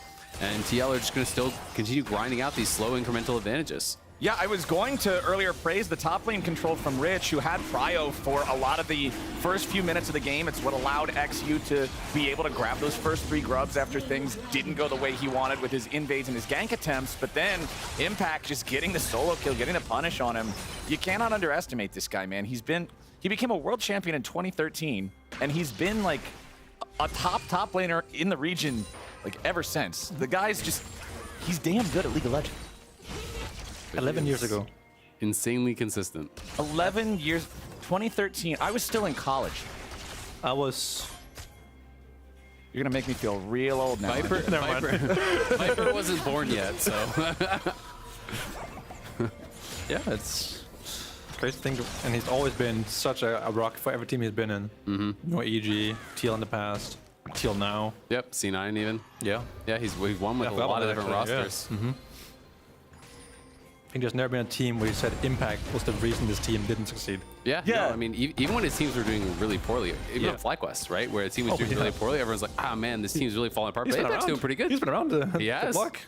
And TL are just going to still continue grinding out these slow incremental advantages. Yeah, I was going to earlier praise the top lane control from Rich, who had Prio for a lot of the first few minutes of the game. It's what allowed XU to be able to grab those first 3 grubs after things didn't go the way he wanted with his invades and his gank attempts. But then Impact just getting the solo kill, getting the punish on him. You cannot underestimate this guy, man. He became a world champion in 2013, and he's been like a top laner in the region like ever since. The guy's just, he's damn good at League of Legends. 11 years ago. Insanely consistent. 11 years, 2013. I was still in college. I was... You're gonna make me feel real old now. Viper wasn't born yet, so. Yeah, it's crazy to think, and he's always been such a rock for every team he's been in. You know, EG, TL in the past, TL now. Yep, C9 even. Yeah, he's won with a lot of different rosters. Yeah. think there's never been a team where you said impact was the reason this team didn't succeed. Yeah. No, I mean, even when his teams were doing really poorly, even on FlyQuest, right, where a team was doing really poorly, everyone's like, ah, man, this team's really falling apart. But Impact's doing pretty good. He's been around the yes. block.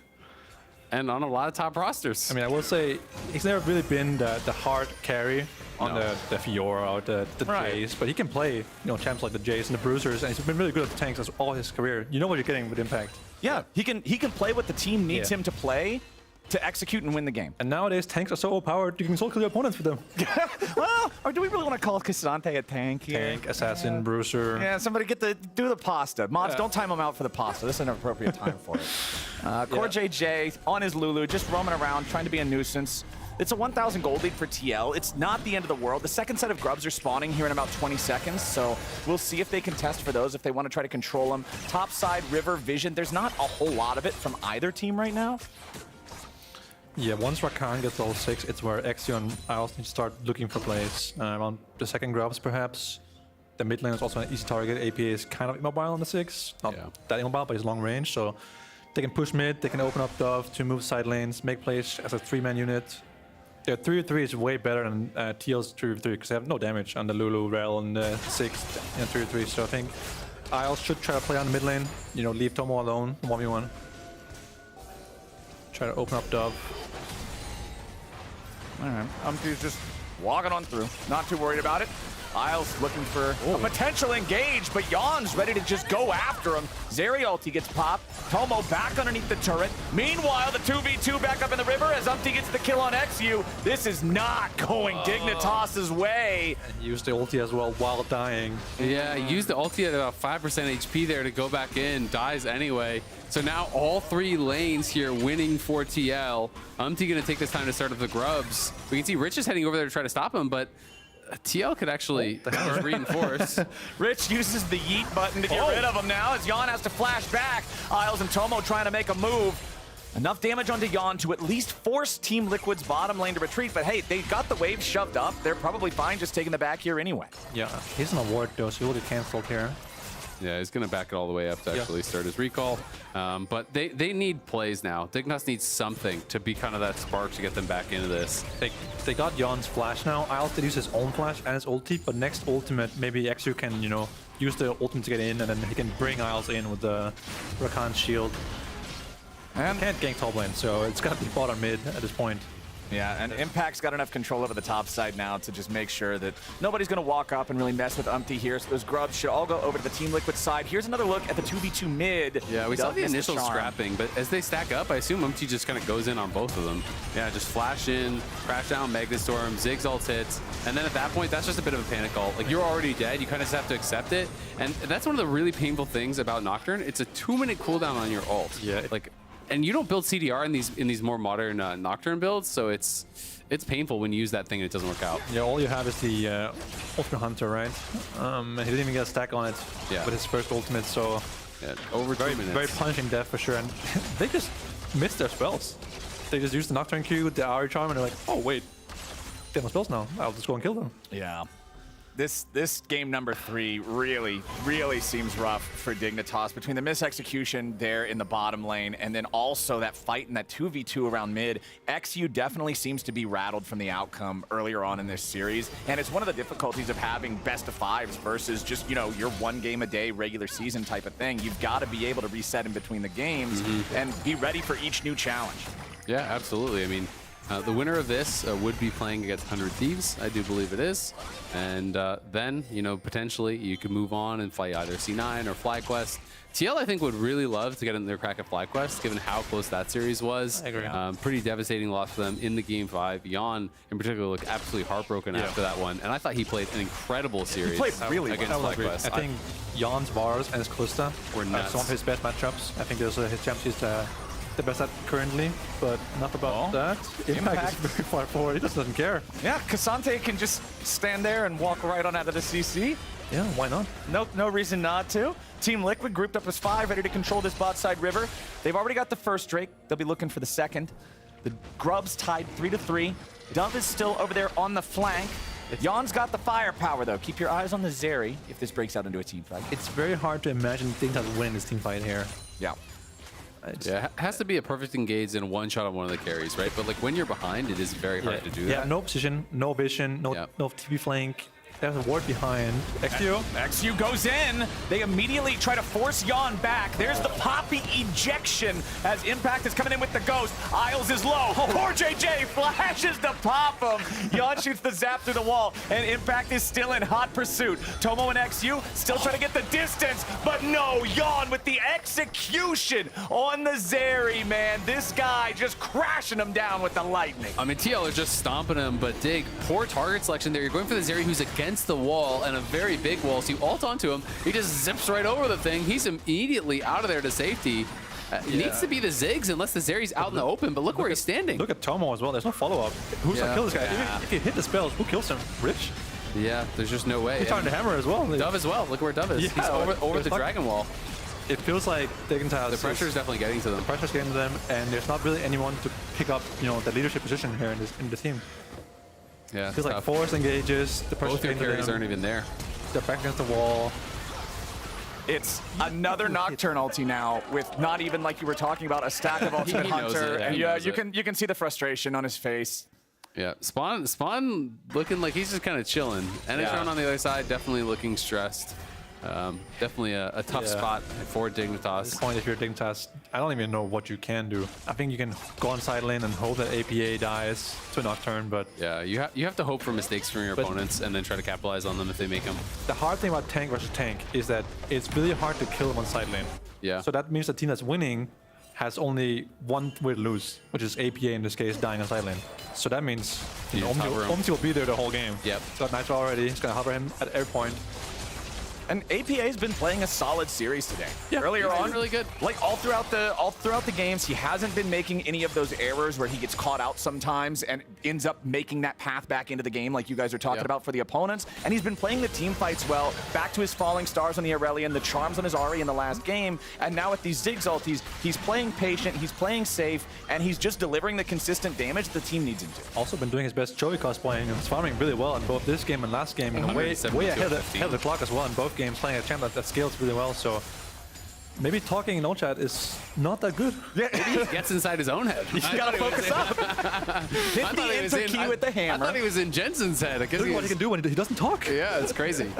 And on a lot of top rosters. I mean, I will say he's never really been the hard carry on the Fiora or the Jays, but he can play, champs like the Jays and the Bruisers, and he's been really good at the tanks all his career. You know what you're getting with Impact. Yeah, he can play what the team needs him to play to execute and win the game. And nowadays, tanks are so overpowered, you can solo kill your opponents with them. Well, or do we really want to call Cassante a tank here? Tank, assassin, bruiser. Yeah, somebody do the pasta. Mods, don't time him out for the pasta. This is an appropriate time for it. Core JJ on his Lulu, just roaming around, trying to be a nuisance. It's a 1,000 gold lead for TL. It's not the end of the world. The second set of grubs are spawning here in about 20 seconds, so we'll see if they can test for those, if they want to try to control them. Top side, River, Vision, there's not a whole lot of it from either team right now. Yeah, once Rakan gets level 6, it's where Exio and Isles need to start looking for plays. Around the second grubs, perhaps. The mid lane is also an easy target. AP is kind of immobile on the 6. Not that immobile, but he's long range, so they can push mid, they can open up Dove to move side lanes, make plays as a 3-man unit. Their 3v3 is way better than TL's 3v3 because they have no damage on the Lulu, Rel, and the 6th and 3v3. So I think Isles should try to play on the mid lane, leave Tomo alone, 1v1. Try to open up Dove. All right, Umty's just walking on through, not too worried about it. Isles looking for a potential engage, but Yon's ready to just go after him. Zeri ulti gets popped. Tomo back underneath the turret. Meanwhile, the 2v2 back up in the river as Umty gets the kill on XU. This is not going Dignitas' way. And used the ulti as well while dying. Yeah, used the ulti at about 5% HP there to go back in. Dies anyway. So now all 3 lanes here winning for TL. Umty going to take this time to start up the grubs. We can see Rich is heading over there to try to stop him, but TL could actually reinforce. Rich uses the yeet button to get rid of him now as Yon has to flash back. Isles and Tomo trying to make a move. Enough damage onto Yon to at least force Team Liquid's bottom lane to retreat, but hey, they got the wave shoved up. They're probably fine just taking the back here anyway. Yeah, he's an award though, so he will get cancelled here. Yeah, he's going to back it all the way up to actually start his recall. But they need plays now. Dignitas needs something to be kind of that spark to get them back into this. They got Yon's flash now. Isles did use his own flash and his ulti, but next ultimate, maybe Exu can, use the ultimate to get in, and then he can bring Isles in with the Rakan shield. And can't gank top lane, so it's got to be bottom mid at this point. Yeah, and Impact's got enough control over the top side now to just make sure that nobody's going to walk up and really mess with Umty here. So those grubs should all go over to the Team Liquid side. Here's another look at the 2v2 mid. Yeah, we saw the initial scrapping, but as they stack up, I assume Umty just kind of goes in on both of them. Yeah, just flash in, crash down Megastorm, Ziggs ult hits, and then at that point, that's just a bit of a panic ult. Like, you're already dead, you kind of just have to accept it. And that's one of the really painful things about Nocturne. It's a 2-minute cooldown on your ult. Yeah. And you don't build CDR in these more modern Nocturne builds, so it's painful when you use that thing and it doesn't work out. Yeah, all you have is the Ultimate Hunter, right? He didn't even get a stack on it with his first ultimate, so over 2 minutes. Very punishing death for sure. And they just missed their spells. They just used the Nocturne Q with the Auri Charm, and they're like, oh wait, they have no spells now. I'll just go and kill them. Yeah. This game number 3 really seems rough for Dignitas between the misexecution there in the bottom lane and then also that fight in that 2v2 around mid. XU definitely seems to be rattled from the outcome earlier on in this series, and it's one of the difficulties of having best of 5s versus just, your 1 game a day regular season type of thing. You've got to be able to reset in between the games and be ready for each new challenge. Yeah, absolutely. I mean, the winner of this would be playing against 100 Thieves, I do believe it is. And then, potentially you could move on and fight either C9 or FlyQuest. TL, I think, would really love to get in their crack at FlyQuest, given how close that series was. I agree. Pretty devastating loss for them in the Game 5. Yon, in particular, looked absolutely heartbroken after that one. And I thought he played an incredible series he played really against well. FlyQuest. I think Yon's Vars and his Kalista were nuts. Some of his best matchups. I think those are his champs he's the best at currently, but enough about that. Impact is very far forward. He just doesn't care. Yeah, Cassante can just stand there and walk right on out of the CC. Yeah, why not? No reason not to. Team Liquid grouped up as 5, ready to control this bot side river. They've already got the first Drake. They'll be looking for the second. The Grubs tied 3-3. Dove is still over there on the flank. Yon's got the firepower, though. Keep your eyes on the Zeri if this breaks out into a team fight. It's very hard to imagine Dignitas win this team fight here. Yeah. Yeah, it has to be a perfect engage and one shot on one of the carries, right? But like when you're behind, it is very hard to do that. Yeah, no position, no vision, no TP flank. There's a ward behind. XU. XU goes in. They immediately try to force Yon back. There's the Poppy ejection as Impact is coming in with the Ghost. Isles is low. Poor JJ flashes to pop him. Yon shoots the zap through the wall, and Impact is still in hot pursuit. Tomo and XU still trying to get the distance, but no, Yon with the execution on the Zeri, man. This guy just crashing him down with the lightning. I mean, TL is just stomping him, but Dig, poor target selection there. You're going for the Zeri who's against the wall, and a very big wall, so you ult onto him. He just zips right over the thing. He's immediately out of there to safety. Needs to be the Ziggs unless the Zeri's out in the open, but look where he's standing. Look at Tomo as well. There's no follow-up. Who's gonna kill this guy? If you hit the spells, who kills him? Rich? Yeah, there's just no way. He's trying to hammer as well. Dove as well. Look where Dove is. Yeah, He's over the Dragon Wall. It feels like Dignitas. The pressure is definitely getting to them. The pressure's getting to them, and there's not really anyone to pick up, the leadership position here in the team. Yeah, feels like force engages. The both their carries aren't even there. They're back against the wall. It's another Nocturne ulti now with not even, like you were talking about, a stack of Ultimate Hunter. And you can see the frustration on his face. Yeah, Spawn looking like he's just kind of chilling. And Tron on the other side definitely looking stressed. Definitely a tough spot for Dignitas. At this point, if you're Dignitas, I don't even know what you can do. I think you can go on side lane and hope that APA dies to Nocturne, but... Yeah, you have to hope for mistakes from your opponents and then try to capitalize on them if they make them. The hard thing about tank versus tank is that it's really hard to kill them on side lane. Yeah. So that means the team that's winning has only one way to lose, which is APA in this case dying on side lane. So that means Omti will be there the whole game. Yep. Got Nitro already. He's gonna hover him at every point. And APA's been playing a solid series today. Yeah, earlier on, really good. Like all throughout the games, he hasn't been making any of those errors where he gets caught out sometimes and ends up making that path back into the game, like you guys are talking about for the opponents. And he's been playing the team fights well. Back to his falling stars on the Aurelion, the charms on his Ahri in the last game, and now with these Ziggs ultis, he's playing patient, he's playing safe, and he's just delivering the consistent damage the team needs him to. Also been doing his best Joey cosplaying and farming really well in both this game and last game. Way ahead of the clock as well in both games, playing a champ that scales really well. So maybe talking in no chat is not that good. Yeah, maybe he gets inside his own head. You gotta focus up. Hit the enter key with the hammer. I thought he was in Jensen's head. Look what he can do when he doesn't talk. Yeah, it's crazy.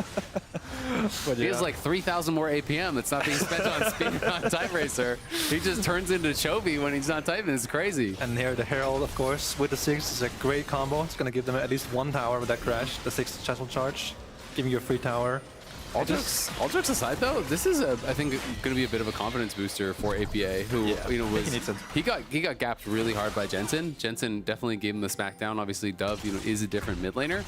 He has like 3,000 more APM that's not being spent on speed on Type Racer. He just turns into Chovy when he's not typing. It's crazy. And here the Herald, of course, with the 6 is a great combo. It's going to give them at least one tower with that crash. The 6 chest charge, giving you a free tower. All jokes aside, though, this is I think going to be a bit of a confidence booster for APA, who he got gapped really hard by Jensen. Jensen definitely gave him the smackdown. Obviously, Dove is a different mid laner,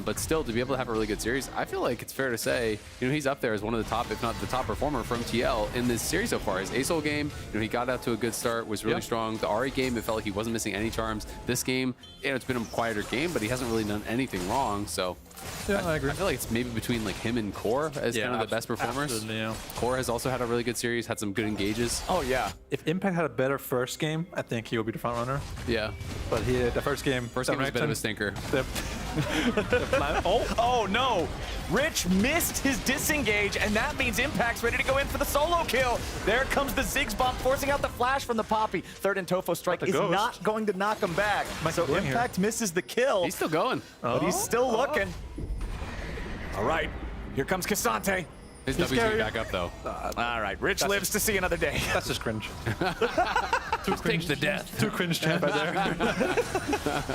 but still to be able to have a really good series, I feel like it's fair to say he's up there as one of the top, if not the top performer from TL in this series so far. His ASOL game, he got out to a good start, was really strong. The Ahri game, it felt like he wasn't missing any charms. This game, it's been a quieter game, but he hasn't really done anything wrong. So yeah, I agree. I feel like it's maybe between like him and Core as kind of the best performers. Absolutely, yeah. Core has also had a really good series, had some good engages. Oh yeah. If Impact had a better first game, I think he would be the front runner. Yeah. But the first game was a bit of a stinker. Oh no! Rich missed his disengage, and that means Impact's ready to go in for the solo kill. There comes the Ziggs bomb, forcing out the flash from the Poppy. Third and Tofo strike is not going to knock him back. So Impact misses the kill. He's still going. But he's still looking. All right, here comes Cassante. His W's going back up, though. All right, Rich lives to see another day. That's just cringe. Too cringe to death. Too cringe champ right there.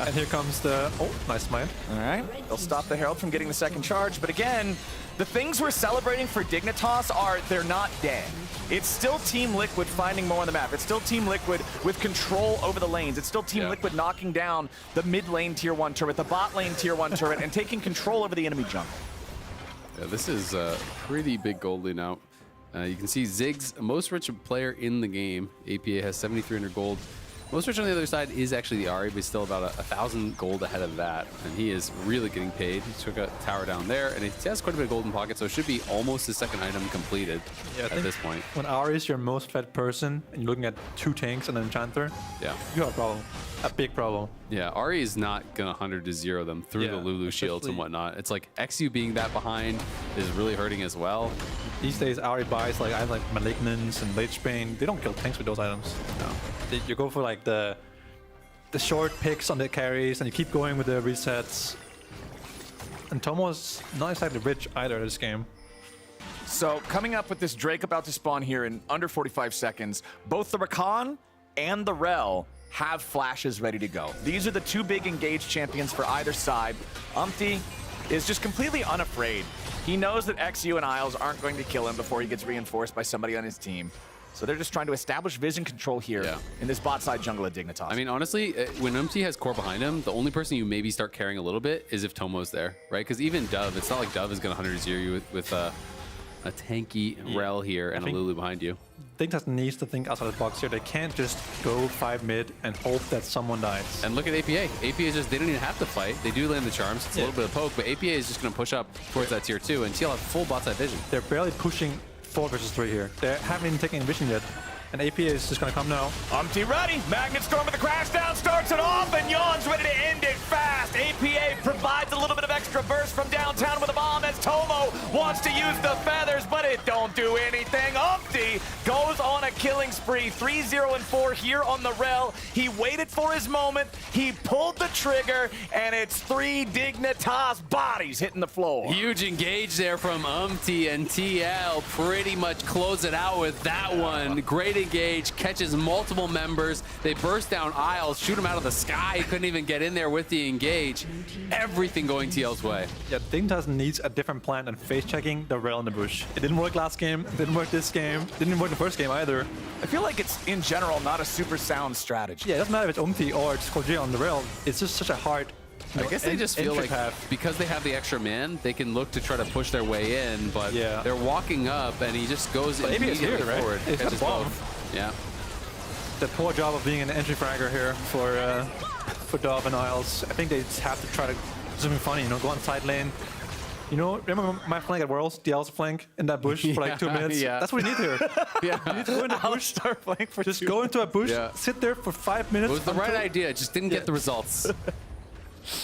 And here comes the... Oh, nice smite. All right, they'll stop the Herald from getting the second charge. But again, the things we're celebrating for Dignitas are they're not dead. It's still Team Liquid finding more on the map. It's still Team Liquid with control over the lanes. It's still Team Liquid knocking down the mid lane tier 1 turret, the bot lane tier 1 turret, and taking control over the enemy jungle. Yeah, this is a pretty big gold lead out. You can see Ziggs, most rich player in the game. APA has 7,300 gold. Most Rich on the other side is actually the Ahri, but he's still about 1,000 gold ahead of that. And he is really getting paid. He took a tower down there, and he has quite a bit of gold in pocket, so it should be almost his second item completed at this point. When Ahri is your most fed person, and you're looking at 2 tanks and an enchanter, yeah, you have a problem. A big problem. Yeah, Ahri is not going to 100 to 0 them through the Lulu shields and whatnot. It's like XU being that behind is really hurting as well. These days, Ahri buys like I like Malignance and Late Spain. They don't kill tanks with those items. No. You go for like the short picks on the carries, and you keep going with the resets. And Tomo's not exactly rich either this game. So coming up with this Drake about to spawn here in under 45 seconds, both the Rakan and the Rel have flashes ready to go. These are the 2 big engaged champions for either side. Umpty is just completely unafraid. He knows that XU and Isles aren't going to kill him before he gets reinforced by somebody on his team. So they're just trying to establish vision control here in this bot side jungle at Dignitas. I mean, honestly, when Umpty has core behind him, the only person you maybe start caring a little bit is if Tomo's there, right? Because even Dove, it's not like Dove is going to 100-0 you with a tanky Rel here and a Lulu behind you. Dignitas needs to think outside the box here. They can't just go 5 mid and hope that someone dies. And look at APA. APA is just, they don't even have to fight. They do land the charms. It's a little bit of poke, but APA is just going to push up towards that tier 2, and TL have full bot side vision. They're barely pushing 4 versus 3 here. They haven't even taken vision yet. And APA is just going to come now. Umpty ready. Magnet Storm with the crash down starts it off, and Yawn's ready to end it fast. APA provides a little bit of extra burst from downtown with a bomb as Tomo wants to use the feathers, but it don't do anything. Umpty goes on a killing spree. 3-0-4 here on the Rel. He waited for his moment. He pulled the trigger, and it's 3 Dignitas bodies hitting the floor. Huge engage there from Umpty, and TL pretty much close it out with that one. Great engage, catches multiple members. They burst down Isles, shoot him out of the sky. He couldn't even get in there with the engage. Everything going TL's way. Yeah, Dignitas needs a different plan than face checking the Rel in the bush. It didn't work last game, it didn't work this game, it didn't work the first game either. I feel like it's, in general, not a super sound strategy. Yeah, it doesn't matter if it's Umpty or it's Koji on the Rel. It's just such a hard I guess they just feel like because they have the extra man, they can look to try to push their way in, but they're walking up and he just goes immediately forward. It's catches both. Yeah. The poor job of being an entry fragger here for Dove and Isles. I think they just have to try to do something funny, go on side lane. Remember my flank at Worlds, the Elsa flank in that bush for like 2 minutes? Yeah. That's what you need here. You need to go in the bush, just go into a bush, sit there for 5 minutes. It was the right idea, just didn't get the results.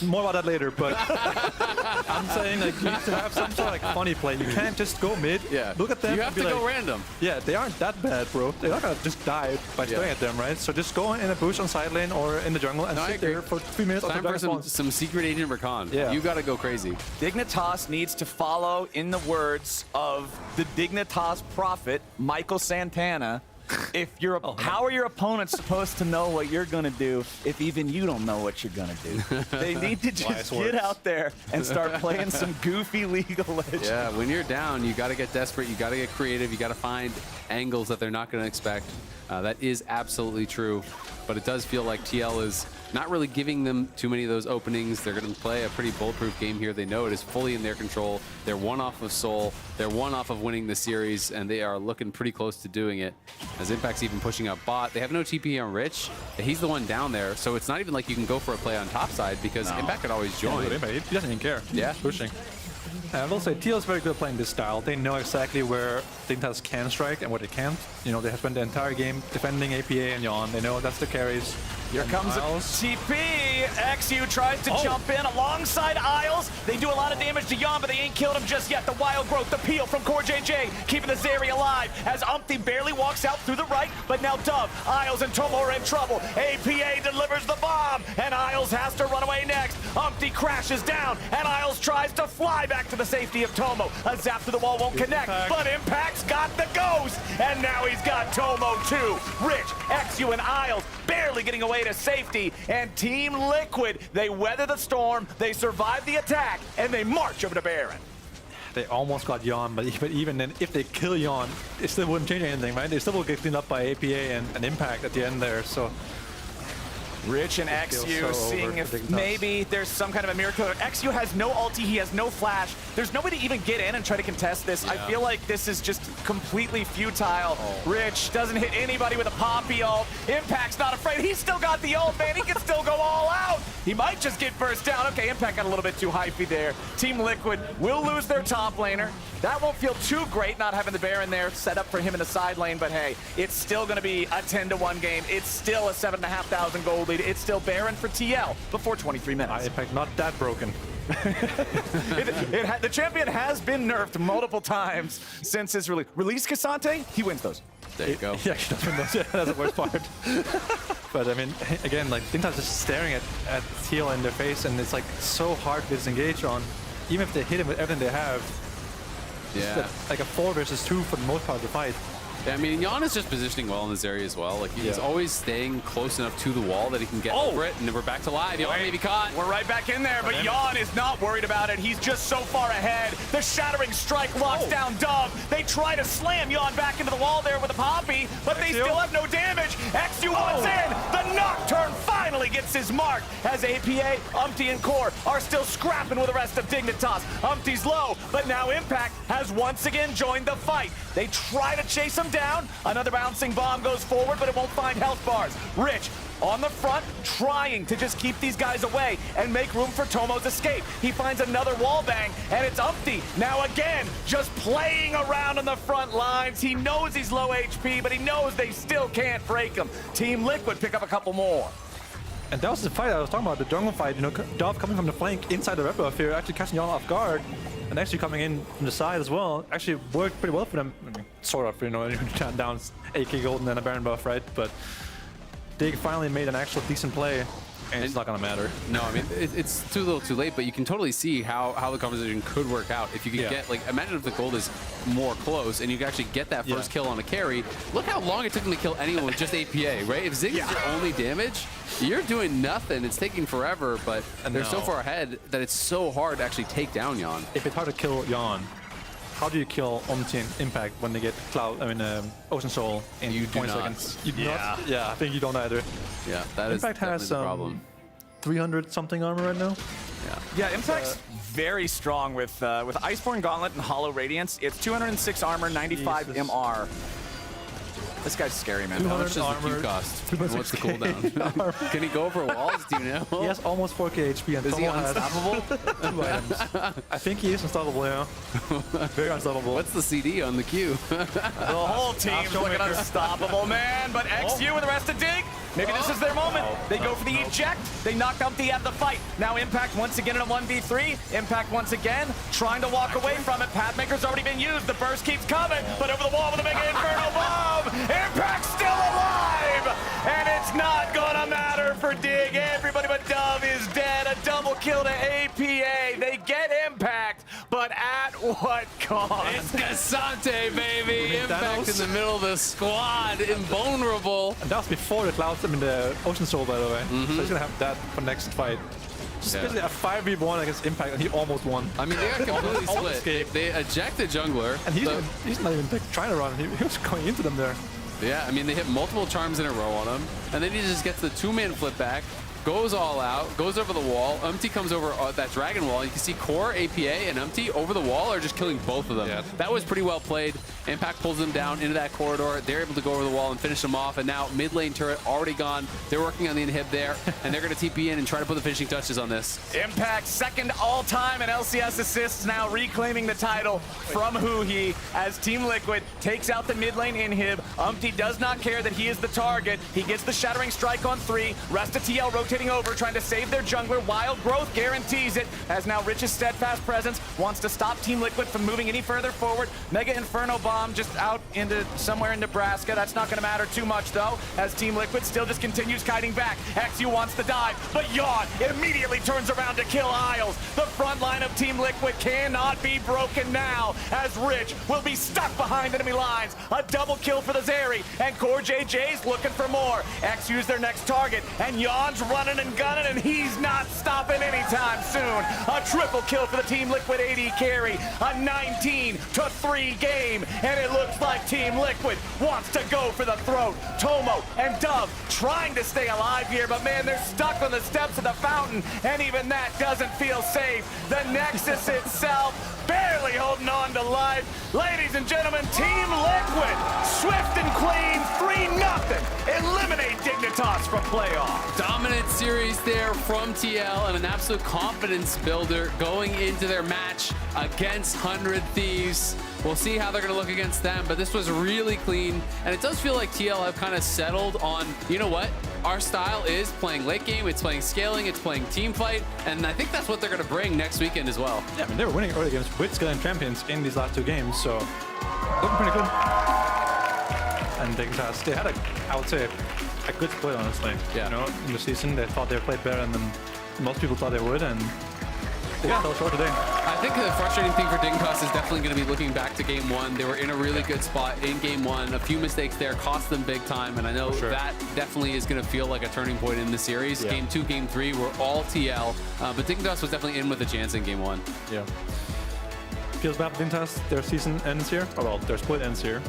More about that later, but I'm saying like you need to have some sort of like funny play. You can't just go mid. Yeah. Look at them. You have to go random. Yeah, they aren't that bad, bro. They're not gonna just die by staring at them, right? So just go in a bush on side lane or in the jungle and sit there for 3 minutes. Time for some secret agent Rakan. Yeah. You gotta go crazy. Dignitas needs to follow in the words of the Dignitas prophet, Michael Santana. If you're how are your opponents supposed to know what you're gonna do if even you don't know what you're gonna do? They need to just get out there and start playing some goofy League of Legends. Yeah, when you're down, you gotta get desperate, you gotta get creative, you gotta find angles that they're not gonna expect. That is absolutely true, but it does feel like TL is not really giving them too many of those openings. They're going to play a pretty bulletproof game here. They know it is fully in their control. They're 1 off of Soul. They're 1 off of winning the series, and they are looking pretty close to doing it. As Impact's even pushing up bot. They have no TP on Rich. He's the one down there, so it's not even like you can go for a play on top side because Impact could always join. He doesn't even care. Yeah. He's pushing. I will say TL is very good at playing this style. They know exactly where Dignitas can strike and what they can't. They have spent the entire game defending APA and Yawn. They know that's the carries. Here comes a TP. XU tries to jump in alongside Isles. They do a lot of damage to Yawn, but they ain't killed him just yet. The wild growth, the peel from Core JJ, keeping the Zeri alive as Umpty barely walks out through the right, but now Dove, Isles, and Tomo are in trouble. APA delivers the bomb, and Isles has to run away next. Umpty crashes down, and Isles tries to fly back to the safety of Tomo. A zap to the wall won't connect, but Impact's got the ghost, and now he's got Tomo too. Rich, XU, and Isles barely getting away to safety, and Team Liquid, they weather the storm, they survive the attack, and they march over to Baron. They almost got Yawn, but even then, if they kill Yawn, it still wouldn't change anything, right? They still will get cleaned up by APA and Impact at the end there, so... Rich and XU seeing if maybe there's some kind of a miracle. XU has no ulti, he has no flash. There's nobody to even get in and try to contest this. I feel like this is just completely futile. Rich doesn't hit anybody with a Poppy ult. Impact's not afraid. He's still got the ult, man. He can still go all out. He might just get burst down. Okay, Impact got a little bit too hypey there. Team Liquid will lose their top laner. That won't feel too great not having the Baron there set up for him in the side lane, but hey, it's still going to be a 10-1 game. It's still a 7,500 gold lead. It's still Baron for TL before 23 minutes. Impact not that broken. The champion has been nerfed multiple times since his release. Release Cassante, he wins those. There you go. He actually doesn't know. That's the worst part. But I mean, again, like Dignitas just staring at TL in their face, and it's like so hard to disengage on. Even if they hit him with everything they have, it's like a 4 versus 2 for the most part of the fight. Yeah, I mean, Jan is just positioning well in this area as well. Like, he's always staying close enough to the wall that he can get over it, and then we're back to live. Jan may be caught. We're right back in there, but Jan is not worried about it. He's just so far ahead. The Shattering Strike locks down Dove. They try to slam Jan back into the wall there with a Poppy, but they still have no damage. XU wants in. The Nocturne finally gets his mark as APA, Umpty, and Core are still scrapping with the rest of Dignitas. Umpty's low, but now Impact has once again joined the fight. They try to chase him down. Another bouncing bomb goes forward, but it won't find health bars. Rich on the front, trying to just keep these guys away and make room for Tomo's escape. He finds another wall bang, and it's Umpty. Now again, just playing around on the front lines. He knows he's low HP, but he knows they still can't break him. Team Liquid pick up a couple more. And that was the fight I was talking about, the jungle fight. You know, Dove coming from the flank inside the red buff here, actually catching Jan off guard, and actually coming in from the side as well. Actually worked pretty well for them. I mean, sort of, you know, down AK gold and then a Baron buff, right? But they finally made an actual decent play, and it's not gonna matter. No, I mean, it's too little too late, but you can totally see how the conversation could work out. If you could get, like, imagine if the gold is more close and you can actually get that first kill on a carry. Look how long it took them to kill anyone with just APA, right? If Ziggs is your only damage, you're doing nothing. It's taking forever, but they're so far ahead that it's so hard to actually take down Jan. If it's hard to kill Jan, how do you kill Umpty and Impact when they get Ocean Soul in 20 seconds? You do not? Yeah, I think you don't either. Yeah, that is Impact has the problem. 300 something armor right now. Yeah, Impact's very strong with Iceborne Gauntlet and Hollow Radiance. It's 206 armor, 95 MR. This guy's scary, man. How much does the Q cost? What's the cooldown? Can he go over walls? Do you know? He has almost 4k HP. And is he unstoppable? 2 items. I think he is unstoppable, yeah. Very unstoppable. What's the CD on the Q? The whole team's looking unstoppable, man. But XU and the rest of Dig, maybe this is their moment. They go for the eject. They knock Umpty out of the fight. Now Impact once again in a 1v3. Impact once again trying to walk away from it. Pathmaker's already been used. The burst keeps coming, but over the wall with a Mega Inferno Bomb. Impact's still alive, and it's not gonna matter for Dig. Everybody but Dove is dead. A double kill to APA. They get Impact, but at what cost? It's Cassante, baby. Impact in the middle of the squad, invulnerable. And that was before the Clouds, the Ocean Soul, by the way. So he's gonna have that for next fight. Just basically a 5v1 against Impact, and he almost won. I mean, they got completely split. They ejected jungler. And he's not even trying to run. He was going into them there. Yeah, I mean, they hit multiple charms in a row on him, and then he just gets the 2-man flip back, goes all out, goes over the wall. Umpty comes over that dragon wall. You can see Core, APA, and Umpty over the wall are just killing both of them. Yeah. That was pretty well played. Impact pulls them down into that corridor. They're able to go over the wall and finish them off, and now mid lane turret already gone. They're working on the inhib there, and they're going to TP in and try to put the finishing touches on this. Impact second all-time in LCS assists, now reclaiming the title from Huhi as Team Liquid takes out the mid lane inhib. Umpty does not care that he is the target. He gets the Shattering Strike on 3. Rest of TL rotating over, trying to save their jungler. Wild Growth guarantees it, as now Rich's steadfast presence wants to stop Team Liquid from moving any further forward. Mega Inferno Bomb just out into somewhere in Nebraska. That's not going to matter too much, though, as Team Liquid still just continues kiting back. XU wants to dive, but Yawn immediately turns around to kill Isles. The front line of Team Liquid cannot be broken now, as Rich will be stuck behind enemy lines. A double kill for the Zeri, and Core JJ's looking for more. XU's their next target, and Yawn's running running and gunning, and he's not stopping anytime soon. A triple kill for the Team Liquid AD carry, a 19-3 game, and it looks like Team Liquid wants to go for the throat. Tomo and Dove trying to stay alive here, but man, they're stuck on the steps of the fountain, and even that doesn't feel safe. The Nexus itself barely holding on to life. Ladies and gentlemen, Team Liquid, swift and clean, 3-0. Eliminate Dignitas from playoffs. Dominant series there from TL and an absolute confidence builder going into their match against 100 Thieves. We'll see how they're going to look against them, but this was really clean. And it does feel like TL have kind of settled on, you know what? Our style is playing late game, it's playing scaling, it's playing team fight, and I think that's what they're going to bring next weekend as well. Yeah, I mean, they were winning early games with scaling champions in these last 2 games, so looking pretty good. And Dignitas, they had, I would say, a good split, honestly. Yeah. You know, in the season, they thought they played better than most people thought they would, and they fell short today. I think the frustrating thing for Dignitas is definitely going to be looking back to game 1. They were in a really good spot in game 1. A few mistakes there cost them big time, and I know that definitely is going to feel like a turning point in the series. Yeah. Game 2, game 3 were all TL, but Dignitas was definitely in with a chance in game 1. Yeah. Feels bad for Dignitas. Their season ends here. Oh, well, their split ends here.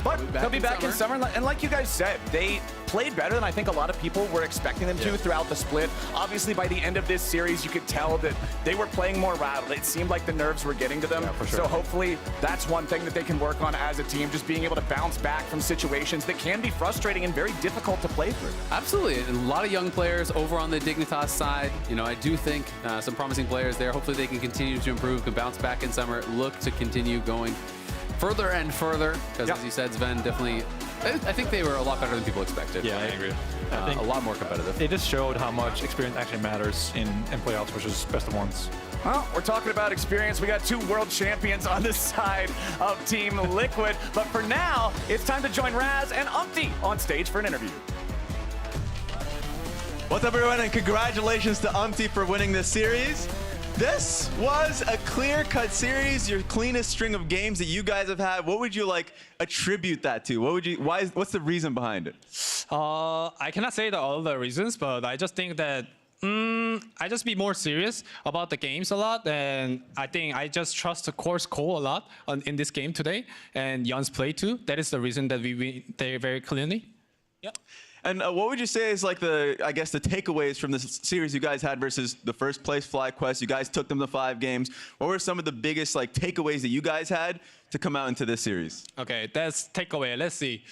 But they'll be back in summer, and like you guys said, they played better than I think a lot of people were expecting them to throughout the split. Obviously, by the end of this series, you could tell that they were playing more rattled. It seemed like the nerves were getting to them. Yeah, for sure. So hopefully, that's one thing that they can work on as a team, just being able to bounce back from situations that can be frustrating and very difficult to play through. Absolutely, and a lot of young players over on the Dignitas side. You know, I do think some promising players there. Hopefully, they can continue to improve, can bounce back in summer, look to continue going further and further, because as you said, Sven, definitely, I think they were a lot better than people expected. Yeah, right? I agree. A lot more competitive. They just showed how much experience actually matters in playoffs versus best of ones. Well, we're talking about experience. We got 2 world champions on the side of Team Liquid. But for now, it's time to join Raz and Umpty on stage for an interview. What's up, everyone, and congratulations to Umpty for winning this series. This was a clear-cut series, your cleanest string of games that you guys have had. What would you attribute that to? What's the reason behind it? I cannot say all the reasons, but I just think that I just be more serious about the games a lot, and I think I just trust the course Cole a lot in this game today, and Jan's play too. That is the reason that we win there very clearly. Yeah. And what would you say is like the takeaways from this series you guys had versus the first place FlyQuest? You guys took them to 5 games. What were some of the biggest takeaways that you guys had to come out into this series? Okay, that's takeaway. Let's see.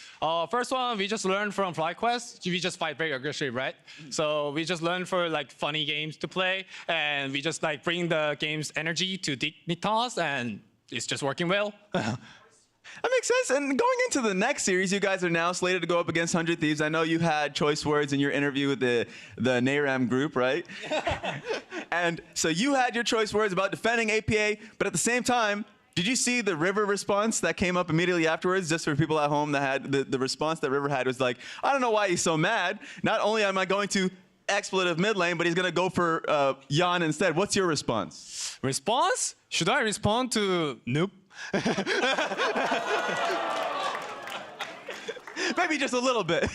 First one, we just learned from FlyQuest. We just fight very aggressively, right? So we just learned for funny games to play, and we just bring the game's energy to Dignitas, and it's just working well. That makes sense. And going into the next series, you guys are now slated to go up against 100 Thieves. I know you had choice words in your interview with the NARAM group, right? And so you had your choice words about defending APA, but at the same time, did you see the River response that came up immediately afterwards? Just for people at home that had the response that River had was like, I don't know why he's so mad. Not only am I going to expletive mid lane, but he's going to go for Jan instead. What's your response? Response? Should I respond to Nope? Maybe just a little bit.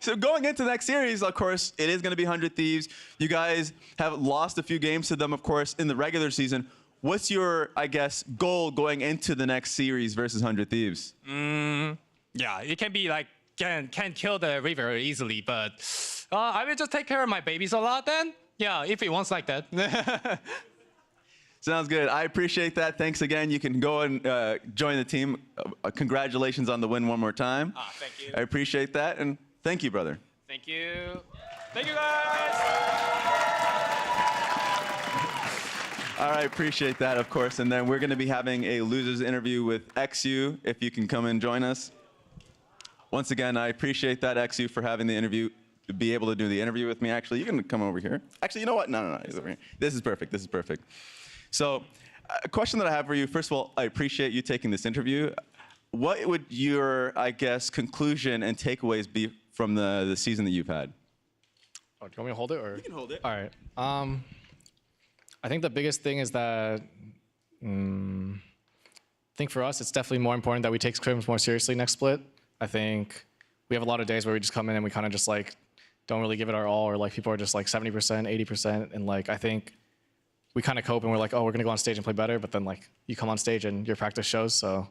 So going into the next series, of course, it is going to be 100 Thieves. You guys have lost a few games to them, of course, in the regular season. What's your, goal going into the next series versus 100 Thieves? Yeah, it can be can kill the River easily, but I will just take care of my babies a lot then. Yeah, if he wants like that. Sounds good. I appreciate that. Thanks again. You can go and join the team. Congratulations on the win one more time. Thank you. I appreciate that, and thank you, brother. Thank you. Thank you, guys. All right, appreciate that, of course. And then we're going to be having a losers interview with XU, if you can come and join us. Once again, I appreciate that, XU, for having the interview, be able to do the interview with me. Actually, you can come over here. Actually, you know what? No. He's over here. This is perfect. This is perfect. So, a question that I have for you, first of all, I appreciate you taking this interview. What would your, conclusion and takeaways be from the season that you've had? Oh, do you want me to hold it? Or? You can hold it. All right. I think the biggest thing is that I think for us, it's definitely more important that we take scrims more seriously next split. I think we have a lot of days where we just come in and we kind of just don't really give it our all, or like people are just like 70%, 80%, and like I think we kind of cope and we're like, oh, we're gonna go on stage and play better, but then like you come on stage and your practice shows. So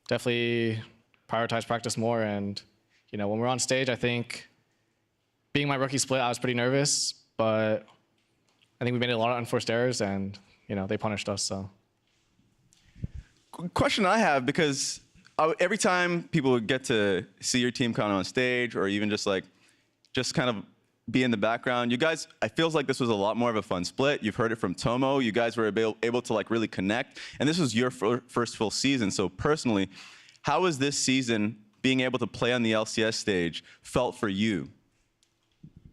definitely prioritize practice more. And when we're on stage, I think being my rookie split, I was pretty nervous, but I think we made a lot of unforced errors, and they punished us. So question I have, because every time people get to see your team kind of on stage, or even just kind of be in the background, you guys, it feels like this was a lot more of a fun split. You've heard it from Tomo. You guys were able to like really connect, and this was your first full season. So personally, how was this season being able to play on the LCS stage felt for you?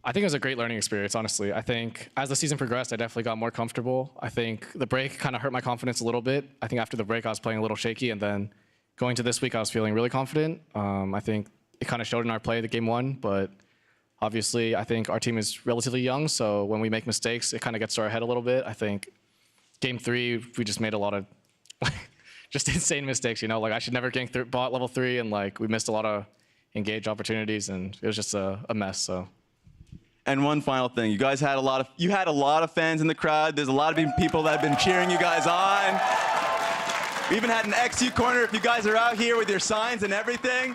I think it was a great learning experience, honestly. I think as the season progressed, I definitely got more comfortable. I think the break kind of hurt my confidence a little bit. I think after the break, I was playing a little shaky, and then going to this week, I was feeling really confident. I think it kind of showed in our play the game one, but obviously, I think our team is relatively young, so when we make mistakes, it kind of gets to our head a little bit. I think game 3, we just made a lot of just insane mistakes, Like, I should never gank bot level 3, and, like, we missed a lot of engage opportunities, and it was just a mess, so. And one final thing, you guys had a lot of fans in the crowd. There's a lot of people that have been cheering you guys on. We even had an XU corner if you guys are out here with your signs and everything,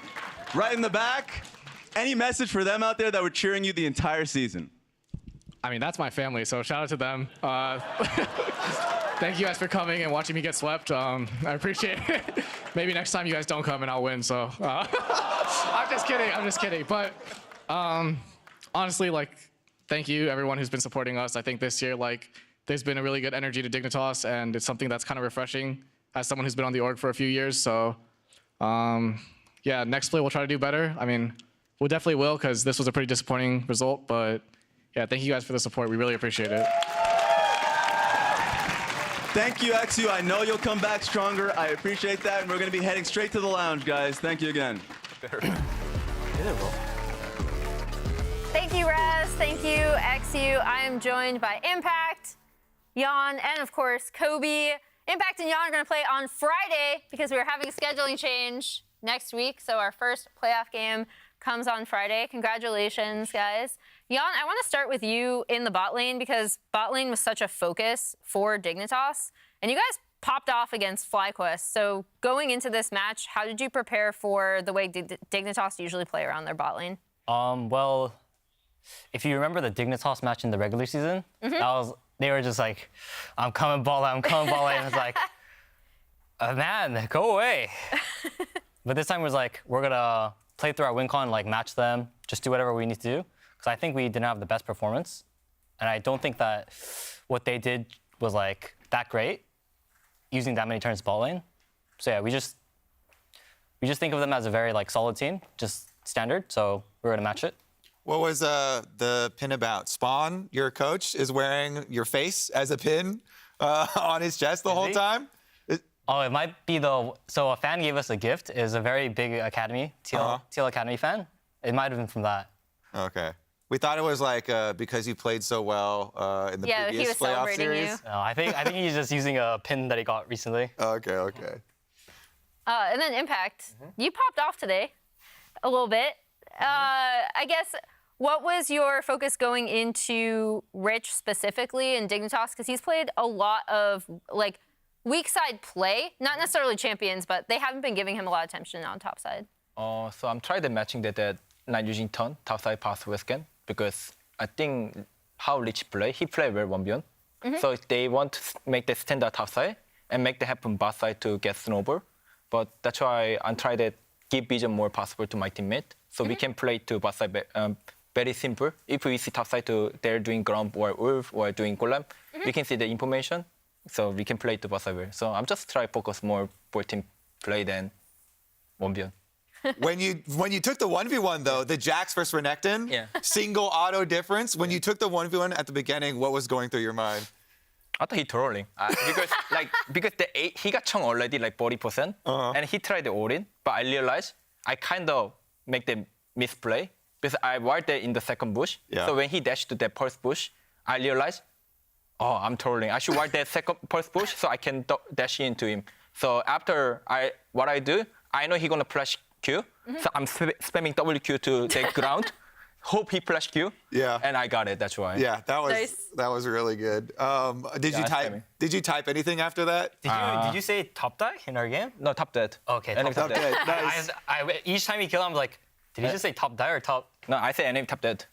right in the back. Any message for them out there that were cheering you the entire season? I mean, that's my family, so shout out to them. Thank you guys for coming and watching me get swept. I appreciate it. Maybe next time you guys don't come and I'll win, so. I'm just kidding. But honestly, like, thank you everyone who's been supporting us. I think this year, like, there's been a really good energy to Dignitas, and it's something that's kind of refreshing as someone who's been on the org for a few years. So yeah, next play we'll try to do better. I mean, we definitely will, because this was a pretty disappointing result, but yeah, thank you guys for the support. We really appreciate it. Thank you, XU. I know you'll come back stronger. I appreciate that, and we're going to be heading straight to the lounge, guys. Thank you again. Thank you, Raz. Thank you, XU. I am joined by Impact, Jan, and of course, Kobe. Impact and Jan are going to play on Friday because we're having a scheduling change next week. So our first playoff game comes on Friday. Congratulations, guys. Jan, I want to start with you in the bot lane, because bot lane was such a focus for Dignitas, and you guys popped off against FlyQuest. So going into this match, how did you prepare for the way Dignitas usually play around their bot lane? Well, if you remember the Dignitas match in the regular season, they were just like, I'm coming ball lane, and it's like, man, go away. But this time it was like, we're gonna play through our win con, like match them, just do whatever we need to do. Because I think we didn't have the best performance. And I don't think that what they did was like that great, using that many turns ball lane. So yeah, we just think of them as a very like solid team, just standard. So we're gonna match it. What was the pin about? Spawn, your coach, is wearing your face as a pin on his chest the whole time? Oh, it might be so a fan gave us a gift. It was a very big Academy, TL Academy fan. It might have been from that. Okay. We thought it was like because you played so well in the previous playoff series. No, I think he's just using a pin that he got recently. Okay. And then Impact, you popped off today a little bit. I guess, what was your focus going into Rich specifically in Dignitas? Because he's played a lot of like weak side play, not necessarily champions, but they haven't been giving him a lot of attention on top side. So I'm trying to matching that not using turn top side pass with scan, because I think how Rich play, he play well 1v1. So they want to make the standard top side and make the happen bot side to get snowball. But that's why I'm trying to give vision more possible to my teammate. So we can play to bot side very simple. If we see top side to they're doing Grump or Wolf or doing Golem, we can see the information. So we can play to bot side. So I'm just trying to focus more for team play than 1v1. When you took the 1v1 though, the Jax versus Renekton, single auto difference. When you took the 1v1 at the beginning, what was going through your mind? I thought he trolling because he got chung already like 40%, and he tried the all-in, but I realized I kind of make the misplay because I ward there in the second bush. So when he dashed to that first bush, I realized, oh, I'm trolling. I should ward that first bush so I can dash into him. So after what I do, I know he's gonna flash Q, so I'm spamming WQ to take ground. hope he flash Q. Yeah. And I got it. That's why. Yeah, that was Nice. that was really good. Did you type anything after that? Did you say top die in our game? No, top dead. Okay, Enemy top top die. dead. Nice. Each time you kill him, I'm like, did he just say top die or top? No, I say enemy top dead.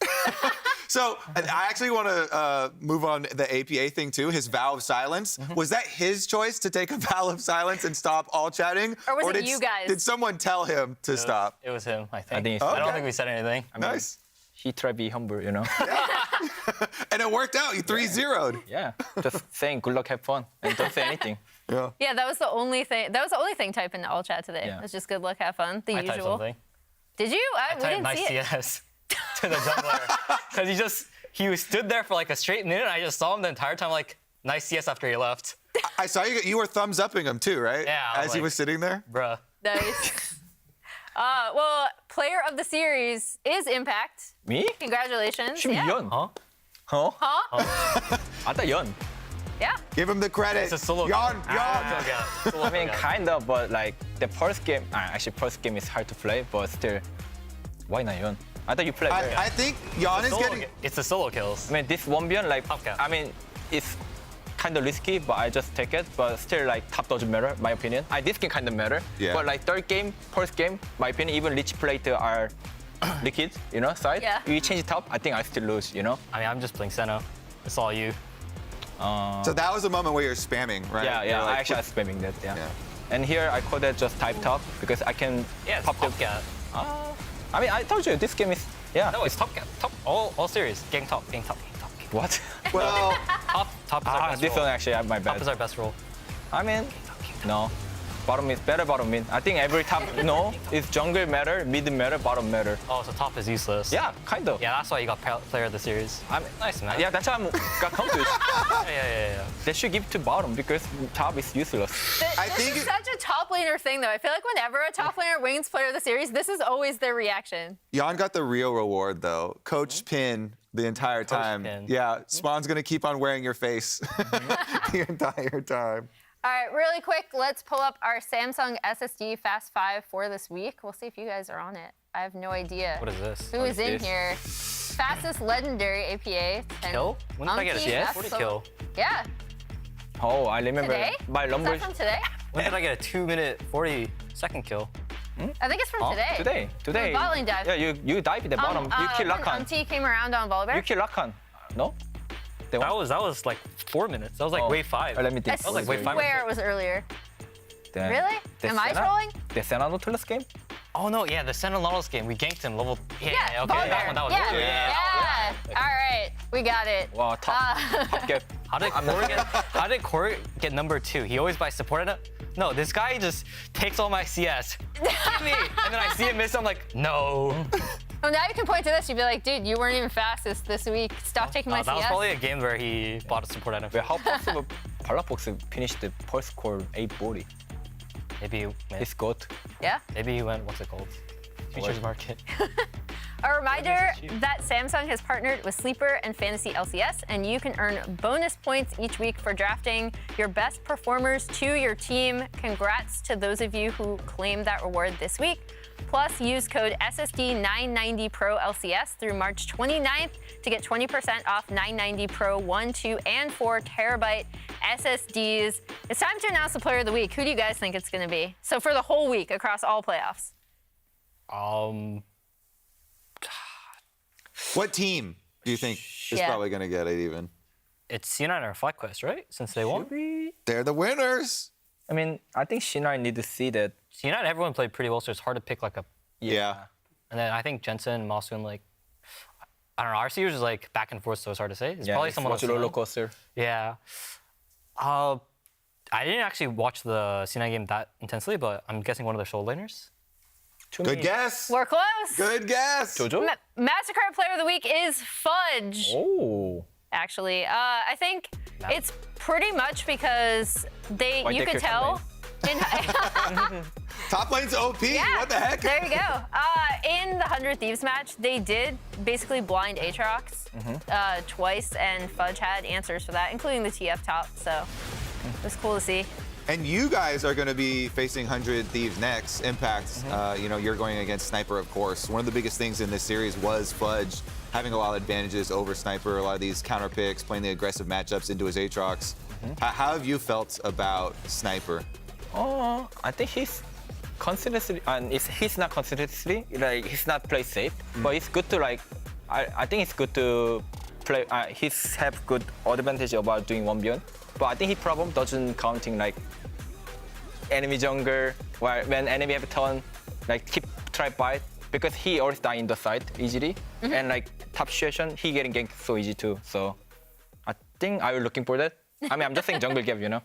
So I actually want to move on the APA thing too. His vow of silence. Was that his choice to take a vow of silence and stop all chatting, Or was it did, you guys? Did someone tell him to stop? It was him, I think. I think it's I don't think we said anything. Nice. He tried to be humble, you know. And it worked out. You 3-0'd. Yeah. Just saying good luck, have fun, and don't say anything. Yeah. Yeah, that was the only thing. That was the only thing typed in all chat today. Yeah. It was just good luck, have fun, the I typed usual. something. Did you? I We typed didn't nice see it. CS to the jungler. Because he stood there for like a straight minute, and I just saw him the entire time like, nice CS after he left. I saw you were thumbs upping him too, right? Yeah, I was As he like, was sitting there. Bruh. Nice. Well, player of the series is Impact. Me? Congratulations. Should be Yeah. Yun. Huh? Huh? I thought Yun. Yeah. Give him the credit. It's a solo Yawn, kill. yawn. I mean, kind of, but like the first game. Actually, first game is hard to play, but still, why not Yun? I thought you played. I think Yawn is getting. It's the solo kills. I mean, this 1v1, like, Top cap. I mean, it's kind of risky, but I just take it. But still, like, top doesn't matter, my opinion. This game kind of matter. Yeah. But like third game, first game, my opinion, even Lich played are liquid, you know, side. Yeah. You change top, I think I still lose, you know. I mean, I'm just playing Senna. It's all you. So that was a moment where you're spamming, right? Yeah, You're yeah. like, I actually was spamming that. Yeah. Yeah. And here I call that just type top because I can pop top the. cap. I mean, I told you this game is No, it's top cap. Top. All series. Gang top. What? Well, top is our best this role. one actually my bad. Top is our best role. I mean, no. Bottom mid, better bottom mid. I think every top, no, it's jungle matter, mid matter, bottom matter. Oh, so top is useless. Yeah, kind of. Yeah, that's why you got player of the series. I mean, Nice, man. yeah, that's why I got confused. Yeah. They should give to bottom because top is useless. This is such a top laner thing, though. I feel like whenever a top laner wins player of the series, this is always their reaction. Yawn got the real reward though. Coach Pin the entire time. Pin. Yeah, Spawn's gonna keep on wearing your face the entire time. All right, really quick, let's pull up our Samsung SSD Fast 5 for this week. We'll see if you guys are on it. I have no idea. What is this? Who is in here? Fastest legendary APA. Kill? When did I get a CS? 40 kill. Yeah. Oh, I remember Today? by Is that numbers. from today? When did I get a 2-minute 40-second kill? I think it's from today. Today. Bot lane dive. Yeah, you dive at the bottom. You kill when Rakan. T came around on Volibear. You kill Rakan. No? That was like 4 minutes. That was like wave 5. Let me I think. That was like wave 5. swear it was earlier. Then Really? Am I trolling? The Senna Nautilus game? Oh no, yeah, the Senna Nautilus game. We ganked him level. Yeah, okay, Volibear. that one. Yeah. All right, we got it. Wow, top get. How did Corey get number 2? He always buys support in it. No, this guy just takes all my CS. Give me, and then I see him miss. I'm like, no. Well, now you can point to this. You'd be like, dude, you weren't even fastest this week. Stop taking my That was CS. probably a game where he bought a support item. Wait, how possible Palafox finished the first score 840? Maybe It's good. Yeah. Maybe he went, what's it called? Futures market. A reminder that Samsung has partnered with Sleeper and Fantasy LCS, and you can earn bonus points each week for drafting your best performers to your team. Congrats to those of you who claimed that reward this week. Plus, use code SSD990PRO-LCS through March 29th to get 20% off 990 Pro 1, 2, and 4 terabyte SSDs. It's time to announce the player of the week. Who do you guys think it's going to be? So for the whole week across all playoffs. What team do you think is probably gonna get it even? It's C9 or FlyQuest, right? Since they won. They're the winners. I mean, I think C9 need to see that. C9, everyone played pretty well, so it's hard to pick like a. Yeah. And then I think Jensen, Mosun, like, I don't know. Our series is like back and forth, so it's hard to say. It's probably someone else. roller coaster. Yeah. I didn't actually watch the C9 game that intensely, but I'm guessing one of their shoulder laners. Good guess. We're close. Good guess. Jojo? MasterCard Player of the Week is Fudge. Oh. Actually, I think it's pretty much because you could tell. Top lane's OP. Yeah, What the heck? There you go. In the 100 Thieves match, they did basically blind Aatrox twice, and Fudge had answers for that, including the TF top. So it was cool to see. And you guys are going to be facing 100 Thieves next. Impact, you know, you're going against Sniper, of course. One of the biggest things in this series was Fudge having a lot of advantages over Sniper, a lot of these counter picks, playing the aggressive matchups into his Aatrox. How have you felt about Sniper? Oh, I think he's consistently, and he's not consistently, like he's not play safe, but it's good to like, I think it's good to play, he's have good advantage about doing 1v1, but I think his problem doesn't counting like enemy jungle, where when enemy have a turn, like try bite, because he always die in the side easily, and like top situation, he getting ganked so easy too, so I think I was looking for that. I mean, I'm just saying jungle gap, you know?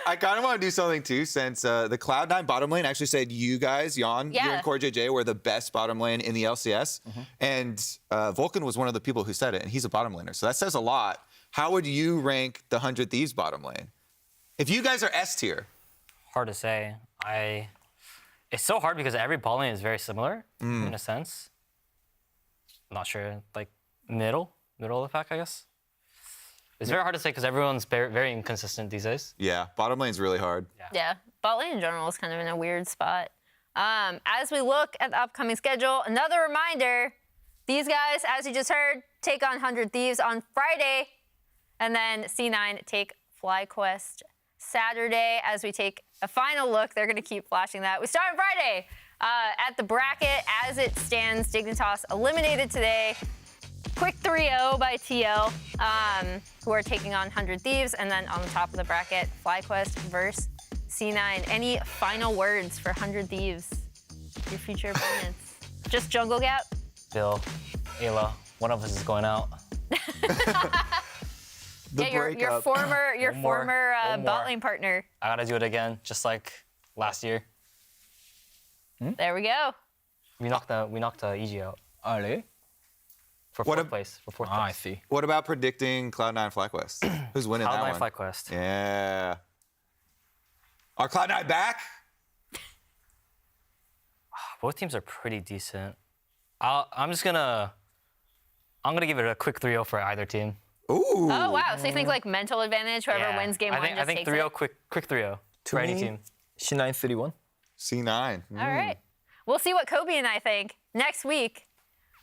I kind of want to do something too, since the Cloud9 bottom lane actually said you guys, Jan, you and Core JJ were the best bottom lane in the LCS. And Vulcan was one of the people who said it, and he's a bottom laner. So that says a lot. How would you rank the 100 Thieves bottom lane? If you guys are S tier. Hard to say. It's so hard because every bottom lane is very similar in a sense. Not sure, like middle of the pack, I guess. It's very hard to say because everyone's very inconsistent these days. Yeah, bottom lane's really hard. Yeah, bot lane in general is kind of in a weird spot. As we look at the upcoming schedule, another reminder, these guys, as you just heard, take on 100 Thieves on Friday, and then C9 take FlyQuest Saturday. As we take a final look, they're going to keep flashing that. We start on Friday. At the bracket, as it stands, Dignitas eliminated today. Quick 3-0 by TL, who are taking on 100 Thieves. And then on the top of the bracket, FlyQuest versus C9. Any final words for 100 Thieves, your future opponents? Just jungle gap? Bill, Ayla, one of us is going out. Your former bot lane partner. I gotta do it again, just like last year. There we go. We knocked EG out. Oh, really? For fourth place. I see. What about predicting Cloud9 FlyQuest? Who's winning that one? Cloud9 FlyQuest. Yeah. Are Cloud9 back? Both teams are pretty decent. I'm gonna give it a quick 3-0 for either team. Ooh. Oh, wow. So you think like mental advantage, whoever wins game one just takes it? I think 3-0, quick 3-0 for any team. C9 3-1. C9. All right. We'll see what Kobe and I think next week.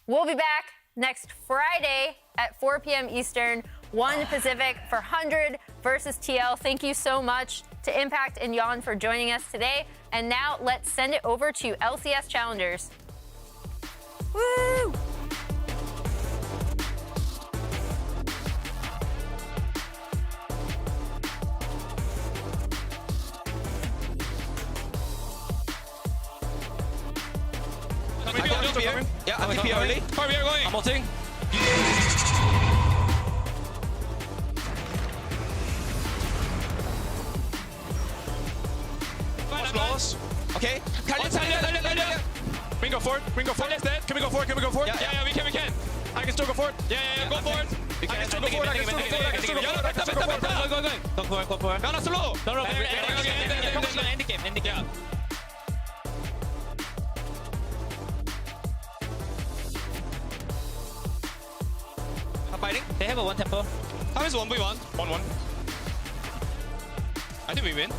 We'll be back next Friday at 4 p.m. Eastern, 1 Pacific for 100 versus TL. Thank you so much to Impact and Jan for joining us today. And now let's send it over to LCS Challengers. Woo! Yeah, I'm TP early. Where we are going? I'm ulting. Close. Okay. 달려. We go forward. Dead. Can we go forward? Yeah, we can. I can still go forward. Yeah, go forward. I can still go forward. Go forward. No, slow. No. End game. Fighting. They have a one tempo. How is 1v1? 1-1. I think we win.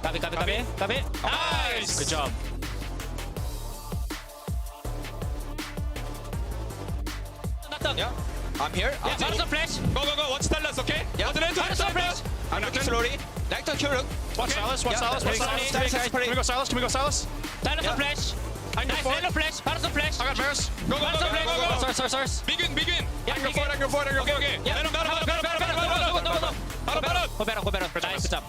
Copy. Nice! Good job. Yeah. I'm here. Battles of flash. Go. Watch Stellas, okay? Yeah. Battles of flash. I'm looking slowly. Like to kill. Watch Silas. Can we go Silas? Battles of flash. Nice, flash. Battles of flash. I got Bears. Go. Source. Begin. Yeah, I can go forward. Okay. Yeah. Battle. Nice, good job.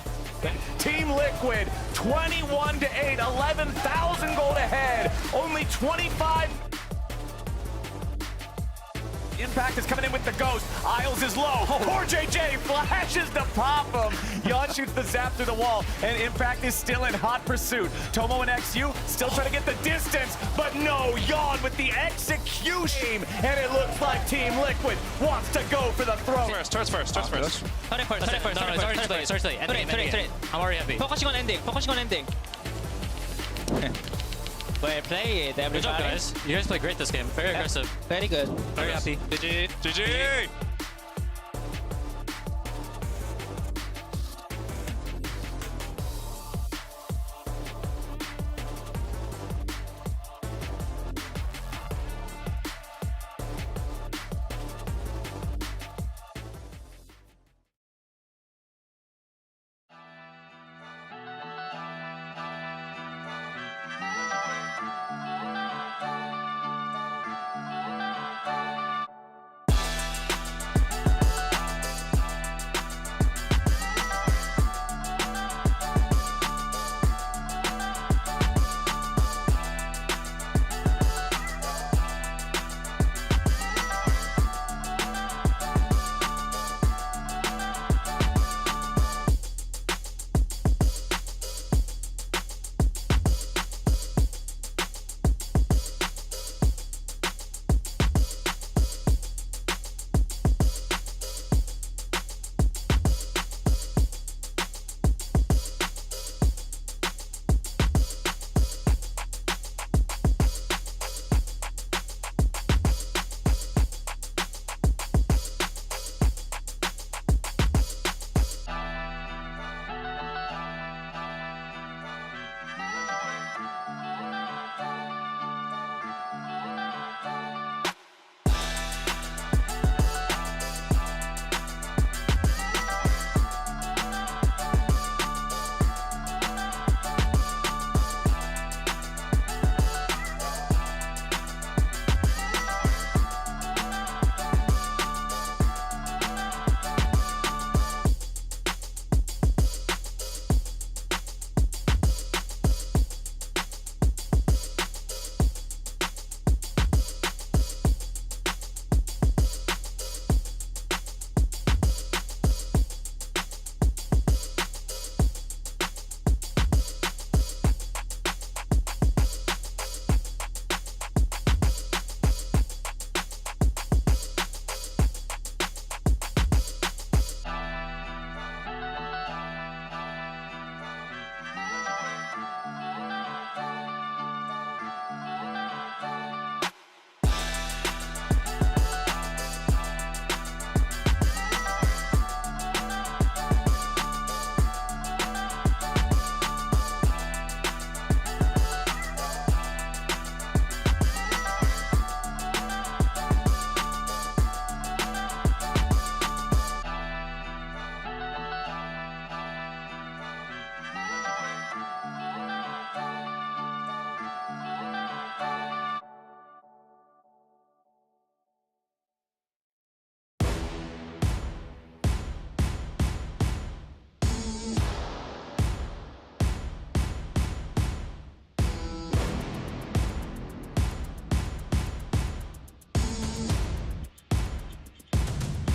Team Liquid, 21-8, 11,000 gold ahead. Only 25. Impact is coming in with the ghost. Isles is low. Poor JJ flashes to pop him. Jan shoots the zap through the wall, and Impact is still in hot pursuit. Tomo and XU still trying to get the distance, but no, Jan with the execution. And it looks like Team Liquid wants to go for the throw. Turns first. Turn first. I'm already happy. Focusing on ending. Well played, everybody. Good job, guys. You guys play great this game. Very aggressive. Very good. Very happy. GG.